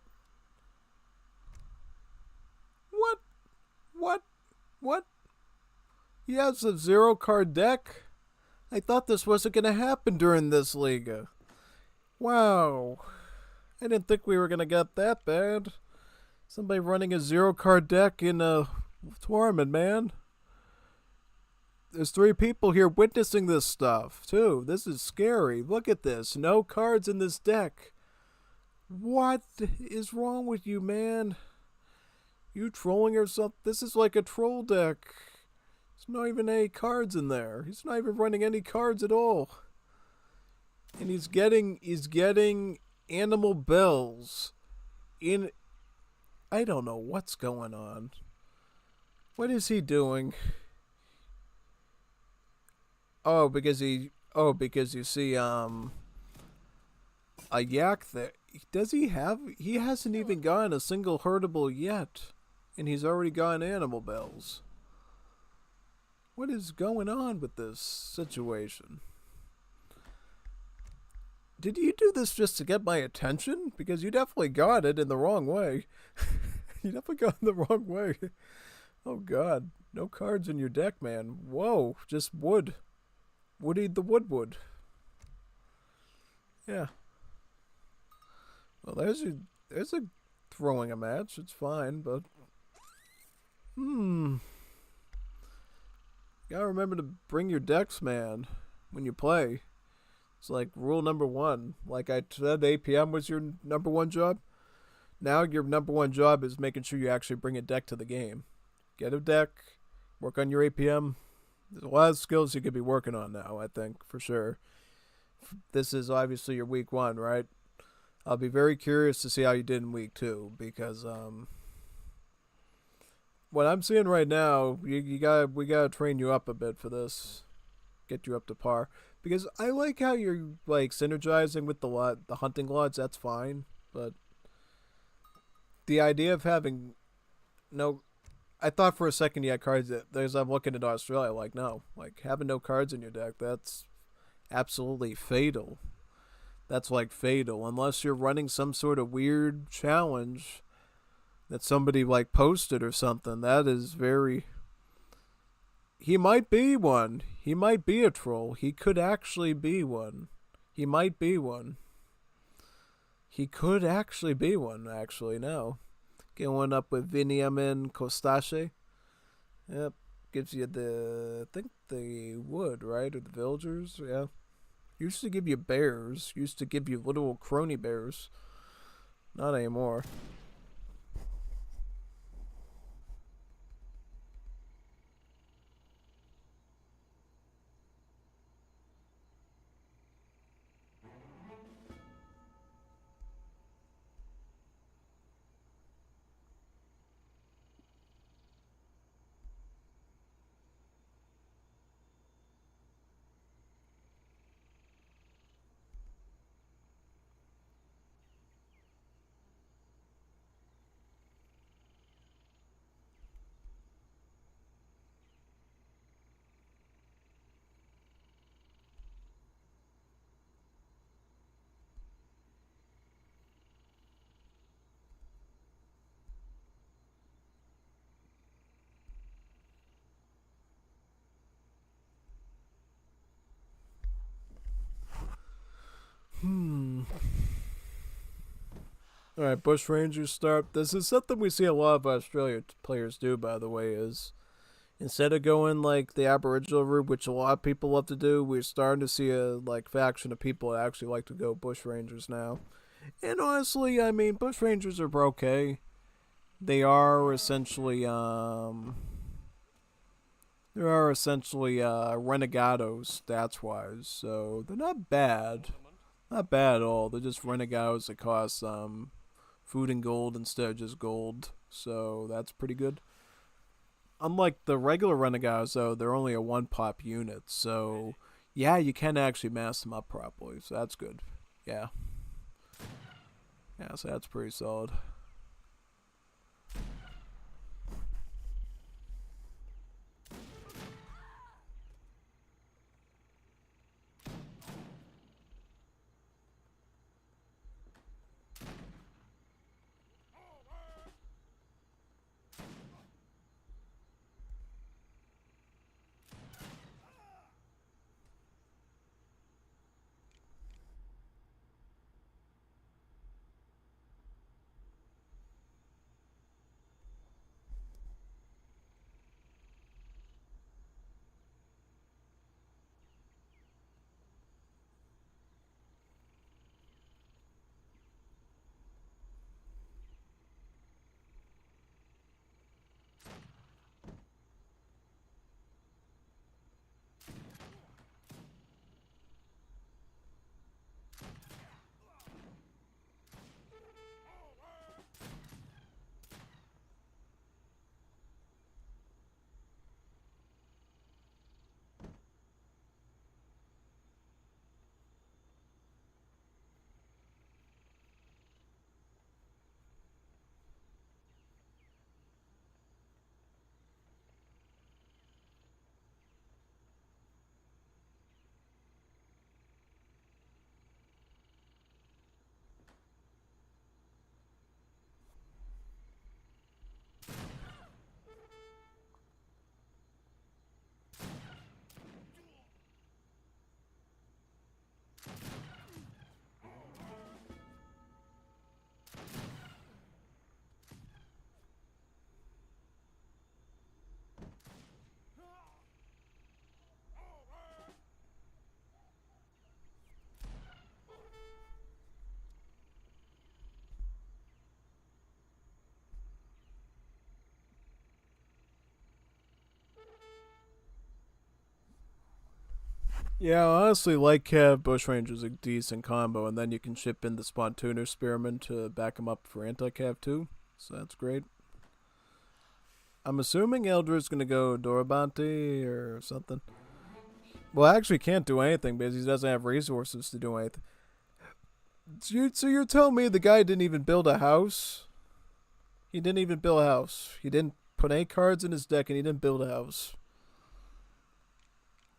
What? What? What? He has a 0-card deck? I thought this wasn't gonna happen during this Liga. Wow. I didn't think we were gonna get that bad. Somebody running a 0-card deck in a tournament, man. There's 3 people here witnessing this stuff, too. This is scary. Look at this. No cards in this deck. What is wrong with you, man? You trolling or something? This is like a troll deck. There's not even any cards in there. He's not even running any cards at all. And he's getting animal bells in... I don't know what's going on. What is he doing? Because you see, a yak there. Does he have... He hasn't even gotten a single herdable yet. And he's already gotten animal bells. What is going on with this situation? Did you do this just to get my attention? Because you definitely got it in the wrong way. You definitely got it in the wrong way. Oh god. No cards in your deck, man. Whoa. Just wood. Woody the Woodwood. Yeah. Well, there's a throwing a match. It's fine, but... Gotta remember to bring your decks, man, when you play. It's like rule number 1. Like I said, APM was your number 1 job. Now your number 1 job is making sure you actually bring a deck to the game. Get a deck, work on your APM. There's a lot of skills you could be working on now, I think, for sure. This is obviously your week 1, right? I'll be very curious to see how you did in week 2, because what I'm seeing right now, we gotta train you up a bit for this, get you up to par. Because I like how you're like synergizing with the hunting lodge. That's fine, but the idea of having no, I thought for a second you had cards that there's. I'm looking at Australia like no, like having no cards in your deck. That's absolutely fatal. That's like fatal unless you're running some sort of weird challenge that somebody like posted or something. That is very... He might be one. He might be a troll. He could actually be one. He might be one. He could actually be one, actually, now. Going up with Viniamin Costache. Yep. Gives you the... I think the wood, right? Or the villagers? Yeah. Used to give you bears. Used to give you little crony bears. Not anymore. Alright, Bush Rangers start. This is something we see a lot of Australia players do, by the way, is instead of going like the Aboriginal route, which a lot of people love to do, we're starting to see a like faction of people that actually like to go Bush Rangers now. And honestly, I mean, Bush Rangers are okay. They are essentially renegados stats wise, so they're not bad. Not bad at all. They're just renegados that cost food and gold instead of just gold, so that's pretty good. Unlike the regular renegados, though, they're only a 1-pop unit, so yeah, you can actually mass them up properly, so that's good. Yeah. Yeah, so that's pretty solid. Yeah, I honestly, like Cav Bushranger's a decent combo, and then you can ship in the Spontuner Spearman to back him up for anti-Cav too, so that's great. I'm assuming Eldra's gonna go Dorabante or something. Well, actually can't do anything because he doesn't have resources to do anything. So you're telling me the guy didn't even build a house? He didn't even build a house. He didn't put any cards in his deck and he didn't build a house.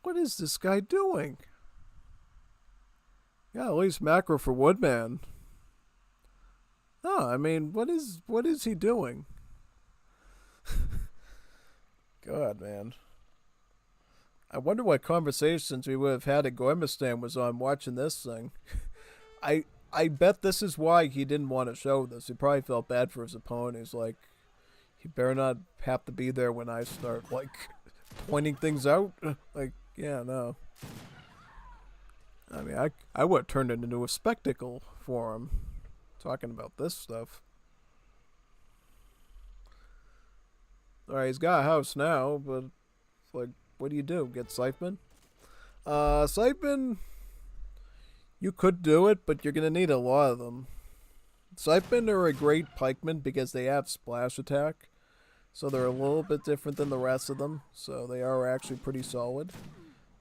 What is this guy doing? Yeah, at least macro for Woodman. No, I mean, what is he doing? God, man. I wonder what conversations we would have had at Gormistan was on watching this thing. I bet this is why he didn't want to show this. He probably felt bad for his opponent. He's like, he better not have to be there when I start, like, pointing things out. Like, yeah, no. I mean, I would have turned it into a spectacle for him, talking about this stuff. Alright, he's got a house now, but, like, what do you do? Get Scytheman? Scytheman, you could do it, but you're going to need a lot of them. Scythemen are a great pikeman because they have splash attack, so they're a little bit different than the rest of them, so they are actually pretty solid.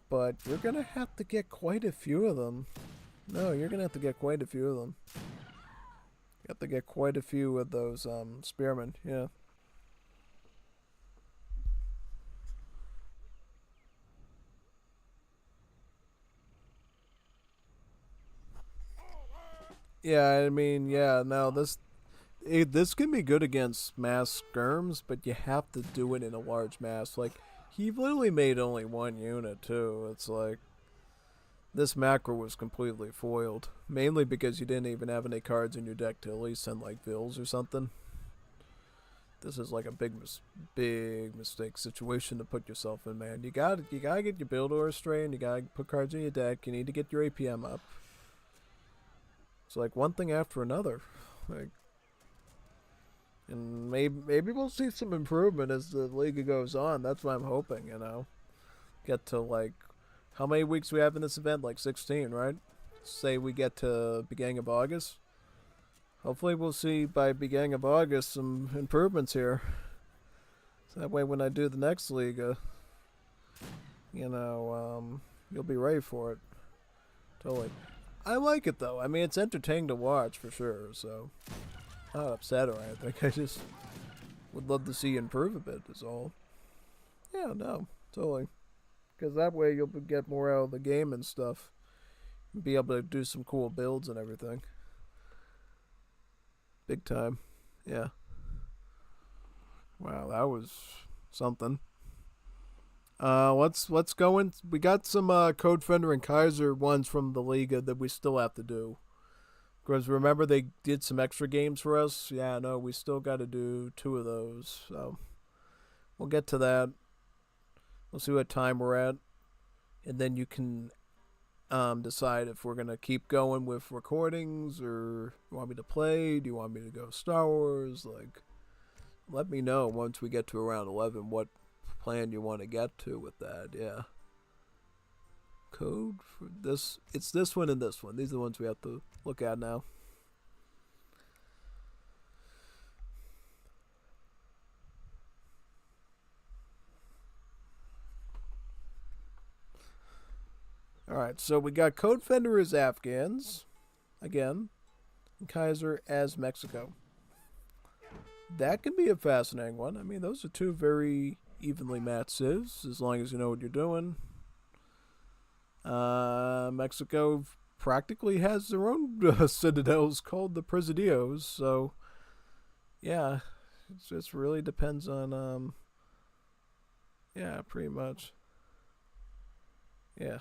But you're going to have to get quite a few of them. No, you're going to have to get quite a few of them. You have to get quite a few of those spearmen, yeah. Yeah, I mean, yeah, no, this can be good against mass skirms, but you have to do it in a large mass. Like, he literally made only one unit, too. It's like, this macro was completely foiled. Mainly because you didn't even have any cards in your deck to at least send, like, Vills or something. This is like a big mistake situation to put yourself in, man. You gotta get your build order straight, and you gotta put cards in your deck. You need to get your APM up. It's like one thing after another. Like, and maybe we'll see some improvement as the Liga goes on. That's what I'm hoping, you know. Get to, like, how many weeks we have in this event? Like 16, right? Say we get to beginning of August. Hopefully we'll see by beginning of August some improvements here. So that way when I do the next Liga, you know, you'll be ready for it. Totally. I like it though. I mean, it's entertaining to watch for sure, so I'm not upset or anything. I just would love to see you improve a bit, is all. Yeah, no, totally. Because that way you'll get more out of the game and stuff. And be able to do some cool builds and everything. Big time. Yeah. Wow, that was something. Let's go in. We got some Code Fender and Kaiser ones from the Liga that we still have to do. Because remember they did some extra games for us? Yeah, no, we still got to do 2 of those. So we'll get to that. We'll see what time we're at. And then you can decide if we're going to keep going with recordings or you want me to play. Do you want me to go Star Wars? Like, let me know once we get to around 11 what plan you want to get to with that. Yeah, code for this, it's this one and this one. These are the ones we have to look at now. Alright, so we got Code Fender as Afghans again, and Kaiser as Mexico. That can be a fascinating one. I mean, those are 2 very evenly matched civs, as long as you know what you're doing. Mexico practically has their own citadels called the Presidios, so yeah, it just really depends on, yeah, pretty much. Yeah.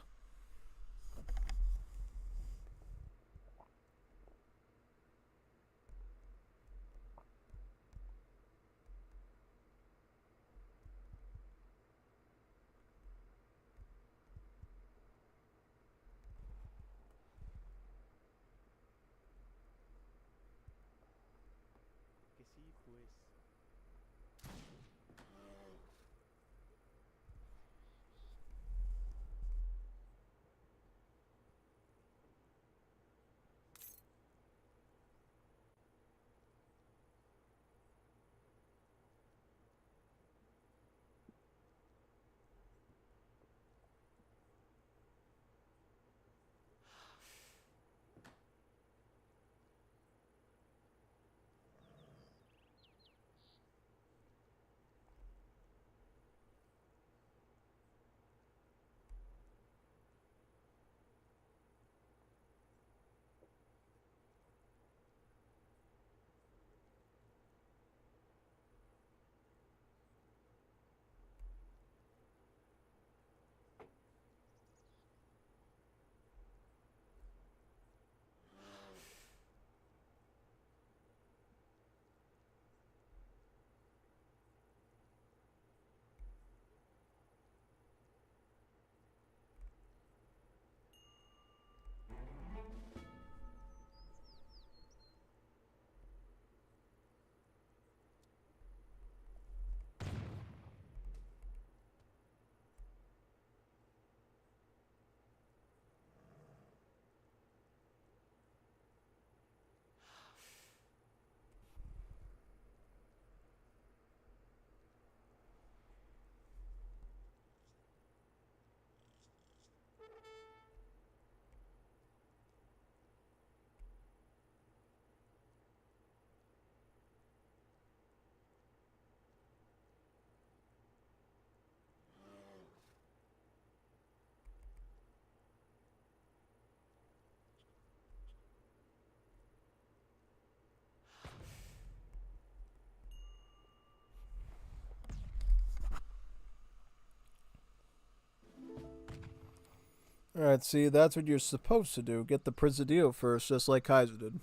Alright, see, that's what you're supposed to do. Get the Presidio first, just like Kaiser did.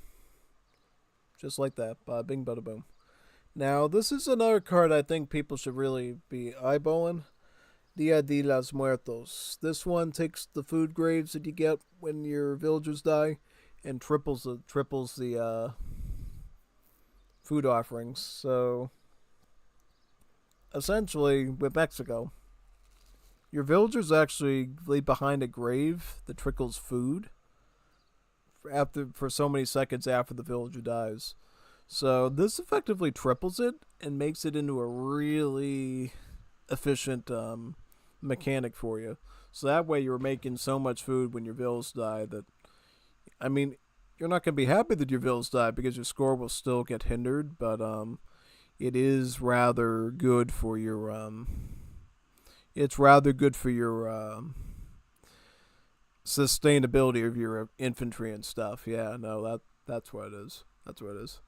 Just like that. Bada bing, bada boom. Now, this is another card I think people should really be eyeballing. Dia de los Muertos. This one takes the food graves that you get when your villagers die and triples the food offerings. So, essentially, with Mexico, your villagers actually leave behind a grave that trickles food for so many seconds after the villager dies. So this effectively triples it and makes it into a really efficient mechanic for you. So that way you're making so much food when your villagers die that, I mean, you're not going to be happy that your villagers die because your score will still get hindered, but it is rather good for your sustainability of your infantry and stuff. Yeah, no, that's what it is. That's what it is.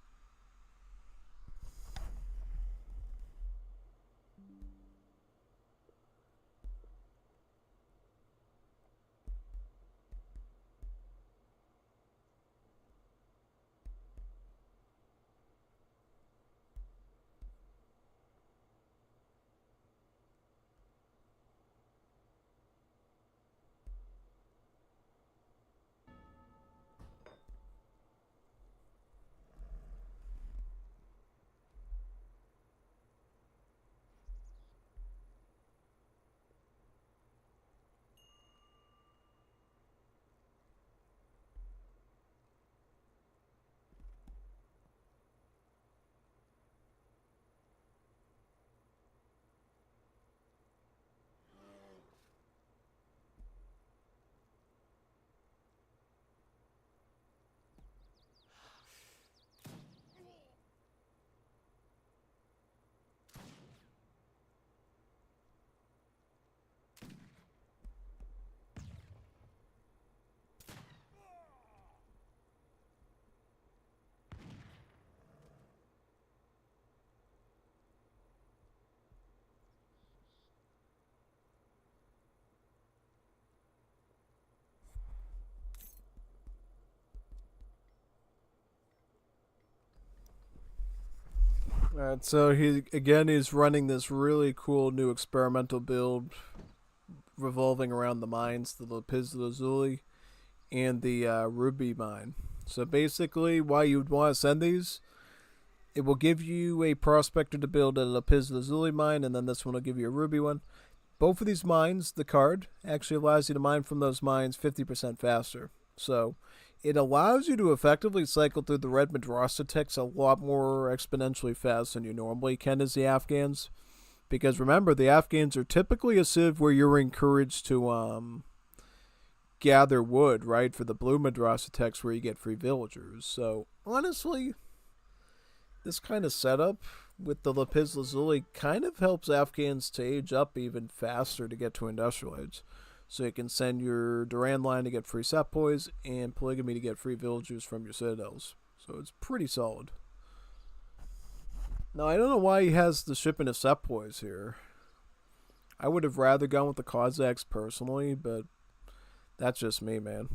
Alright, so he's running this really cool new experimental build revolving around the mines, the Lapis Lazuli and the Ruby mine. So basically, why you'd want to send these, it will give you a prospector to build a Lapis Lazuli mine, and then this one will give you a Ruby one. Both of these mines, the card, actually allows you to mine from those mines 50% faster. So it allows you to effectively cycle through the red Madrasa ticks a lot more exponentially fast than you normally can as the Afghans. Because remember, the Afghans are typically a civ where you're encouraged to gather wood, right, for the blue Madrasa ticks where you get free villagers. So honestly, this kind of setup with the Lapis Lazuli kind of helps Afghans to age up even faster to get to industrial age. So you can send your Duran line to get free sepoys and polygamy to get free villagers from your citadels. So it's pretty solid. Now, I don't know why he has the shipping of sepoys here. I would have rather gone with the Cossacks personally, but that's just me, man.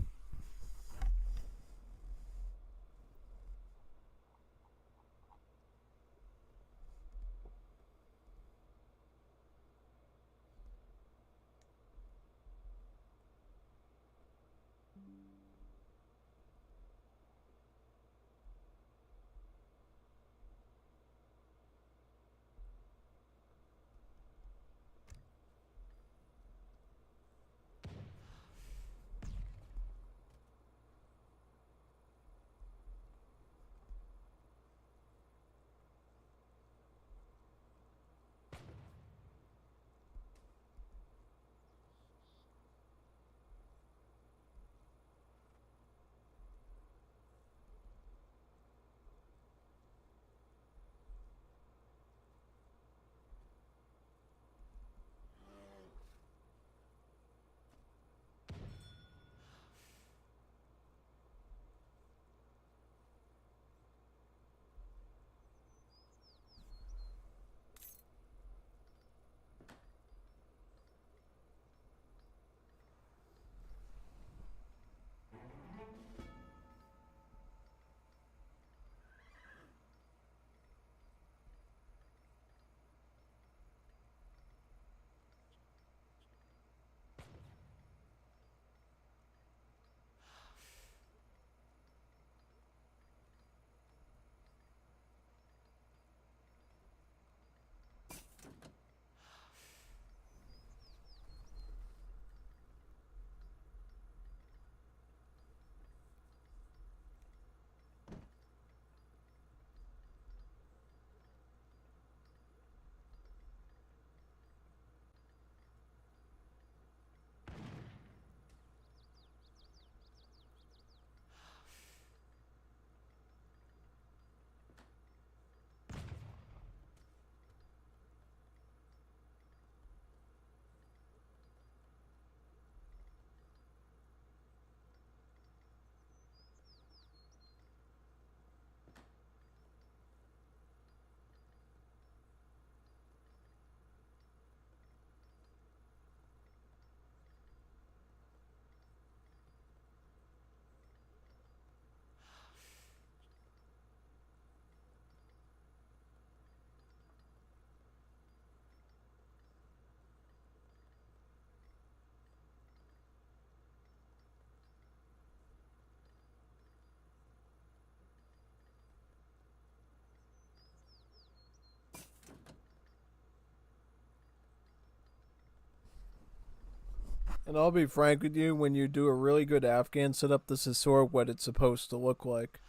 And I'll be frank with you, when you do a really good Afghan setup, this is sort of what it's supposed to look like.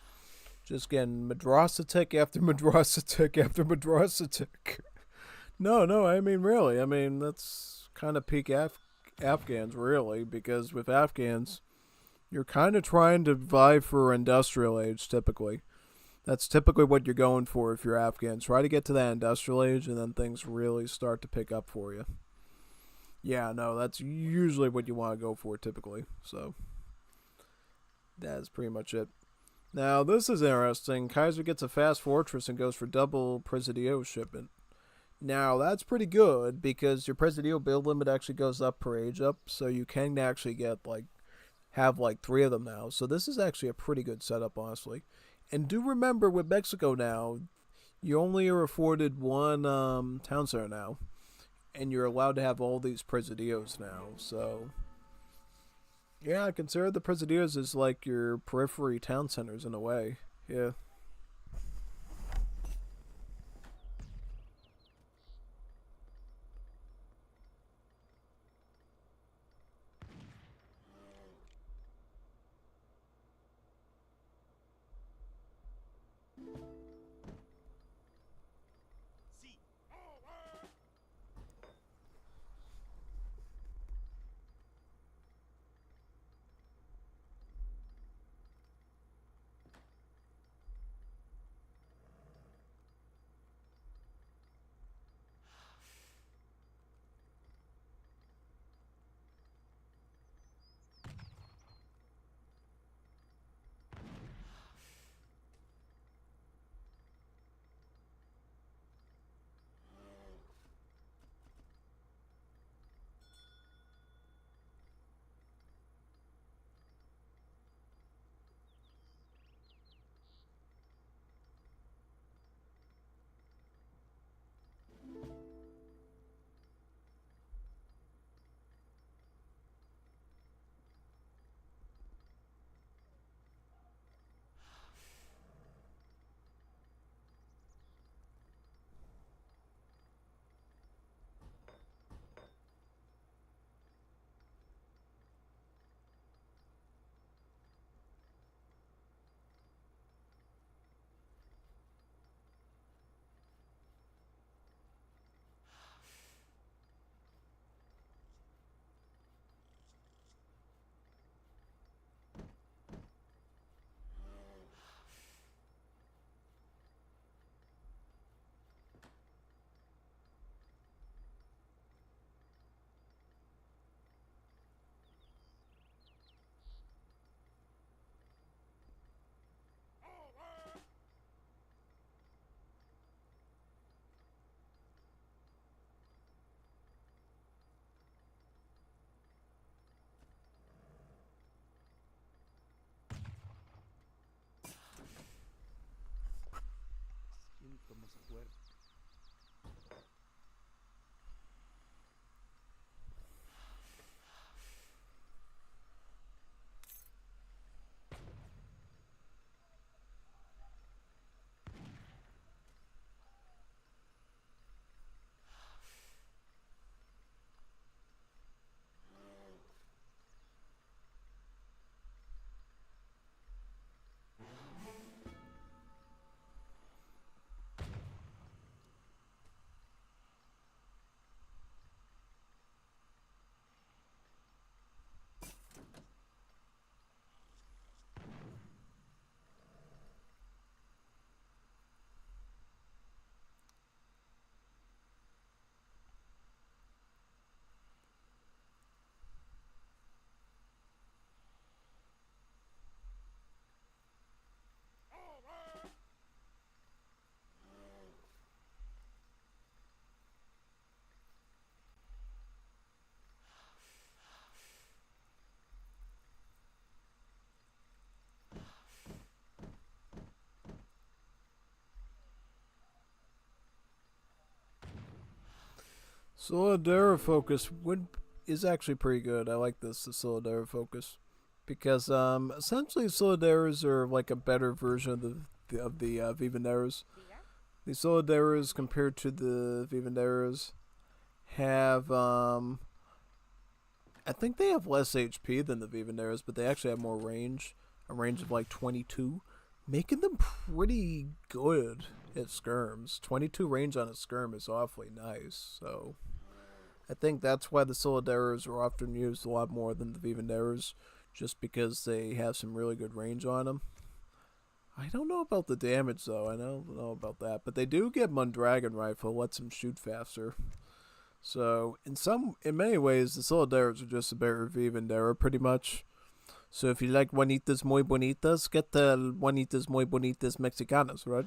Just getting madrasa tick after madrasa tick after madrasa tick. No, I mean, really. I mean, that's kind of peak Afghans, really, because with Afghans, you're kind of trying to vie for industrial age, typically. That's typically what you're going for if you're Afghan. Try to get to that industrial age, and then things really start to pick up for you. Yeah, no, that's usually what you want to go for, typically. So, that's pretty much it. Now, this is interesting. Kaiser gets a fast fortress and goes for double Presidio shipment. Now, that's pretty good, because your Presidio build limit actually goes up per age up, so you can actually get, have 3 of them now. So this is actually a pretty good setup, honestly. And do remember, with Mexico now, you only are afforded one town center now. And you're allowed to have all these Presidios now. So, yeah, I consider the Presidios as like your periphery town centers in a way. Yeah. Solidera focus is actually pretty good. I like the Solidera focus, because essentially Solidaras are like a better version of the Vivanderas. The Solidaras compared to the Vivanderas have I think they have less HP than the Vivanderas, but they actually have more range. A range of like 22. Making them pretty good at skirms. 22 range on a skirm is awfully nice, so I think that's why the Solidaras are often used a lot more than the Vivanderas, just because they have some really good range on them. I don't know about the damage, though. I don't know about that. But they do get Mondragon Rifle, lets them shoot faster. So, in many ways, the Solidaras are just a better Vivandera, pretty much. So if you like Juanitas Muy Bonitas, get the Juanitas Muy Bonitas Mexicanas, right?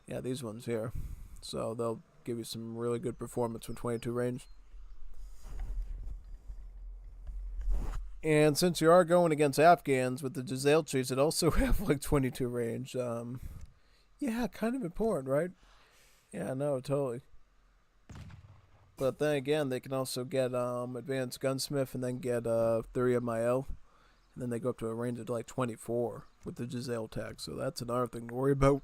Yeah, these ones here. So they'll give you some really good performance from 22 range. And since you are going against Afghans with the Gizelchis that also have like 22 range, yeah, kind of important, right? Yeah, no, totally. But then again, they can also get Advanced Gunsmith and then get 30 MIL. And then they go up to a range of like 24 with the Giselle tag. So that's another thing to worry about.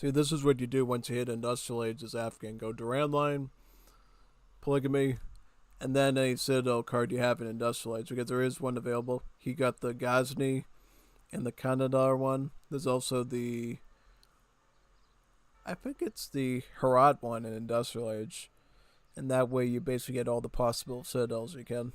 See, this is what you do once you hit Industrial Age as Afghan. Go Duran Line, Polygamy, and then a Citadel card you have in Industrial Age, because there is one available. He got the Ghazni and the Kanadar one. There's also the, I think it's the Herat one in Industrial Age. And that way you basically get all the possible Citadels you can.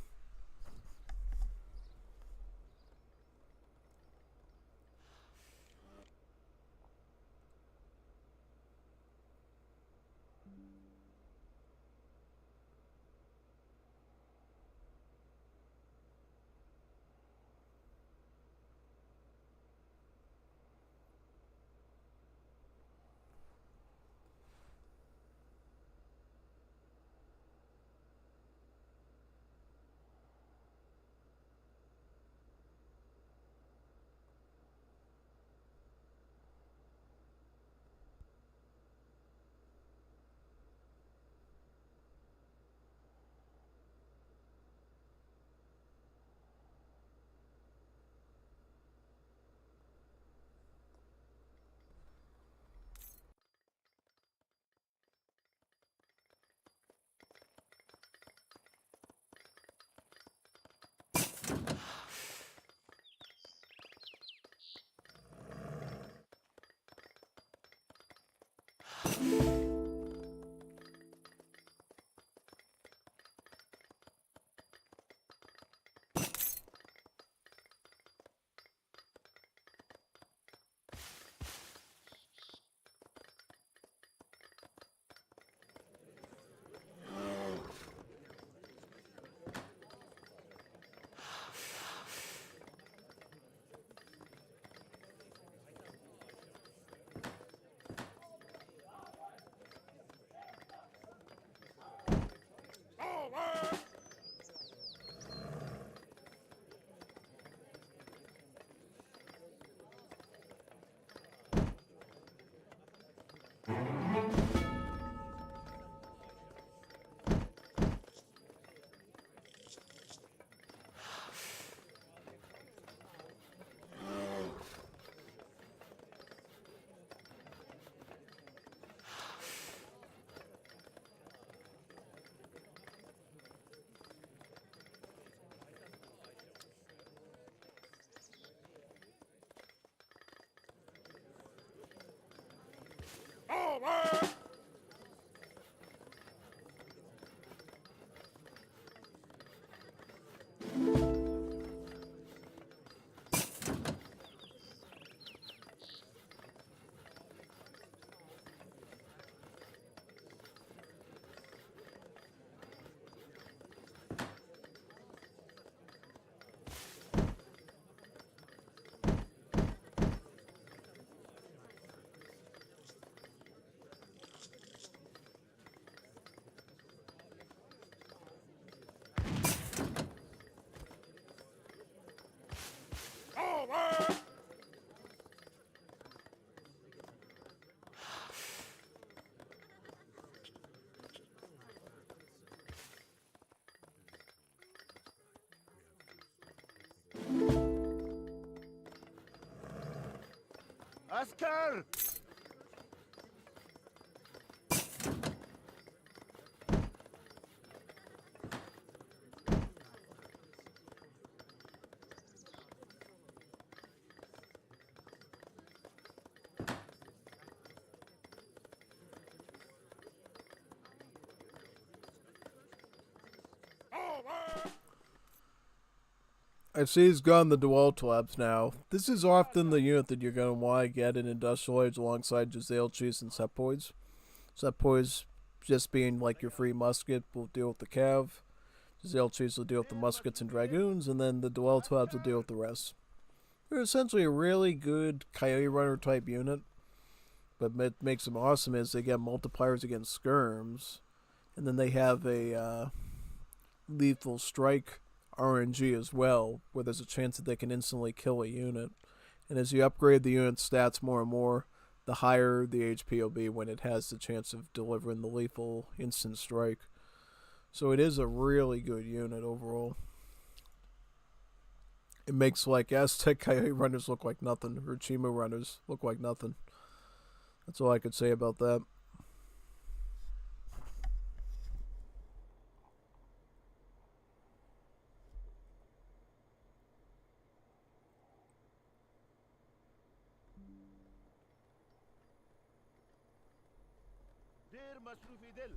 Asker! I see he's gone the Dwell Labs now. This is often the unit that you're going to want to get in Industrial Age alongside Jazelchis and Sepoys. Sepoys just being like your free musket will deal with the cav. Jazelchis will deal with the muskets and dragoons, and then the Dwell Labs will deal with the rest. They're essentially a really good Coyote Runner type unit, but what makes them awesome is they get multipliers against skirms, and then they have a lethal strike RNG as well, where there's a chance that they can instantly kill a unit. And as you upgrade the unit's stats more and more, the higher the HP will be when it has the chance of delivering the lethal instant strike. So it is a really good unit overall. It makes like Aztec Coyote runners look like nothing, or Chimo runners look like nothing. That's all I could say about that. دير مصروفي دل.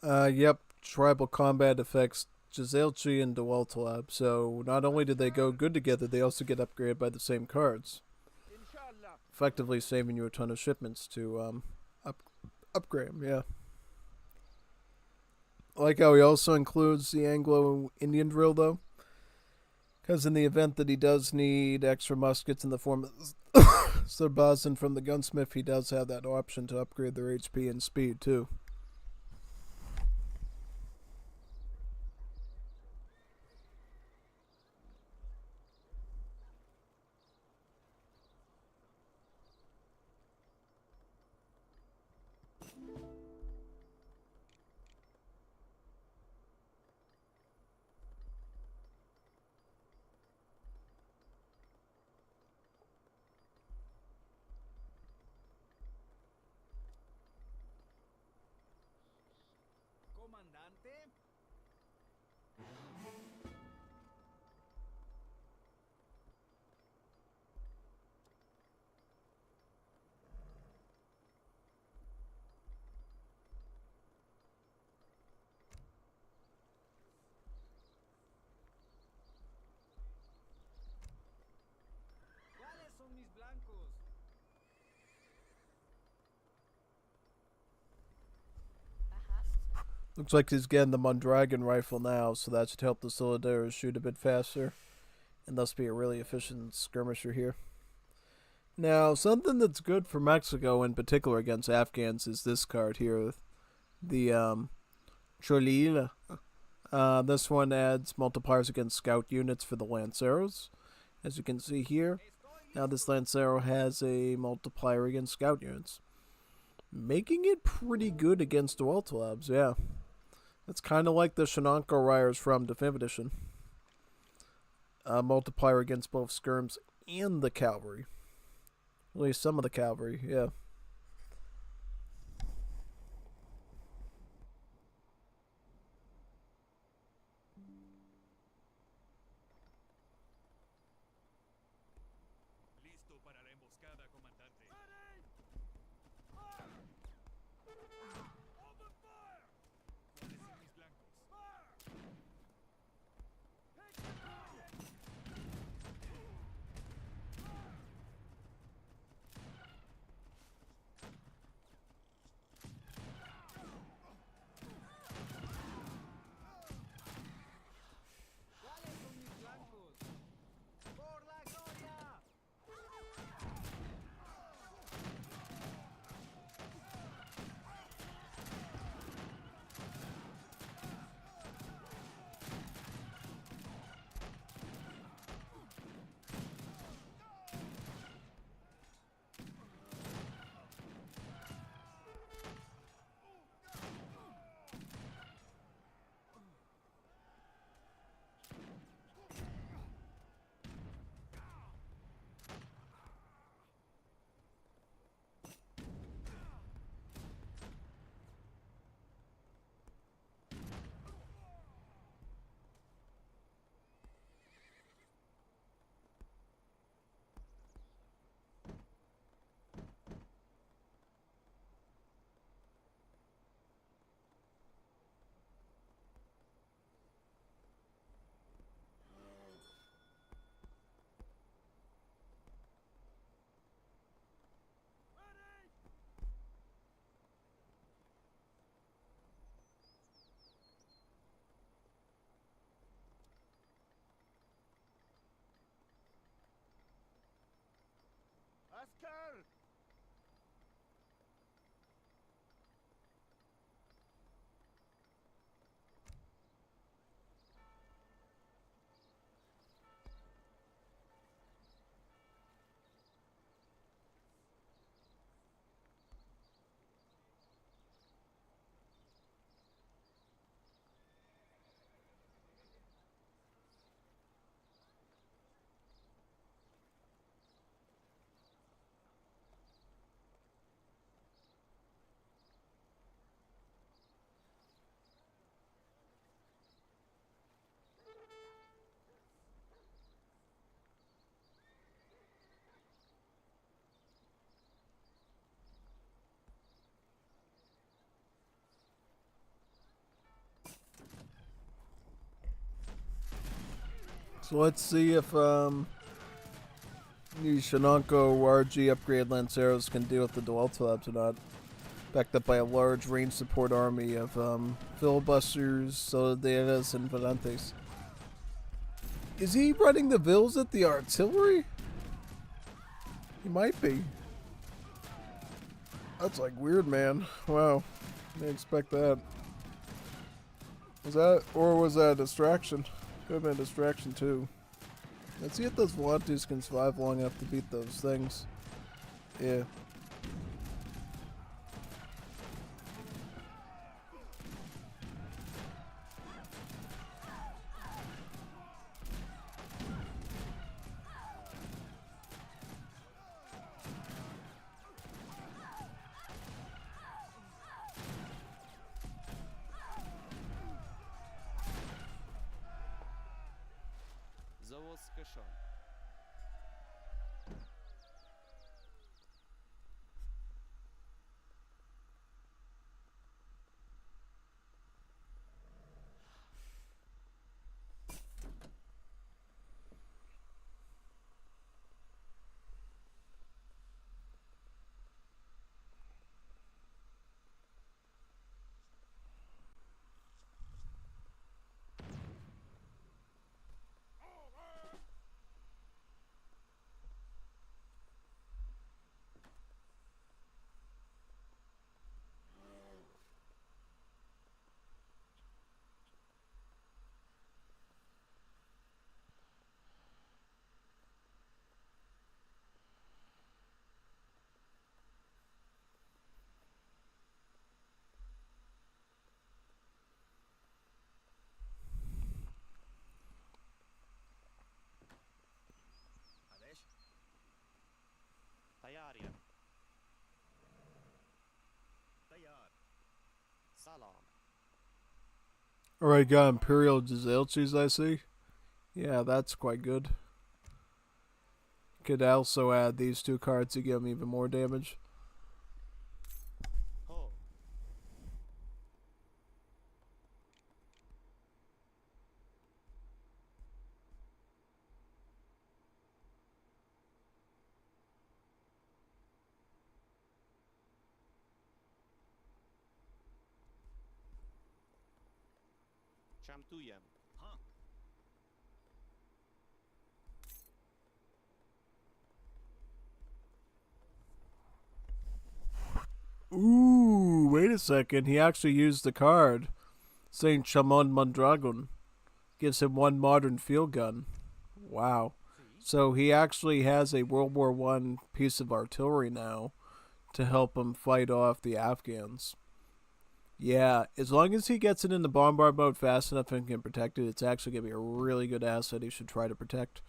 Yep, tribal combat affects Jazelchi and Dweltalab, so not only did they go good together, they also get upgraded by the same cards, Inshallah. effectively saving you a ton of shipments to upgrade them, yeah. I like how he also includes the Anglo-Indian drill, though, because in the event that he does need extra muskets in the form of Sarbazin from the gunsmith, he does have that option to upgrade their HP and speed, too. Looks like he's getting the Mondragon rifle now, so that should help the Solidaires shoot a bit faster, and thus be a really efficient skirmisher here. Now, something that's good for Mexico in particular against Afghans is this card here, the Cholila. This one adds multipliers against scout units for the Lanceros, as you can see here. Now this Lancero has a multiplier against scout units, making it pretty good against Duelta Labs, yeah. It's kind of like the Shenango Riders from Definitive Edition. Multiplier against both skirms and the cavalry. At least some of the cavalry, yeah. So let's see if these Shenango RG upgrade Lanceros can deal with the Duelta Labs or not. Backed up by a large range support army of filibusters, Soldadas, and Valentes. Is he running the Vills at the artillery? He might be. That's like weird, man. Wow. Didn't expect that. Was that, or was that a distraction? Could have been a distraction too. Let's see if those Volantes can survive long enough to beat those things. Yeah. Alright, got Imperial Gizelchis, I see. Yeah, that's quite good. Could also add these two cards to give him even more damage. Ooh, wait a second. He actually used the card saying Chamon Mondragon. Gives him one modern field gun. Wow. So he actually has a World War I piece of artillery now to help him fight off the Afghans. Yeah, as long as he gets it in the bombard mode fast enough and can protect it, it's actually going to be a really good asset he should try to protect.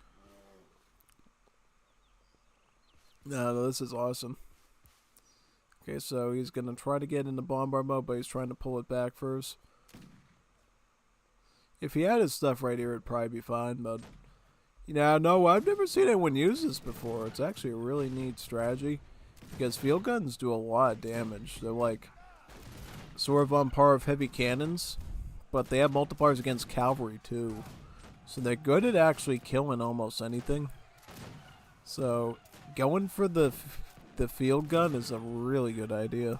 No, this is awesome. Okay, so he's going to try to get into bombard mode, but he's trying to pull it back first. If he had his stuff right here, it'd probably be fine, but... You know, no, I've never seen anyone use this before. It's actually a really neat strategy. Because field guns do a lot of damage. They're like... sort of on par with heavy cannons. But they have multipliers against cavalry, too. So they're good at actually killing almost anything. So, going for the field gun is a really good idea.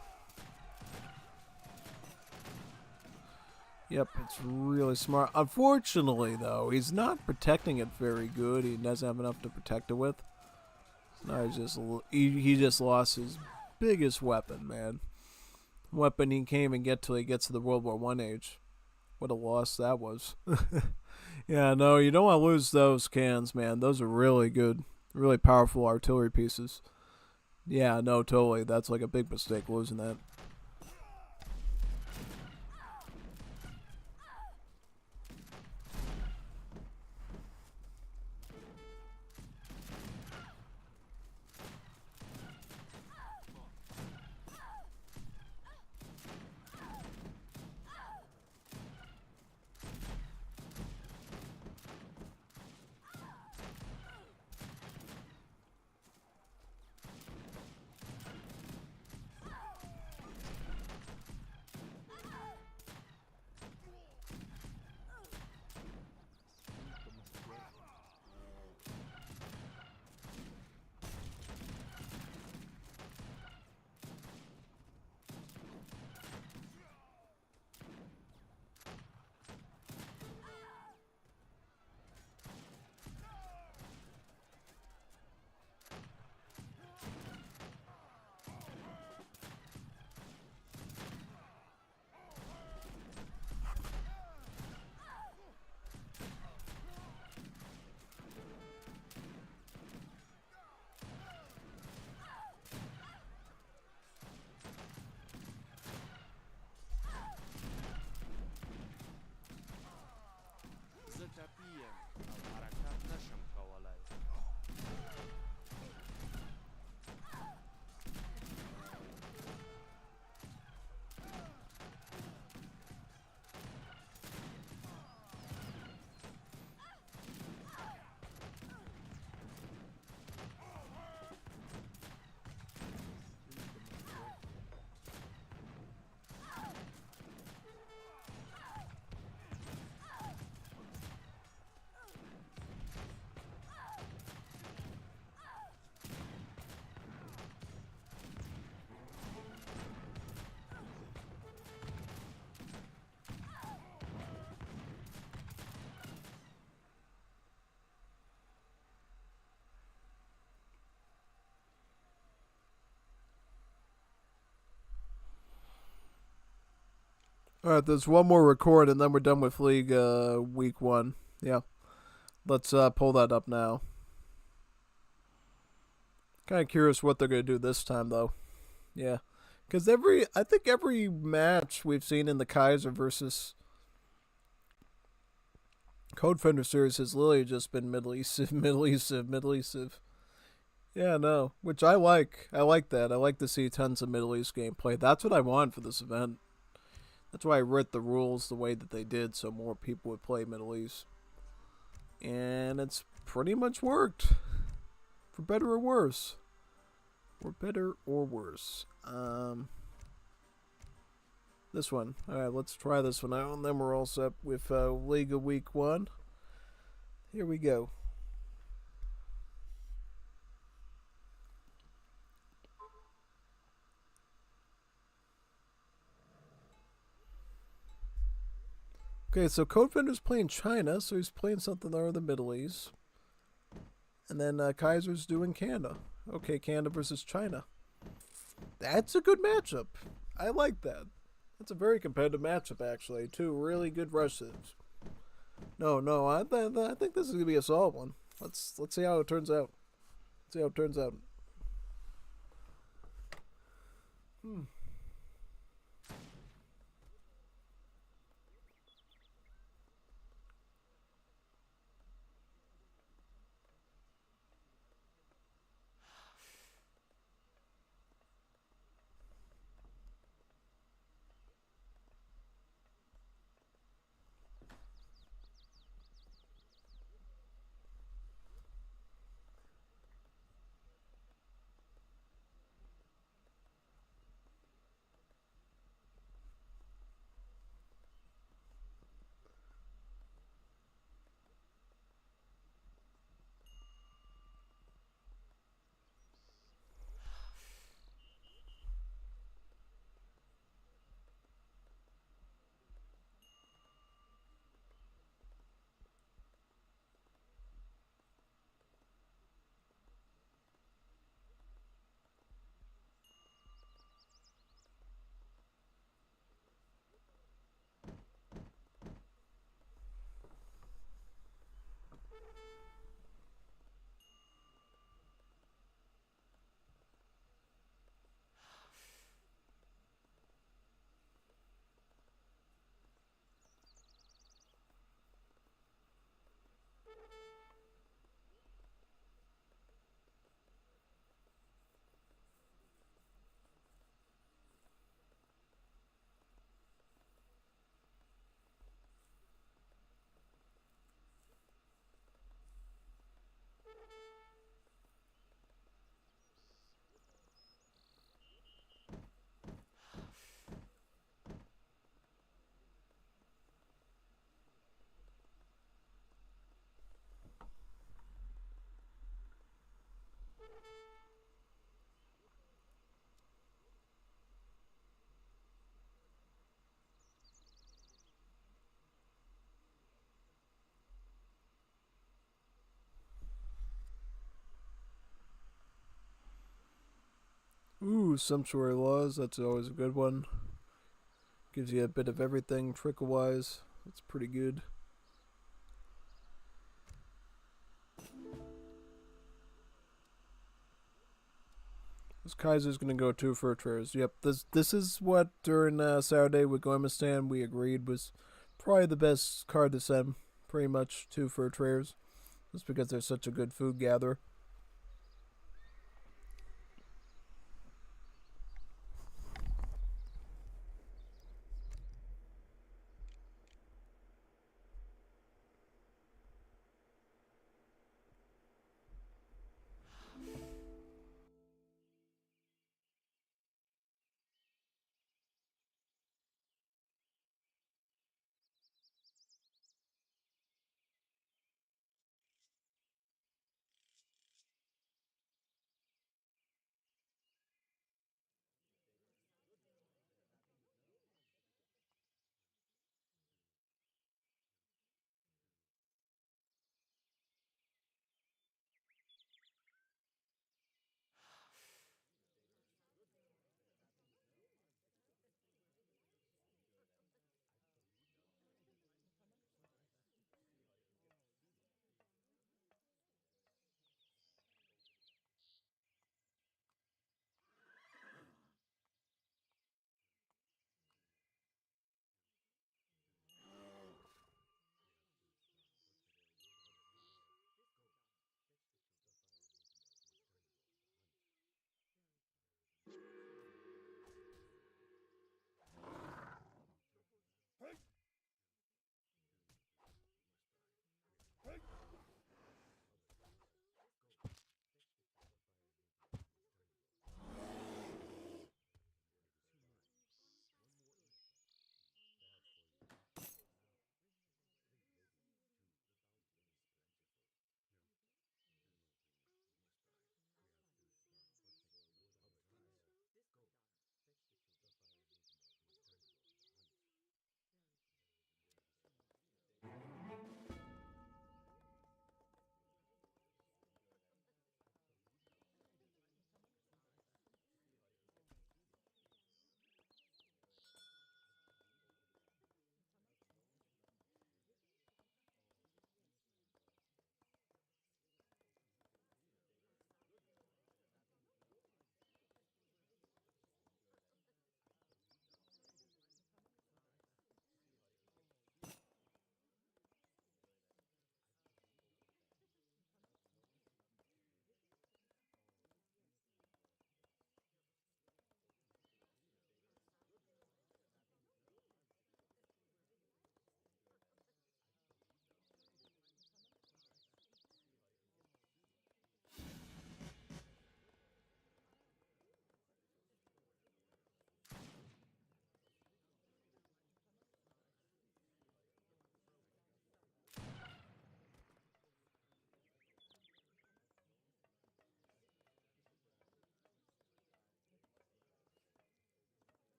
Yep, it's really smart. Unfortunately, though, he's not protecting it very good. He doesn't have enough to protect it with. So now he just lost his biggest weapon, man. Weapon he can't even get till he gets to the World War I age. What a loss that was. Yeah, no, you don't want to lose those cans, man. Those are really good, really powerful artillery pieces. Yeah, no, totally. That's like a big mistake, losing that. Alright, there's one more record and then we're done with League week 1. Yeah. Let's pull that up now. Kind of curious what they're going to do this time, though. Yeah. Because I think every match we've seen in the Kaiser versus Codefender series has literally just been Middle East. Yeah, no, which I like. I like that. I like to see tons of Middle East gameplay. That's what I want for this event. That's why I wrote the rules the way that they did, so more people would play Middle East. And it's pretty much worked, for better or worse. For better or worse. This one. All right, let's try this one out, and then we're all set with Liga Week 1. Here we go. Okay, so Code Vendor's playing China, so he's playing something out of the Middle East. And then Kaiser's doing Canada. Okay, Canada versus China. That's a good matchup. I like that. That's a very competitive matchup, actually. Two really good rushes. No, I think this is gonna be a solid one. Let's see how it turns out. Let's see how it turns out. Ooh, Sumptuary Laws. That's always a good one. Gives you a bit of everything trickle-wise. That's pretty good. This Kaiser's gonna go 2 for trares. Yep, this is what during Saturday with Gormistan we agreed was probably the best card to send. Pretty much 2 for trares, just because they're such a good food gatherer.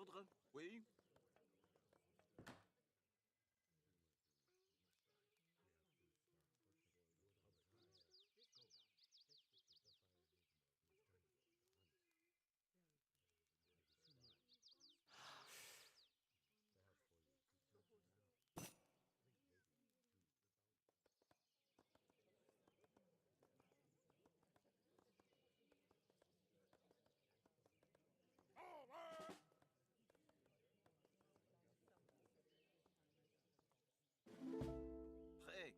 Ordre? Oui. Prêt.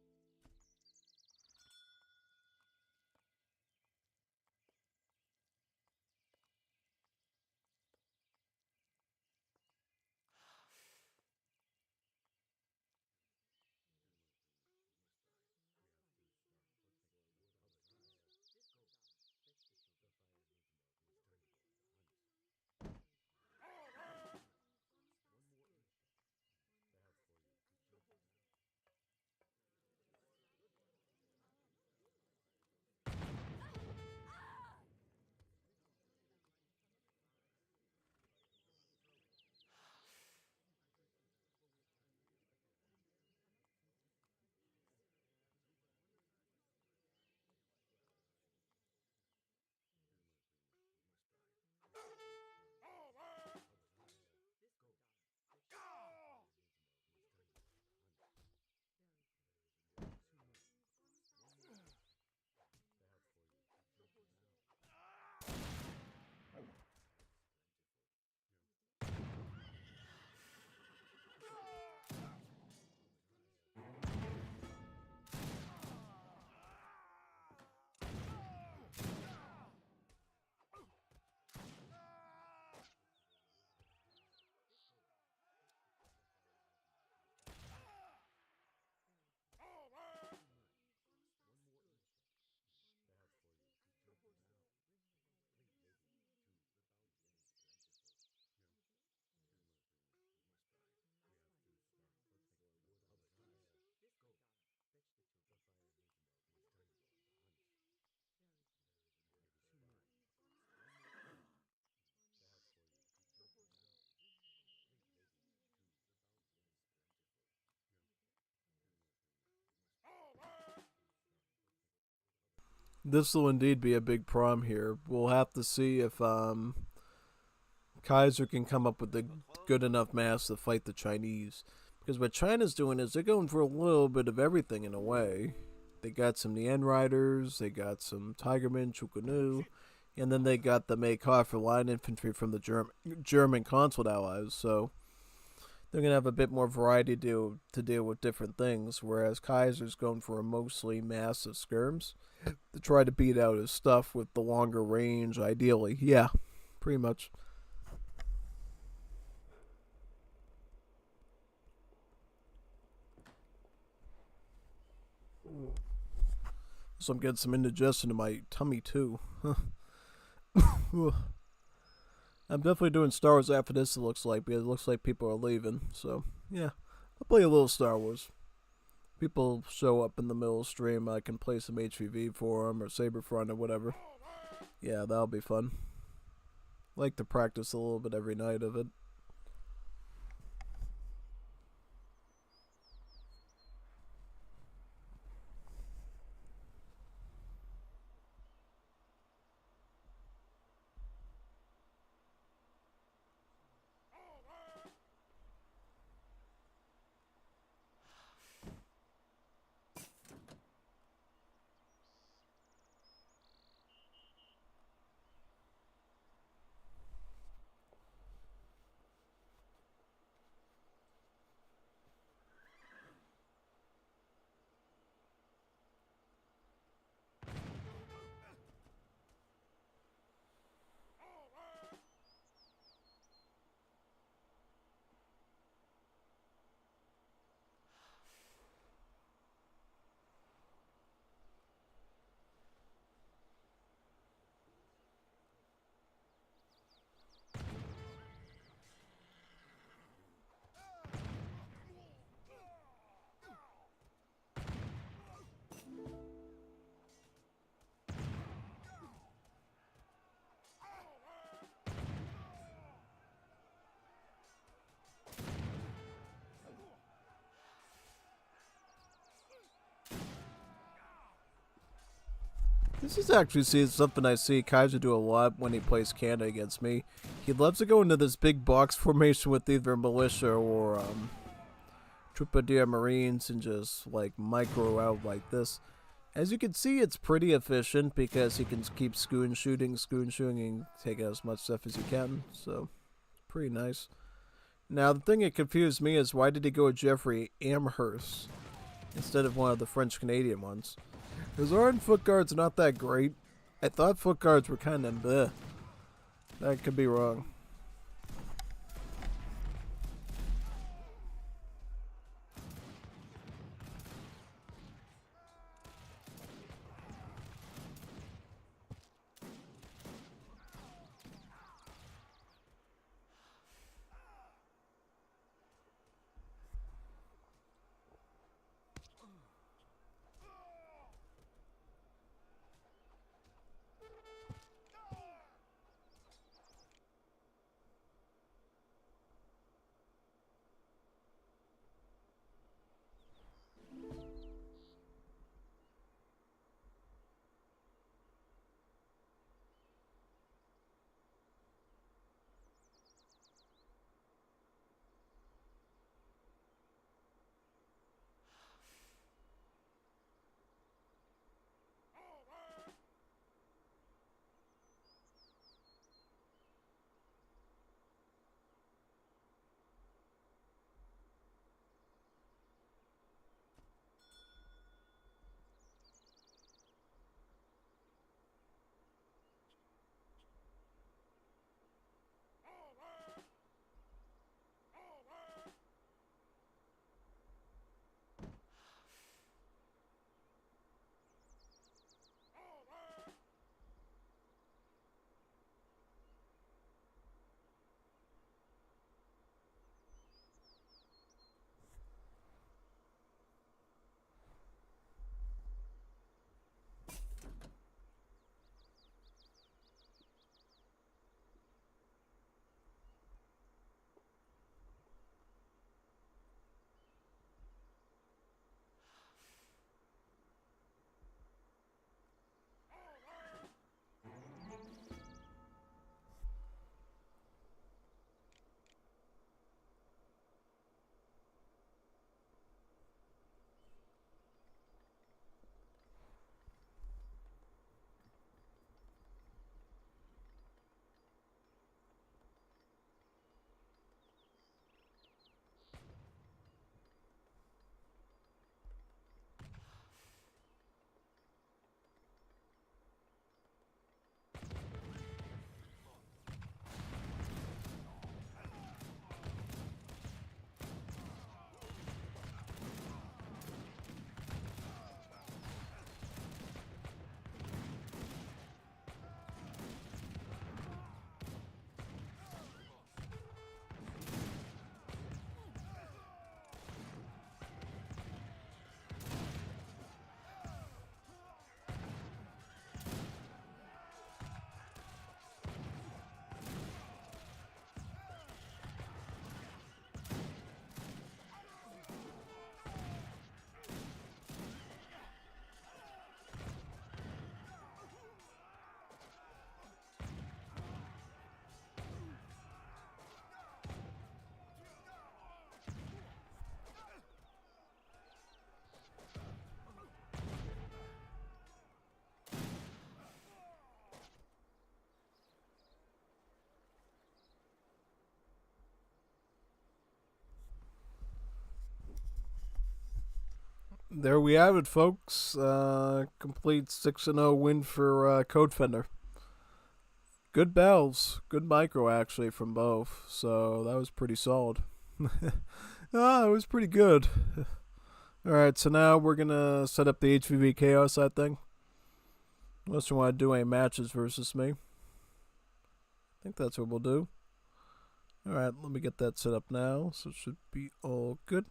This will indeed be a big problem here. We'll have to see if Kaiser can come up with a good enough mass to fight the Chinese. Because what China's doing is they're going for a little bit of everything in a way. They got some Nien Riders, they got some Tigerman, Chukunu, and then they got the Maykoff line infantry from the German consulate allies. So they're going to have a bit more variety to deal with different things, whereas Kaiser's going for a mostly massive skirms to try to beat out his stuff with the longer range, ideally. Yeah, pretty much. So I'm getting some indigestion in my tummy, too. I'm definitely doing Star Wars after this, it looks like, because it looks like people are leaving. So, yeah, I'll play a little Star Wars. People show up in the middle of the stream, I can play some HVV for them, or Saberfront, or whatever. Yeah, that'll be fun. Like to practice a little bit every night of it. This is actually something I see Kaiser do a lot when he plays Canada against me. He loves to go into this big box formation with either militia or Troupedia Marines and just like micro out like this. As you can see, it's pretty efficient because he can keep scoon shooting, and take out as much stuff as he can. So, pretty nice. Now, the thing that confused me is why did he go with Jeffrey Amherst instead of one of the French-Canadian ones? Because our foot guards are not that great. I thought foot guards were kind of bleh. That could be wrong. There we have it, folks. Complete 6-0 win for Codefender. Good bells. Good micro, actually, from both. So that was pretty solid. It was pretty good. Alright, so now we're going to set up the HVV Chaos, I think. Unless you want to do any matches versus me. I think that's what we'll do. Alright, let me get that set up now. So it should be all good.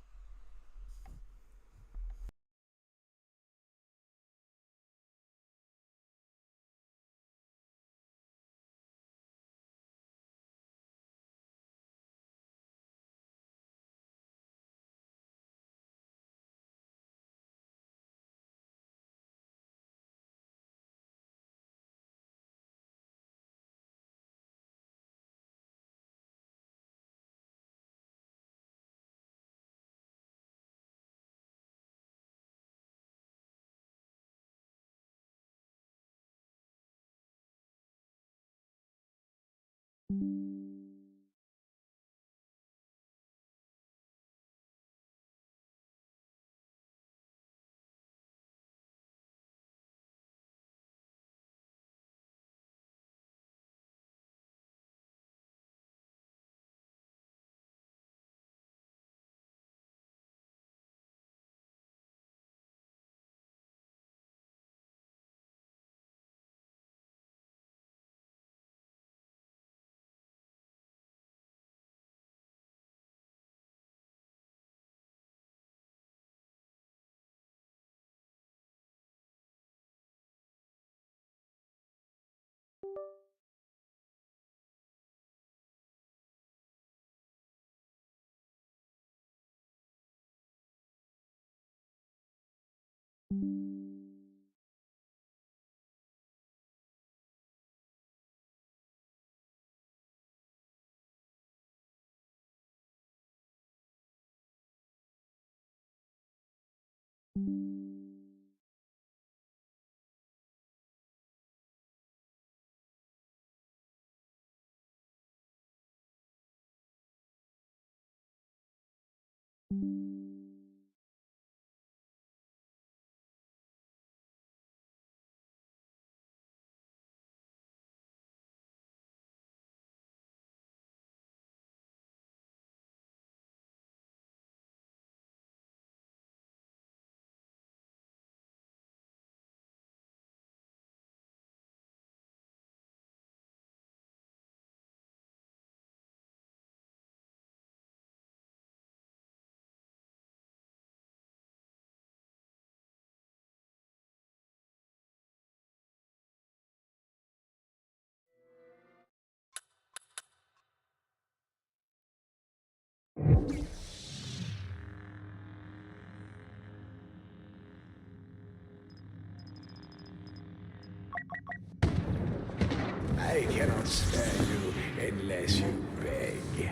I cannot spare you unless you beg.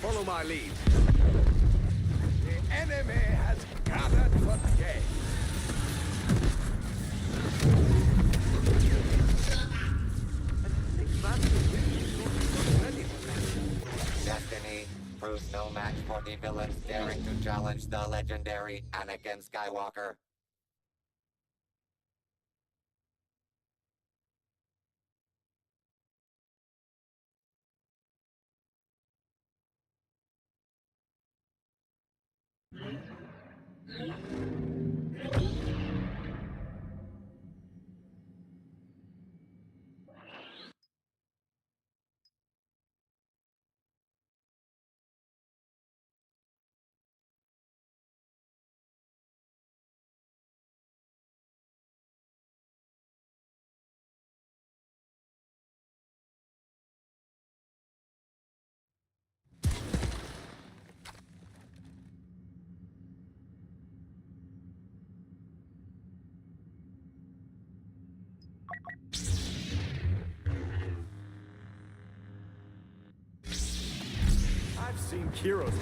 Follow my lead. The enemy has gathered for the day. Destiny proves no match for the villains daring to challenge the legendary Anakin Skywalker. I've seen Kiros.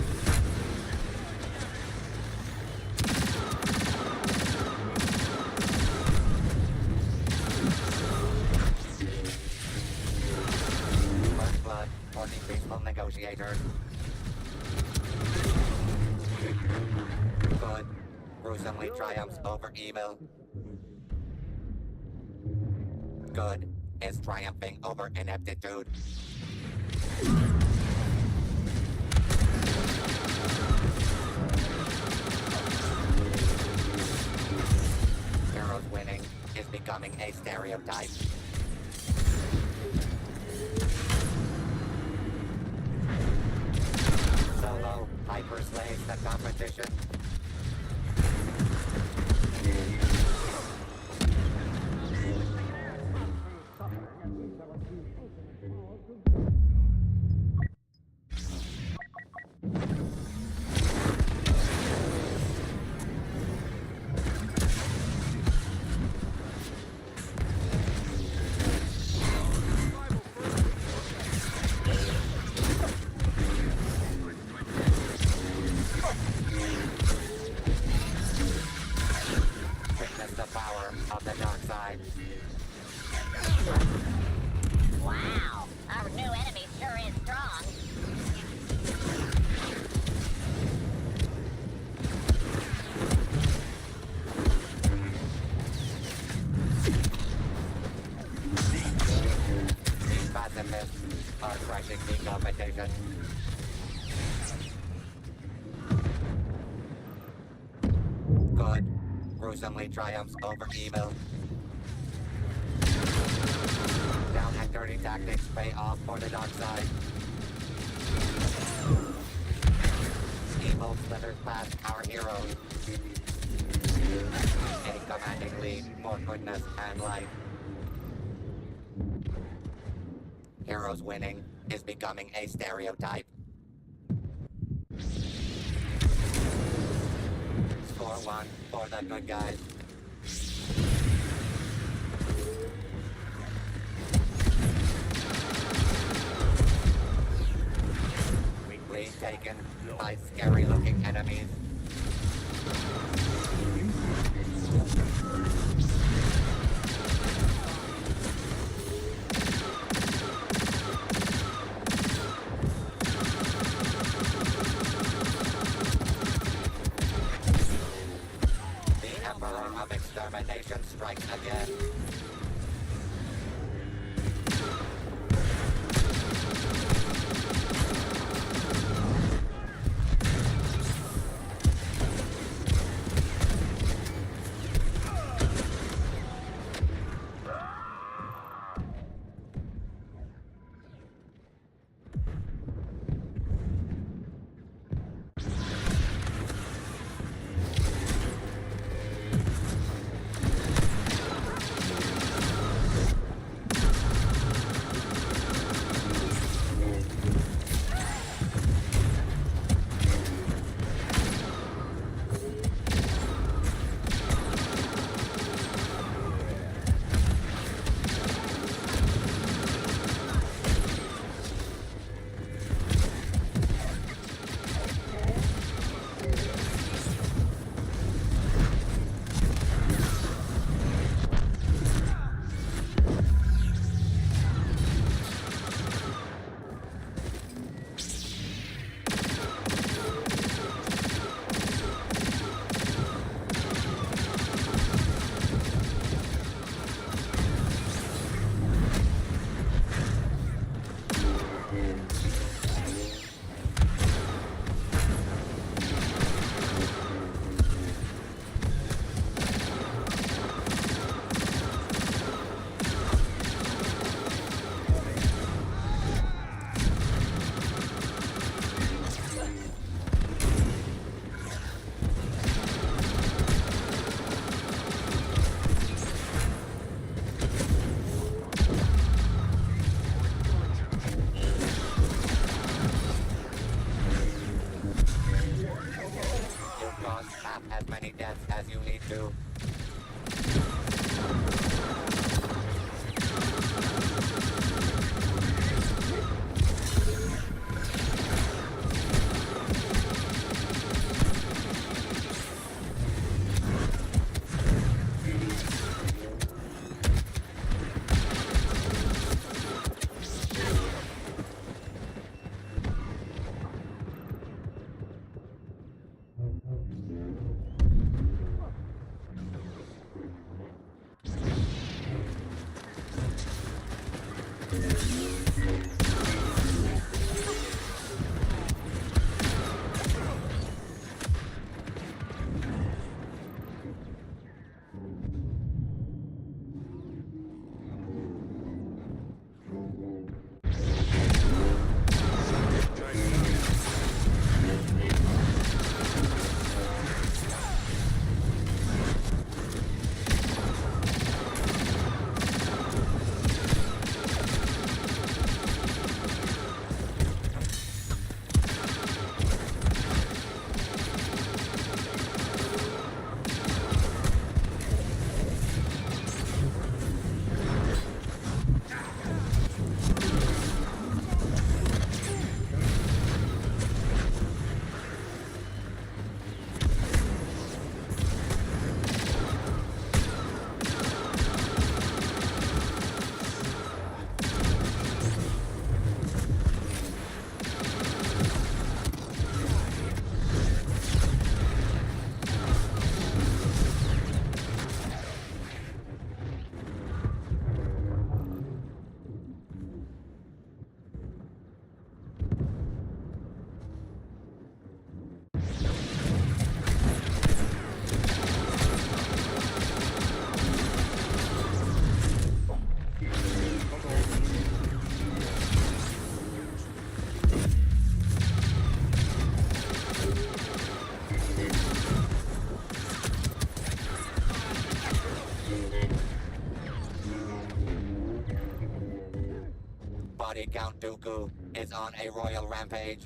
First blood for the peaceful negotiators. Good gruesomely triumphs over evil. Good is triumphing over ineptitude. Heroes winning is becoming a stereotype. Solo hyperslaves the competition. in this heart-crushing decompetition. Good. Gruesomely triumphs over evil. Down and dirty tactics pay off for the dark side. Evil slithers past our heroes. A commanding lead for goodness and light. Heroes winning is becoming a stereotype. Score 1 for the good guys. Lead taken by scary-looking enemies. The Emperor of Extermination strikes again. As many deaths as you need to. Body Count Dooku is on a royal rampage.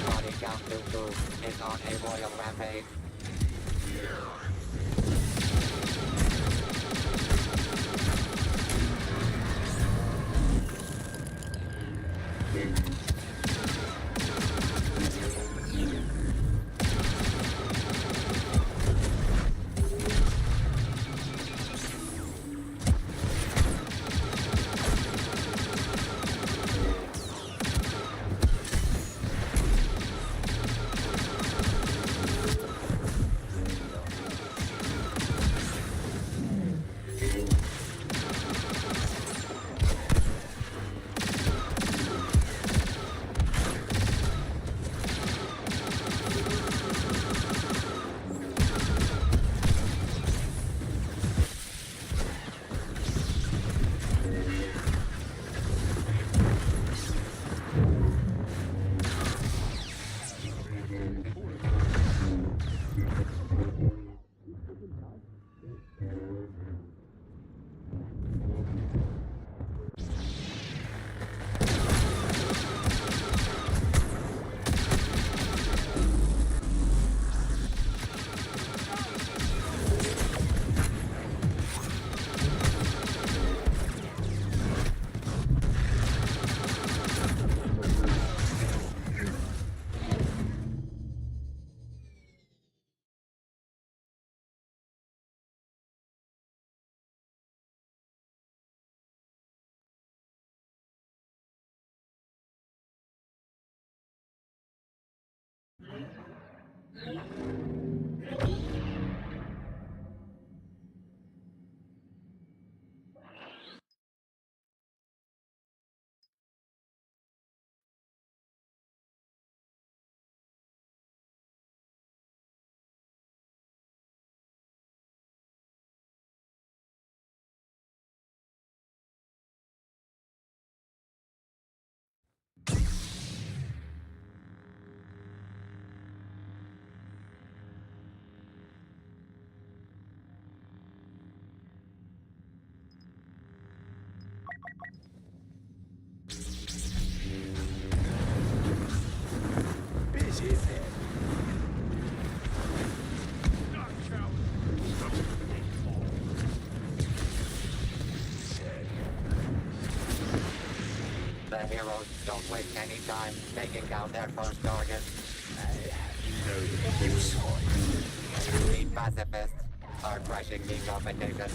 Body Count Dooku is on a royal rampage. Busy as hell. The heroes don't waste any time taking down their first target. The pacifists are crushing the competition.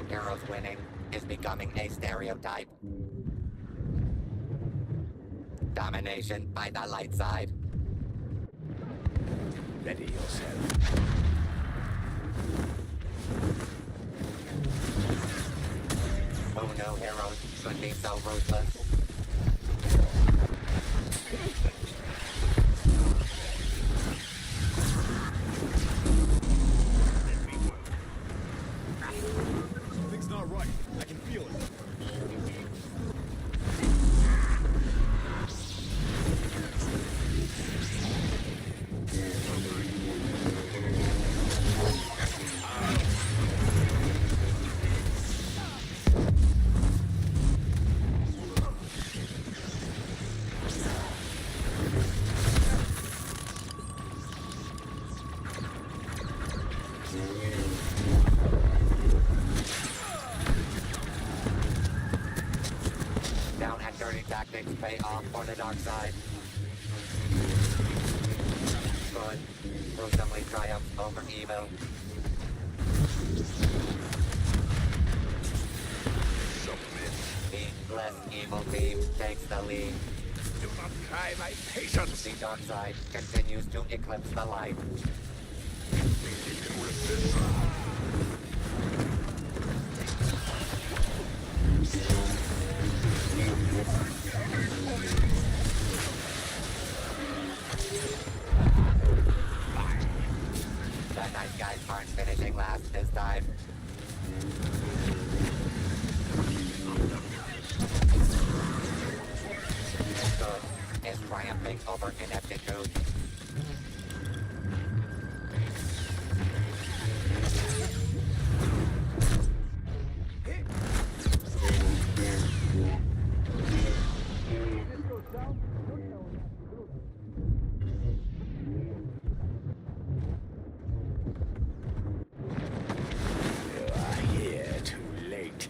Heroes winning is becoming a stereotype. Domination by the light side. Ready yourself. Who knew heroes could be so ruthless? Something's not right. I can feel it. tactics pay off for the dark side. Good gruesomely triumphs over evil. The less evil team takes the lead. Do not try my patience. The dark side continues to eclipse the light. The nice guys aren't finishing last this time. Good is triumphing over ineptitude. Here too late.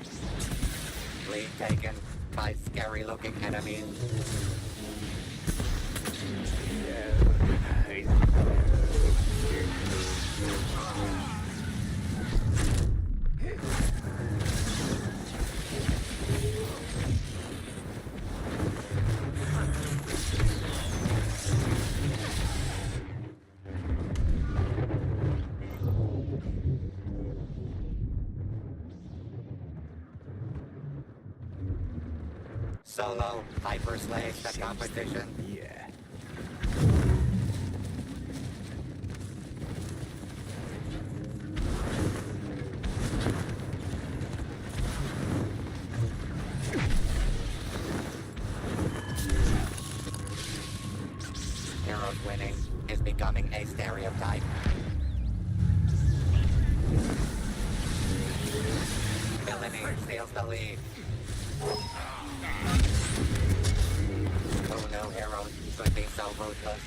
Lead taken by scary-looking enemies. Solo hyperslaves the competition. Yeah. Heroes winning is becoming a stereotype. Villainy steals the lead. Who knew heroes could be so ruthless?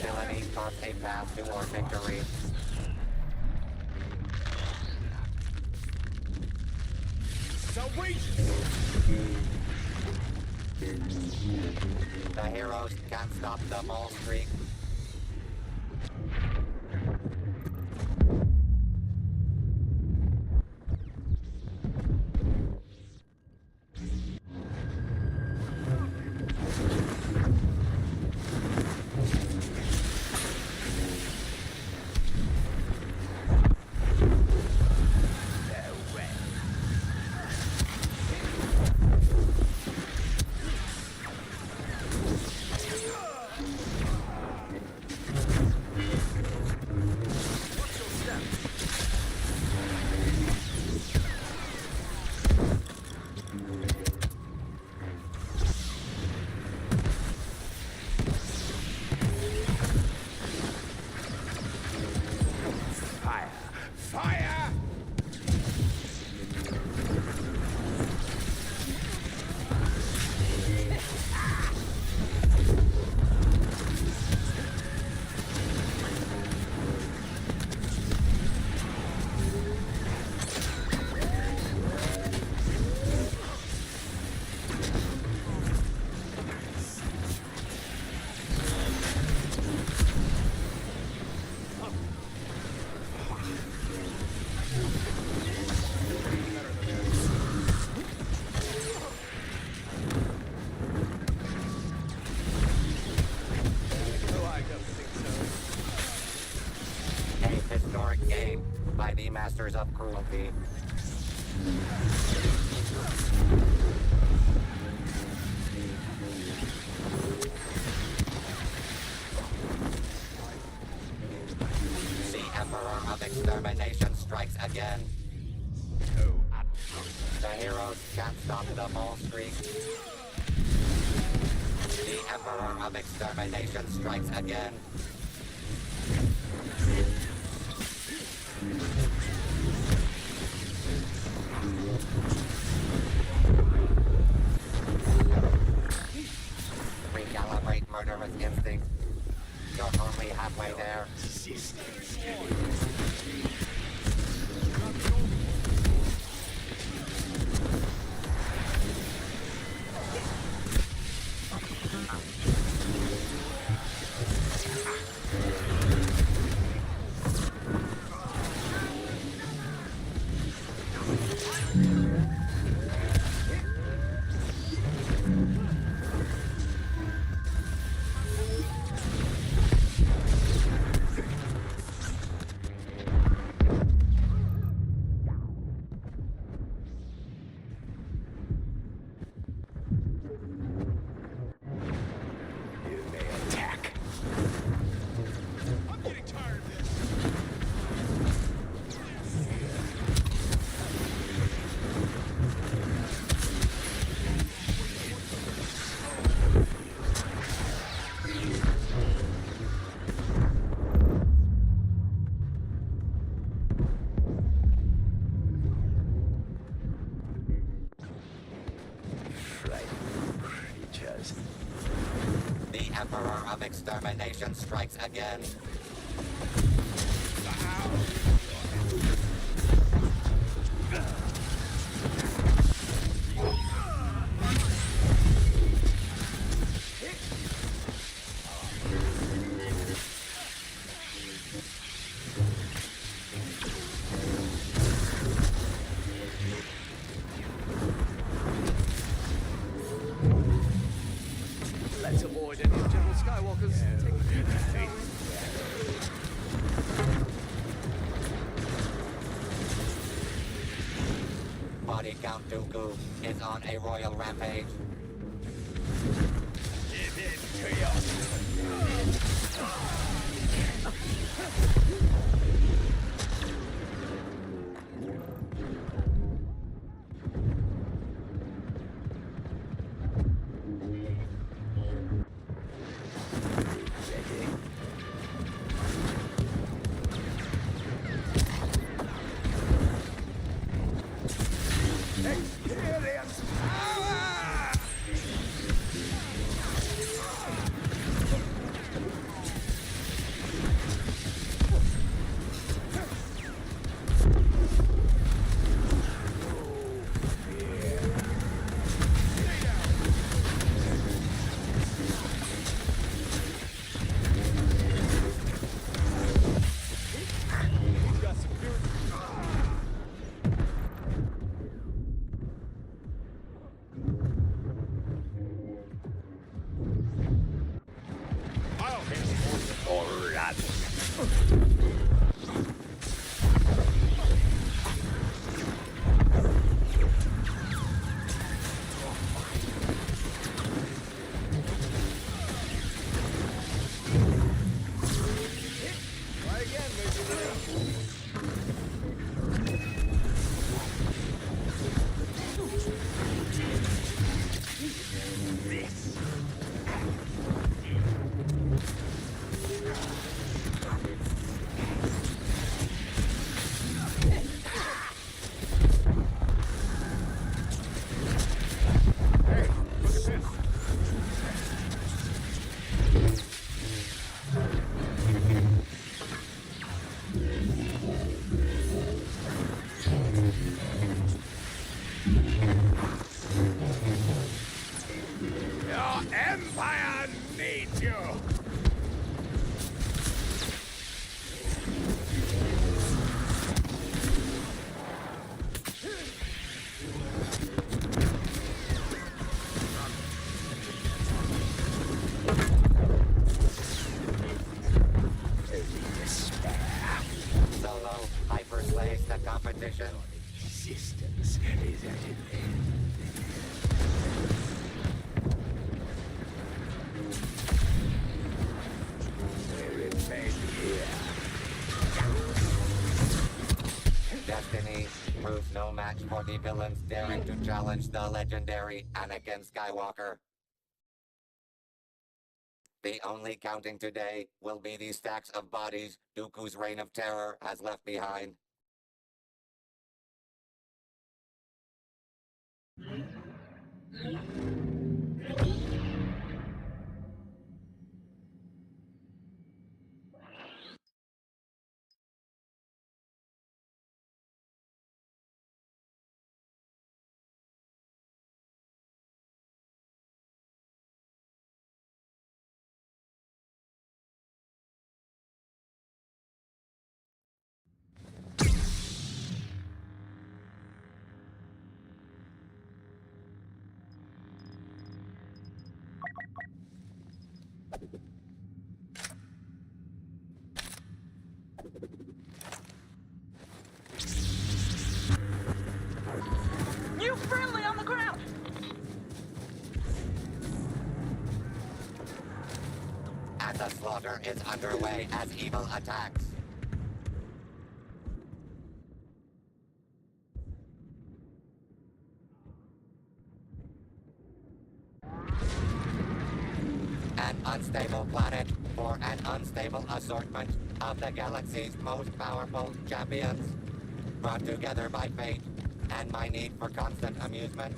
Villainy carves a path toward victory. The heroes can't stop the mole streak. Fire! Fire! A historic game by the masters of cruelty. The Emperor of Extermination strikes again. The heroes can't stop the mole streak. The Emperor of Extermination strikes again. Recalibrate murderous instinct. You're only halfway there. Emperor of Extermination strikes again. Let's avoid any of General Skywalker's. Body Count Dooku is on a royal rampage. Empire needs you! Solo hyperslays the competition. Resistance is at an end. Destiny proves no match for the villains daring to challenge the legendary Anakin Skywalker. The only counting today will be the stacks of bodies Dooku's reign of terror has left behind. New friendly on the ground! And the slaughter is underway as evil attacks. An unstable planet for an unstable assortment of the galaxy's most powerful champions. Brought together by fate and my need for constant amusement.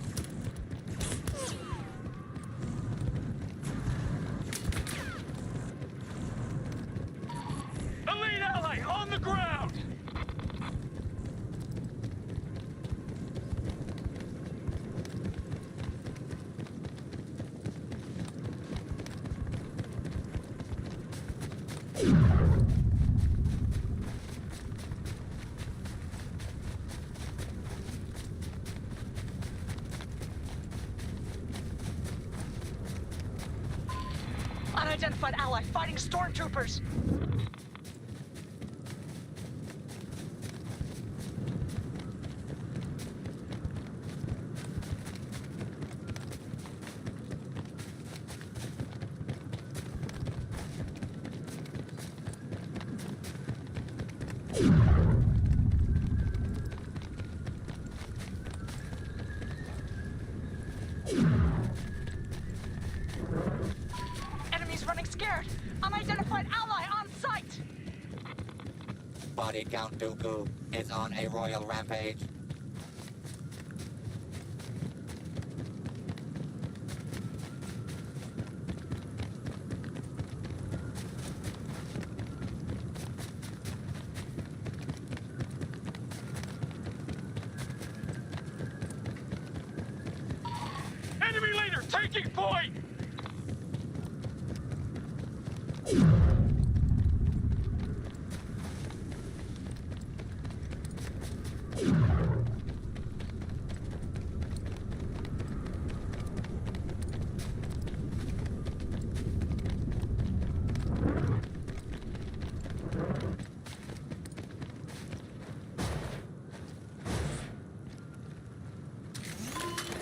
Unidentified ally fighting stormtroopers. Enemies running scared. Unidentified ally on sight. Body Count Dooku is on a royal rampage. Enemy leader taking point!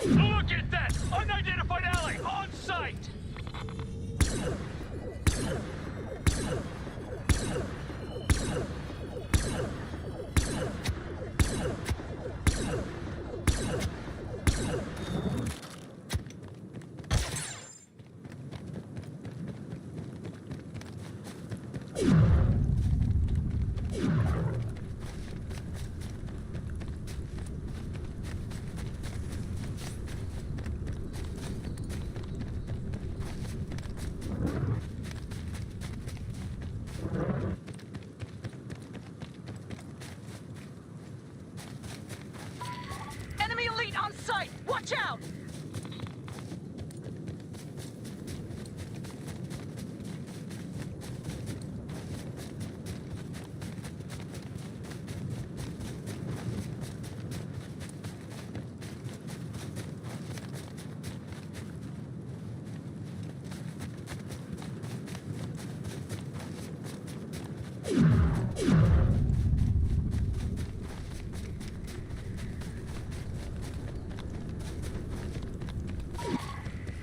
Look at that! Unidentified ally on sight! Enemy elite on sight. Watch out.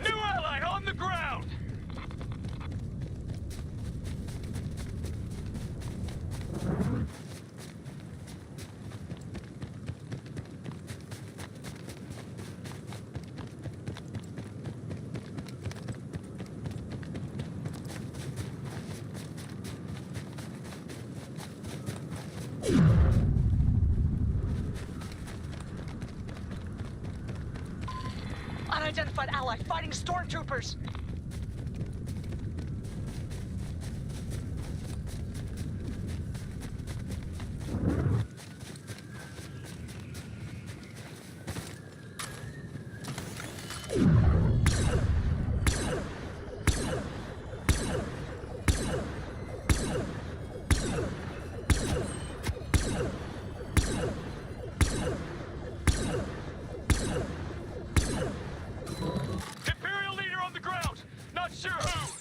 New ally on the ground! Unidentified ally fighting stormtroopers. Imperial leader on the ground! Not sure who!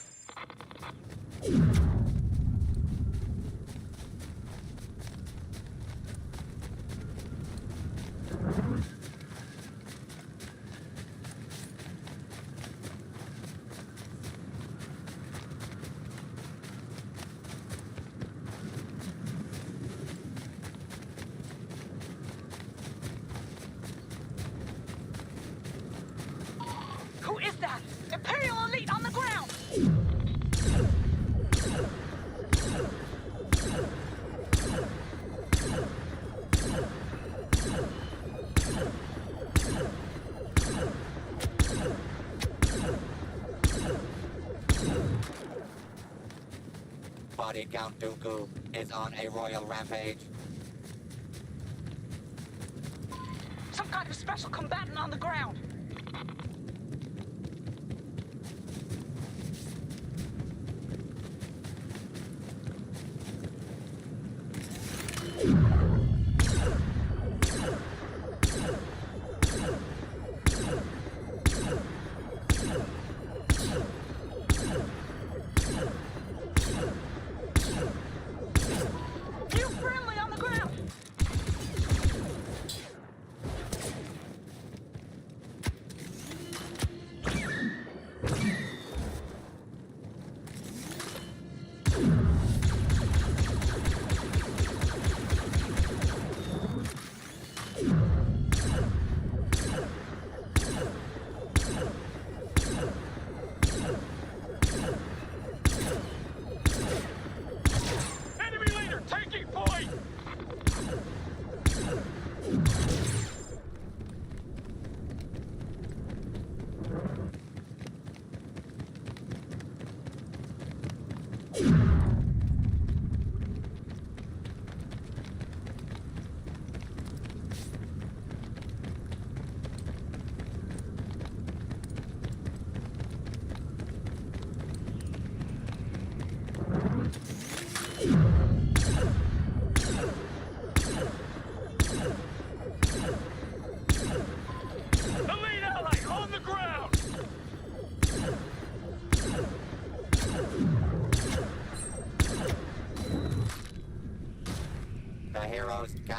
Who is that? Imperial elite on the ground. Body Count Dooku is on a royal rampage. Some kind of special combatant on the ground.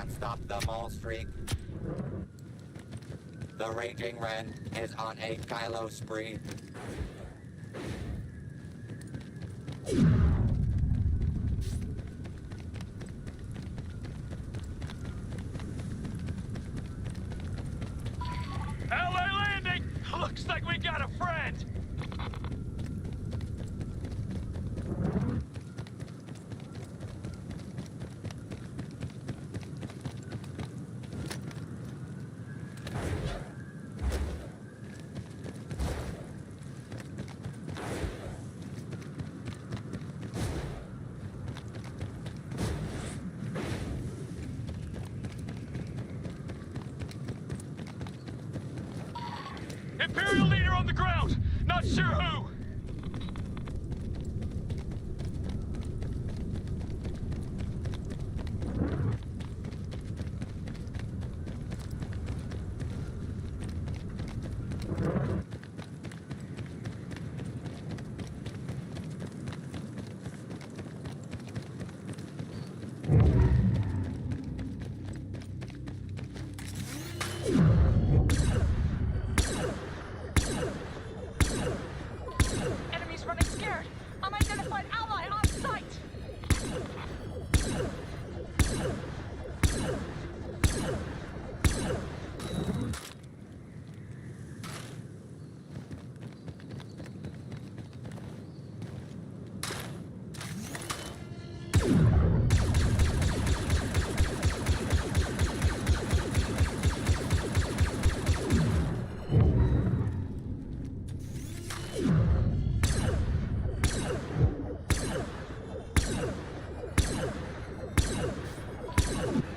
can't stop the mole streak. The raging Ren is on a Kylo spree. LA landing! Looks like we got a friend! Imperial leader on the ground! Not sure who! Enemies running scared. Unidentified ally on sight.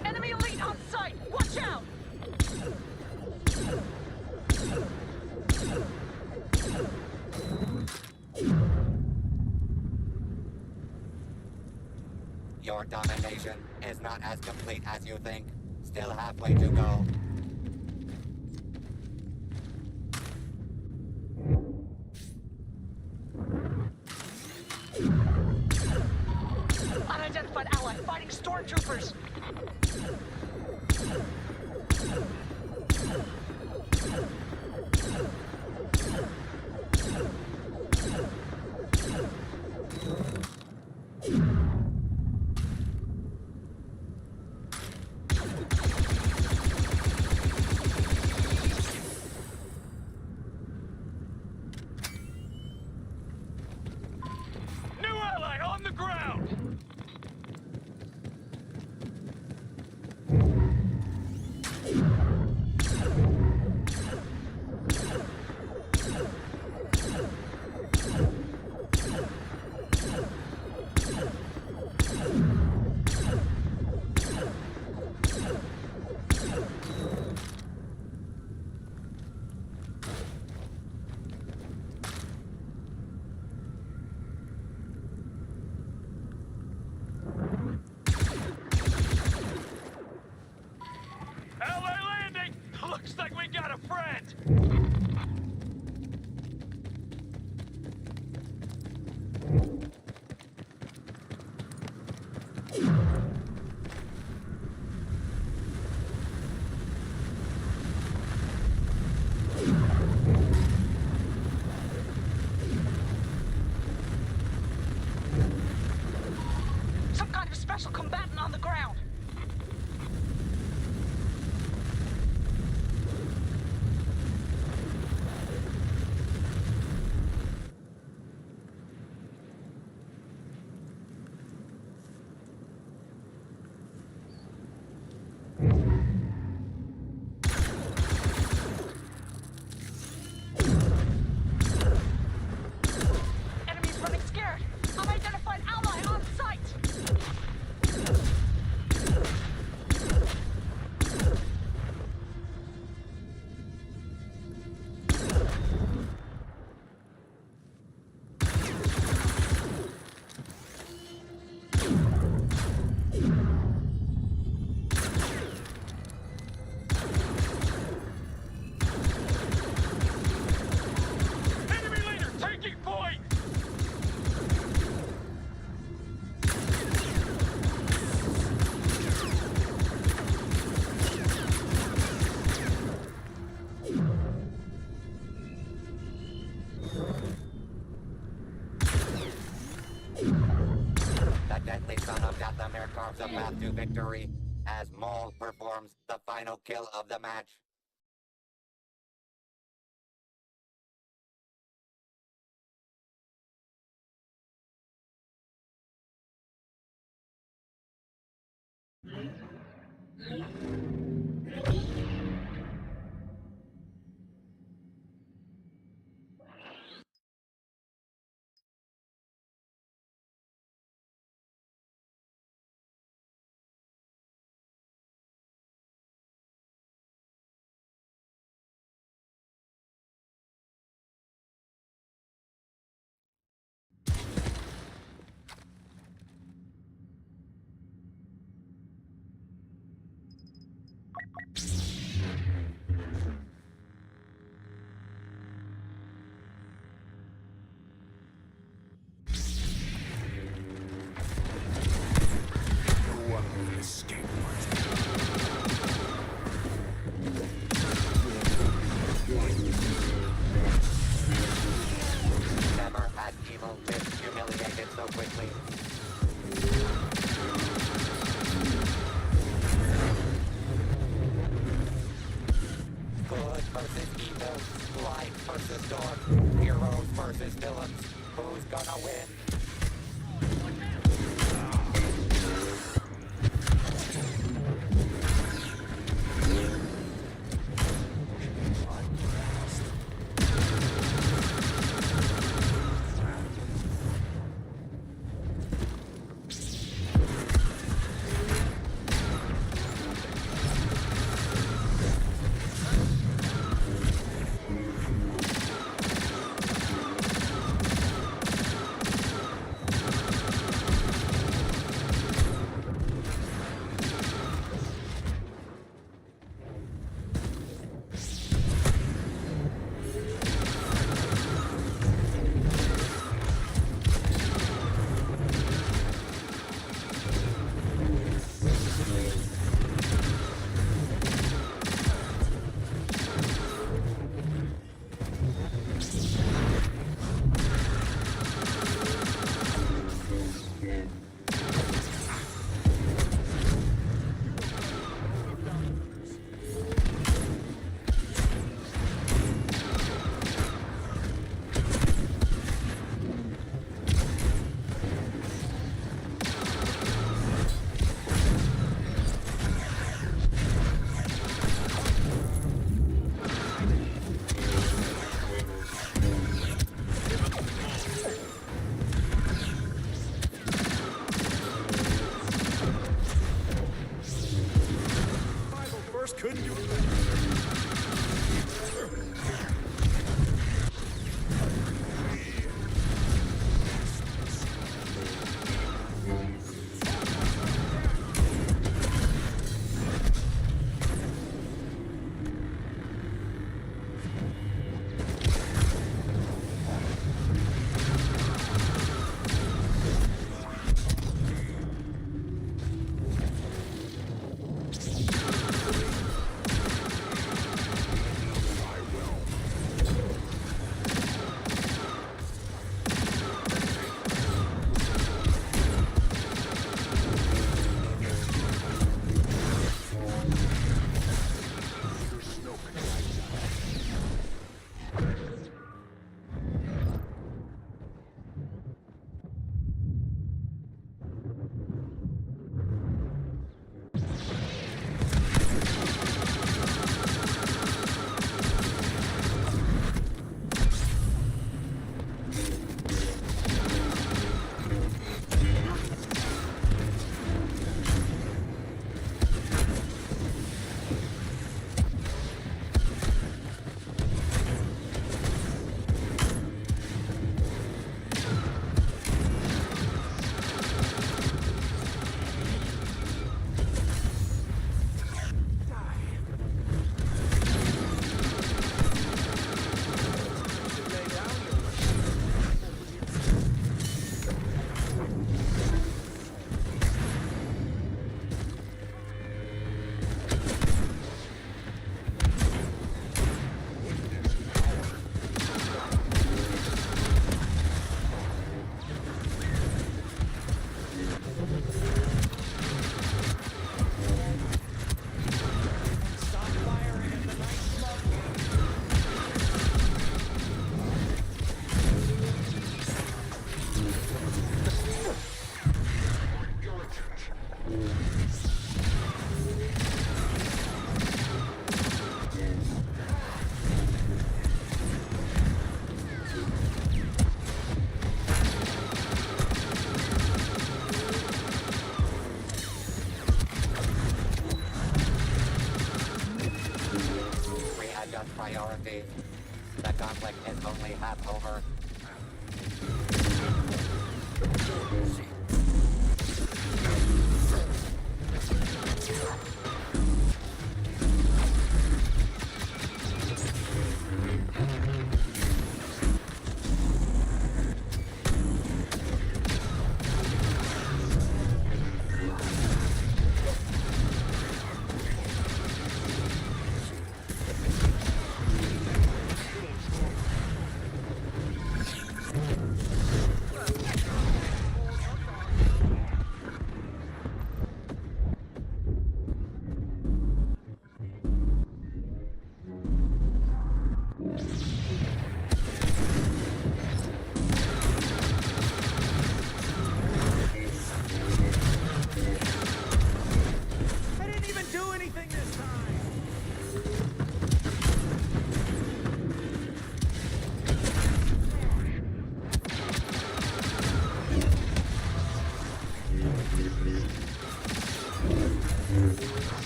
Enemy elite on sight. Watch out. Your domination is not as complete as you think. Still halfway to go. Unidentified ally fighting stormtroopers. New ally on the ground! unlikely son of Dathomir carves a path to victory as Maul performs the final kill of the match. No one will escape. Never had evil been humiliated so quickly. Good versus evil, light versus dark, heroes versus villains. Who's gonna win? casualties. The conflict is only half over. I didn't even do anything this time!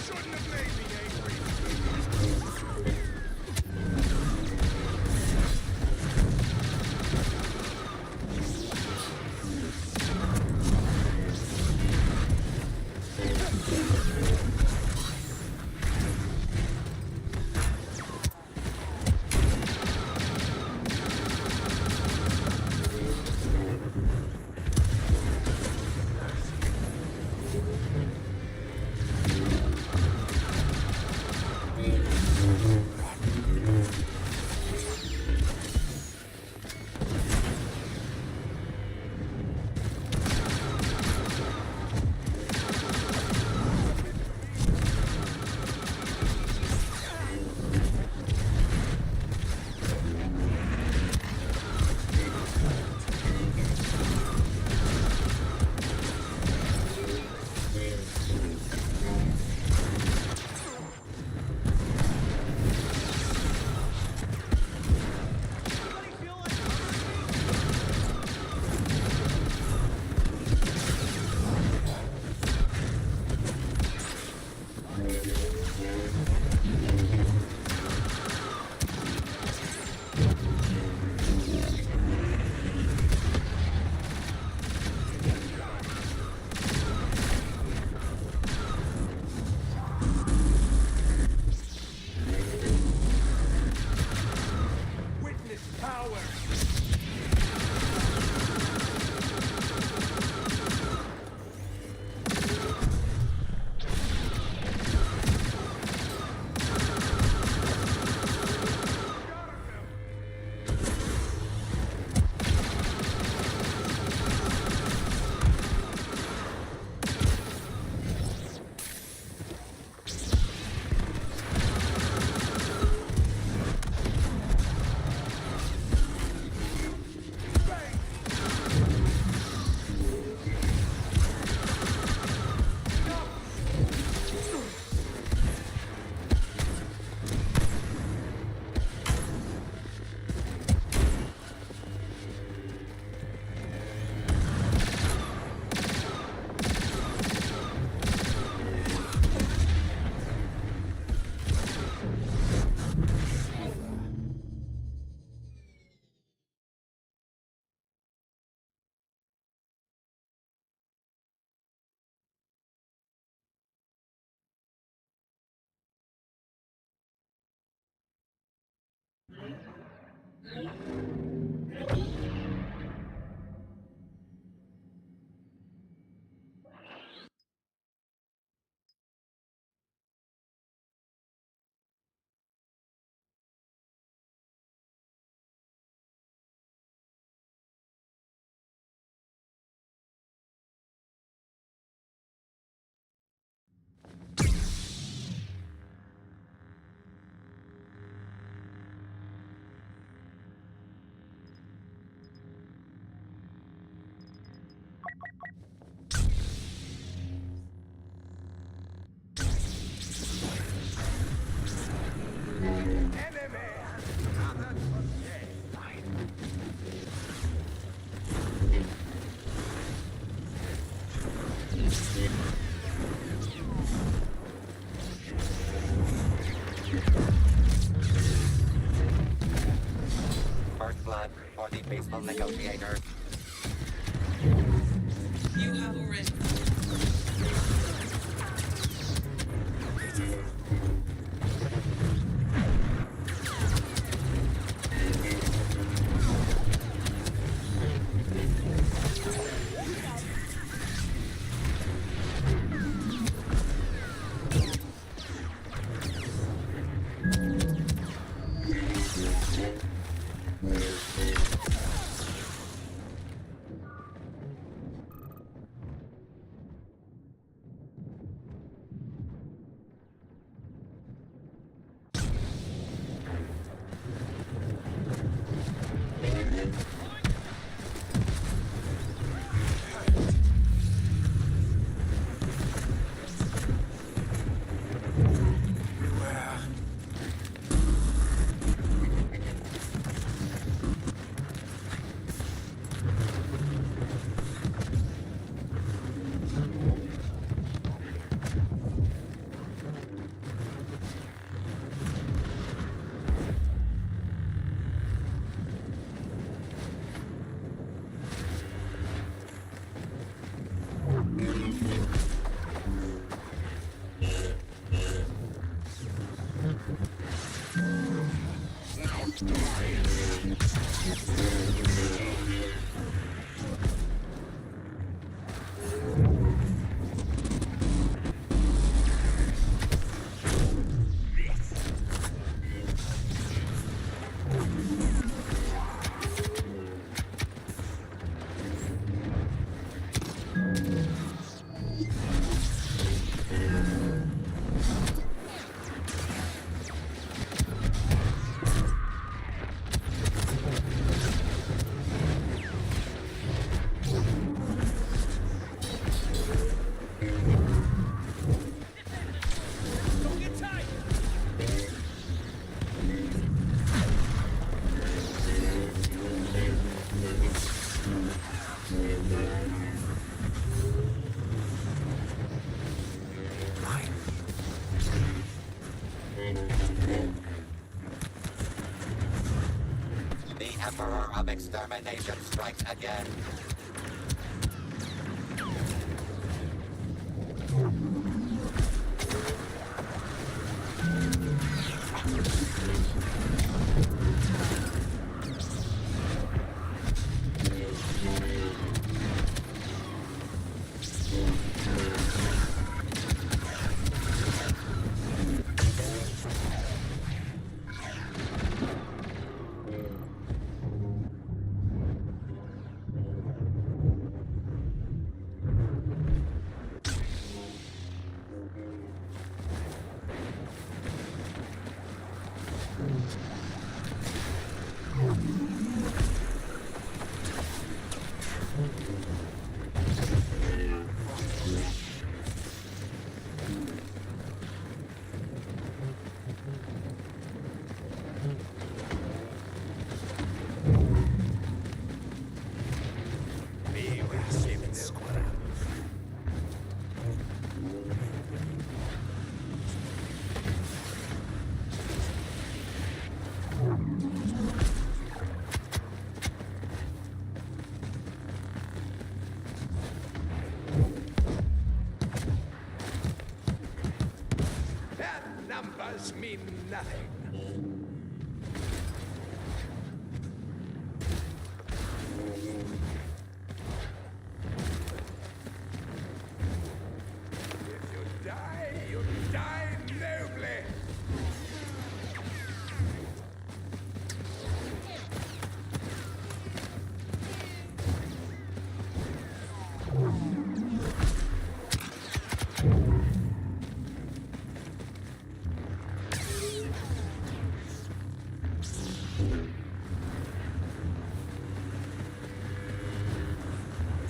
Shouldn't have made me angry. blood for the peaceful negotiators. You have already. The Emperor of Extermination strikes again. Numbers mean nothing. If you die nobly.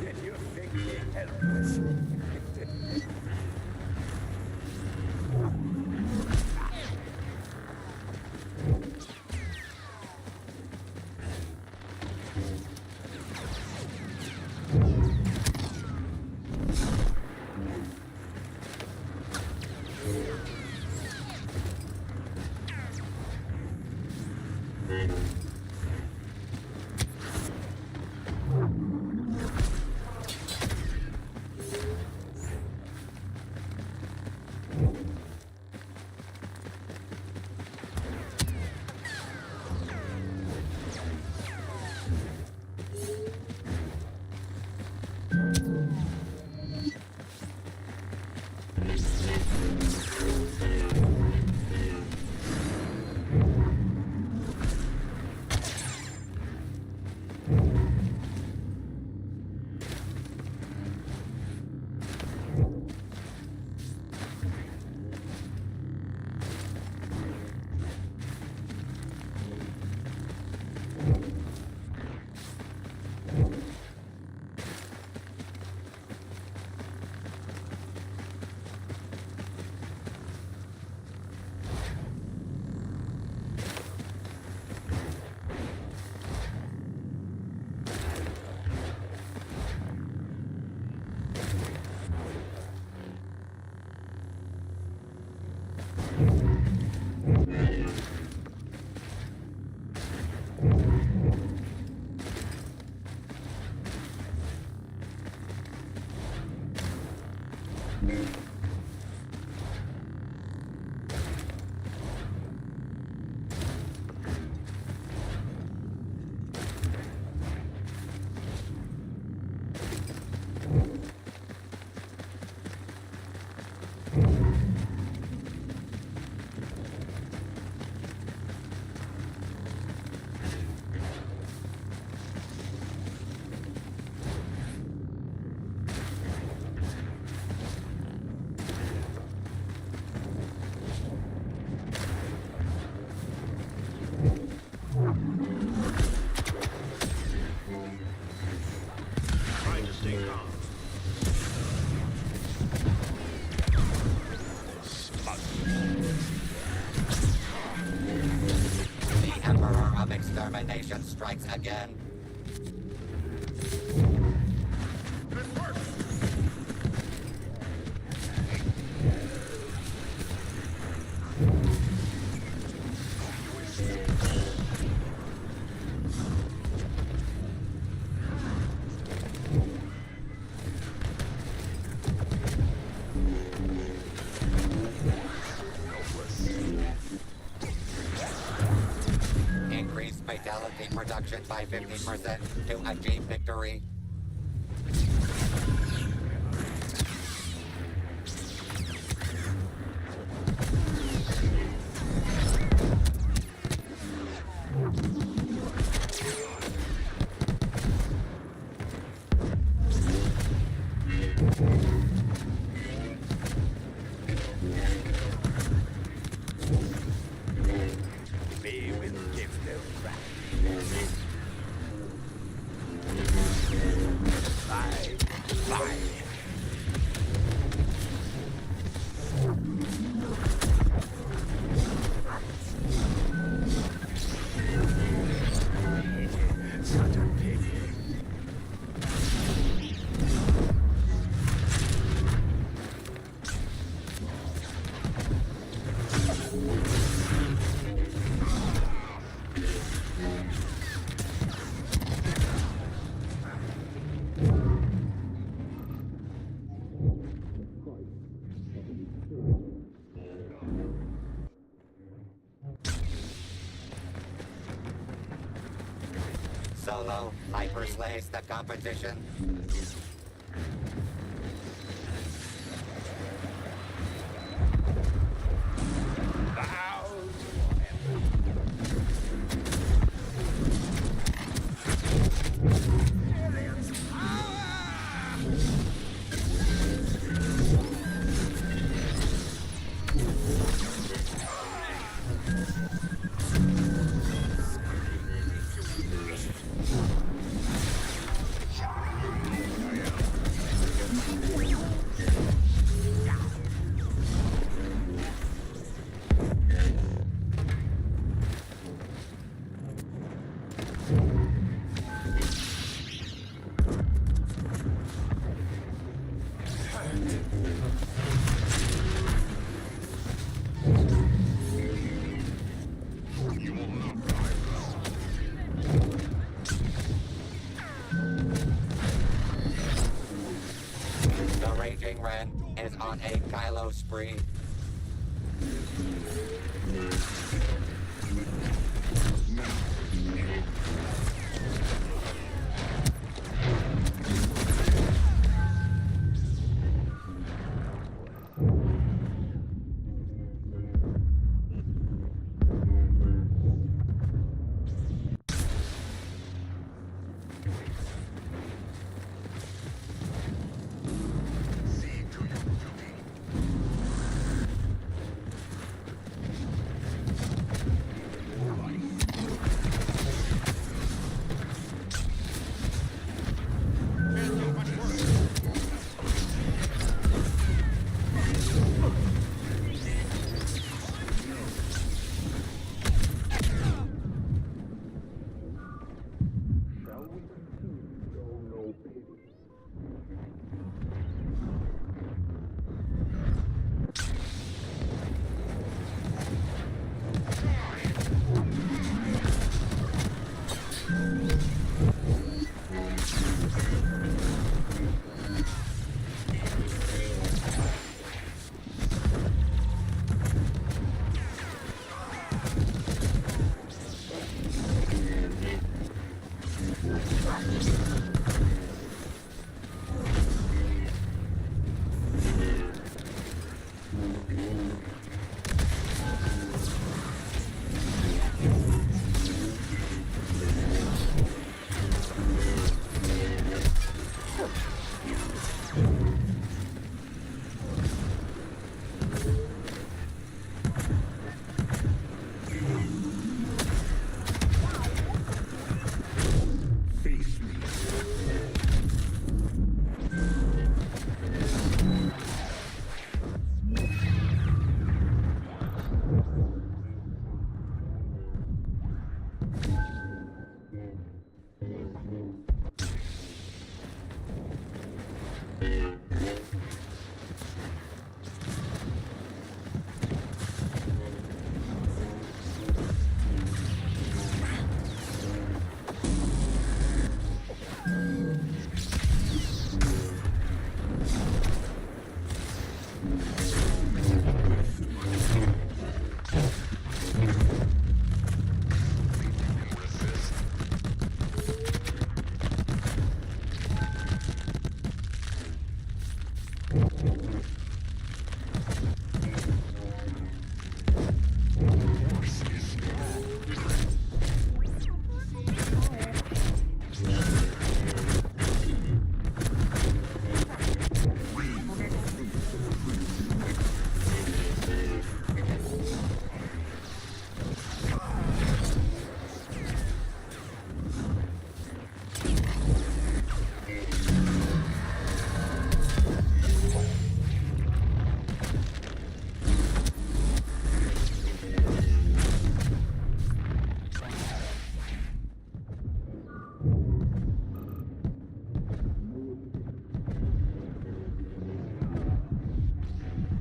Did you think me helpless? Increase fatality production by 50% to achieve victory. We will give them back. Bye. Such a pity. Solo hyper slays the competition. The Raging Ren is on a Kylo spree.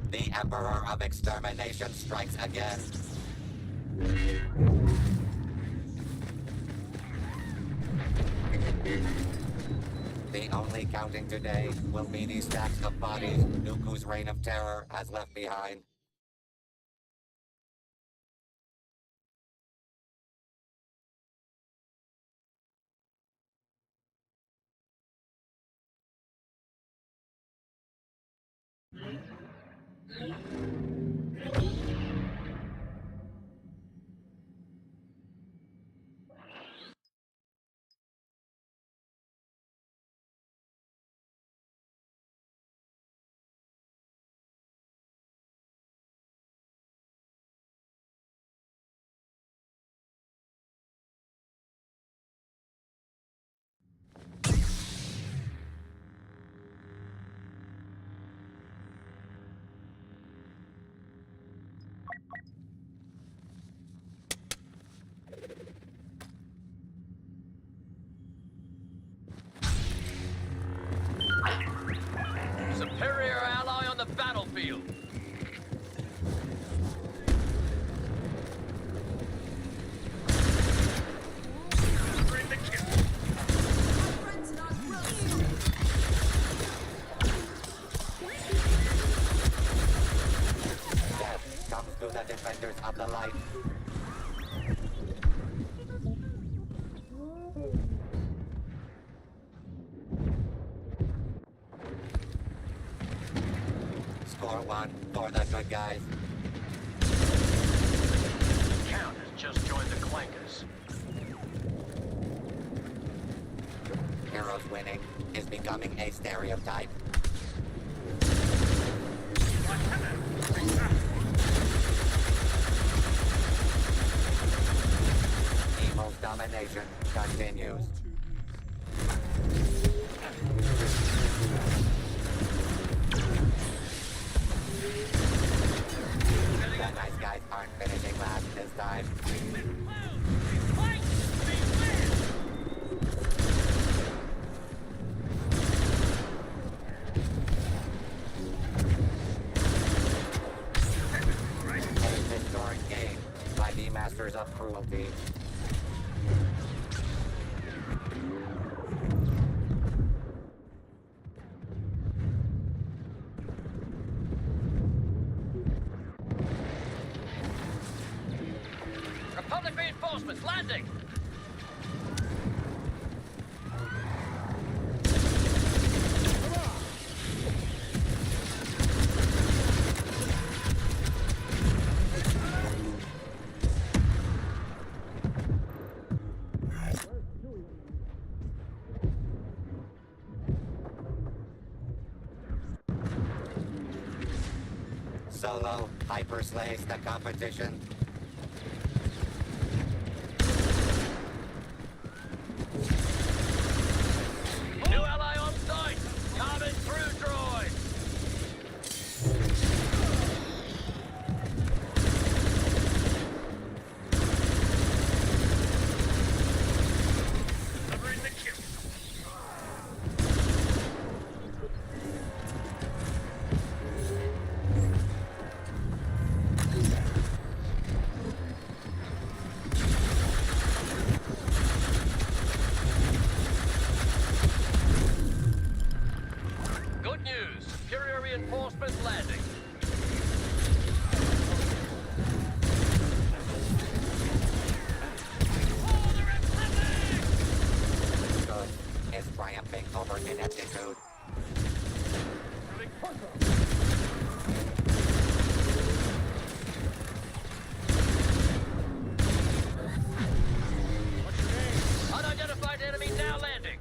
The Emperor of Extermination strikes again. The only counting today will be the stacks of bodies Nuku's reign of terror has left behind. Superior ally on the battlefield. Bring the kill. Death comes to the defenders of the light. Score one for the good guys. Count has just joined the clankers. Heroes winning is becoming a stereotype. Evil's domination continues. The nice guys aren't finishing last this time. A historic game by the masters of cruelty. Republic reinforcements landing. Solo hyper slays the competition. New ally on site. Coming through, droid. Delivering the kill. Good news. Superior reinforcements landing. Good is triumphing over ineptitude. Unidentified enemy now landing.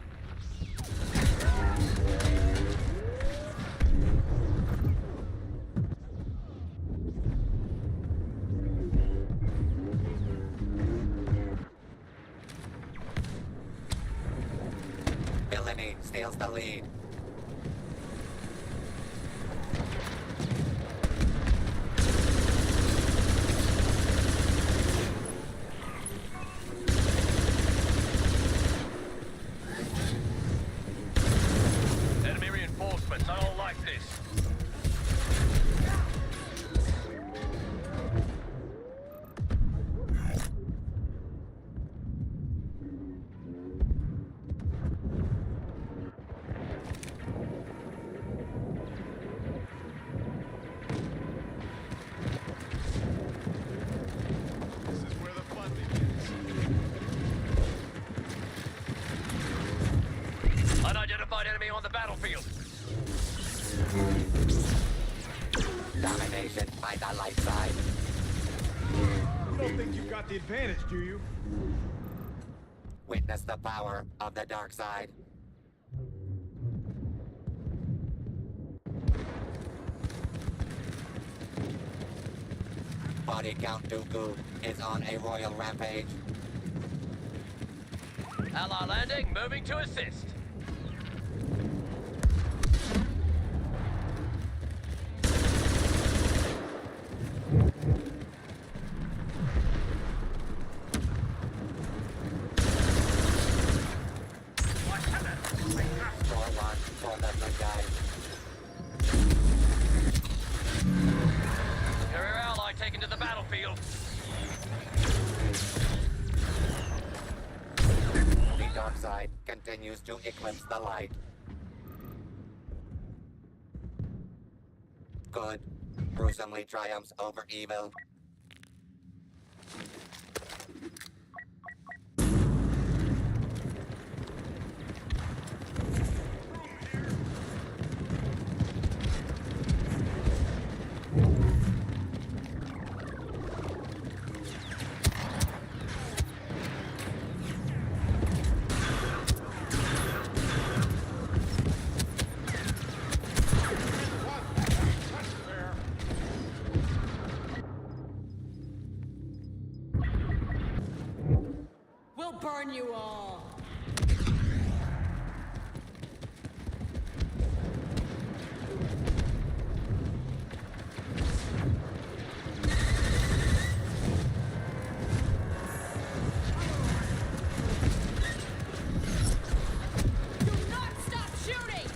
Villainy steals the lead. Enemy reinforcements. I don't like this. Unidentified enemy on the battlefield. Domination by the light side. You don't think you've got the advantage, do you? Witness the power of the dark side. Body count Dooku is on a royal rampage. Ally landing, moving to assist. Score one for the good guys. Carrier ally taken to the battlefield. The dark side continues to eclipse the light. Good gruesomely triumphs over evil. We'll burn you all. Do not stop shooting!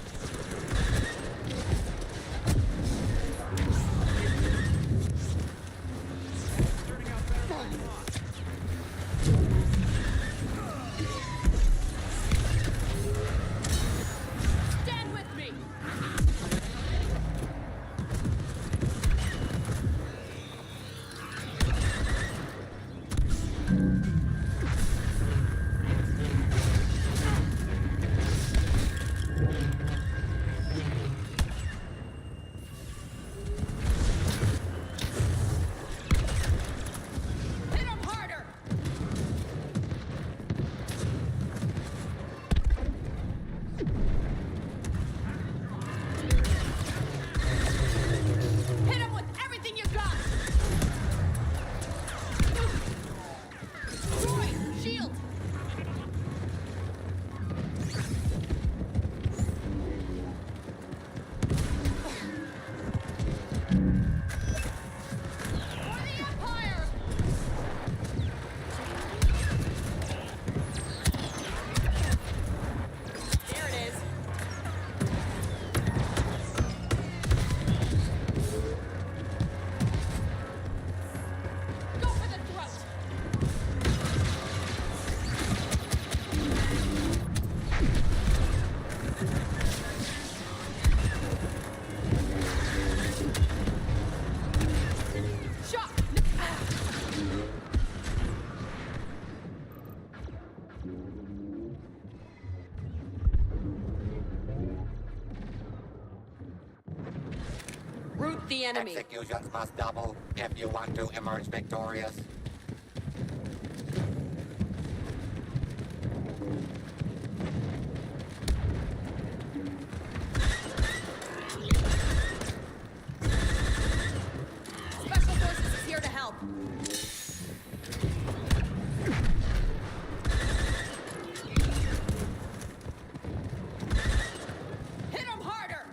Stand with me! Hit him harder! Hit him with everything you got! Roy, shield! For the Empire! There it is. Go for the throat! Shock! Root the enemy. Executions must double if you want to emerge victorious. Special Forces is here to help. Hit him harder!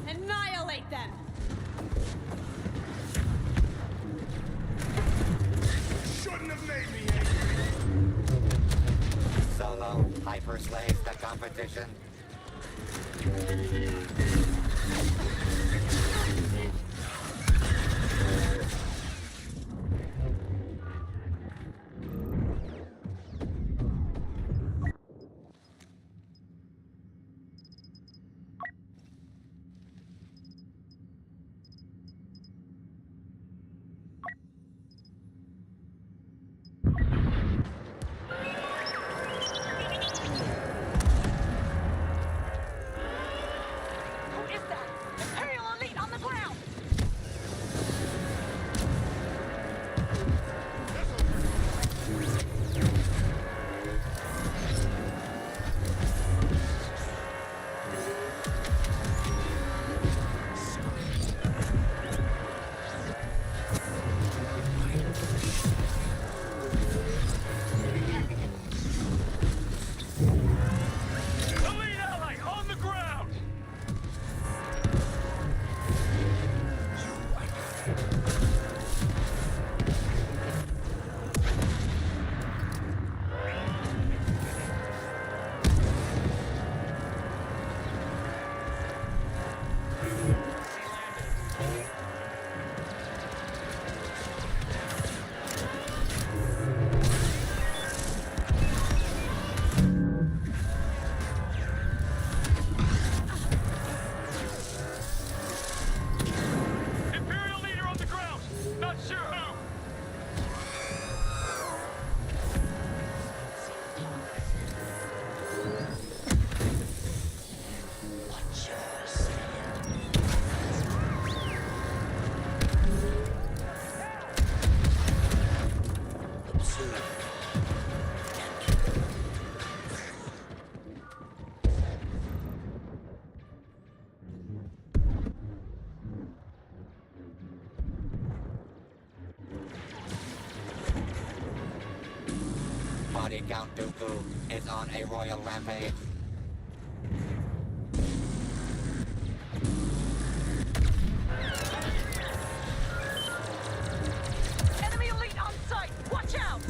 Annihilate them! Shouldn't have made me angry. Solo hyper slays the competition. Body Count Dooku is on a royal rampage. Enemy elite on sight! Watch out!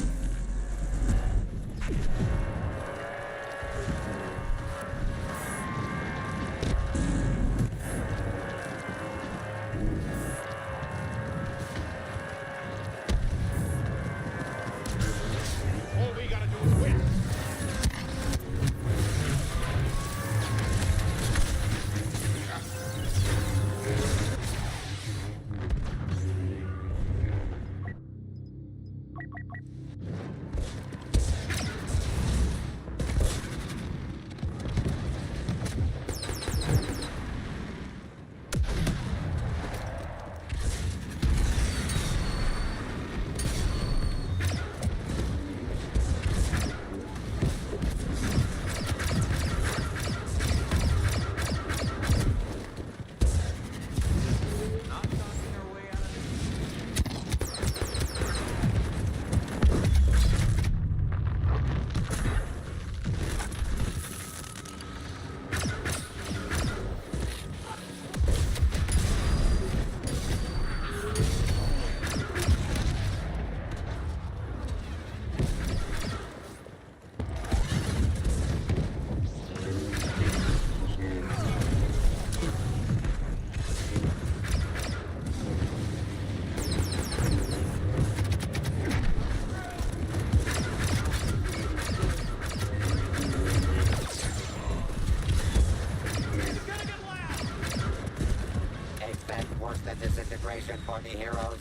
All we gotta do is win. Expect worse than disintegration for the heroes.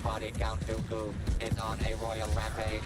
Body Count Dooku is on a royal rampage.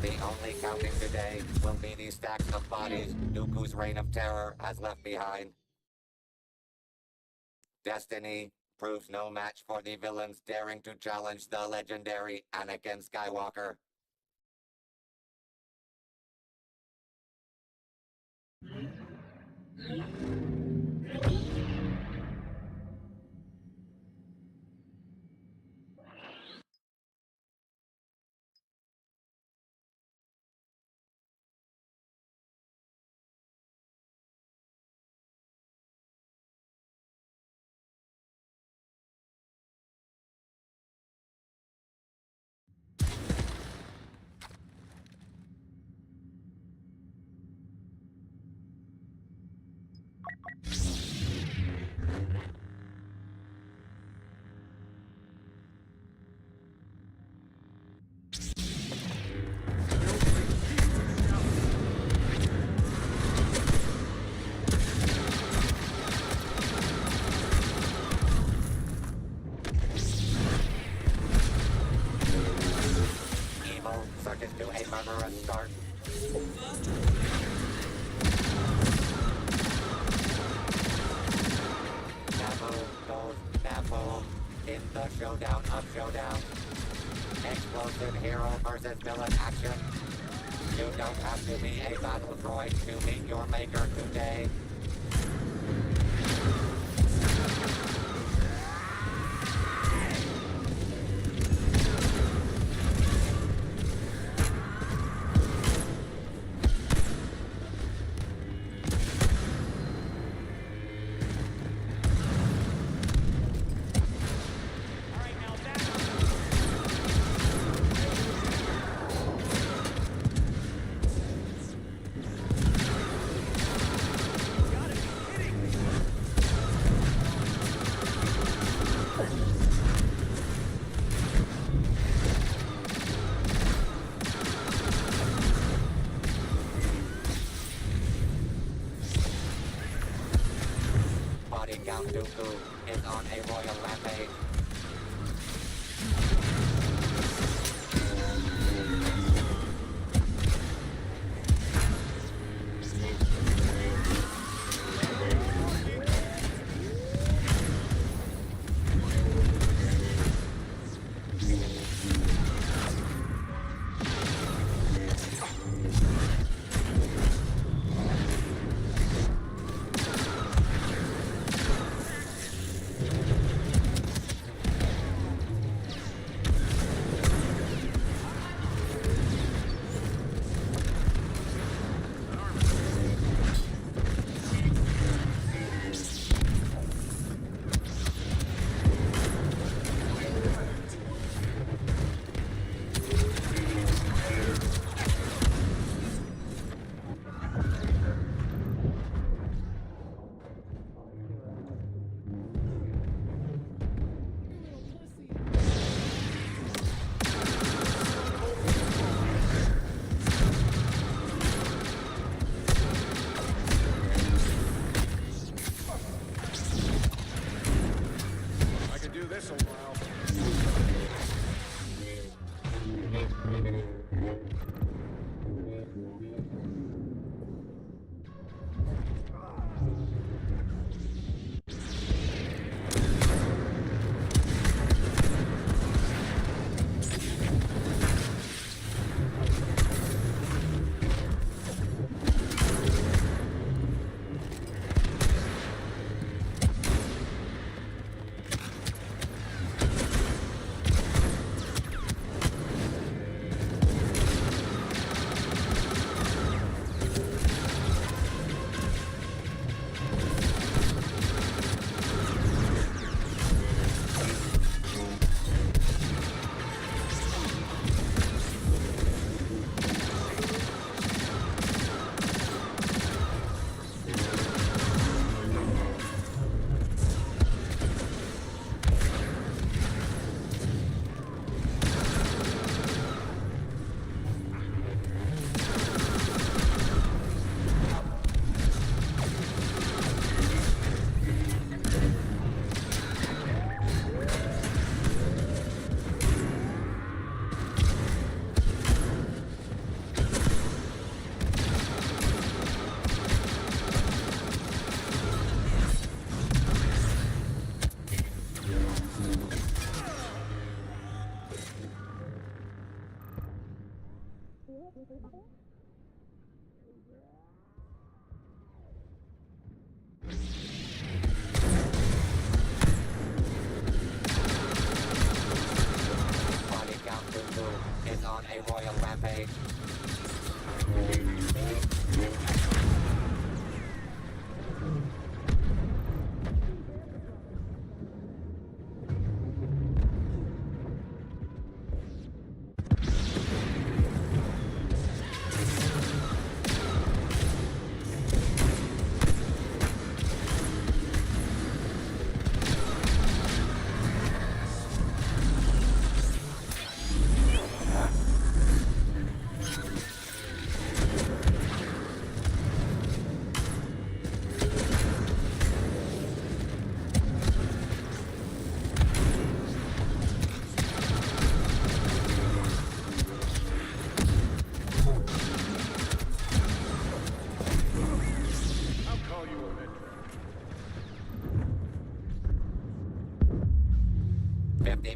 The only counting today will be these stacks of bodies Dooku's reign of terror has left behind. Destiny proves no match for the villains daring to challenge the legendary Anakin Skywalker. the show. showdown of showdown. Explosive hero versus villain action. You don't have to be a battle droid to meet your maker today. Count Dooku is on a royal rampage.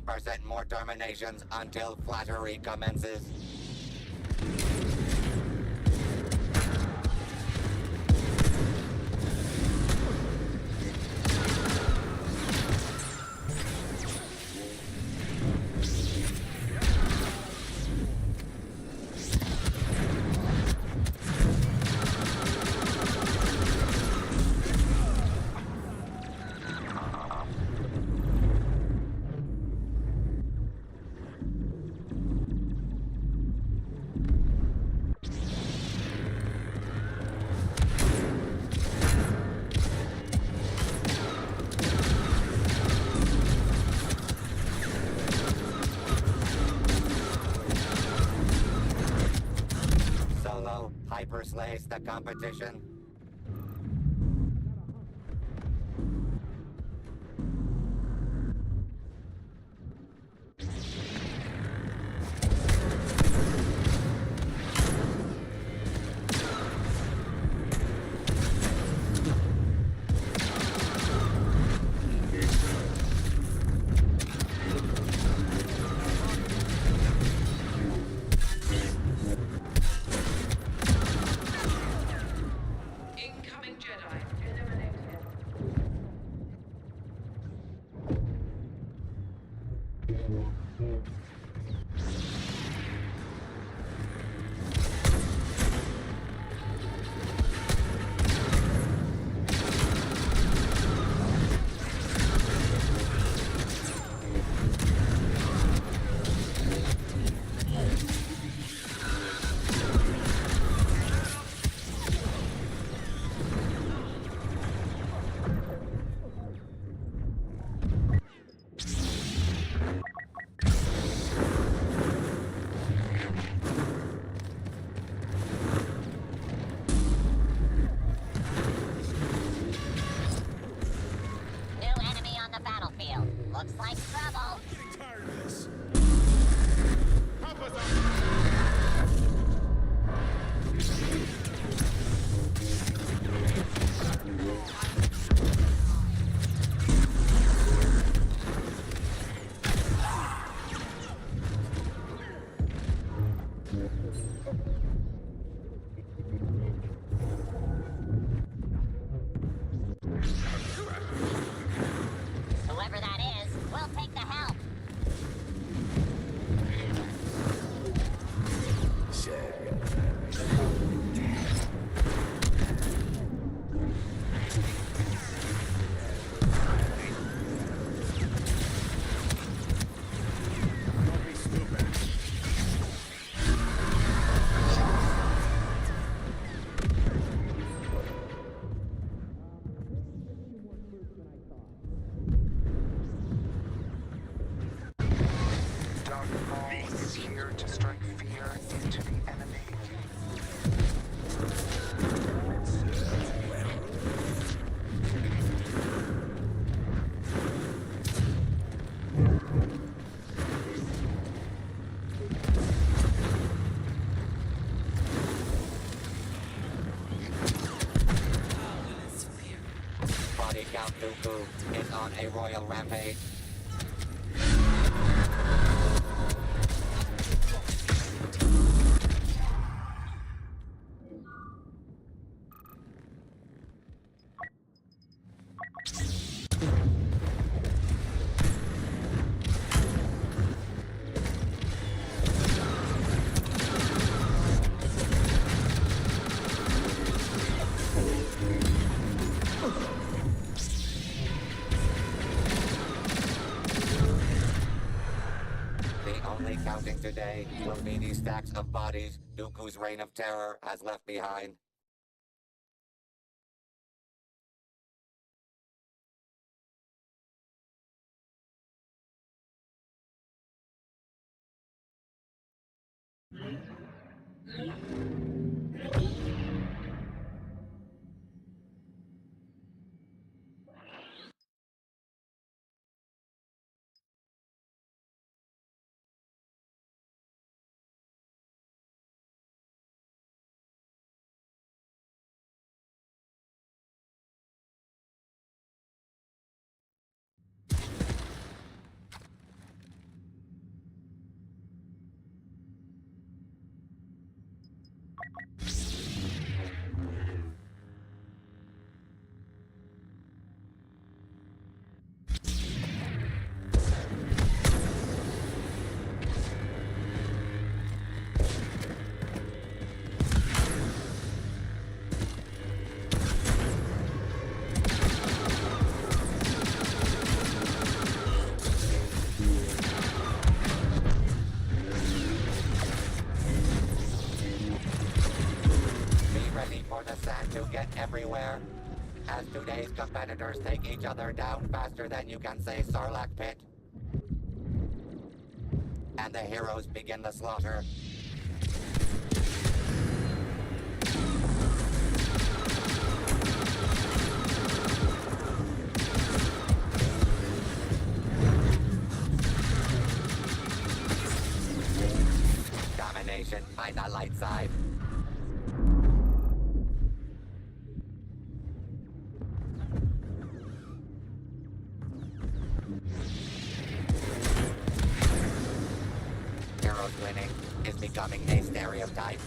20% more terminations until flattery commences. Solo hyper slays the competition. Incoming Jedi. Eliminated. New enemy on the battlefield. Looks like trouble. Getting tired of this. Help us out! Whoever that is, we'll take the help. Don't be stupid. Dark Maul is here to strike fear into the enemy. Body count Dooku is on a royal rampage. The only counting today will be these stacks of bodies Dooku's reign of terror has left behind. for the sand to get everywhere. As today's competitors take each other down faster than you can say Sarlacc pit. And the heroes begin the slaughter. Domination by the light side. Heroes winning is becoming a stereotype.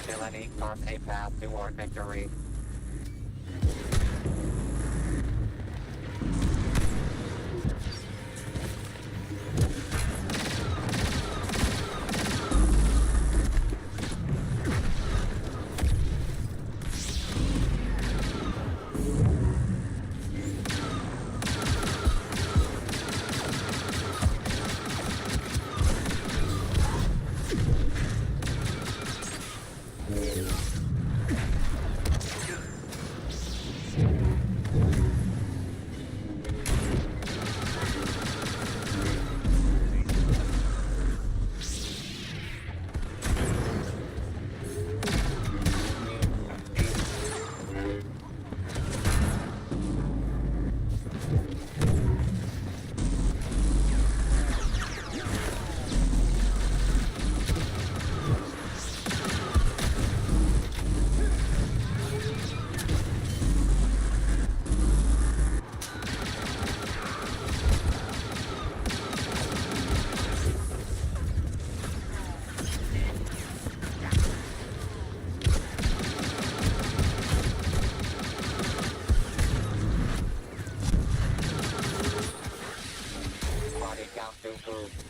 Villainy carves a path toward victory.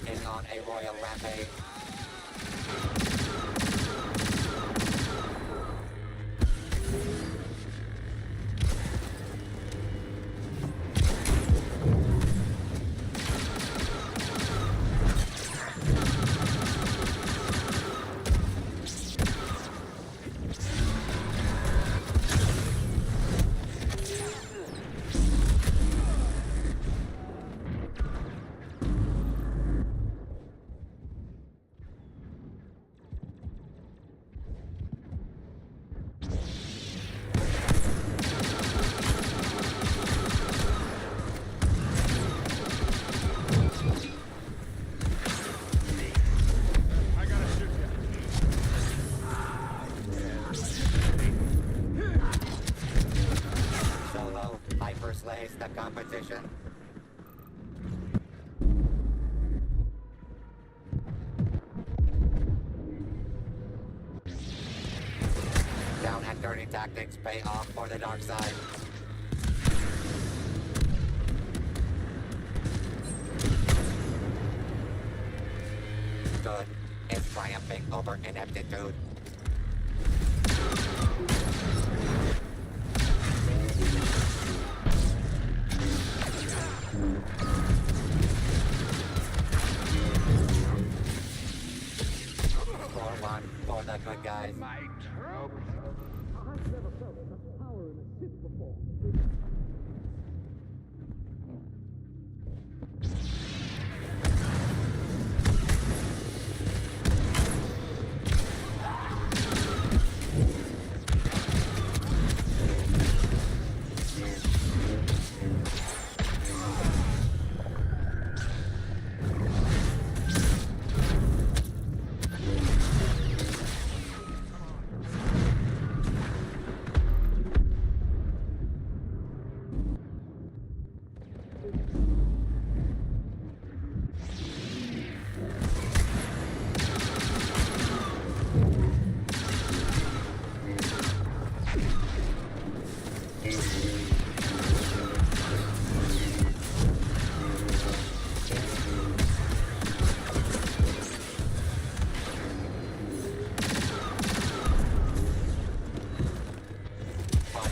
Is on a royal rampage. Slays the competition. Down and dirty tactics pay off for the dark side. Good is triumphing over ineptitude. For the good guys. My troops!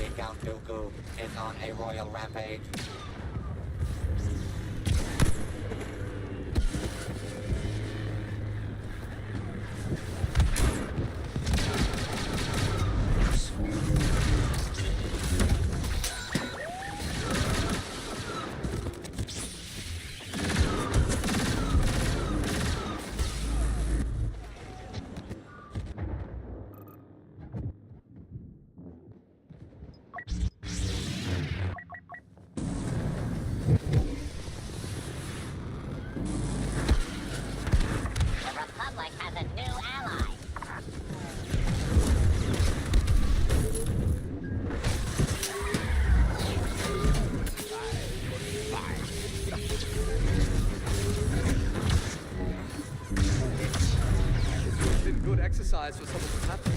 Body Count Dooku is on a royal rampage. The Republic has a new ally. Been good exercise for someone who's happy.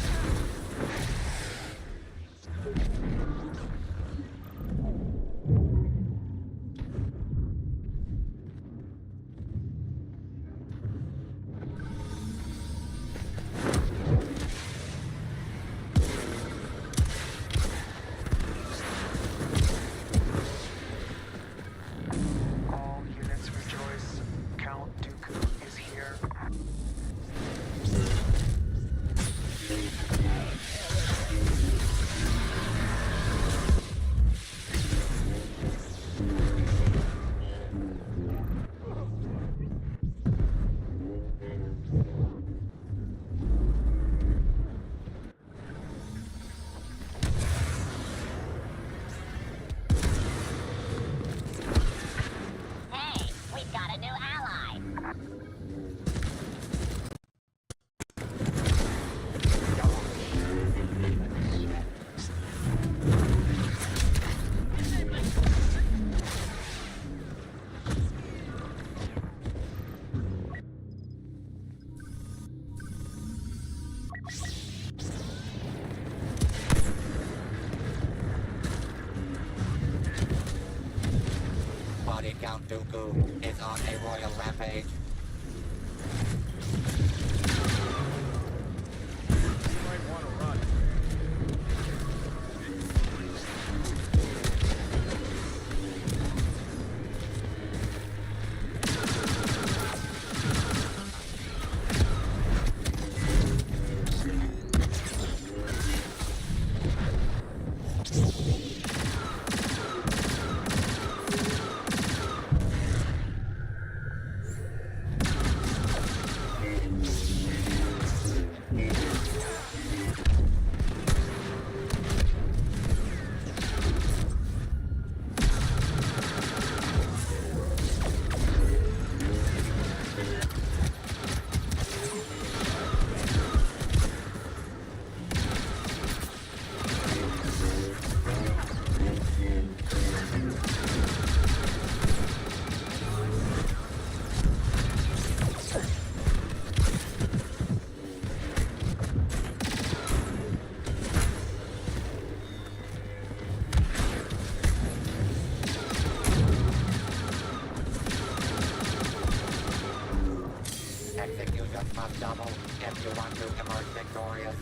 All units rejoice. Count Dooku is here. Hey, we've got a new ally. Body Count Dooku is on a royal rampage. You might want to run. Executions must double if you want to emerge victorious.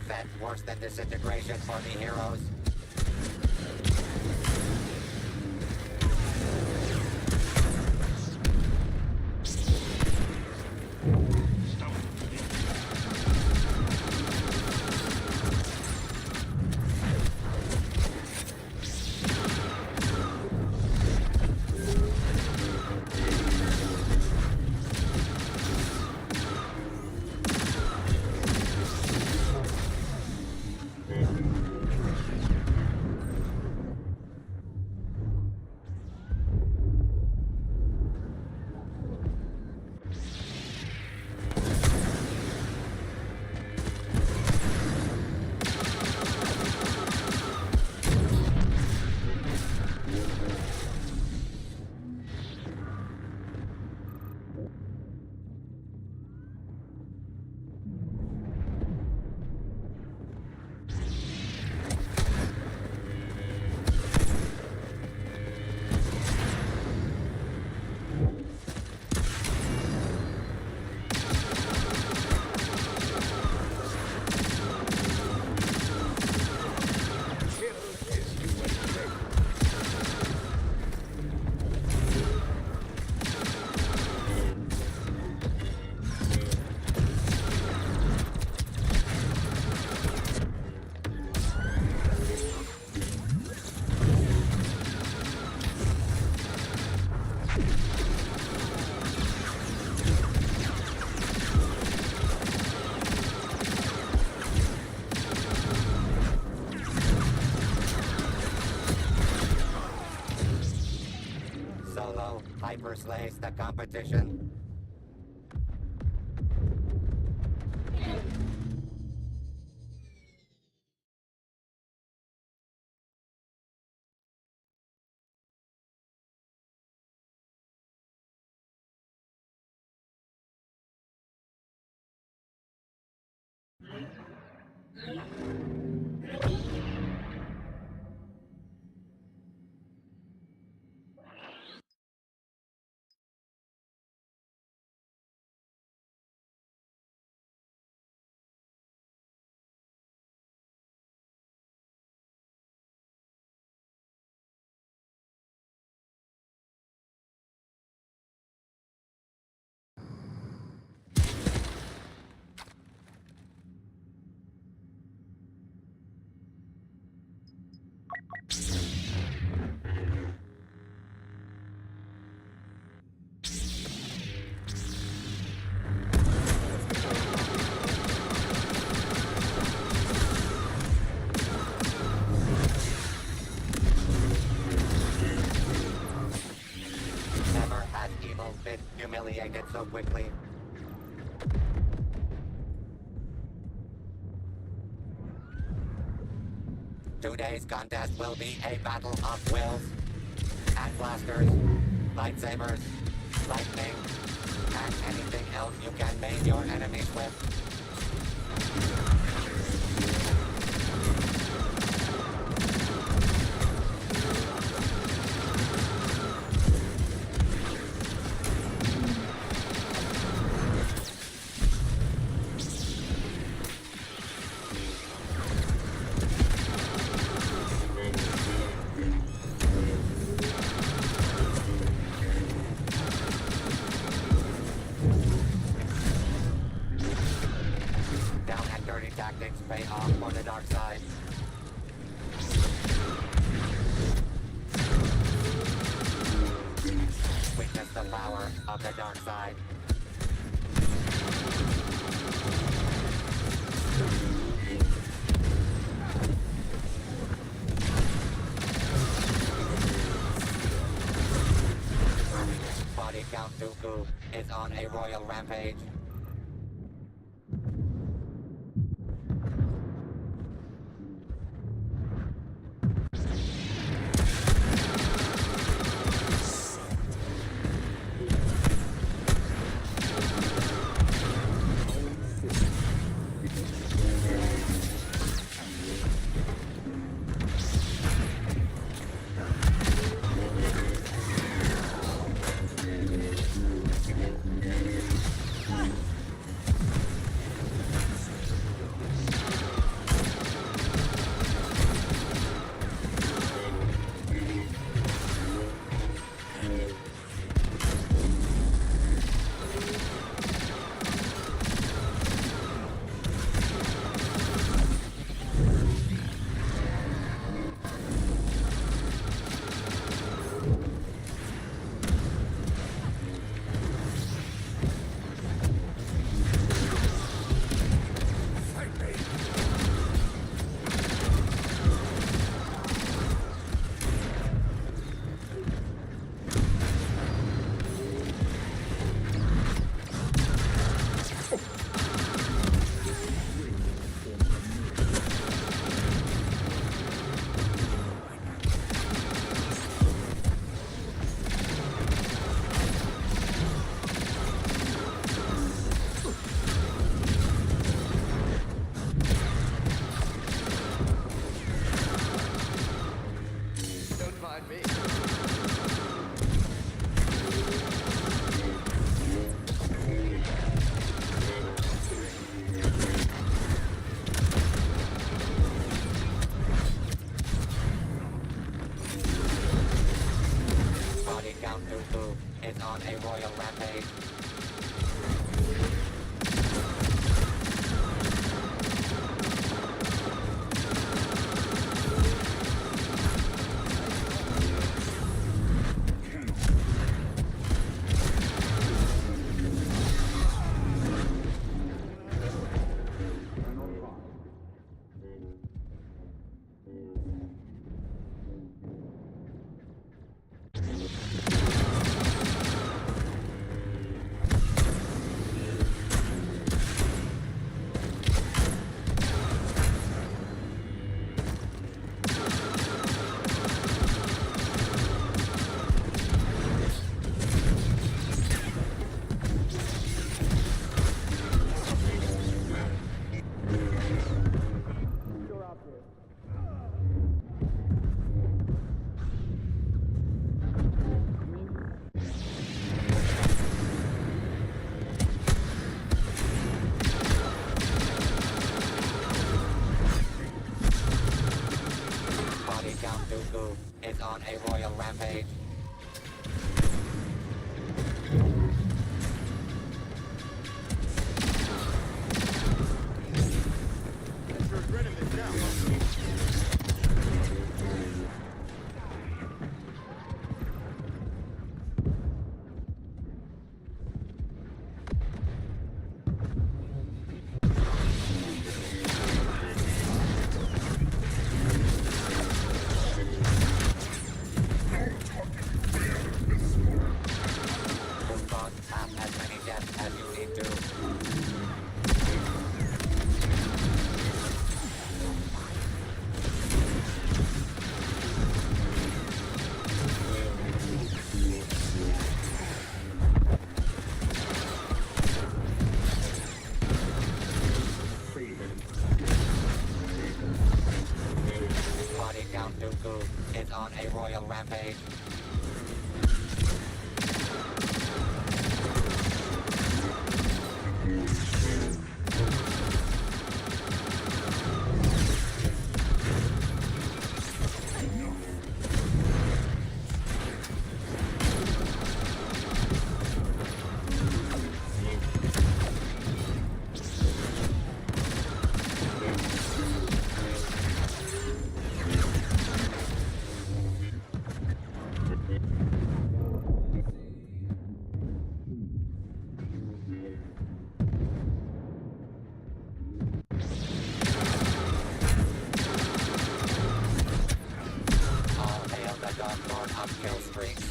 That's worse than disintegration for the heroes. Hyper slays the competition. Never has evil been humiliated so quickly. Today's contest will be a battle of wills. And blasters, lightsabers, lightning, and anything else you can maim your enemies with. Tactics pay off for the dark side. Witness the power of the dark side. Body Count Dooku is on a royal rampage. on a royal rampage. As many deaths as you need to. Body count Dooku is on a royal rampage. Dark Lord of kill streaks.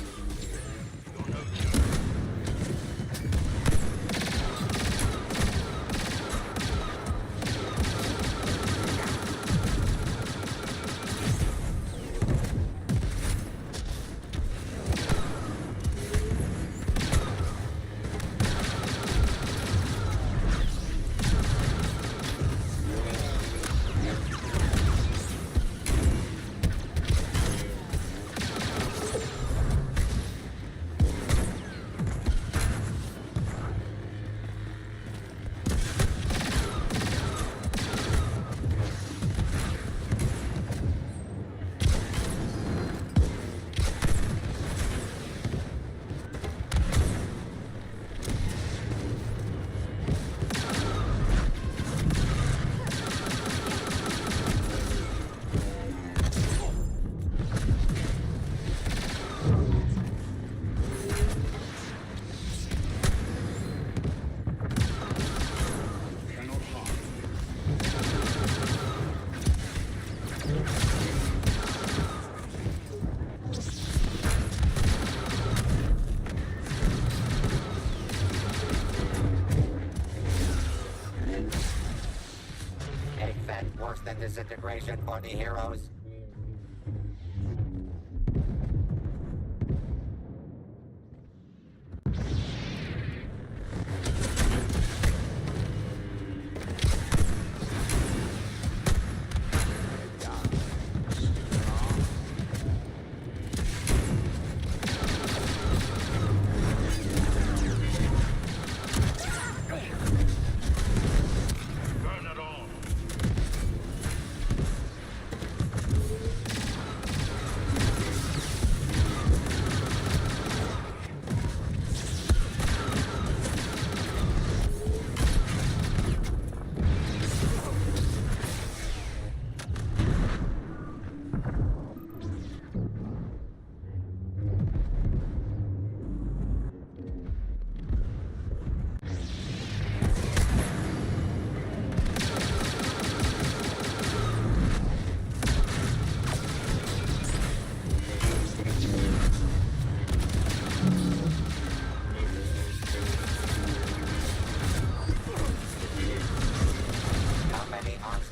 Worse than disintegration for the heroes.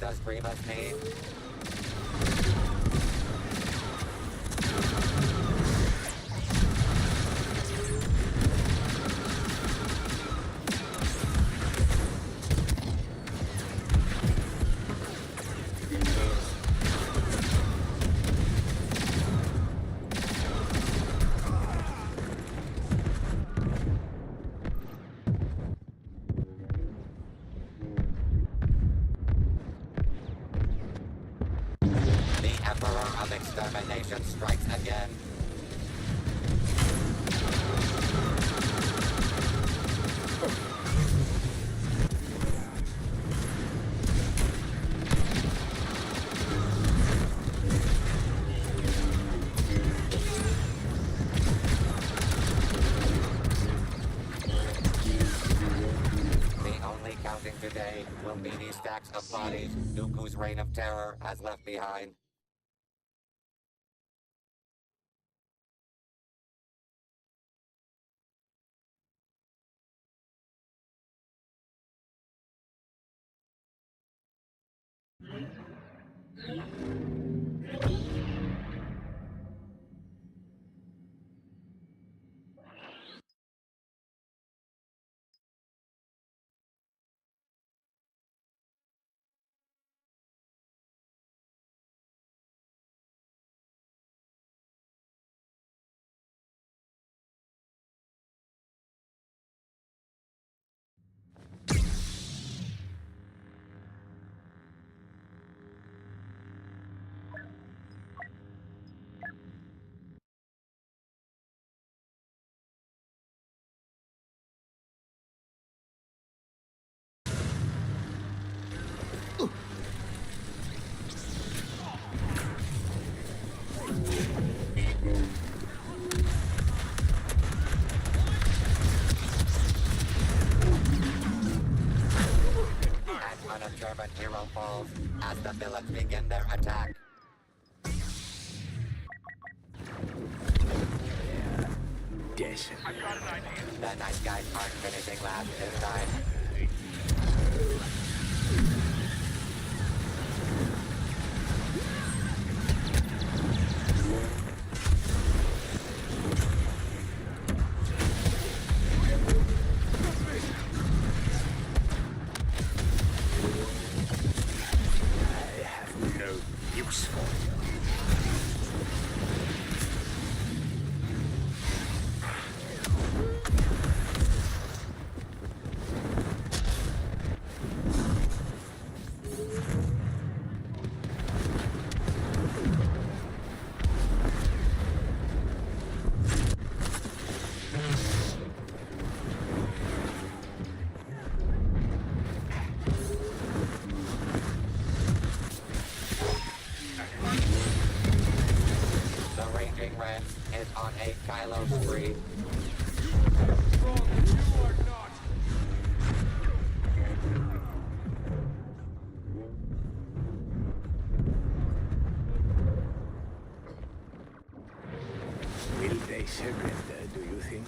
Does Grievous need? Emperor of Extermination strikes again. The only counting today will be these stacks of bodies Dooku's reign of terror has left behind. An unobservant hero falls as the villains begin their attack. Decent. The nice guys aren't finishing last this time. I have no use for you. The Raging Ren is on a Kylo spree. Will they surrender, do you think?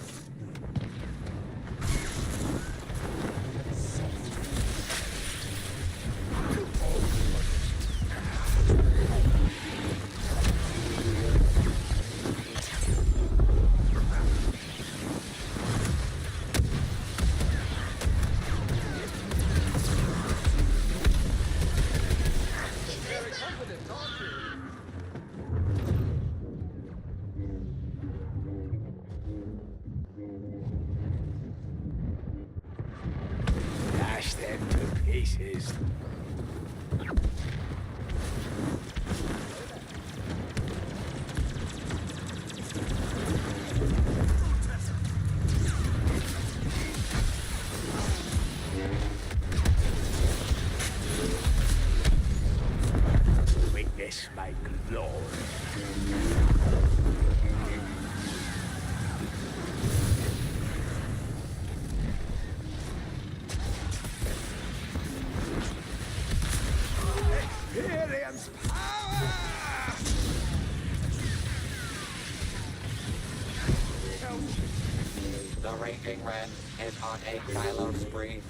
Dash them to pieces. Witness my glory. Experience power! The Raging Ren is on a Kylo spree.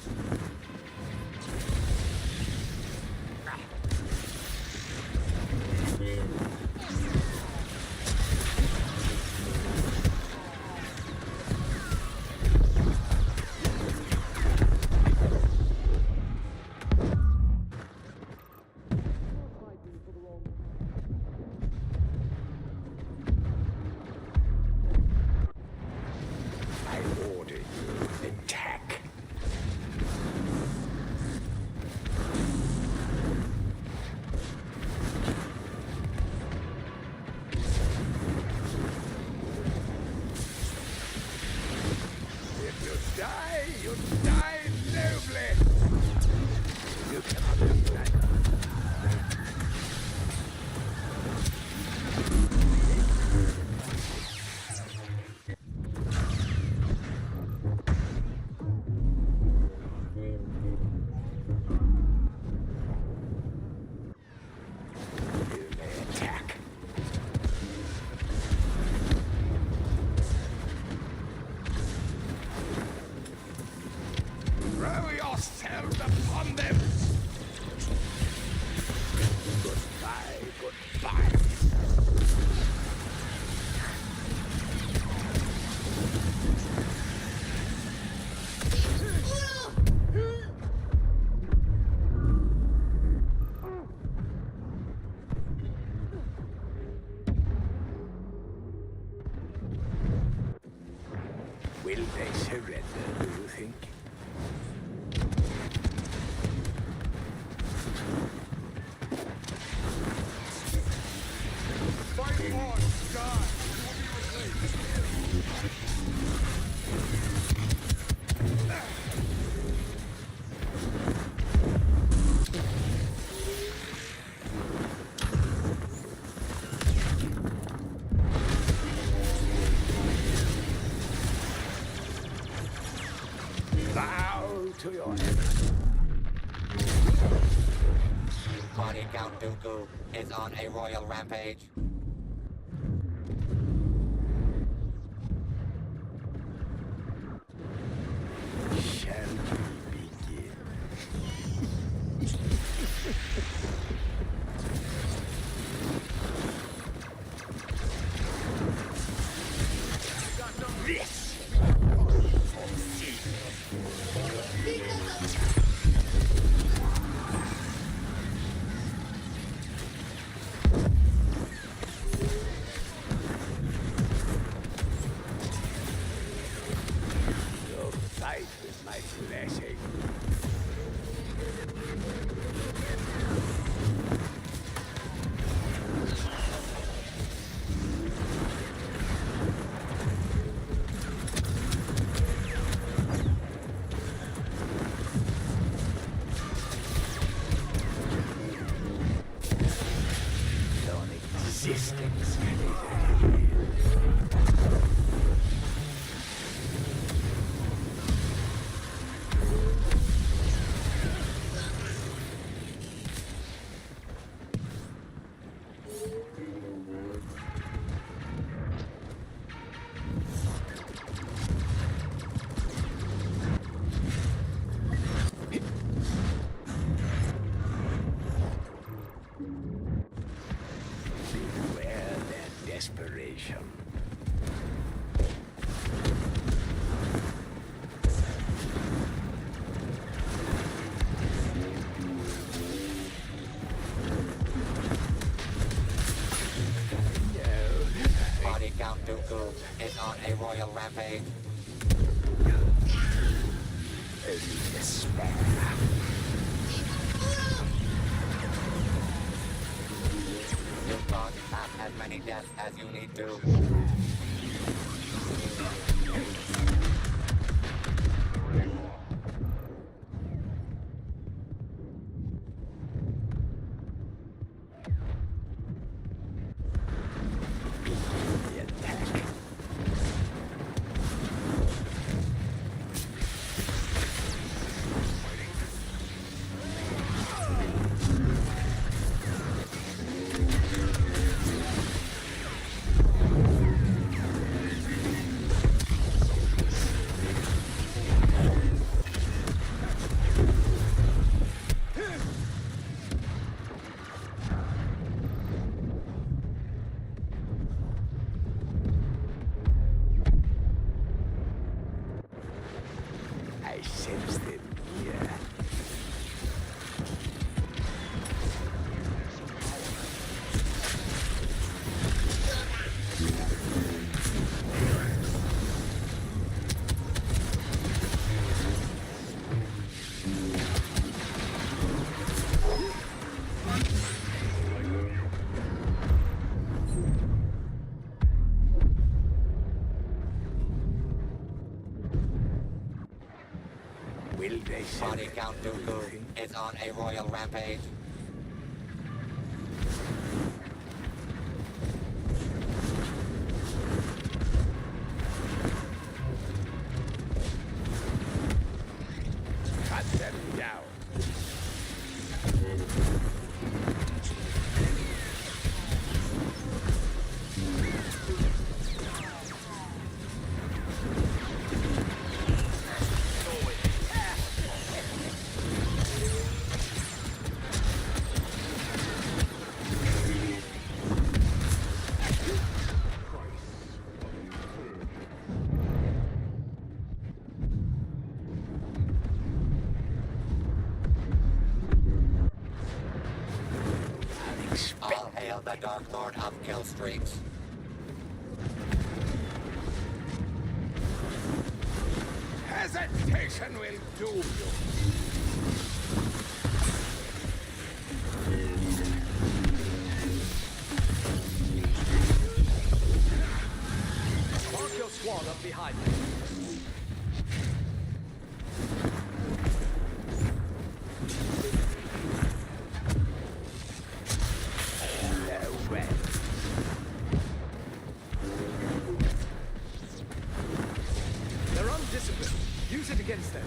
I order you attack. to your Body Count Dooku is on a royal rampage. Shall we begin? This! You'll fight with my blessing. Non-existence. Beware their desperation. Body Count Dooku is on a royal rampage. Only despair. You've caused half as many deaths as you need to. The attack. I sense them here. Will they Body Count Dooku is on a royal rampage. cut them down? All hail the Dark Lord of Kill Streaks. Hesitation will doom you. Mark your squad up behind me. No way. They're undisciplined. Use it against them.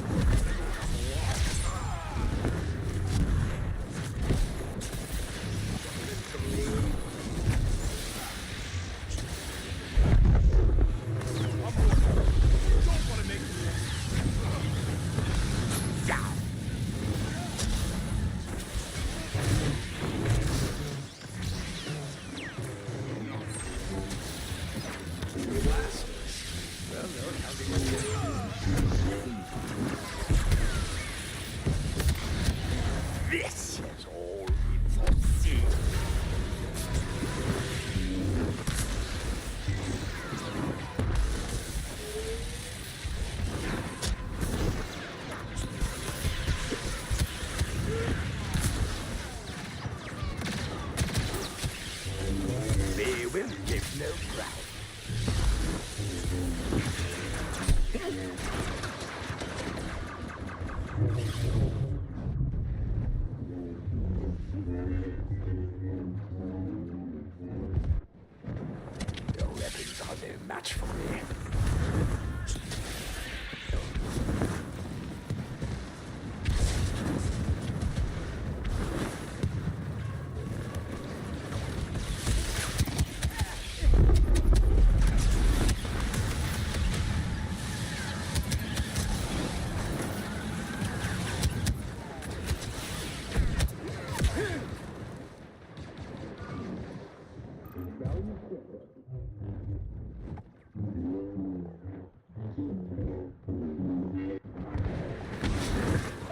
This is all in for thee. They will give no ground. Your weapons are no match for me.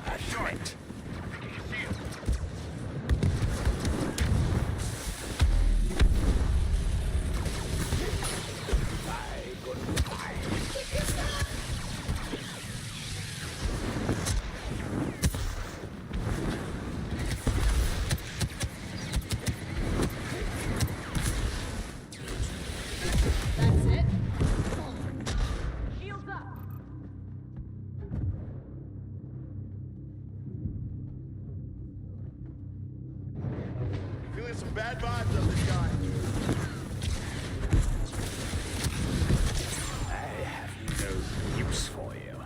A threat. That's it? Shields up! Feeling some bad vibes up this guy. I have no use for you.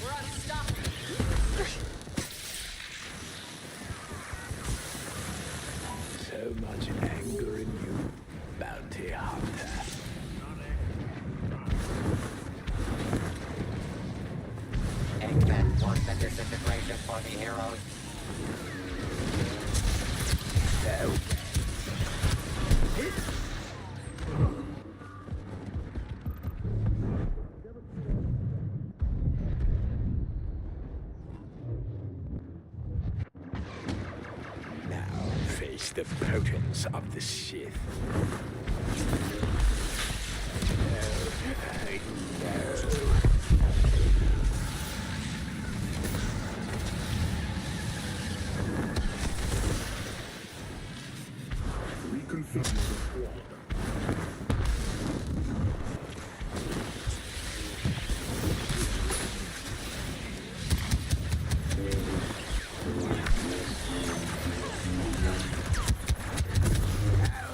We're unstoppable. So much anger in you, bounty hunter. Except one the disintegration for the heroes. No. Now face the potence of the Sith. No, no.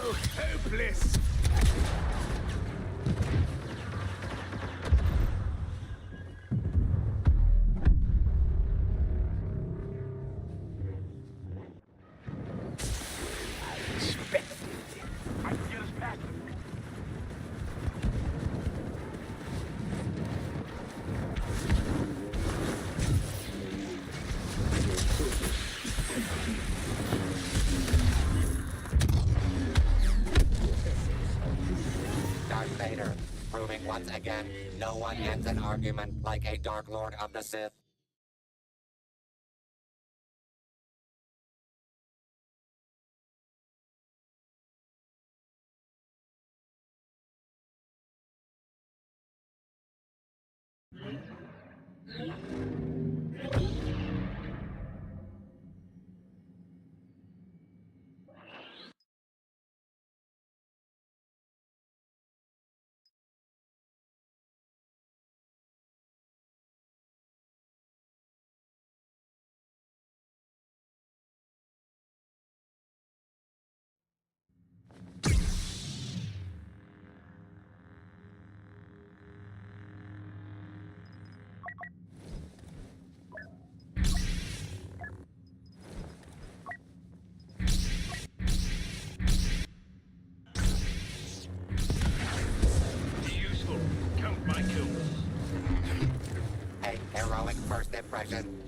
Oh, hopeless! I expected it. I can get us past them. Darth Vader, proving once again, no one ends an argument like a Dark Lord of the Sith. Useful. Count my kills. A heroic first impression.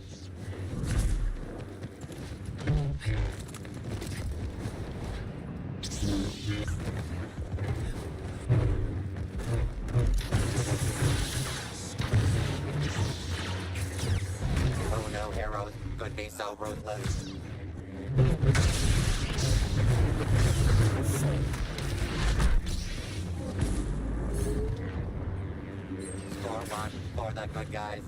Who knew heroes could be so ruthless? Score one for the good guys.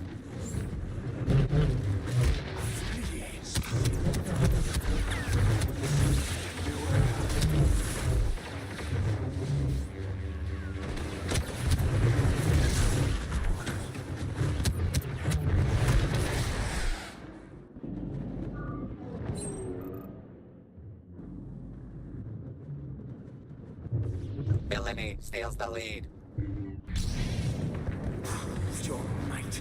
Villainy steals the lead. Your might.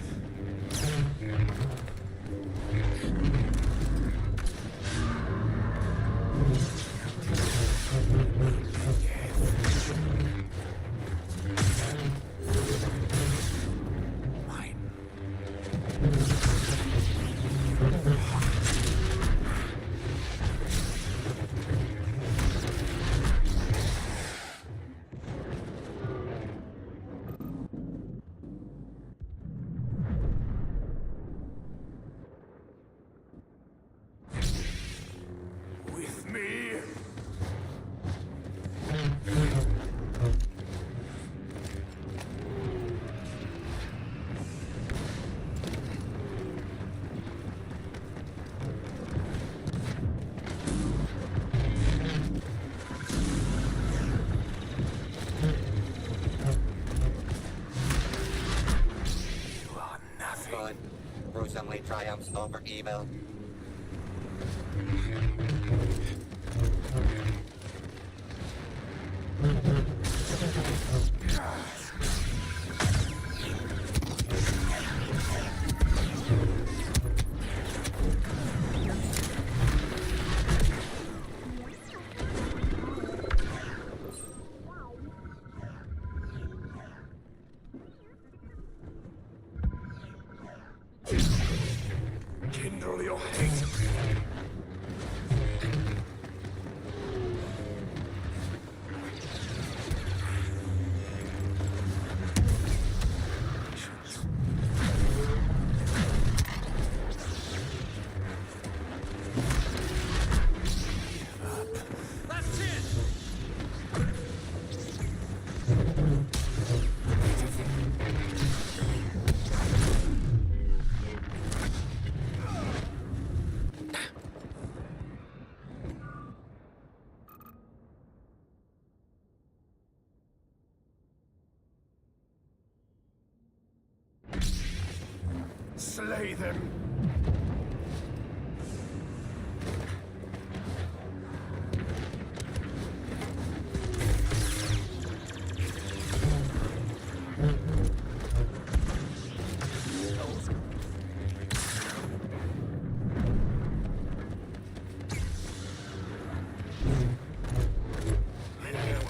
With me. You are nothing. Good. Gruesomely triumphs over evil. Kindle your hate. That's it! Slay them.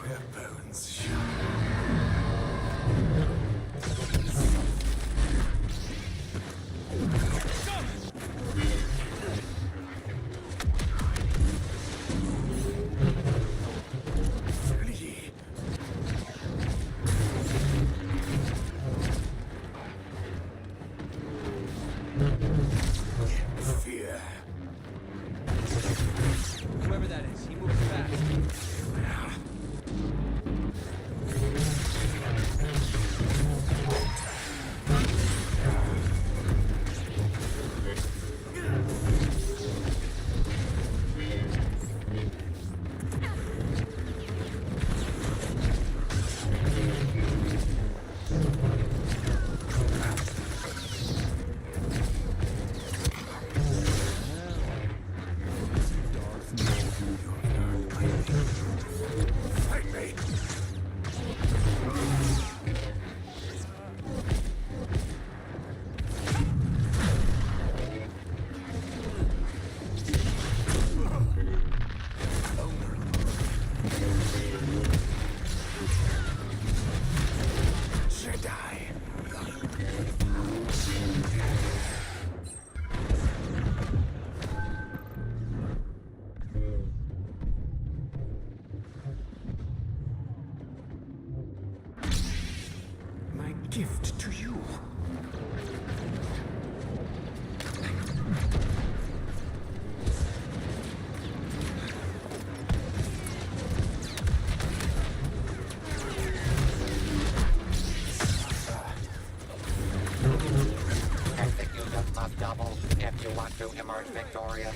Their bones shine. Go! gift to you. Executions must double if you want to emerge victorious.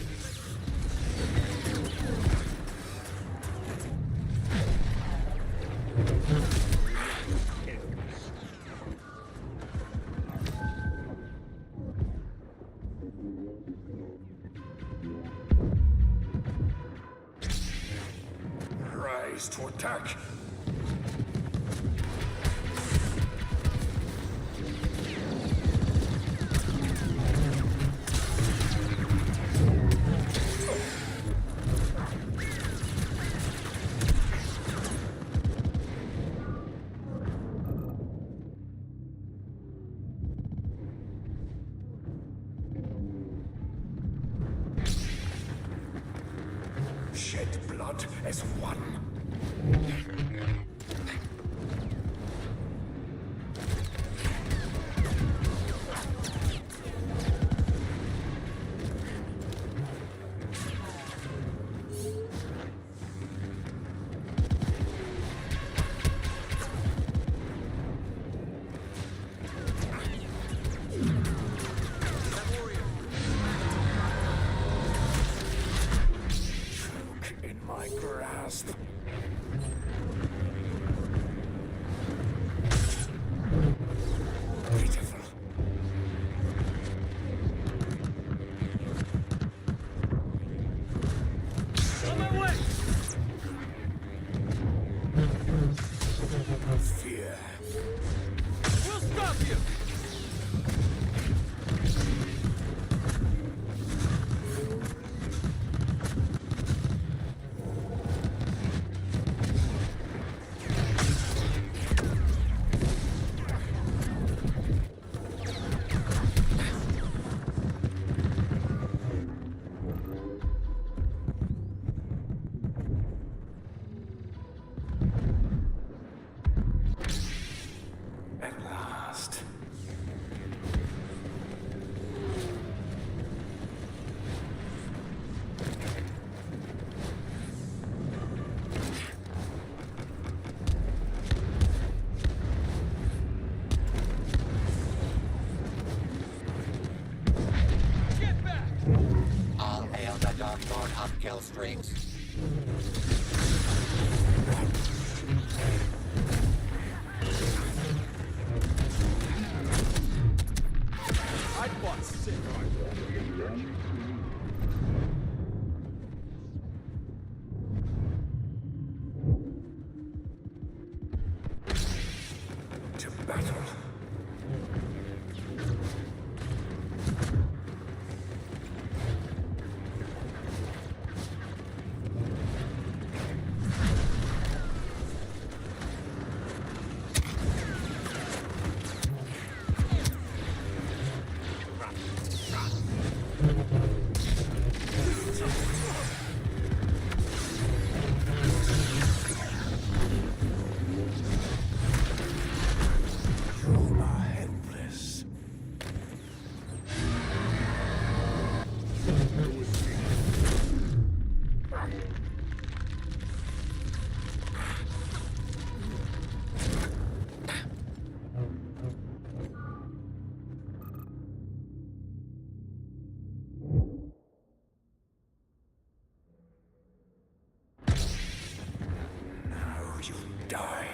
Rise to attack. Shed blood as one. In my grasp. Pitiful. On my way! Fear. We'll stop you! At last. Get back! All hail the Dark Lord of kill streaks. I fought sick. To battle. You are helpless. Now you die.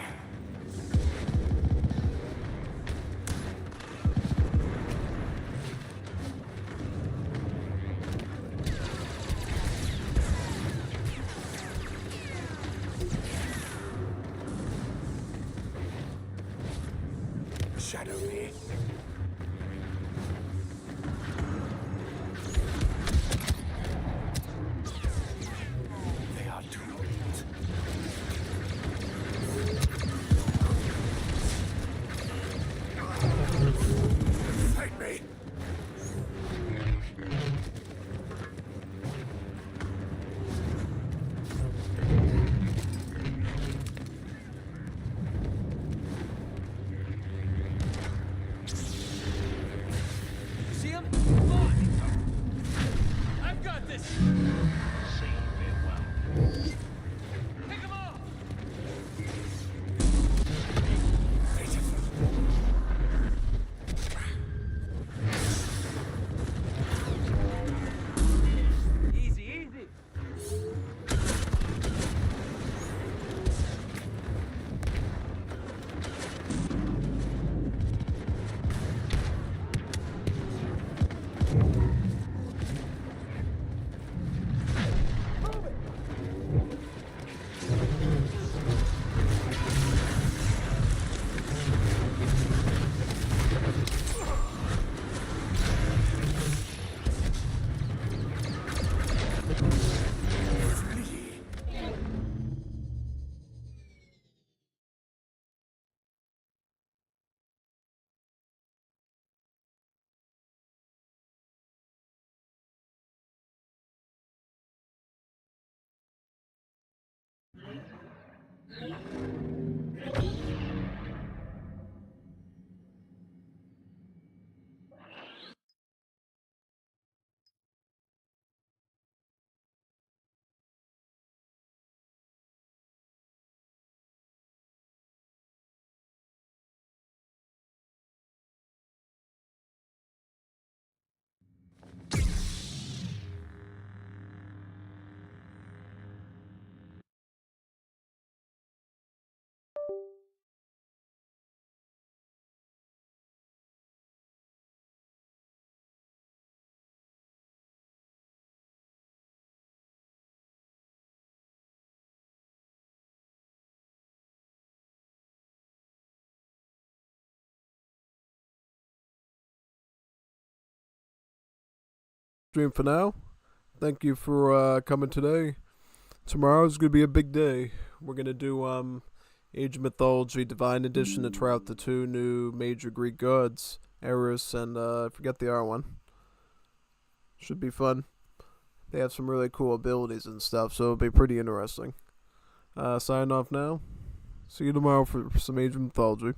Shadow me. They are doomed. Fight me. stream for now. Thank you for coming today. Tomorrow's gonna be a big day. We're gonna do Age of Mythology Divine Edition to try out the 2 new major Greek gods, Eris and I forget the other one. Should be fun. They have some really cool abilities and stuff, so it'll be pretty interesting. Sign off now. See you tomorrow for some Age of Mythology.